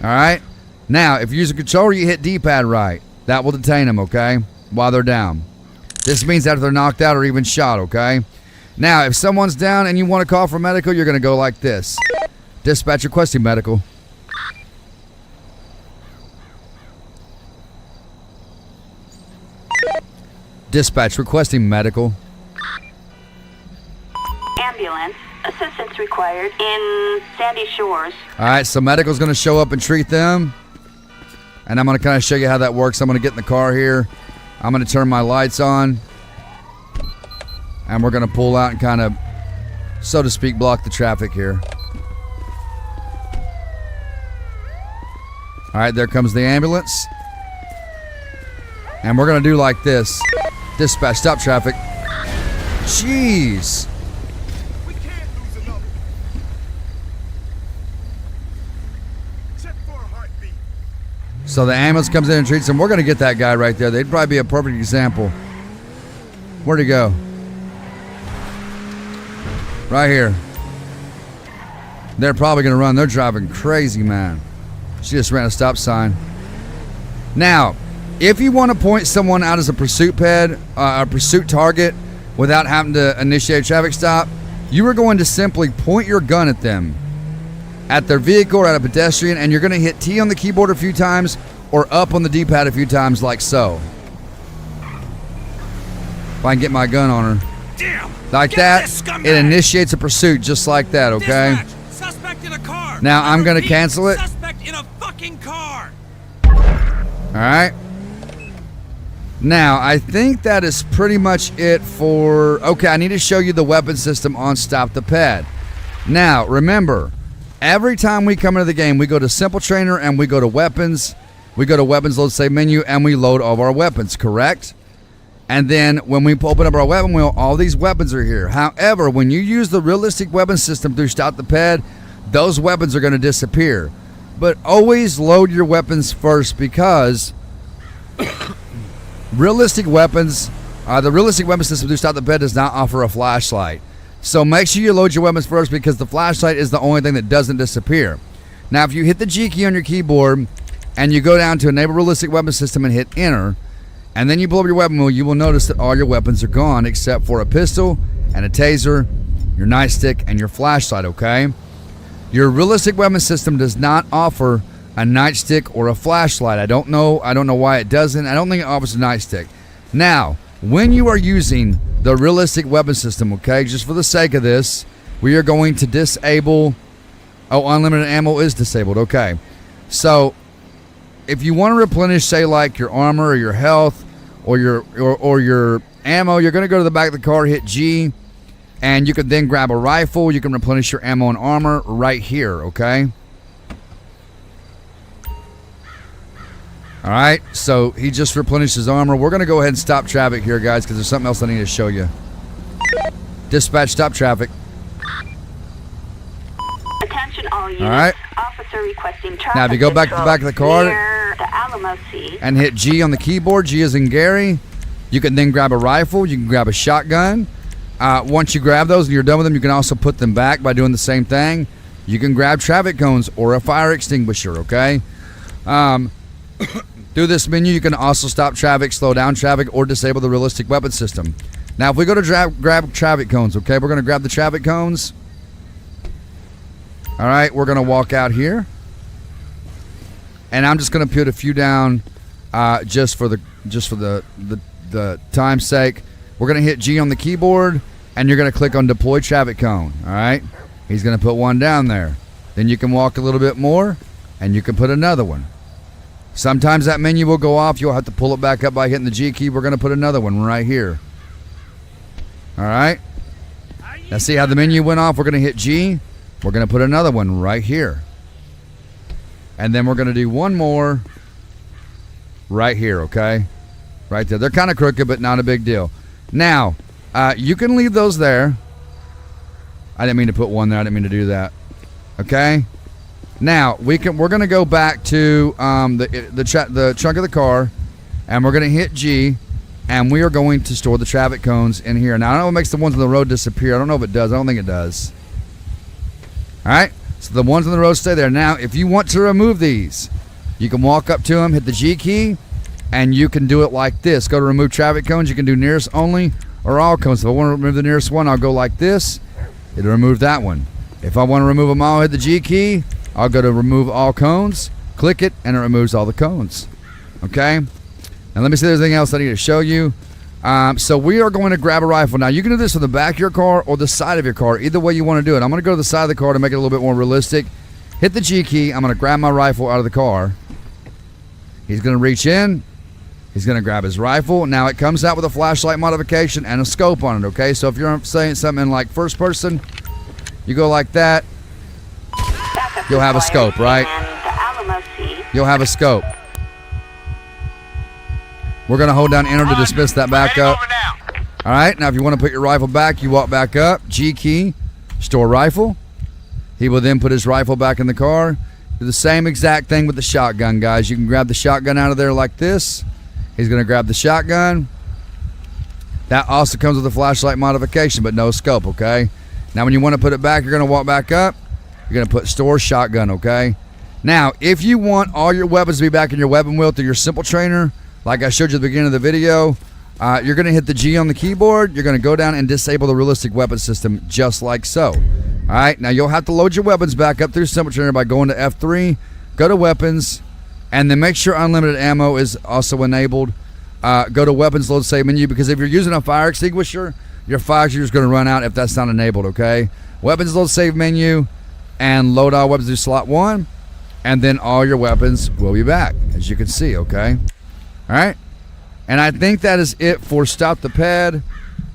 All right? Now, if you use a controller, you hit D-pad right. That will detain them, okay? While they're down. This means after they're knocked out or even shot, okay? Now, if someone's down and you want to call for medical, you're going to go like this. Dispatch requesting medical. Dispatch requesting medical. Ambulance. Assistance required in Sandy Shores. All right, so medical's going to show up and treat them. And I'm going to kind of show you how that works. I'm going to get in the car here. I'm going to turn my lights on. And we're going to pull out and kind of, so to speak, block the traffic here. All right, there comes the ambulance. And we're going to do like this. Dispatch, stop traffic. Jeez. We can't lose another. Check for a heartbeat. So the ambulance comes in and treats him. We're going to get that guy right there. They'd probably be a perfect example. Where'd he go? Right here. They're probably going to run. They're driving crazy, man. She just ran a stop sign. Now, if you want to point someone out as a pursuit target without having to initiate a traffic stop, you are going to simply point your gun at them, at their vehicle or at a pedestrian, and you're going to hit T on the keyboard a few times or up on the D-pad a few times like so. If I can get my gun on her. Damn! Like Get that, this scumbag! it initiates a pursuit just like that, okay? Dispatch, suspect in a car. Now, I'm gonna Repeat, cancel it. Suspect in a fucking car. Alright. Now, I think that is pretty much it for... Okay, I need to show you the weapon system on Stop the Pad. Now, remember, every time we come into the game, we go to Simple Trainer and we go to Weapons. We go to Weapons, Load Save Menu, and we load all of our weapons, correct? And then when we open up our weapon wheel, all these weapons are here. However, when you use the realistic weapon system through Stop the Pad, those weapons are going to disappear. But always load your weapons first because realistic weapons, the realistic weapon system through Stop the Pad does not offer a flashlight. So make sure you load your weapons first because the flashlight is the only thing that doesn't disappear. Now, if you hit the G key on your keyboard and you go down to Enable Realistic Weapon System and hit Enter, and then you blow up your weapon wheel, you will notice that all your weapons are gone except for a pistol and a taser, your nightstick, and your flashlight, okay? Your realistic weapon system does not offer a nightstick or a flashlight. I don't know why it doesn't. I don't think it offers a nightstick. Now, when you are using the realistic weapon system, okay, just for the sake of this, we are going to disable... Oh, unlimited ammo is disabled, okay. So, if you want to replenish, say, like your armor or your health or your ammo, you're going to go to the back of the car, hit G, and you can then grab a rifle. You can replenish your ammo and armor right here, okay? All right, so he just replenished his armor. We're going to go ahead and stop traffic here, guys, because there's something else I need to show you. Dispatch, stop traffic. Attention all units. All right. Officer requesting traffic Now, if you go back to the back of the car, near the Alamo C. and hit G on the keyboard. G is in Gary. You can then grab a rifle. You can grab a shotgun. Once you grab those and you're done with them, you can also put them back by doing the same thing. You can grab traffic cones or a fire extinguisher, okay? Through this menu, you can also stop traffic, slow down traffic, or disable the realistic weapon system. Now, if we go to grab traffic cones, okay, we're going to grab the traffic cones. All right, we're going to walk out here. And I'm just going to put a few down just for the time's sake. We're going to hit G on the keyboard, and you're going to click on Deploy Traffic Cone, all right? He's going to put one down there. Then you can walk a little bit more, and you can put another one. Sometimes that menu will go off. You'll have to pull it back up by hitting the G key. We're going to put another one right here. All right? Now see how the menu went off? We're going to hit G. We're going to put another one right here. And then we're going to do one more right here, okay? Right there. They're kind of crooked, but not a big deal. Now, you can leave those there. I didn't mean to put one there. I didn't mean to do that. Okay? Now, we're going to go back to the trunk of the car, and we're going to hit G, and we are going to store the traffic cones in here. Now, I don't know what makes the ones on the road disappear. I don't know if it does. I don't think it does. All right? So the ones on the road stay there. Now, if you want to remove these, you can walk up to them, hit the G key, and you can do it like this. Go to remove traffic cones. You can do nearest only or all cones. If I want to remove the nearest one, I'll go like this. It'll remove that one. If I want to remove them all, hit the G key. I'll go to remove all cones. Click it, and it removes all the cones. Okay? Now let me see if there's anything else I need to show you. So we are going to grab a rifle. Now you can do this from the back of your car or the side of your car. Either way you want to do it. I'm going to go to the side of the car to make it a little bit more realistic. Hit the G key. I'm going to grab my rifle out of the car. He's going to reach in. He's going to grab his rifle. Now it comes out with a flashlight modification and a scope on it, okay? So if you're saying something like first person, you go like that. You'll have a scope, right? You'll have a scope. We're going to hold down enter to dismiss that back up. All right, now if you want to put your rifle back, you walk back up, G key, store rifle. He will then put his rifle back in the car. Do the same exact thing with the shotgun, guys. You can grab the shotgun out of there like this. He's going to grab the shotgun. That also comes with a flashlight modification, but no scope, okay? Now when you want to put it back, you're going to walk back up. You're going to put store shotgun, okay? Now, if you want all your weapons to be back in your weapon wheel through your simple trainer, like I showed you at the beginning of the video, you're going to hit the G on the keyboard. You're going to go down and disable the realistic weapon system just like so. All right, now you'll have to load your weapons back up through simple trainer by going to F3, go to weapons, and then make sure unlimited ammo is also enabled. Go to weapons, load save menu, because if you're using a fire extinguisher, your fire extinguisher is going to run out if that's not enabled, okay? Weapons, load save menu, and load all weapons through slot 1, and then all your weapons will be back, as you can see, okay? All right? And I think that is it for Stop the Ped.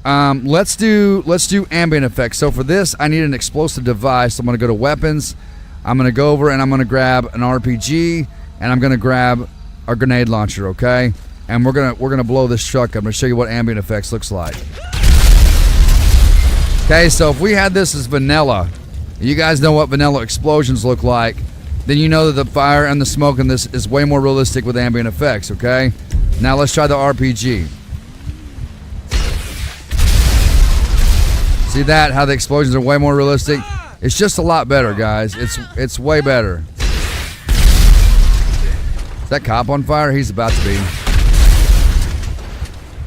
Let's do ambient effects. So for this, I need an explosive device. I'm going to go to weapons. I'm going to go over and I'm going to grab an RPG, and I'm going to grab a grenade launcher, okay? And we're gonna blow this truck up. I'm going to show you what ambient effects looks like. Okay, so if we had this as vanilla, you guys know what vanilla explosions look like, then you know that the fire and the smoke in this is way more realistic with ambient effects, okay? Now let's try the RPG. See that? How the explosions are way more realistic? It's just a lot better, guys. It's way better. Is that cop on fire? He's about to be.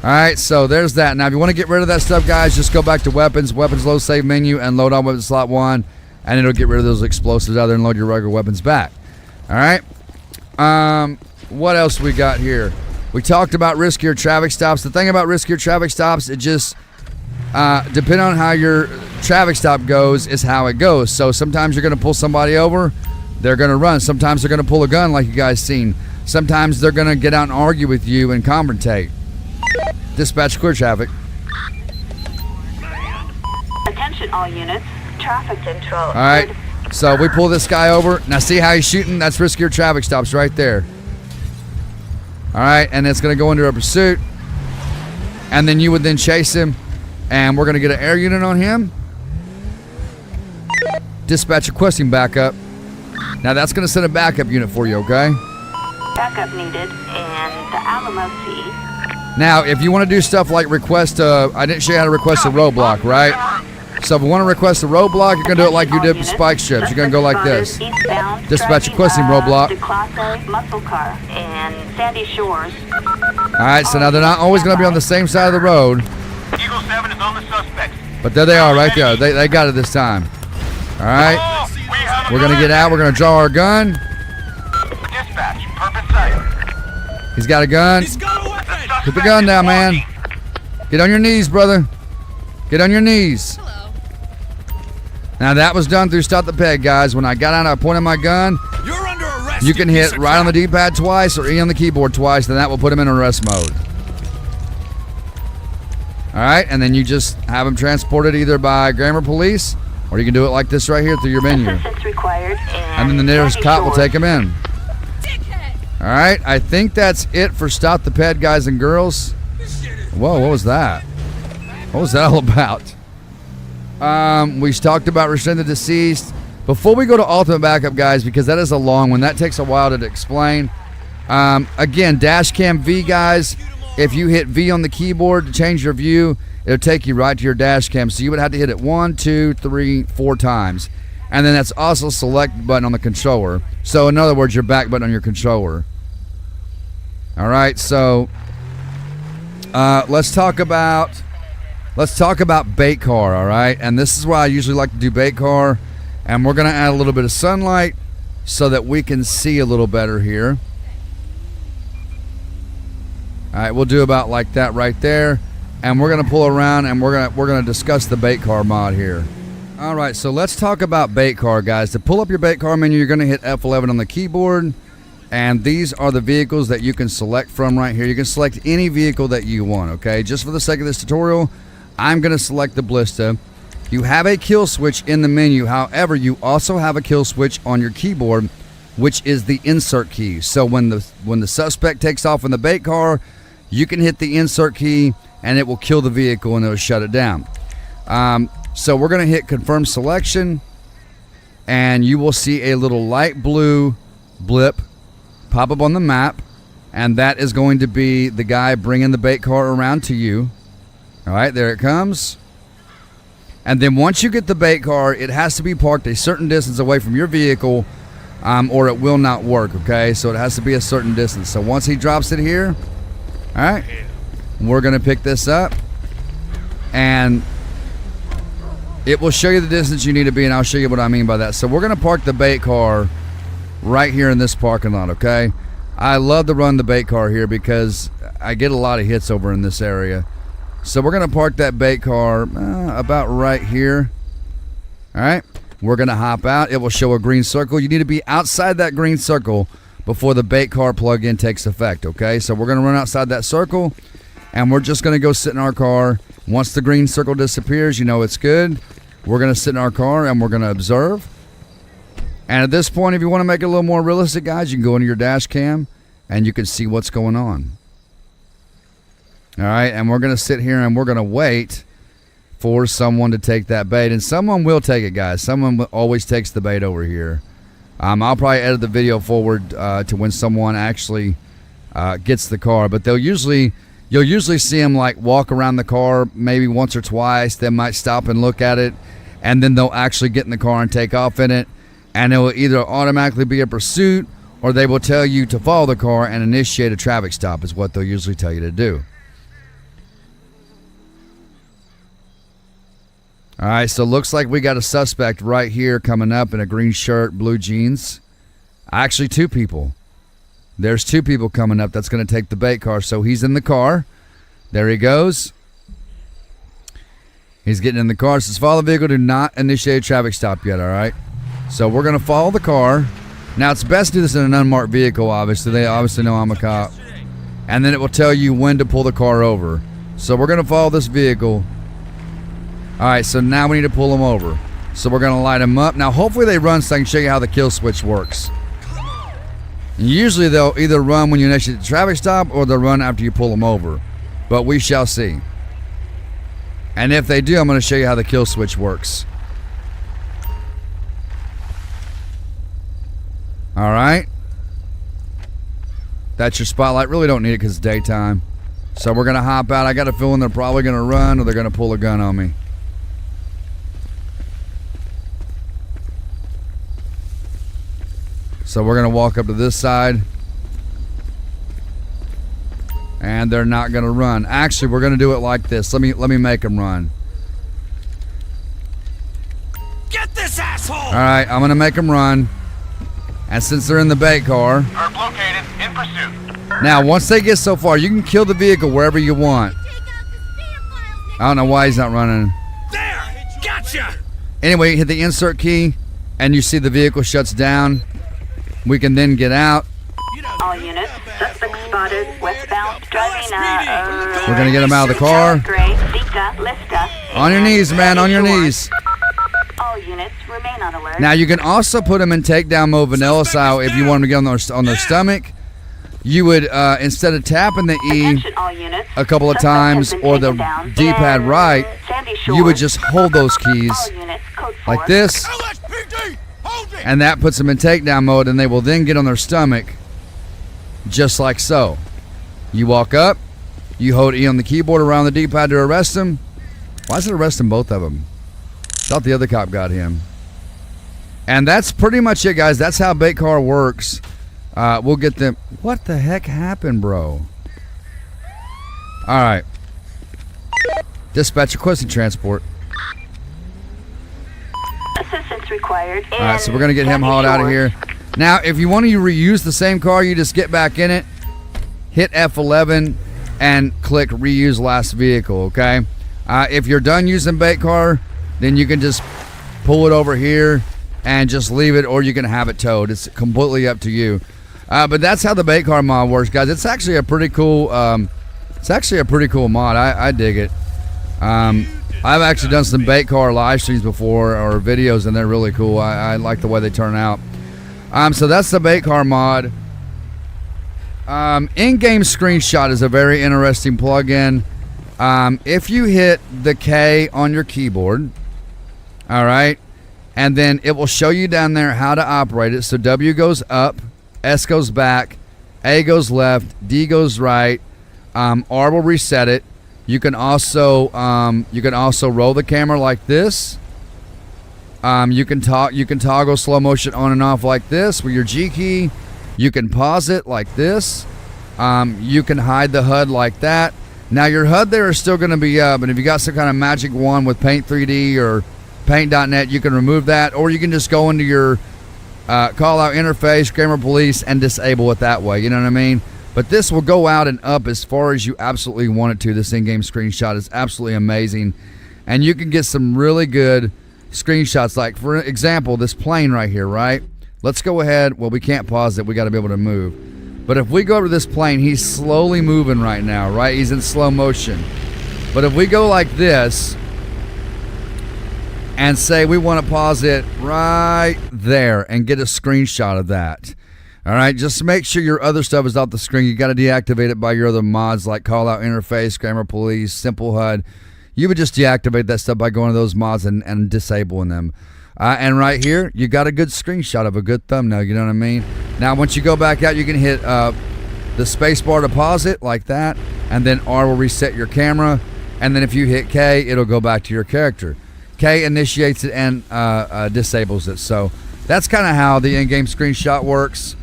Alright, so there's that. Now if you want to get rid of that stuff, guys, just go back to weapons, load save menu, and load on weapons slot 1, and it'll get rid of those explosives out there and load your regular weapons back. Alright? What else we got here? We talked about riskier traffic stops. The thing about riskier traffic stops, it just depending on how your traffic stop goes is how it goes. So sometimes you're going to pull somebody over, they're going to run. Sometimes they're going to pull a gun like you guys seen. Sometimes they're going to get out and argue with you and confrontate. Dispatch, clear traffic. Attention all units. Traffic control. All right. So we pull this guy over. Now see how he's shooting? That's riskier traffic stops right there. All right, and it's going to go into a pursuit. And then you would then chase him. And we're going to get an air unit on him. Dispatch requesting backup. Now that's going to send a backup unit for you, okay? Backup needed in the Alamo Sea. Now, if you want to do stuff like request I didn't show you how to request a roadblock, right? So if you want to request a roadblock, you're going to do it like you did with spike strips. You're going to go like this. Dispatch requesting roadblock. Class A muscle car in Sandy Shores. All right, so now they're not always going to be on the same side of the road. Eagle 7 is on the suspects. But there they are right there. They got it this time. All right. Oh, we have We're going to get out. We're going to draw our gun. dispatch. Purpose sight. He's got a gun. He's got a weapon! Put the gun down, man. Get on your knees, brother. Get on your knees. Now that was done through Stop the Peg, guys. When I got out, I pointed my gun. You're under arrest. You can piece hit of right on the crap. D-pad twice or E on the keyboard twice, then that will put him in arrest mode. All right, and then you just have him transported either by Grammar Police, or you can do it like this right here through your menu. Assistance required And then the nearest Sandy cop will Shores. take him in. All right, I think that's it for Stop the Ped, guys and girls. Whoa, what was that? What was that all about? We talked about restrain the deceased. Before we go to ultimate backup, guys, because that is a long one. That takes a while to explain. Again, dash cam V, guys. If you hit V on the keyboard to change your view, it'll take you right to your dash cam. So you would have to hit it 1, 2, 3, 4 times. And then that's also select button on the controller. So in other words, your back button on your controller. All right, so let's talk about bait car, all right? And this is why I usually like to do bait car. And we're gonna add a little bit of sunlight so that we can see a little better here. All right, we'll do about like that right there. And we're gonna pull around and we're gonna discuss the bait car mod here. All right, so let's talk about bait car, guys. To pull up your bait car menu, you're gonna hit F11 on the keyboard. And these are the vehicles that you can select from right here. You can select any vehicle that you want, okay? Just for the sake of this tutorial, I'm gonna select the Ballista. You have a kill switch in the menu. However, you also have a kill switch on your keyboard, which is the insert key. So when the suspect takes off in the bait car, you can hit the insert key and it will kill the vehicle and it'll shut it down. So we're gonna hit confirm selection and you will see a little light blue blip pop up on the map, and that is going to be the guy bringing the bait car around to you. All right, there it comes. And then once you get the bait car, it has to be parked a certain distance away from your vehicle or it will not work, okay? So it has to be a certain distance. So once he drops it here, all right, we're gonna pick this up and it will show you the distance you need to be, and I'll show you what I mean by that. So we're gonna park the bait car right here in this parking lot, okay? I love to run the bait car here because I get a lot of hits over in this area. So we're gonna park that bait car about right here. All right, we're gonna hop out. It will show a green circle. You need to be outside that green circle before the bait car plug-in takes effect, okay? So we're gonna run outside that circle and we're just gonna go sit in our car. Once the green circle disappears, you know it's good. We're gonna sit in our car and we're gonna observe. And at this point, if you want to make it a little more realistic, guys, you can go into your dash cam and you can see what's going on. All right, and we're going to sit here and we're going to wait for someone to take that bait. And someone will take it, guys. Someone always takes the bait over here. I'll probably edit the video forward to when someone actually gets the car. But you'll usually see them like walk around the car maybe once or twice. They might stop and look at it, and then they'll actually get in the car and take off in it. And it will either automatically be a pursuit or they will tell you to follow the car and initiate a traffic stop is what they'll usually tell you to do. All right, so looks like we got a suspect right here coming up in a green shirt, blue jeans. Actually, 2 people. There's 2 people coming up that's going to take the bait car. So he's in the car. There he goes. He's getting in the car. It says follow the vehicle, do not initiate a traffic stop yet, all right? So we're going to follow the car. Now, it's best to do this in an unmarked vehicle, obviously. They obviously know I'm a cop. And then it will tell you when to pull the car over. So we're going to follow this vehicle. All right, so now we need to pull them over. So we're going to light them up. Now, hopefully they run so I can show you how the kill switch works. And usually they'll either run when you initiate the traffic stop or they'll run after you pull them over. But we shall see. And if they do, I'm going to show you how the kill switch works. All right. That's your spotlight. Really don't need it because it's daytime. So we're going to hop out. I got a feeling they're probably going to run or they're going to pull a gun on me. So we're going to walk up to this side. And they're not going to run. Actually, we're going to do it like this. Let me make them run. Get this asshole! All right, I'm going to make them run. And since they're in the bait car, Herb located. In pursuit. now once they get so far, you can kill the vehicle wherever you want. I don't know why he's not running. There! Gotcha! Anyway, hit the insert key, and you see the vehicle shuts down. We can then get out. All units, suspect spotted westbound driving We're going to get him out of the car. Gray, Sika, Lista. On your knees, man, on your knees. All units remain on alert. Now, you can also put them in takedown mode vanilla style if you want them to get on their stomach. You would, instead of tapping the E Attention, all units. a couple of Suspect has times been or the taken down D-pad in right, Sandy you would Shores. just hold those keys All units, code 4. like this, LSPD! Hold it! and that puts them in takedown mode, and they will then get on their stomach just like so. You walk up, you hold E on the keyboard around the D-pad to arrest them. Why is it arresting both of them? Thought the other cop got him. And that's pretty much it, guys. That's how bait car works. We'll get them. What the heck happened, bro? All right. Dispatch requesting transport. Assistance required. All right, so we're gonna get him hauled out of here. Now, if you want to reuse the same car, you just get back in it, hit F11, and click reuse last vehicle. Okay. If you're done using bait car, then you can just pull it over here and just leave it, or you can have it towed. It's completely up to you. But that's how the bait car mod works, guys. It's actually a pretty cool. It's actually a pretty cool mod. I dig it. I've actually done some bait car live streams before or videos, and they're really cool. I like the way they turn out. So that's the bait car mod. In-game screenshot is a very interesting plugin. If you hit the K on your keyboard, all right, and then it will show you down there how to operate it. So W goes up, S goes back, A goes left, D goes right, R will reset it. You can also roll the camera like this. You can toggle slow motion on and off like this with your G key. You can pause it like this. You can hide the HUD like that. Now your HUD there is still going to be up, and if you got some kind of magic wand with Paint 3D or Paint.net, you can remove that, or you can just go into your call out interface, Grammar Police, and disable it that way. You know what I mean? But this will go out and up as far as you absolutely want it to. This in-game screenshot is absolutely amazing, and you can get some really good screenshots. Like, for example, this plane right here, right? Let's go ahead. Well, we can't pause it. We got to be able to move. But if we go over this plane, he's slowly moving right now, right? He's in slow motion. But if we go like this and say we want to pause it right there and get a screenshot of that. All right, just make sure your other stuff is off the screen. You got to deactivate it by your other mods like Call Out Interface, Grammar Police, Simple HUD. You would just deactivate that stuff by going to those mods and disabling them. And right here, you got a good screenshot of a good thumbnail. You know what I mean? Now, once you go back out, you can hit the space bar to pause it like that, and then R will reset your camera. And then if you hit K, it'll go back to your character. K initiates it and disables it. So that's kind of how the in-game screenshot works.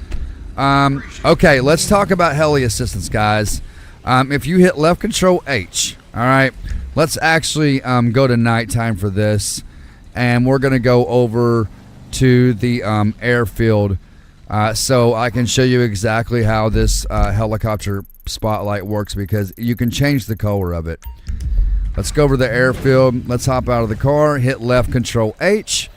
Okay, let's talk about heli assistance, guys. If you hit left control H, all right, let's actually go to nighttime for this, and we're going to go over to the airfield so I can show you exactly how this helicopter spotlight works, because you can change the color of it. Let's go over to the airfield. Let's hop out of the car, hit left control H.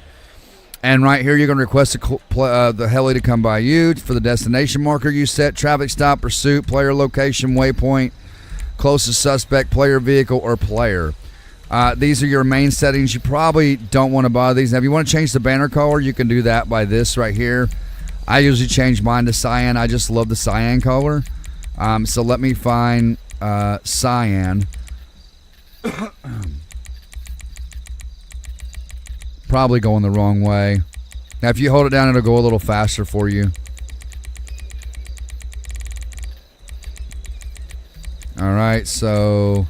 And right here, you're going to request the heli to come by you for the destination marker you set, traffic stop, pursuit, player location, waypoint, closest suspect, player vehicle, or player. These are your main settings. You probably don't want to bother these. Now, if you want to change the banner color, you can do that by this right here. I usually change mine to cyan. I just love the cyan color. So let me find cyan. Probably going the wrong way. Now, if you hold it down, it'll go a little faster for you. All right, so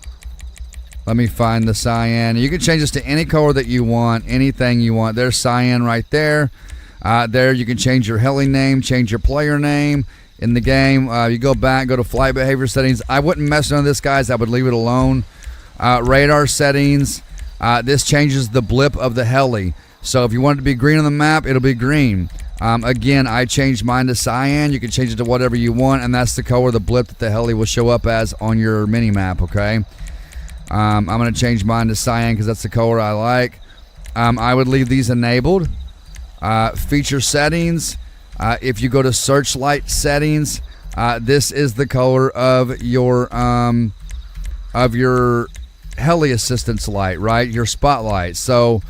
let me find the cyan. You can change this to any color that you want, anything you want. There's cyan right there. There you can change your heli name, change your player name in the game. You go back, go to flight behavior settings. I wouldn't mess with this, guys. I would leave it alone. Radar settings. This changes the blip of the heli. So if you want it to be green on the map, it'll be green. Again, I changed mine to cyan. You can change it to whatever you want, and that's the color, the blip that the heli will show up as on your mini map, okay? I'm going to change mine to cyan because that's the color I like. I would leave these enabled. Feature settings. If you go to searchlight settings, this is the color of your heli assistance light, right? Your spotlight. So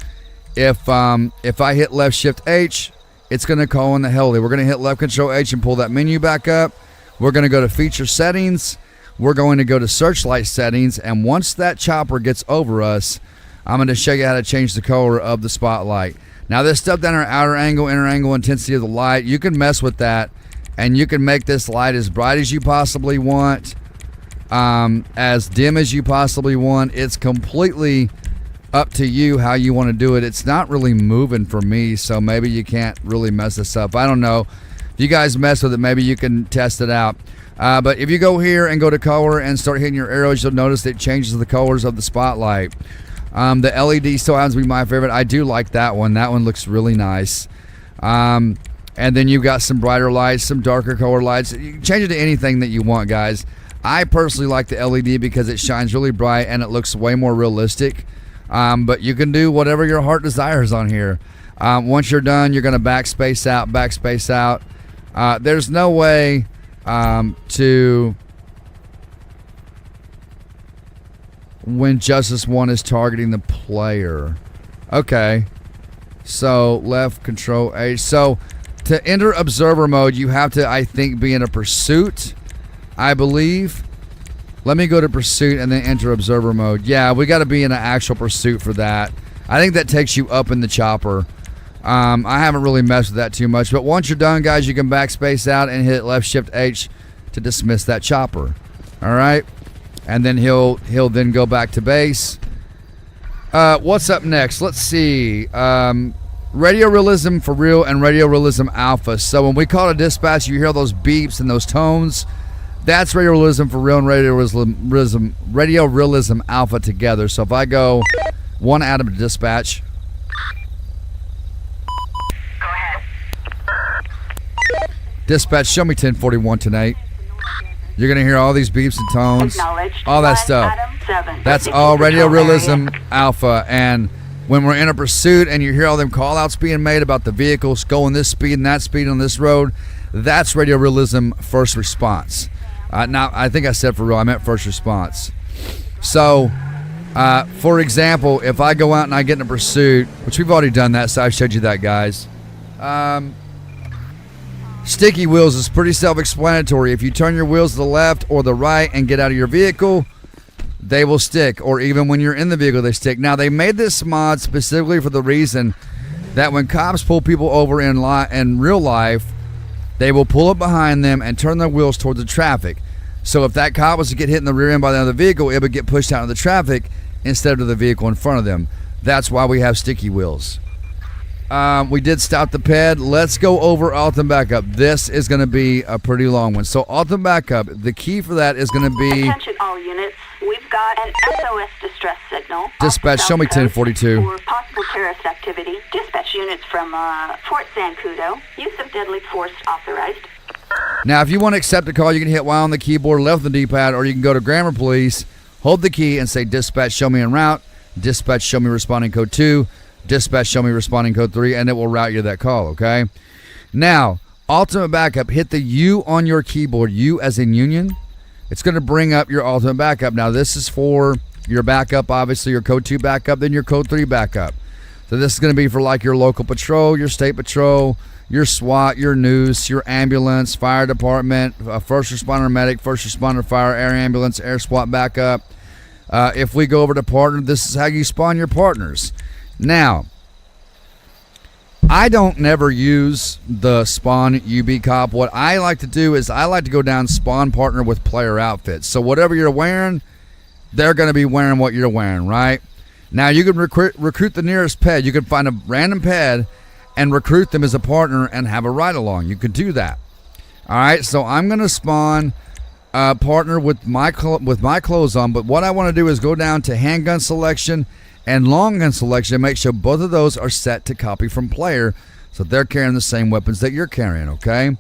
if I hit left shift H, it's going to call on the heli. We're going to hit left control H and pull that menu back up. We're going to go to feature settings. We're going to go to searchlight settings, and once that chopper gets over us, I'm going to show you how to change the color of the spotlight. Now this stuff down our outer angle, inner angle, intensity of the light, you can mess with that, and you can make this light as bright as you possibly want, as dim as you possibly want. It's completely up to you how you want to do it. It's not really moving for me, so maybe you can't really mess this up. I don't know. If you guys mess with it, maybe you can test it out. But if you go here and go to color and start hitting your arrows, you'll notice that it changes the colors of the spotlight. The LED still happens to be my favorite. I do like that one. That one looks really nice. And then you've got some brighter lights, some darker color lights. You can change it to anything that you want, guys. I personally like the LED because it shines really bright and it looks way more realistic. But you can do whatever your heart desires on here. Once you're done, you're going to backspace out. There's no way to, when Justice 1 is targeting the player. Okay. So left control H. So to enter observer mode, you have to, I think, be in a pursuit, I believe. Let me go to pursuit and then enter observer mode. Yeah, we got to be in an actual pursuit for that. I think that takes you up in the chopper. I haven't really messed with that too much, but once you're done, guys, you can backspace out and hit left shift H to dismiss that chopper. All right, and then he'll then go back to base. What's up next? Let's see. Radio Realism for Real and Radio Realism Alpha. So when we call a dispatch, you hear those beeps and those tones. That's Radio Realism for Real and Radio Realism Alpha together. So if I go one Adam to dispatch. Go ahead. Dispatch, show me 1041 tonight. You're going to hear all these beeps and tones, all that stuff. That's all Radio Realism Alpha. And when we're in a pursuit and you hear all them call-outs being made about the vehicles going this speed and that speed on this road, that's Radio Realism First Response. Now, I think I said for real, I meant first response. So, for example, if I go out and I get in a pursuit, which we've already done that, so I showed you that, guys. Sticky wheels is pretty self-explanatory. If you turn your wheels to the left or the right and get out of your vehicle, they will stick. Or even when you're in the vehicle, they stick. Now, they made this mod specifically for the reason that when cops pull people over in real life, they will pull up behind them and turn their wheels towards the traffic. So if that cop was to get hit in the rear end by the other vehicle, it would get pushed out of the traffic instead of the vehicle in front of them. That's why we have sticky wheels. We did stop the ped. Let's go over ultimate backup. This is going to be a pretty long one. So ultimate backup, the key for that is going to be... Attention all units. We've got an SOS distress signal. Dispatch, show me 1042. For possible terrorist activity. Dispatch units from Fort Zancudo. Use of deadly force authorized. Now, if you want to accept a call, you can hit Y on the keyboard, left on the D-pad, or you can go to Grammar Police, hold the key, and say, Dispatch, show me en route. Dispatch, show me responding code 2. Dispatch, show me responding code 3, and it will route you to that call, okay? Now, ultimate backup, hit the U on your keyboard, U as in union. It's going to bring up your ultimate backup. Now, this is for your backup, obviously, your code 2 backup, then your code 3 backup. So this is going to be for like your local patrol, your state patrol, your SWAT, your noose, your ambulance, fire department, first responder medic, first responder fire, air ambulance, air SWAT backup. If we go over to partner, this is how you spawn your partners. Now, I don't never use the spawn UB cop. What I like to do is I like to go down spawn partner with player outfits. So whatever you're wearing, they're going to be wearing what you're wearing, right? Now you can recruit the nearest ped. You can find a random ped and recruit them as a partner and have a ride along. You could do that. All right, so I'm going to spawn partner with my clothes on, but what I want to do is go down to handgun selection and long gun selection and make sure both of those are set to copy from player, so they're carrying the same weapons that you're carrying, okay?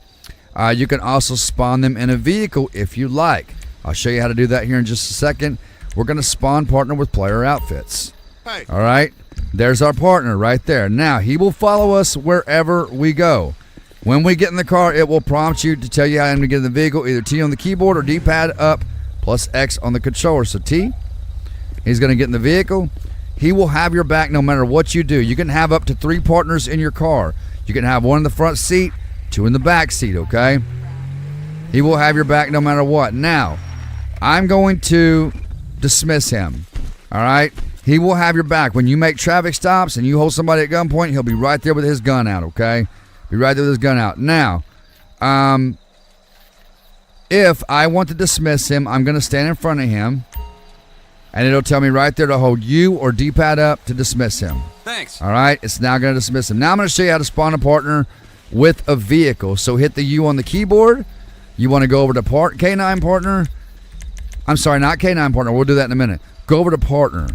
You can also spawn them in a vehicle if you like. I'll show you how to do that here in just a second. We're going to spawn partner with player outfits. Hey. All right, there's our partner right there. Now, he will follow us wherever we go. When we get in the car, it will prompt you to tell you how to get in the vehicle, either T on the keyboard or D-pad up plus X on the controller. So T, he's going to get in the vehicle. He will have your back no matter what you do. You can have up to 3 partners in your car. You can have 1 in the front seat, 2 in the back seat, okay? He will have your back no matter what. Now, I'm going to dismiss him, all right? He will have your back. When you make traffic stops and you hold somebody at gunpoint, he'll be right there with his gun out, okay? Be right there with his gun out. Now, if I want to dismiss him, I'm going to stand in front of him, and it'll tell me right there to hold U or D-pad up to dismiss him. Thanks. All right, it's now going to dismiss him. Now I'm going to show you how to spawn a partner with a vehicle. So hit the U on the keyboard. You want to go over to K9 partner. I'm sorry, not K9 partner. We'll do that in a minute. Go over to partner.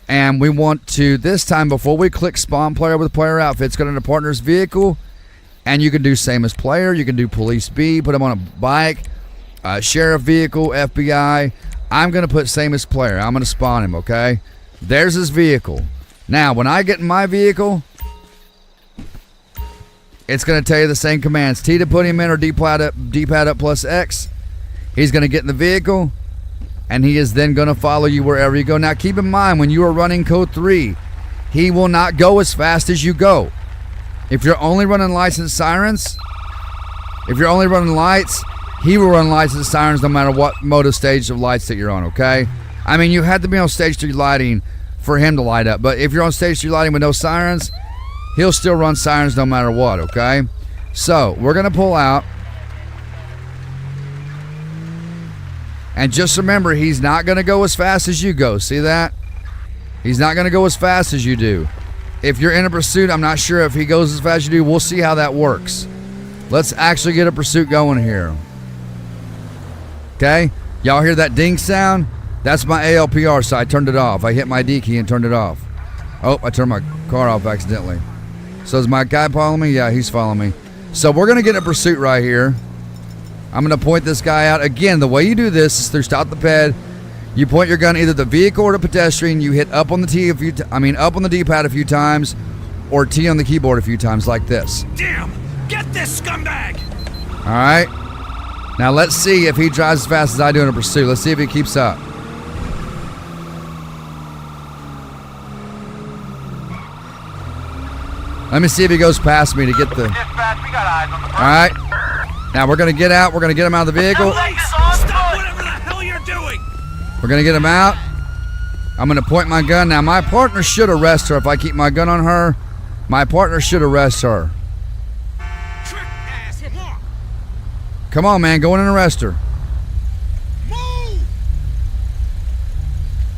And we want to, this time, before we click spawn player with player outfits, go into partner's vehicle. And you can do same as player. You can do police B, put him on a bike, sheriff vehicle, FBI. I'm going to put same as player. I'm going to spawn him, okay? There's his vehicle. Now, when I get in my vehicle, it's going to tell you the same commands. T to put him in or D-pad up plus X. He's going to get in the vehicle, and he is then going to follow you wherever you go. Now, keep in mind, when you are running code 3, he will not go as fast as you go. If you're only running lights and sirens, if you're only running lights, he will run lights and sirens no matter what mode of stage of lights that you're on, okay? I mean, you had to be on stage 3 lighting for him to light up, but if you're on stage 3 lighting with no sirens, he'll still run sirens no matter what, okay? So, we're going to pull out. And just remember, he's not going to go as fast as you go. See that? He's not going to go as fast as you do. If you're in a pursuit, I'm not sure if he goes as fast as you do. We'll see how that works. Let's actually get a pursuit going here. Okay? Y'all hear that ding sound? That's my ALPR, so I turned it off. I hit my D key and turned it off. Oh, I turned my car off accidentally. So is my guy following me? Yeah, he's following me. So we're going to get a pursuit right here. I'm going to point this guy out. Again, the way you do this is through stop the ped. You point your gun either the vehicle or the pedestrian. You hit up on the up on the D-pad a few times, or T on the keyboard a few times like this. Damn! Get this scumbag! All right. Now let's see if he drives as fast as I do in a pursuit. Let's see if he keeps up. Let me see if he goes past me to get the... Dispatch, we got eyes on the All right. Now we're going to get out. We're going to get him out of the vehicle. Stop whatever the hell you're doing! We're going to get him out. I'm going to point my gun. Now, my partner should arrest her. If I keep my gun on her, my partner should arrest her. Trick ass! Come on! Come on, man. Go in and arrest her. Move!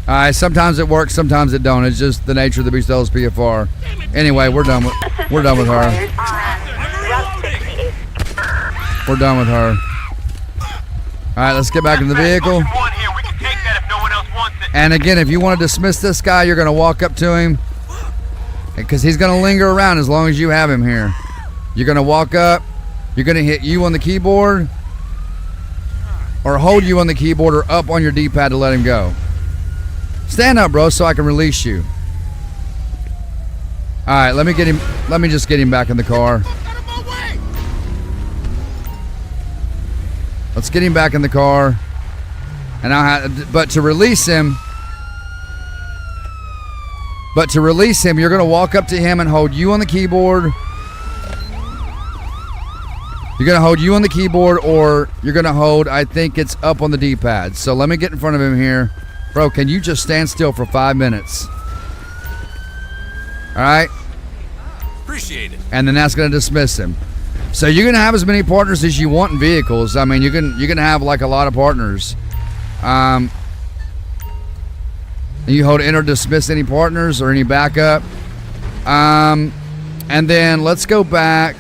All right. Sometimes it works. Sometimes it don't. It's just the nature of the beast LAPFR. Anyway, we're done with her. I'm reloading! We're done with her. All right. Let's get back in the vehicle. One here. We can take that if no one else wants it. And again, if you want to dismiss this guy, you're going to walk up to him, because he's going to linger around as long as you have him here. You're going to walk up. You're going to hit U on the keyboard, or hold U on the keyboard, or up on your D-pad to let him go. Stand up, bro, so I can release you. All right, let me get him. Let me just get him back in the car. Let's get him back in the car. And but to release him, you're going to walk up to him and hold U on the keyboard. You're going to hold U on the keyboard, or you're going to hold, I think it's up on the D-pad. So let me get in front of him here. Bro, can you just stand still for 5 minutes? All right? Appreciate it. and then that's going to dismiss him. So you're going to have as many partners as you want in vehicles. I mean, you can have like a lot of partners. And you hold enter, dismiss any partners or any backup. And then let's go back.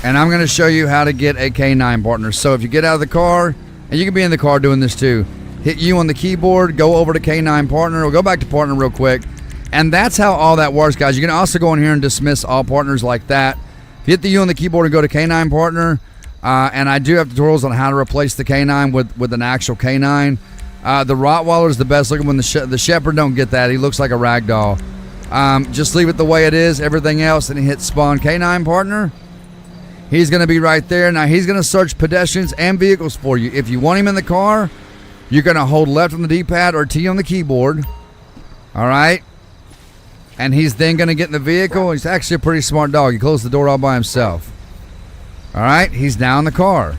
And I'm going to show you how to get a K9 partner. So if you get out of the car, and you can be in the car doing this too, hit U on the keyboard, go over to K9 partner. We'll go back to partner real quick. And that's how all that works, guys. You can also go in here and dismiss all partners like that. If you hit the U on the keyboard and go to K9 partner, and I do have tutorials on how to replace the K9 with an actual K9. The Rottweiler is the best looking one. The Shepherd don't get that. He looks like a rag doll. Just leave it the way it is. Everything else, and hit spawn K9 partner. He's going to be right there. Now, he's going to search pedestrians and vehicles for you. If you want him in the car, you're going to hold left on the D-pad or T on the keyboard. All right? And he's then going to get in the vehicle. He's actually a pretty smart dog. He closed the door all by himself. All right? He's now in the car.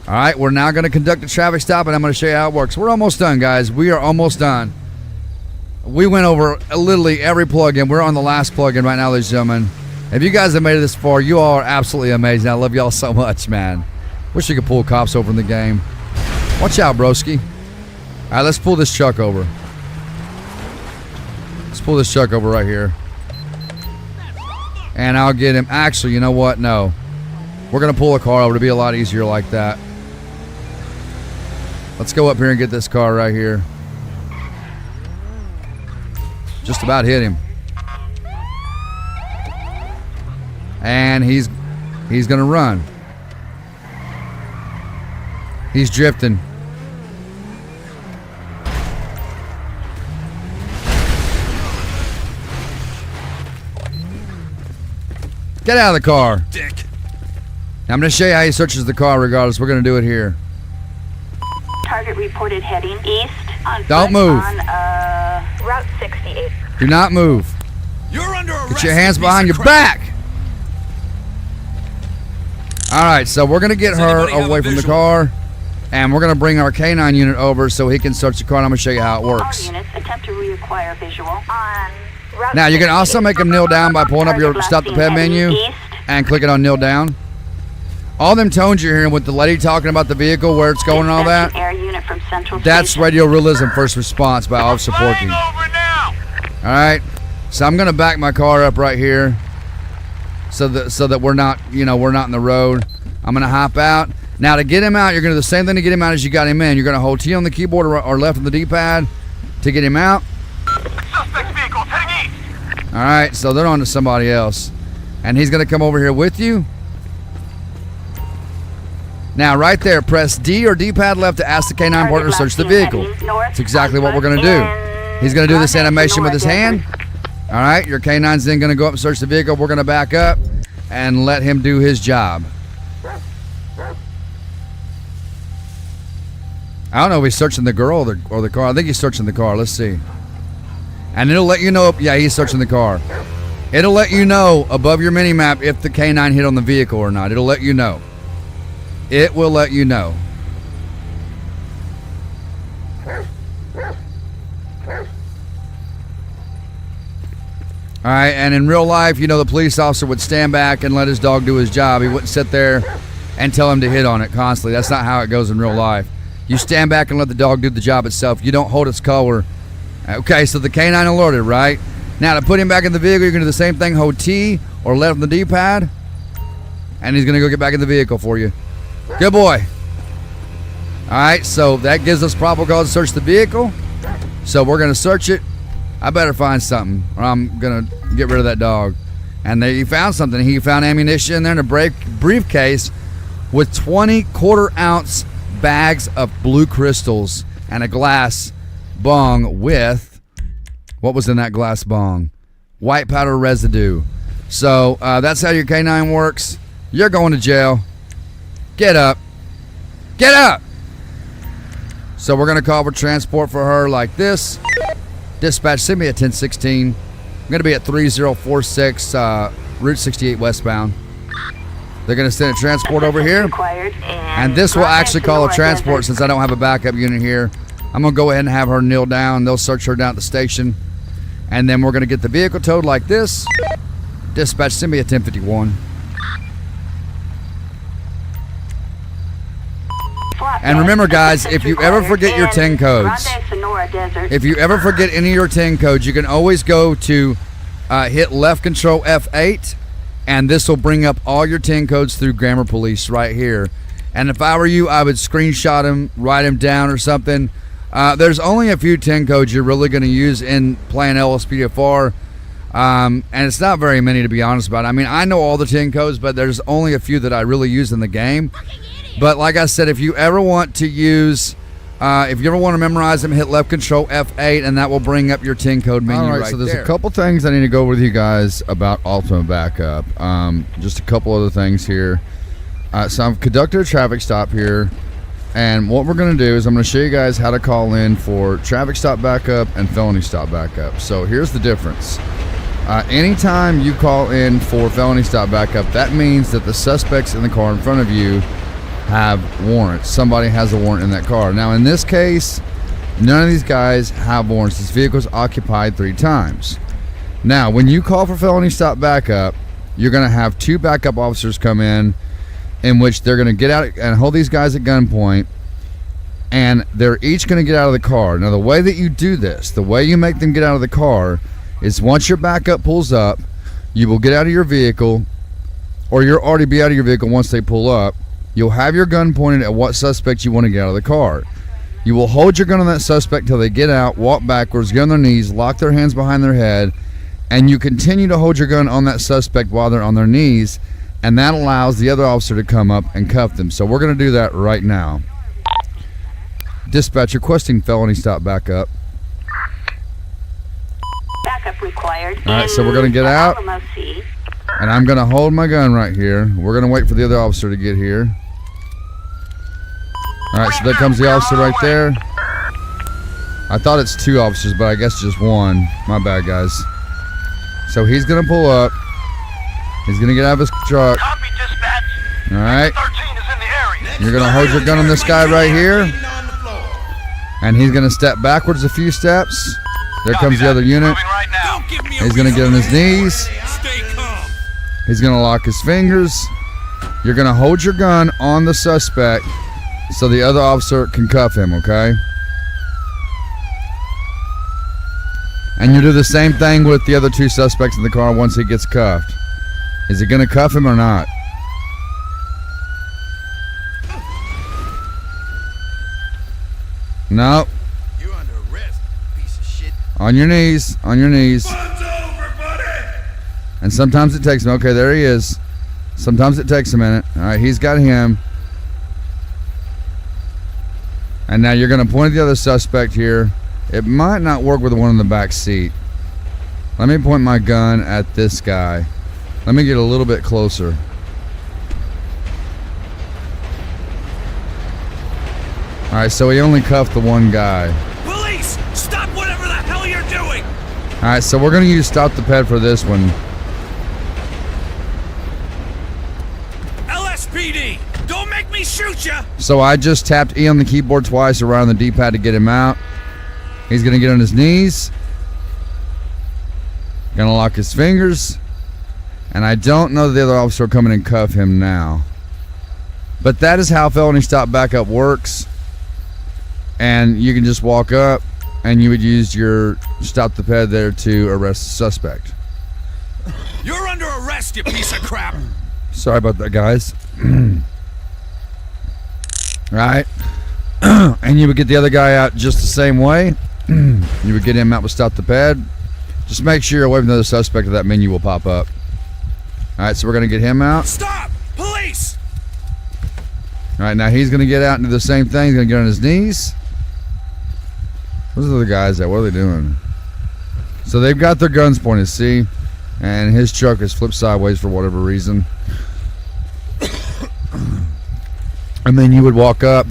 All right? We're now going to conduct a traffic stop, and I'm going to show you how it works. We're almost done, guys. We are almost done. We went over literally every plug-in. We're on the last plug-in right now, ladies and gentlemen. If you guys have made it this far, you all are absolutely amazing. I love y'all so much, man. Wish you could pull cops over in the game. Watch out, broski. All right, let's pull this truck over. Let's pull this truck over right here. And I'll get him. Actually, you know what? No. We're going to pull a car over to be a lot easier like that. Let's go up here and get this car right here. Just about hit him. And he's going to run. He's drifting. Get out of the car. Dick. Now I'm going to show you how he searches the car regardless. We're going to do it here. Target reported heading east on Don't move. on Route 68. Do not move. You're under arrest. Get your hands you behind piece your of crap. back. All right, so we're going to get Does her anybody have away a from the visual? car, and we're going to bring our K9 unit over so he can search the car, and I'm going to show you how it All works. units attempt to reacquire visual on Route Now, you can 68. also make him kneel down by pulling up your Target stop the left pad seen menu heading east. and clicking on kneel down. All them tones you're hearing with the lady talking about the vehicle, where it's going and all Dispatch that, an air unit from Central that's Station. Radio Realism First Response by Officer Flying Porky. over now. All right, so I'm going to back my car up right here so that we're not, we're not in the road. I'm going to hop out. Now, to get him out, you're going to do the same thing to get him out as you got him in. You're going to hold T on the keyboard or left on the D-pad to get him out. Suspect vehicles heading east. All right, so they're on to somebody else. And he's going to come over here with you. Now, right there, press D or D-pad left to ask the K9 Target partner to search the left seen vehicle. heading north That's exactly on what we're going to Bud do. and He's going to do this Bud and animation with his North hand. Desert. All right, your K9's then going to go up and search the vehicle. We're going to back up and let him do his job. I don't know if he's searching the girl or the car. I think he's searching the car. Let's see. And it'll let you know. Yeah, he's searching the car. It'll let you know above your mini map if the K9 hit on the vehicle or not. It'll let you know. It will let you know. All right, and in real life, the police officer would stand back and let his dog do his job. He wouldn't sit there and tell him to hit on it constantly. That's not how it goes in real life. You stand back and let the dog do the job itself. You don't hold its collar. Okay, so the K9 alerted, right? Now, to put him back in the vehicle, you're going to do the same thing. Hold T or left on the D-pad, and he's going to go get back in the vehicle for you. Good boy. All right, so that gives us probable cause to search the vehicle. So we're going to search it. I better find something, or I'm going to get rid of that dog. And there, he found something. He found ammunition in there in a briefcase with 20 quarter-ounce bags of blue crystals and a glass bong with, what was in that glass bong? White powder residue. So that's how your K9 works. You're going to jail. Get up. Get up! So we're going to call for transport for her like this. Dispatch, send me a 1016. I'm going to be at 3046 Route 68 westbound. They're going to send a transport over here. Required And this will actually call a transport since I don't have a backup unit here. I'm going to go ahead and have her kneel down. They'll search her down at the station. And then we're going to get the vehicle towed like this. Dispatch, send me a 1051. And remember, guys, if you ever forget your 10 codes, if you ever forget any of your 10 codes, you can always go to hit left control F8, and this will bring up all your 10 codes through Grammar Police right here. And if I were you, I would screenshot them, write them down or something. There's only a few 10 codes you're really going to use in playing LSPFR, and it's not very many, to be honest about it. I mean, I know all the 10 codes, but there's only a few that I really use in the game. But like I said, if you ever want to use, if you ever want to memorize them, hit left control F8, and that will bring up your 10 code menu. All right, so there's a couple things I need to go over with you guys about Ultimate Backup. Just a couple other things here. So I've conducted a traffic stop here, and what we're going to do is I'm going to show you guys how to call in for traffic stop backup and felony stop backup. So here's the difference. Anytime you call in for felony stop backup, that means that the suspects in the car in front of you have warrants. Somebody has a warrant in that car. Now in this case, none of these guys have warrants. This vehicle's occupied 3 times. Now when you call for felony stop backup, you're going to have 2 backup officers come in which they're going to get out and hold these guys at gunpoint, and they're each going to get out of the car. Now the way that you do this, the way you make them get out of the car, is once your backup pulls up, you will get out of your vehicle, or you'll already be out of your vehicle once they pull up. You'll have your gun pointed at what suspect you want to get out of the car. You will hold your gun on that suspect till they get out, walk backwards, get on their knees, lock their hands behind their head, and you continue to hold your gun on that suspect while they're on their knees, and that allows the other officer to come up and cuff them. So we're going to do that right now. Dispatch requesting felony stop backup. Backup required. All right, so we're going to get out, and I'm going to hold my gun right here. We're going to wait for the other officer to get here. All right, so there comes the officer right there. I thought it's 2 officers, but I guess just 1. My bad, guys. So he's going to pull up. He's going to get out of his truck. Copy, dispatch. All right. 13 is in the area. You're going to hold your gun on this guy right here. And he's going to step backwards a few steps. There comes the other unit. Moving right now. He's going to get on his knees. Stay calm. He's going to lock his fingers. You're going to hold your gun on the suspect so the other officer can cuff him, okay? And you do the same thing with the other 2 suspects in the car once he gets cuffed. Is he going to cuff him or not? No. You're under arrest, piece of shit. On your knees. On your knees. Fun's over, buddy. And sometimes it takes him. Okay, there he is. Sometimes it takes a minute. All right, he's got him. And now you're going to point at the other suspect here. It might not work with the one in the back seat. Let me point my gun at this guy. Let me get a little bit closer. All right, so he only cuffed the 1 guy. Police, stop whatever the hell you're doing. All right, so we're going to use stop the ped for this one. LSPD, don't make me shoot ya. So I just tapped E on the keyboard twice around the D-pad to get him out. He's going to get on his knees. Going to lock his fingers. And I don't know that the other officer will come in and cuff him now. But that is how felony stop backup works. And you can just walk up and you would use your stop the ped there to arrest the suspect. You're under arrest, you piece of crap. Sorry about that, guys. Right. And you would get the other guy out just the same way. You would get him out with stop the ped. Just make sure you're away from the other suspect, or that menu will pop up. All right, so we're going to get him out. Stop! Police! All right, now he's going to get out and do the same thing. He's going to get on his knees. Where's the other guys at? What are they doing? So they've got their guns pointed, see? And his truck is flipped sideways for whatever reason. And then you would walk up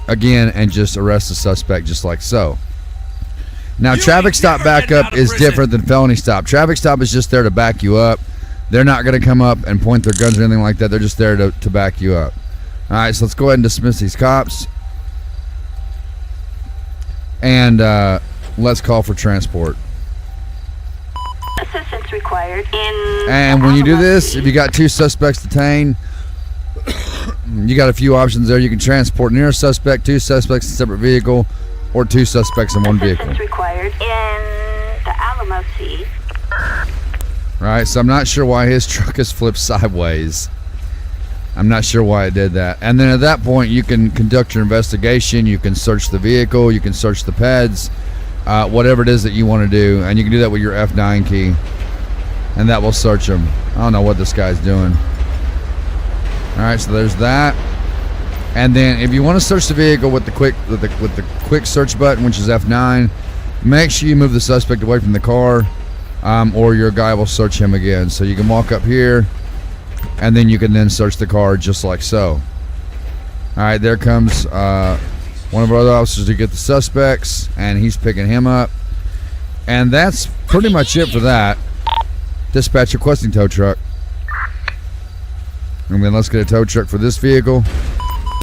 again and just arrest the suspect just like so. Now, traffic stop backup is different than felony stop. Traffic stop is just there to back you up. They're not going to come up and point their guns or anything like that. They're just there to back you up. All right, so let's go ahead and dismiss these cops. And let's call for transport. Assistance required in... And when you do this, if you got 2 suspects detained, you got a few options there. You can transport near a suspect, 2 suspects in a separate vehicle, or 2 suspects in one vehicle. Assistance required in the Alamo Sea. Right, so I'm not sure why his truck is flipped sideways. I'm not sure why it did that. And then at that point, you can conduct your investigation. You can search the vehicle. You can search the peds. Whatever it is that you want to do. And you can do that with your F9 key. And that will search them. I don't know what this guy's doing. Alright, so there's that. And then if you want to search the vehicle with the quick search button, which is F9, make sure you move the suspect away from the car. Or your guy will search him again. So you can walk up here, and then you can then search the car just like so. Alright, there comes one of our other officers to get the suspects, and he's picking him up. And that's pretty much it for that. Dispatch requesting tow truck. And then let's get a tow truck for this vehicle.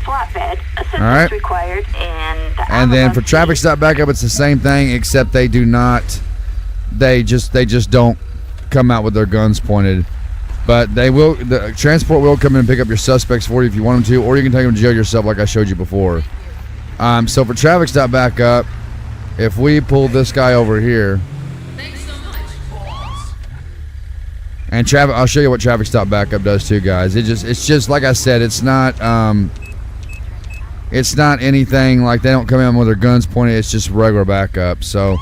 Flatbed. Assistance Alright. required in the And then Alamo for traffic Sea. stop backup, it's the same thing, except they do not. They just don't come out with their guns pointed. But they will. The transport will come in and pick up your suspects for you if you want them to, or you can take them to jail yourself, like I showed you before. So for traffic stop backup, if we pull this guy over here, and traffic, I'll show you what traffic stop backup does too, guys. It's just like I said, it's not anything like they don't come in with their guns pointed. It's just regular backup. So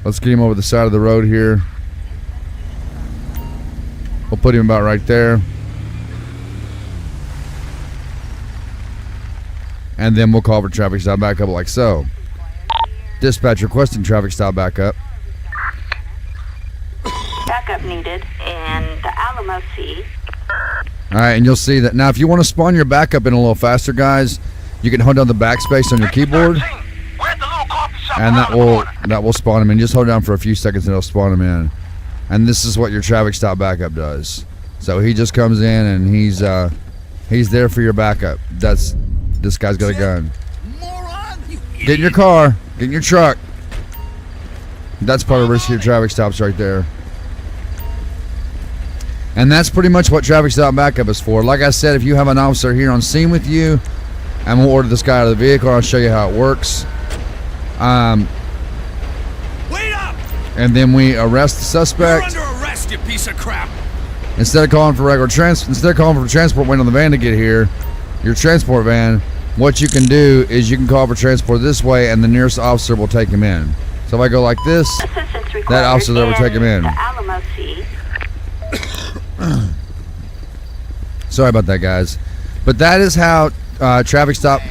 let's get him over the side of the road here. We'll put him about right there. And then we'll call for traffic stop backup like so. Dispatch requesting traffic stop backup. Backup needed in the Alamo Sea. Alright, and you'll see that now if you want to spawn your backup in a little faster, guys, you can hold down the backspace on your keyboard, We're at the little coffee shop and around the corner. that will spawn him in. Just hold down for a few seconds and it'll spawn him in. And this is what your traffic stop backup does. So he just comes in and he's there for your backup. This guy's got a gun. Moron! You Get in your car. Get in your truck. That's part of risky traffic stops right there. And that's pretty much what traffic stop backup is for. Like I said, if you have an officer here on scene with you, and we'll order this guy out of the vehicle, I'll show you how it works. Wait up! And then we arrest the You're suspect. under arrest, you piece of crap! Instead of calling for transport, waiting on the van to get here, your transport van, what you can do is you can call for transport this way, and the nearest officer will take him in. So if I go like this, Assistance required that officer there will take him in. the Alamo Sea. Sorry about that, guys. But that is how traffic stop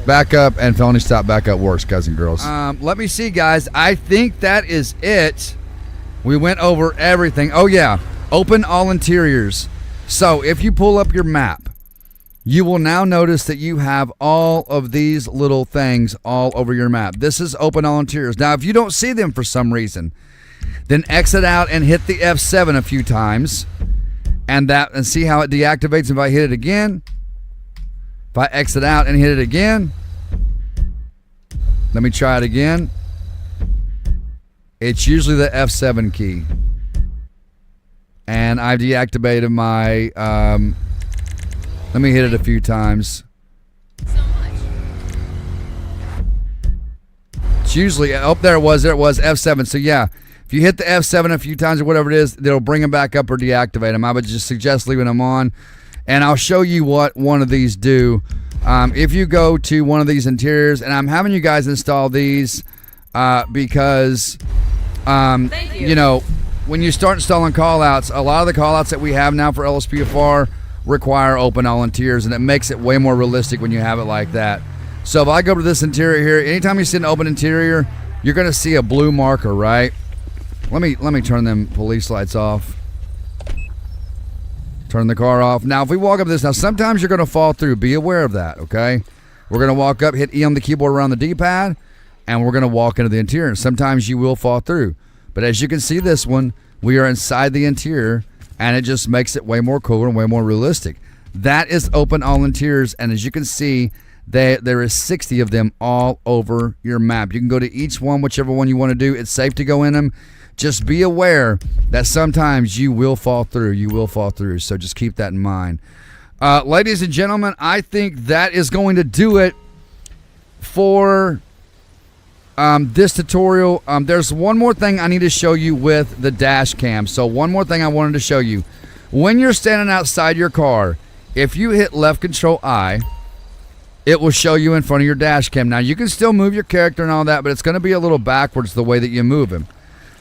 backup and felony stop backup works, guys and girls. Let me see, guys. I think that is it. We went over everything. Oh, yeah. Open all interiors. So if you pull up your map, you will now notice that you have all of these little things all over your map. This is open all interiors. Now, if you don't see them for some reason, then exit out and hit the F7 a few times, and see how it deactivates. If I hit it again, if I exit out and hit it again, let me try it again. It's usually the F7 key, and I've deactivated my. Let me hit it a few times. It's usually, oh, there it was F7. So yeah, if you hit the F7 a few times or whatever it is, it'll bring them back up or deactivate them. I would just suggest leaving them on, and I'll show you what one of these do. If you go to one of these interiors, and I'm having you guys install these because you know, when you start installing callouts, a lot of the callouts that we have now for LSPFR require open all interiors, and it makes it way more realistic when you have it like that. So if I go to this interior here, anytime you see an open interior, you're going to see a blue marker, right? Let me turn them police lights off. Turn the car off. Now, if we walk up this, now sometimes you're going to fall through. Be aware of that, okay? We're going to walk up, hit E on the keyboard around the D-pad, and we're going to walk into the interior. Sometimes you will fall through. But as you can see this one, we are inside the interior, and it just makes it way more cooler and way more realistic. That is open all interiors, and as you can see, There is 60 of them all over your map. You can go to each one, whichever one you want to do. It's safe to go in them. Just be aware that sometimes you will fall through. You will fall through. So just keep that in mind. Ladies and gentlemen, I think that is going to do it for this tutorial. There's one more thing I need to show you with the dash cam. So one more thing I wanted to show you. When you're standing outside your car, if you hit left control I, it will show you in front of your dash cam. Now, you can still move your character and all that, but it's going to be a little backwards the way that you move him.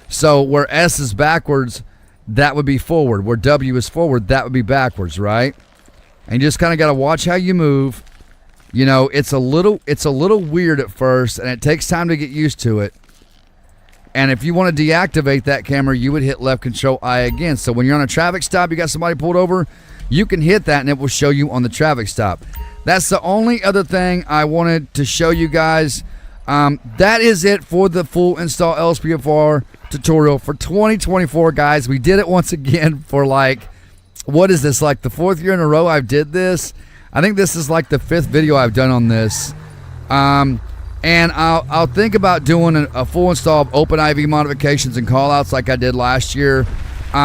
So where S is backwards, that would be forward. Where W is forward, that would be backwards, right? And you just kind of got to watch how you move. You know, it's a little weird at first, and it takes time to get used to it. And if you want to deactivate that camera, you would hit left control I again. So when you're on a traffic stop, you got somebody pulled over, you can hit that and it will show you on the traffic stop. That's the only other thing I wanted to show you guys. That is it for the full install LAPFR tutorial for 2024, guys. We did it once again for like, what is this, like the 4th year in a row I've did this? I think this is like the 5th video I've done on this. And I'll think about doing a full install of OpenIV modifications and callouts like I did last year.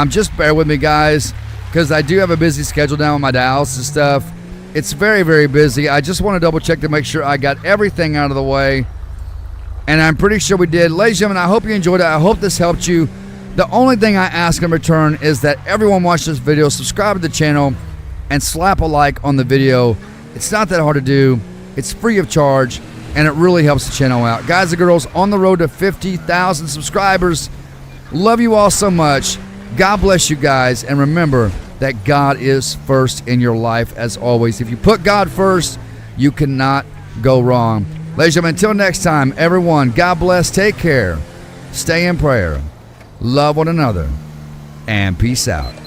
Just bear with me, guys, because I do have a busy schedule now with my dialysis stuff. It's very, very busy. I just want to double check to make sure I got everything out of the way. And I'm pretty sure we did. Ladies and gentlemen, I hope you enjoyed it. I hope this helped you. The only thing I ask in return is that everyone watch this video, subscribe to the channel, and slap a like on the video. It's not that hard to do. It's free of charge, and it really helps the channel out. Guys and girls, on the road to 50,000 subscribers. Love you all so much. God bless you guys, and remember that God is first in your life as always. If you put God first, you cannot go wrong. Ladies and gentlemen, until next time, everyone, God bless, take care, stay in prayer, love one another, and peace out.